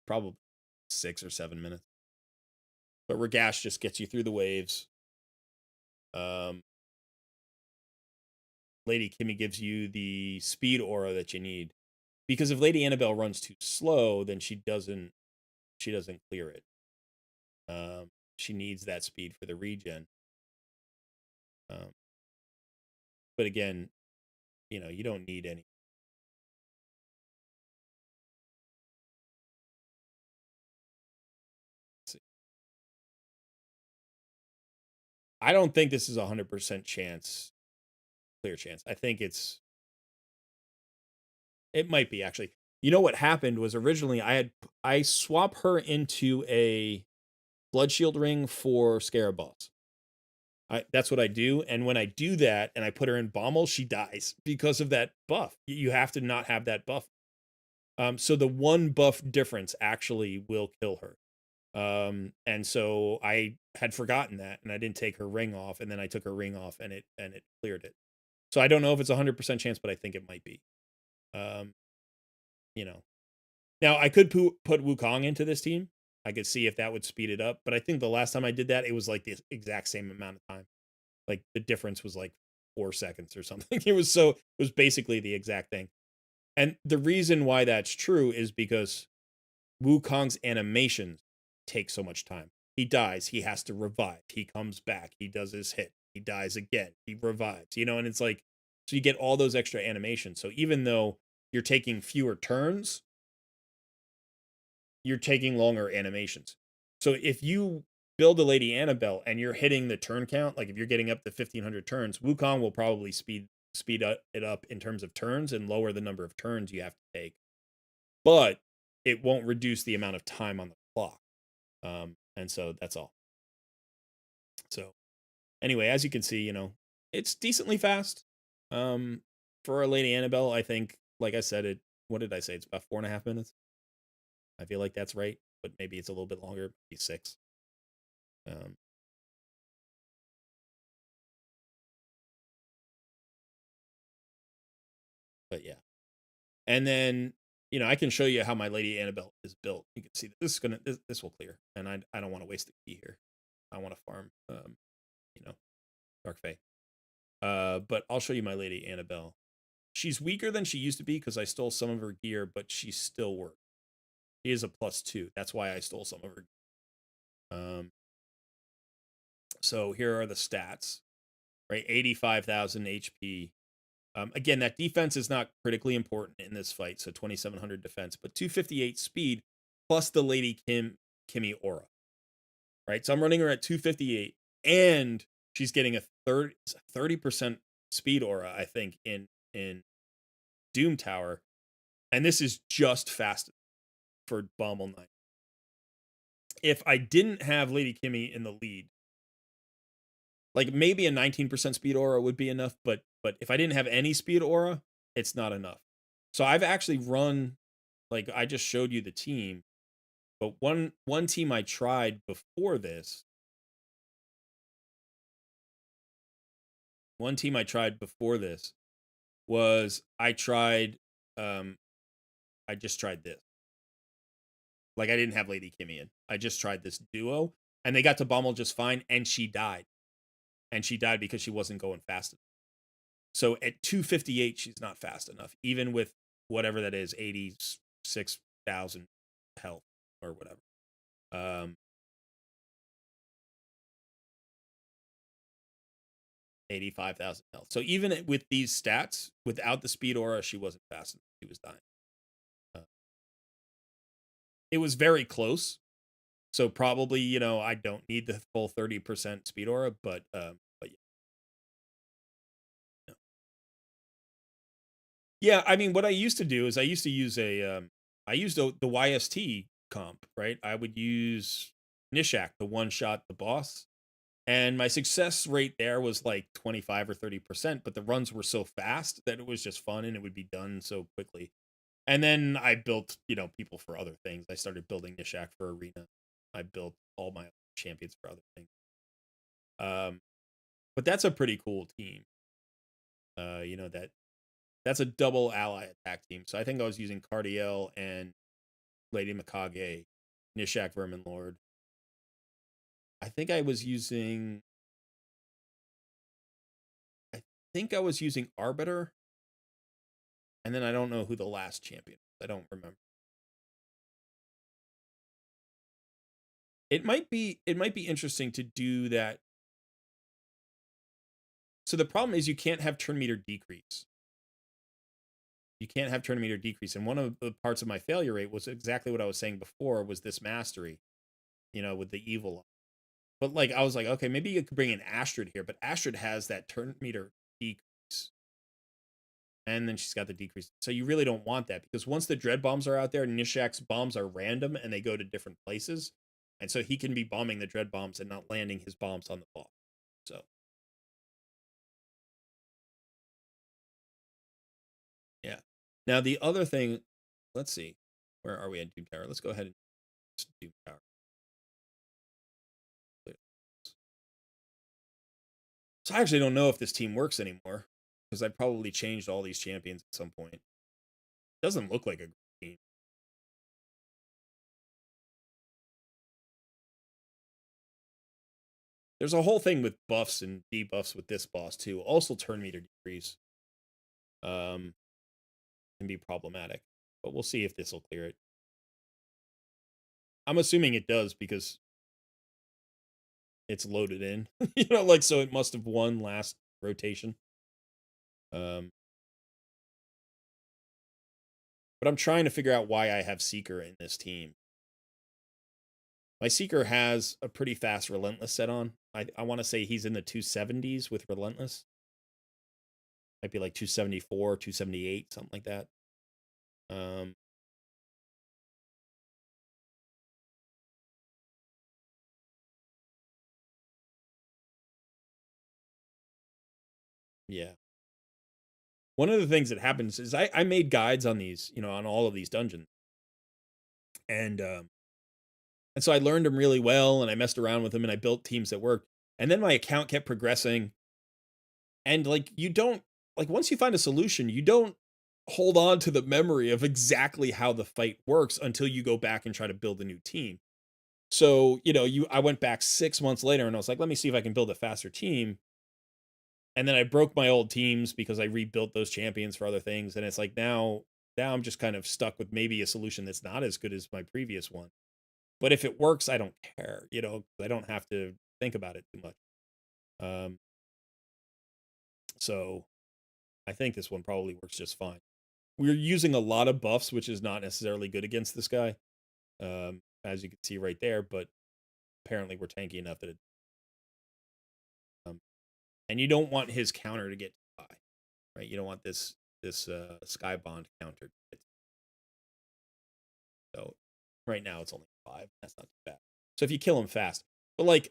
Probably 6 or 7 minutes. But Regash just gets you through the waves. Lady Kimmy gives you the speed aura that you need. Because if Lady Annabelle runs too slow, then she doesn't clear it. She needs that speed for the regen. But again, you don't need any. I don't think this is 100% clear chance. I think it might be, actually. You know what happened was, originally I swap her into a Blood Shield ring for Scarab Boss. That's what I do, and when I do that and I put her in Bommel, she dies because of that buff. You have to not have that buff. So the one buff difference actually will kill her. And so I had forgotten that, and I didn't take her ring off, and then I took her ring off, and it cleared it. So I don't know if it's 100% chance, but I think it might be. Um, you know, now I could put Wukong into this team. I could see if that would speed it up, but I think the last time I did that, it was like the exact same amount of time. Like the difference was like 4 seconds or something. It was basically the exact thing. And the reason why that's true is because Wukong's animations take so much time. He dies, he has to revive. He comes back, he does his hit, he dies again, he revives. And it's like, so you get all those extra animations. So even though you're taking fewer turns, you're taking longer animations. So if you build a Lady Annabelle and you're hitting the turn count, like if you're getting up to 1,500 turns, Wukong will probably speed it up in terms of turns and lower the number of turns you have to take. But it won't reduce the amount of time on the clock. And so that's all. So anyway, as you can see, it's decently fast. For a Lady Annabelle, I think, like I said, what did I say? It's about 4.5 minutes. I feel like that's right, but maybe it's a little bit longer, maybe 6. Um, but yeah. And then, I can show you how my Lady Annabelle is built. You can see this will clear, and I don't want to waste the key here. I want to farm, you know, Dark Fae. But I'll show you my Lady Annabelle. She's weaker than she used to be because I stole some of her gear, but she still works. She is a +2. That's why I stole some of her. So here are the stats, right? 85,000 HP. Again, that defense is not critically important in this fight, so 2,700 defense, but 258 speed plus the Lady Kimmy aura, right? So I'm running her at 258, and she's getting a 30% speed aura, I think, in Doom Tower, and this is just fast for Bommel Knight. If I didn't have Lady Kimmy in the lead, like maybe a 19% speed aura would be enough, but if I didn't have any speed aura, it's not enough. So I've actually run, like I just showed you the team, but one team I tried before this, was I just tried this. Like I didn't have Lady Kimmy in. I just tried this duo, and they got to Bommel just fine, and she died. And she died because she wasn't going fast enough. So at 258, she's not fast enough, even with whatever that is, 86,000 health or whatever. 85,000 health. So even with these stats, without the speed aura, she wasn't fast enough. She was dying. It was very close. So probably, I don't need the full 30% speed aura, but yeah. No. Yeah, I mean, what I used to do is I used to use I used the YST comp, right? I would use Nishak to one shot the boss, and my success rate there was like 25 or 30%, but the runs were so fast that it was just fun and it would be done so quickly. And then I built, people for other things. I started building Nishak for Arena. I built all my champions for other things. But that's a pretty cool team. That's a double ally attack team. So I think I was using Cardiel and Lady Mikage, Nishak Vermin Lord. I think I was using Arbiter. And then I don't know who the last champion was. I don't remember. It might be interesting to do that. So the problem is you can't have turn meter decrease. You can't have turn meter decrease. And one of the parts of my failure rate was exactly what I was saying before, was this mastery, with the evil. But like I was like, okay, maybe you could bring in Astrid here, but Astrid has that turn meter decrease. And then she's got the decrease. So you really don't want that, because once the dread bombs are out there, Nishak's bombs are random and they go to different places. And so he can be bombing the dread bombs and not landing his bombs on the ball. So yeah. Now the other thing, let's see, where are we at Doom Tower? Let's go ahead and Doom Tower. So I actually don't know if this team works anymore because I probably changed all these champions at some point. Doesn't look like a great team. There's a whole thing with buffs and debuffs with this boss too. Also, turn meter decrease can be problematic, but we'll see if this will clear it. I'm assuming it does because it's loaded in, like so it must have won last rotation. But I'm trying to figure out why I have Seeker in this team. My Seeker has a pretty fast Relentless set on. I want to say he's in the 270s with Relentless. Might be like 274, 278, something like that. Yeah. One of the things that happens is I made guides on these, on all of these dungeons. And so I learned them really well and I messed around with them and I built teams that worked. And then my account kept progressing. And once you find a solution, you don't hold on to the memory of exactly how the fight works until you go back and try to build a new team. So, I went back 6 months later and I was like, let me see if I can build a faster team. And then I broke my old teams because I rebuilt those champions for other things. And it's like now I'm just kind of stuck with maybe a solution that's not as good as my previous one. But if it works, I don't care, I don't have to think about it too much. So I think this one probably works just fine. We're using a lot of buffs, which is not necessarily good against this guy, as you can see right there. But apparently we're tanky enough that it. And you don't want his counter to get too high, right? You don't want this Sky Bond counter. So right now it's only 5. That's not too bad. So if you kill him fast, but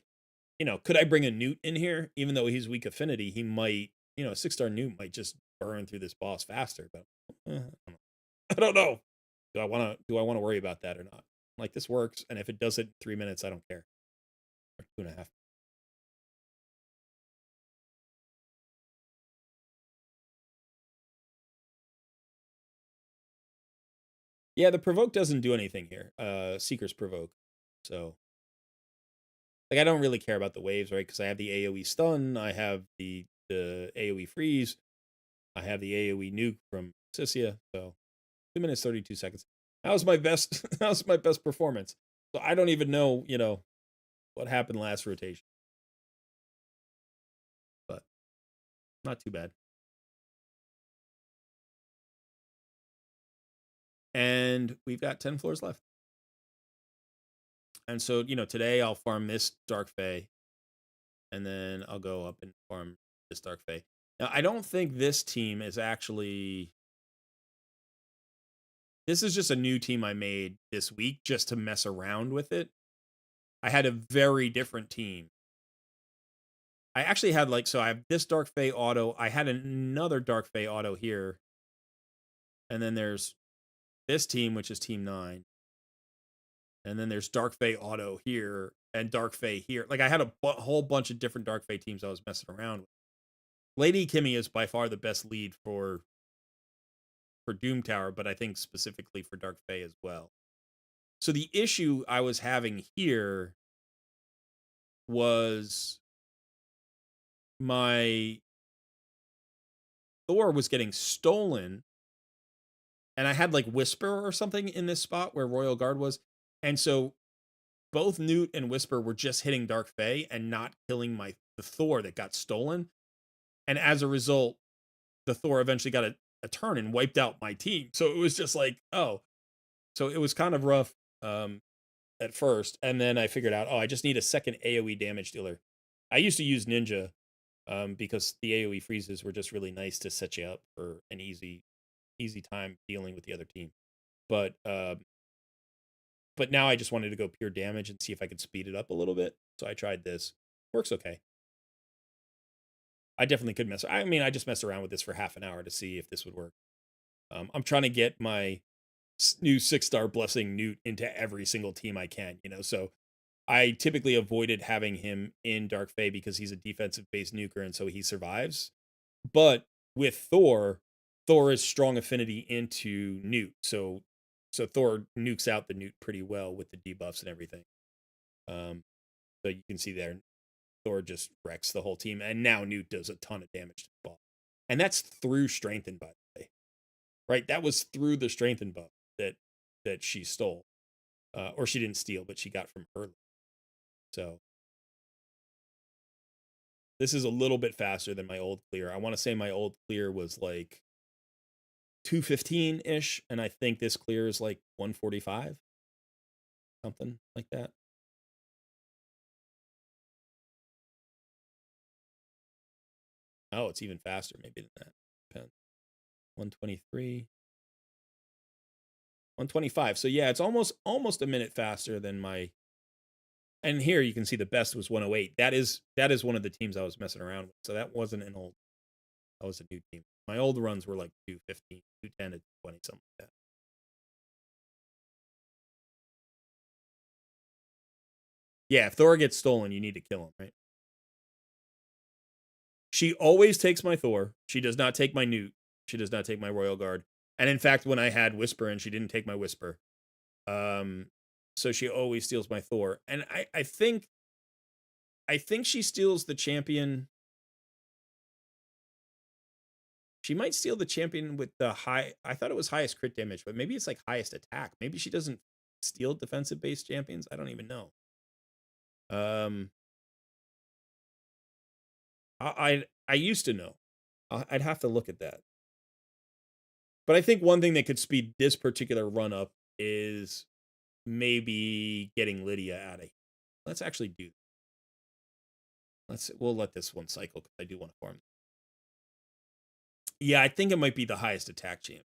could I bring a Newt in here? Even though he's weak affinity, he might, a 6-star Newt might just burn through this boss faster. But I don't know. Do I want to worry about that or not? Like, this works, and if it does it in 3 minutes, I don't care. Or 2.5. Yeah, the provoke doesn't do anything here. Seeker's provoke. So I don't really care about the waves, right? Because I have the AoE stun, I have the AoE freeze, I have the AoE nuke from Sissia. So 2 minutes 32 seconds. That was my best. That was my best performance. So I don't even know, what happened last rotation, but not too bad. And we've got 10 floors left. And so, today I'll farm this Dark Fae. And then I'll go up and farm this Dark Fae. Now, I don't think this team is actually. This is just a new team I made this week just to mess around with it. I had a very different team. I actually had so I have this Dark Fae auto. I had another Dark Fae auto here. And then there's this team, which is Team 9. And then there's Dark Fae auto here and Dark Fae here. I had a whole bunch of different Dark Fae teams I was messing around with. Lady Kimmy is by far the best lead for Doom Tower, but I think specifically for Dark Fae as well. So the issue I was having here was my Thor was getting stolen, and I had Whisper or something in this spot where Royal Guard was, and so both Newt and Whisper were just hitting Dark Fae and not killing the Thor that got stolen, and as a result, the Thor eventually got a turn and wiped out my team. So it was just so it was kind of rough at first, and then I figured out, I just need a second AoE damage dealer. I used to use Ninja because the AoE freezes were just really nice to set you up for an easy time dealing with the other team. But now I just wanted to go pure damage and see if I could speed it up a little bit. So I tried this. Works okay. I definitely could I just messed around with this for half an hour to see if this would work. I'm trying to get my new 6-star Blessing Newt into every single team I can, so I typically avoided having him in Dark Fae because he's a defensive based nuker, and so he survives. But with Thor, Thor is strong affinity into Newt, so Thor nukes out the Newt pretty well with the debuffs and everything. So you can see there, Thor just wrecks the whole team, and now Newt does a ton of damage to the ball, and that's through strengthen, by the way, right? That was through the strengthen buff that she stole, or she didn't steal, but she got from her. So this is a little bit faster than my old clear. I want to say my old clear was like 215 ish, and I think this clear is like 145, something like that. Oh, it's even faster, maybe than that. Depends. 123, 125. So yeah, it's almost a minute faster than my. And here you can see the best was 108. That is one of the teams I was messing around with. So that wasn't an old. That was a new team. My old runs were like 215, 210 to 20, something like that. Yeah, if Thor gets stolen, you need to kill him, right? She always takes my Thor. She does not take my Newt. She does not take my Royal Guard. And in fact, when I had Whisper and she didn't take my Whisper. So she always steals my Thor. And I think she steals the champion. She might steal the champion with the high. I thought it was highest crit damage, but maybe it's like highest attack. Maybe she doesn't steal defensive based champions. I don't even know. I used to know. I'd have to look at that. But I think one thing that could speed this particular run up is maybe getting Lydia out of here. Let's actually do that. We'll let this one cycle because I do want to farm. Yeah, I think it might be the highest attack champ.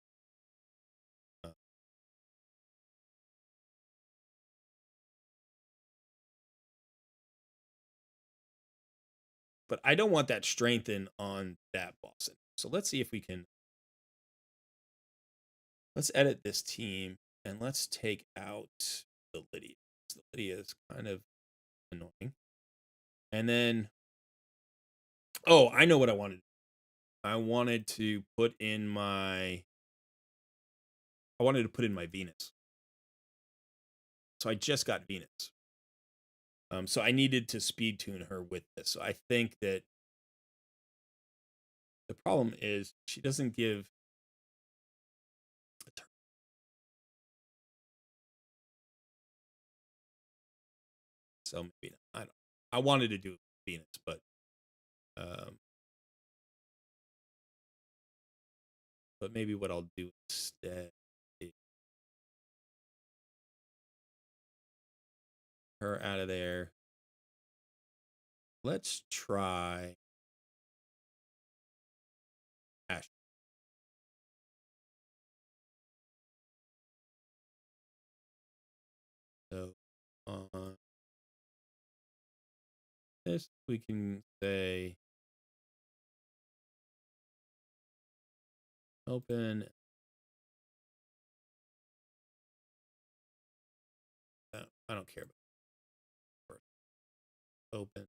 But I don't want that strengthen on that boss. So let's see if we can. Let's edit this team and let's take out the Lydia. The Lydia is kind of annoying. And then, oh, I know what I wanted. I wanted to put in my Venus. So I just got Venus. So I needed to speed tune her with this. So I think that the problem is she doesn't give a turn. So maybe not. I don't. I wanted to do Venus, but maybe what I'll do instead is her out of there. Let's try Ash. So on this, we can say open. I don't care about it. Open.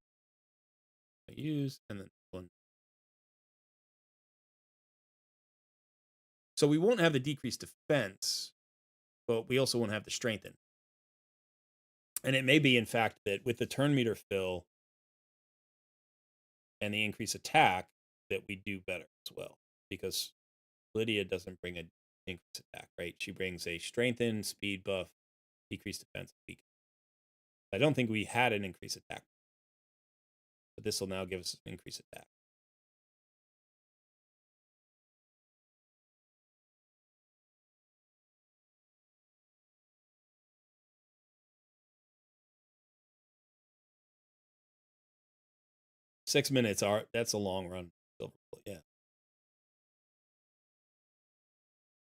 I use and then one. So we won't have the decreased defense, but we also won't have the strengthen. And it may be, in fact, that with the turn meter fill and the increased attack, that we do better as well. Because Lydia doesn't bring an increased attack, right? She brings a strengthen, speed buff, decreased defense, weak. I don't think we had an increased attack. But this will now give us an increased attack. Six minutes that's a long run. Yeah.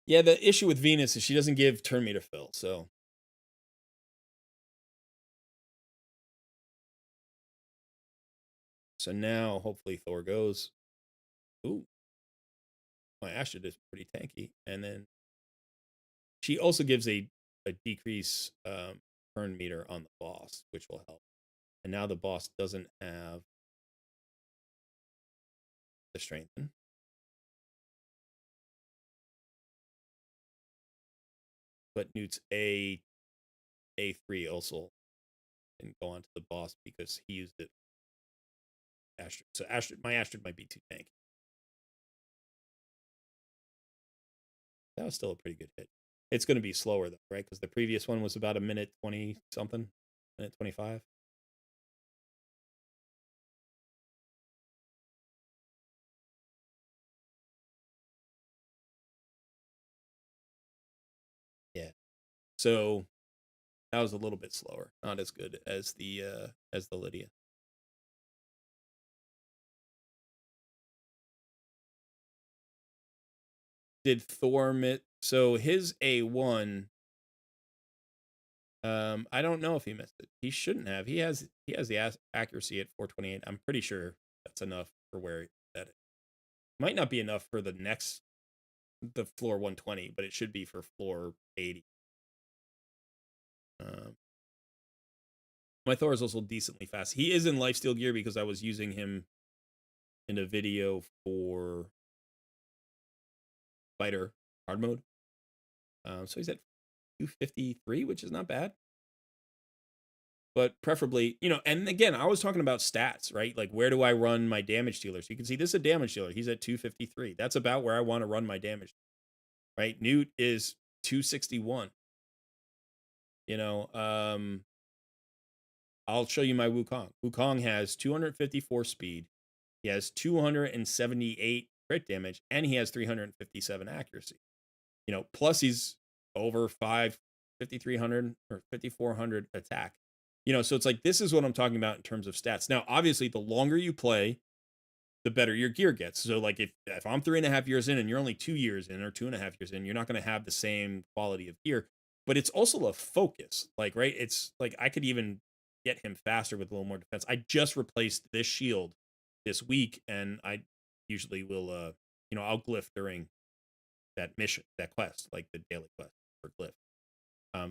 Yeah, the issue with Venus is she doesn't give turn meter fill, so. So now hopefully Thor goes. Ooh. My Astrid is pretty tanky. And then she also gives a decrease turn meter on the boss, which will help. And now the boss doesn't have the strengthen. But Newt's A3 also didn't go on to the boss because he used it. Astrid. So my Astrid might be too tanky. That was still a pretty good hit. It's going to be slower though, right? Because the previous one was about a minute 20 something, minute 25. Yeah. So that was a little bit slower, not as good as the Lydia. Did Thor miss? So his A1, I don't know if he missed it. He shouldn't have. He has the accuracy at 428. I'm pretty sure that's enough for where that is. Might not be enough for the floor 120, but it should be for floor 80. My Thor is also decently fast. He is in lifesteal gear because I was using him in a video for fighter hard mode. So he's at 253, which is not bad. But preferably, and again, I was talking about stats, right? Like, where do I run my damage dealer? So you can see this is a damage dealer. He's at 253. That's about where I want to run my damage, right? Newt is 261. I'll show you my Wukong. Wukong has 254 speed. He has 278 crit damage, and he has 357 accuracy. Plus he's over 5,300 or 5,400 attack. So it's like, this is what I'm talking about in terms of stats. Now, obviously, the longer you play, the better your gear gets. So like, if I'm 3.5 years in and you're only 2 years in or 2.5 years in, you're not going to have the same quality of gear. But it's also a focus, like, right? It's like, I could even get him faster with a little more defense. I just replaced this shield this week, and I usually will, I'll glyph during that mission, that quest, like the daily quest for glyph.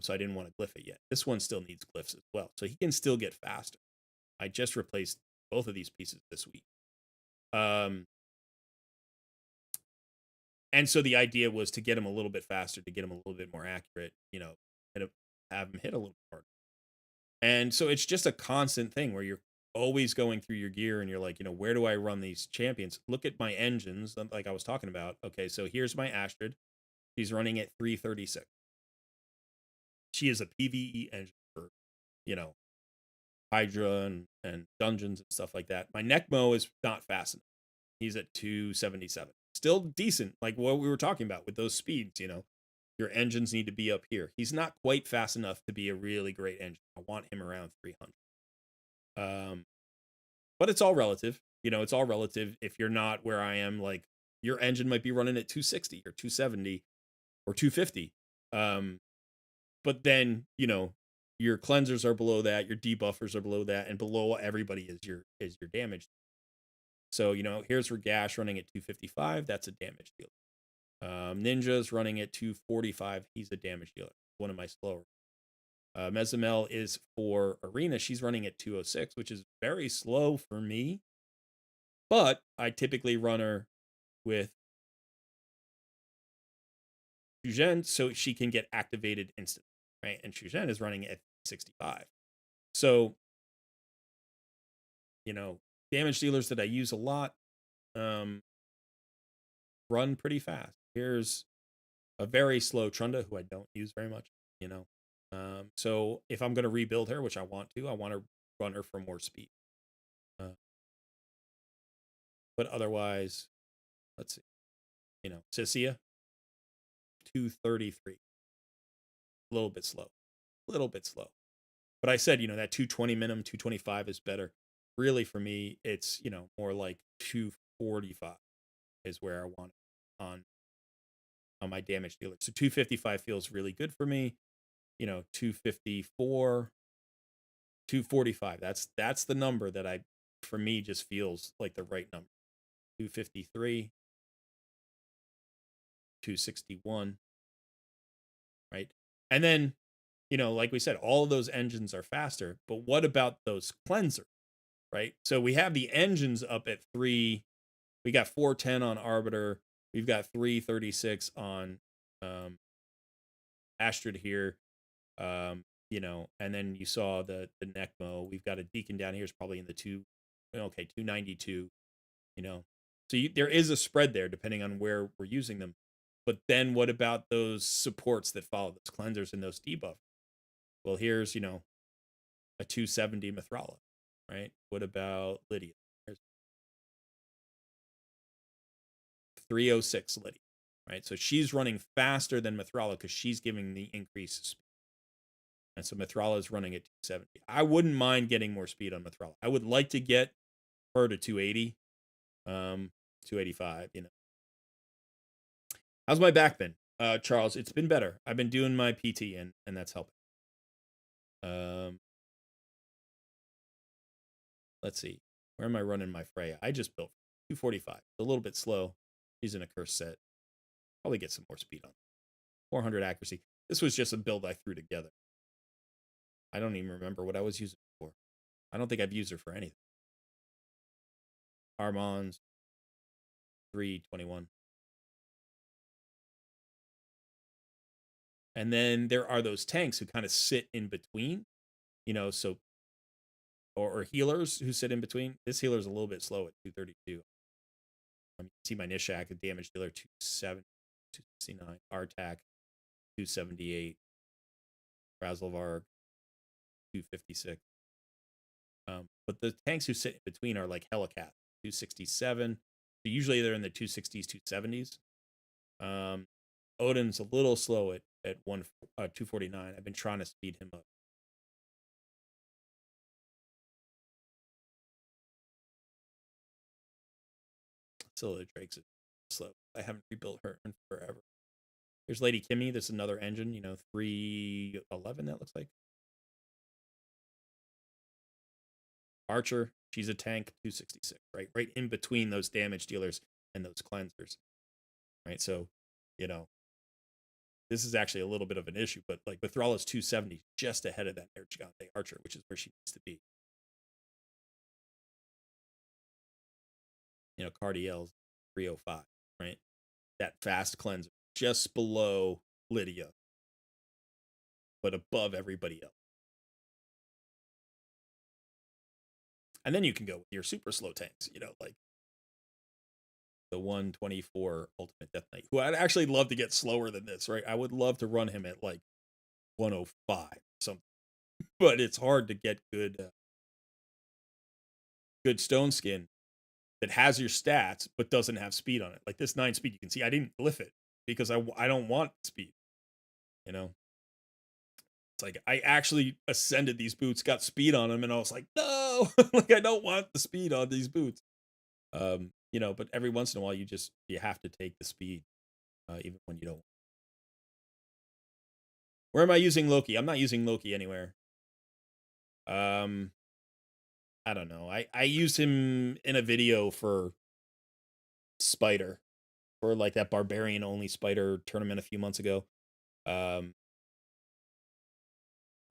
So I didn't want to glyph it yet. This one still needs glyphs as well, so he can still get faster. I just replaced both of these pieces this week. And so the idea was to get him a little bit faster, to get him a little bit more accurate, and have him hit a little harder. And so it's just a constant thing where you're always going through your gear and you're like, where do I run these champions? Look at my engines, like I was talking about. Okay, so here's my Astrid. She's running at 336. She is a PvE engine for, Hydra and dungeons and stuff like that. My Necmo is not fast enough. He's at 277. Still decent, like what we were talking about with those speeds, Your engines need to be up here. He's not quite fast enough to be a really great engine. I want him around 300. But it's all relative. It's all relative. If you're not where I am, like, your engine might be running at 260 or 270 or 250. But then, your cleansers are below that, your debuffers are below that, and below everybody is your damage. So, here's Ragash running at 255. That's a damage dealer. Ninja's running at 245. He's a damage dealer. One of my slower. Mezamel is for Arena. She's running at 206, which is very slow for me. But I typically run her with Shuzhen so she can get activated instantly, right? And Shuzhen is running at 65. So, damage dealers that I use a lot run pretty fast. Here's a very slow Trunda who I don't use very much, so if I'm going to rebuild her, which I want to run her for more speed. But otherwise, let's see, Cisia, 233. A little bit slow. But I said, that 220 minimum, 225 is better. Really, for me, it's, more like 245 is where I want it on my damage dealer. So 255 feels really good for me. 254, 245. That's the number that for me, just feels like the right number. 253, 261, right? And then like we said, all of those engines are faster, but what about those cleansers, right? So we have the engines up at 3. We got 410 on Arbiter. We've got 336 on Astrid here. And then you saw the Necmo. We've got a Deacon down here is probably in the 292, So there is a spread there depending on where we're using them. But then what about those supports that follow those cleansers and those debuffs? Well, here's, a 270 Mithrala, right? What about Lydia? There's 306 Lydia, right? So she's running faster than Mithrala because she's giving the increased speed. And so Mithrala is running at 270. I wouldn't mind getting more speed on Mithrala. I would like to get her to 280, 285, How's my back been? Charles, it's been better. I've been doing my PT and that's helping. Let's see. Where am I running my Freya? I just built 245. A little bit slow. She's in a curse set. Probably get some more speed on. 400 accuracy. This was just a build I threw together. I don't even remember what I was using for. I don't think I've used her for anything. Armand's 321. And then there are those tanks who kind of sit in between, so or healers who sit in between. This healer's a little bit slow at 232. You see my Nishak, a damage dealer, 270, 269. Artak, 278. Razzlevarg, 256. But the tanks who sit in between are like Helicat, 267. So usually they're in the 260s, 270s. Odin's a little slow at 249. I've been trying to speed him up. Scylla Drake's slow. I haven't rebuilt her in forever. Here's Lady Kimmy. This is another engine, 311, that looks like. Archer, she's a tank, 266, right? Right in between those damage dealers and those cleansers. Right? So, this is actually a little bit of an issue, but like Mithrala's 270, just ahead of that Air Gigante Archer, which is where she needs to be. Cardiel's 305, right? That fast cleanser, just below Lydia, but above everybody else. And then you can go with your super slow tanks, like the 124 Ultimate Death Knight, who I'd actually love to get slower than this, right? I would love to run him at like 105 or something, but it's hard to get good stone skin that has your stats but doesn't have speed on it. Like this 9 speed, you can see I didn't glyph it because I don't want speed. It's like I actually ascended these boots, got speed on them, and I was like, no, like I don't want the speed on these boots. But every once in a while you have to take the speed, even when you don't. Where am I using Loki? I'm not using Loki anywhere. I don't know. I used him in a video for Spider, for like that barbarian only Spider tournament a few months ago. But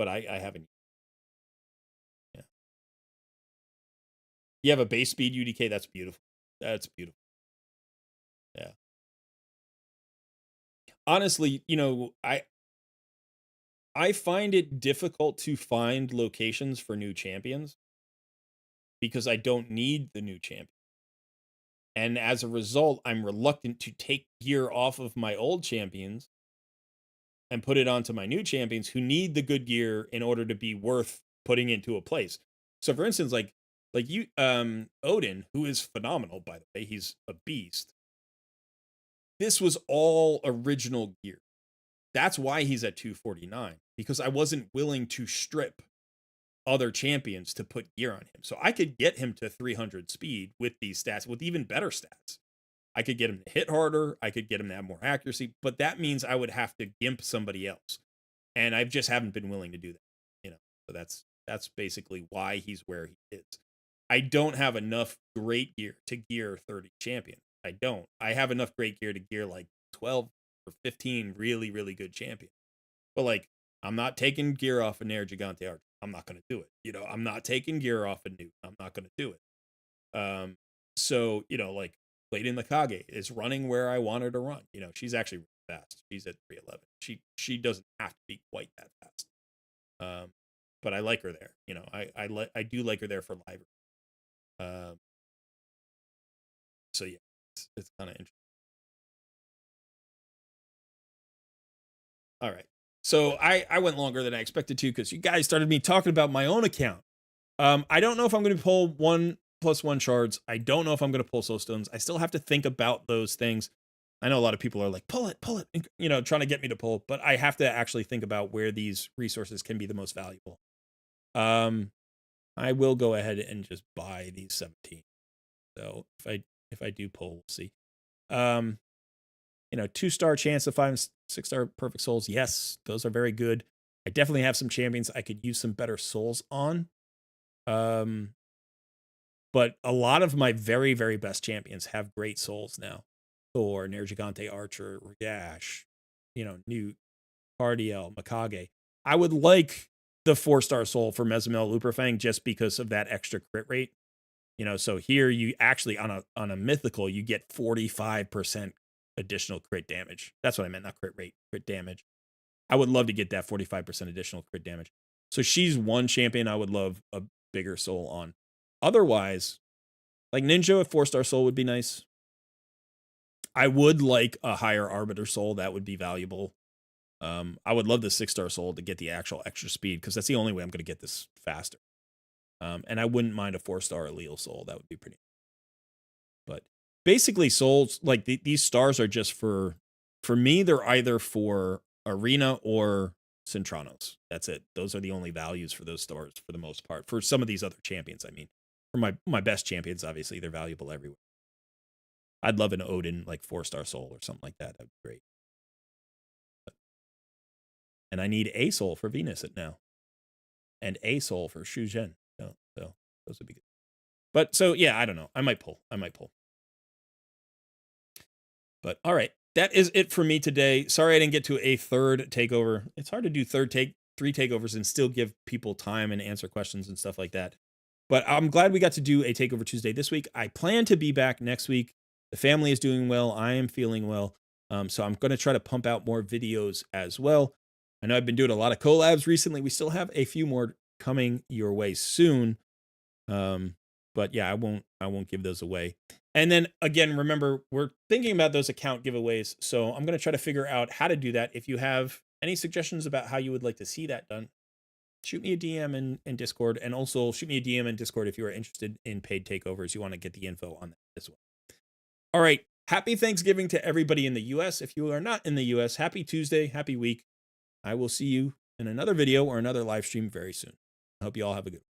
I haven't. Yeah. You have a base speed UDK. That's beautiful. That's beautiful. Yeah. Honestly, I find it difficult to find locations for new champions because I don't need the new champion. And as a result, I'm reluctant to take gear off of my old champions and put it onto my new champions who need the good gear in order to be worth putting into a place. So for instance, like you Odin, who is phenomenal, by the way, he's a beast. This was all original gear. That's why he's at 249, because I wasn't willing to strip other champions to put gear on him. So I could get him to 300 speed with these stats, with even better stats. I could get him to hit harder. I could get him to have more accuracy, but that means I would have to gimp somebody else. And I just haven't been willing to do that, So that's basically why he's where he is. I don't have enough great gear to gear 30 champions. I don't. I have enough great gear to gear like 12 or 15 really, really good champions. But like I'm not taking gear off of Nair Gigante Archer. I'm not going to do it. You know, I'm not taking gear off of Newt. I'm not going to do it. So, you know, like Lady in the Kage is running where I want her to run. You know, she's actually really fast. She's at 311. She doesn't have to be quite that fast. But I like her there. You know, I do like her there for live. So yeah, it's kind of interesting. All right. So I went longer than I expected to because you guys started me talking about my own account. I don't know if I'm going to pull 1+1 shards. I don't know if I'm going to pull soul stones. I still have to think about those things. I know a lot of people are like, pull it, you know, trying to get me to pull, but I have to actually think about where these resources can be the most valuable. I will go ahead and just buy these 17. So if I do pull, we'll see. You know, 2-star chance of 5 and 6-star perfect souls. Yes, those are very good. I definitely have some champions I could use some better souls on. But a lot of my very, very best champions have great souls now. Thor, Nair Gigante Archer, Ragash, you know, Newt, Cardiel, Mikage. I would like the 4-star soul for Mezumel Luperfang just because of that extra crit rate. You know, so here you actually on a mythical, you get 45% additional crit damage. That's what I meant, not crit rate, crit damage. I would love to get that 45% additional crit damage. So she's one champion I would love a bigger soul on. Otherwise, like Ninja, a 4-star soul would be nice. I would like a higher Arbiter soul. That would be valuable. I would love the 6-star soul to get the actual extra speed because that's the only way I'm going to get this faster. And I wouldn't mind a 4-star Allele soul. That would be pretty. But basically, souls like these stars are just for me. They're either for Arena or Centranos. That's it. Those are the only values for those stars for the most part. For some of these other champions, I mean, for my best champions, obviously they're valuable everywhere. I'd love an Odin like 4-star soul or something like that. That'd be great. And I need a soul for Venus at now, and a soul for Shu Zhen. So those would be good. But so yeah, I don't know. I might pull. But all right, that is it for me today. Sorry I didn't get to a third takeover. It's hard to do three takeovers and still give people time and answer questions and stuff like that. But I'm glad we got to do a Takeover Tuesday this week. I plan to be back next week. The family is doing well. I am feeling well. So I'm going to try to pump out more videos as well. I know I've been doing a lot of collabs recently. We still have a few more coming your way soon. But yeah, I won't give those away. And then again, remember, we're thinking about those account giveaways. So I'm going to try to figure out how to do that. If you have any suggestions about how you would like to see that done, shoot me a DM in Discord, and also shoot me a DM in Discord if you are interested in paid takeovers. You want to get the info on that as well. All right. Happy Thanksgiving to everybody in the US. If you are not in the US, happy Tuesday, happy week. I will see you in another video or another live stream very soon. I hope you all have a good one.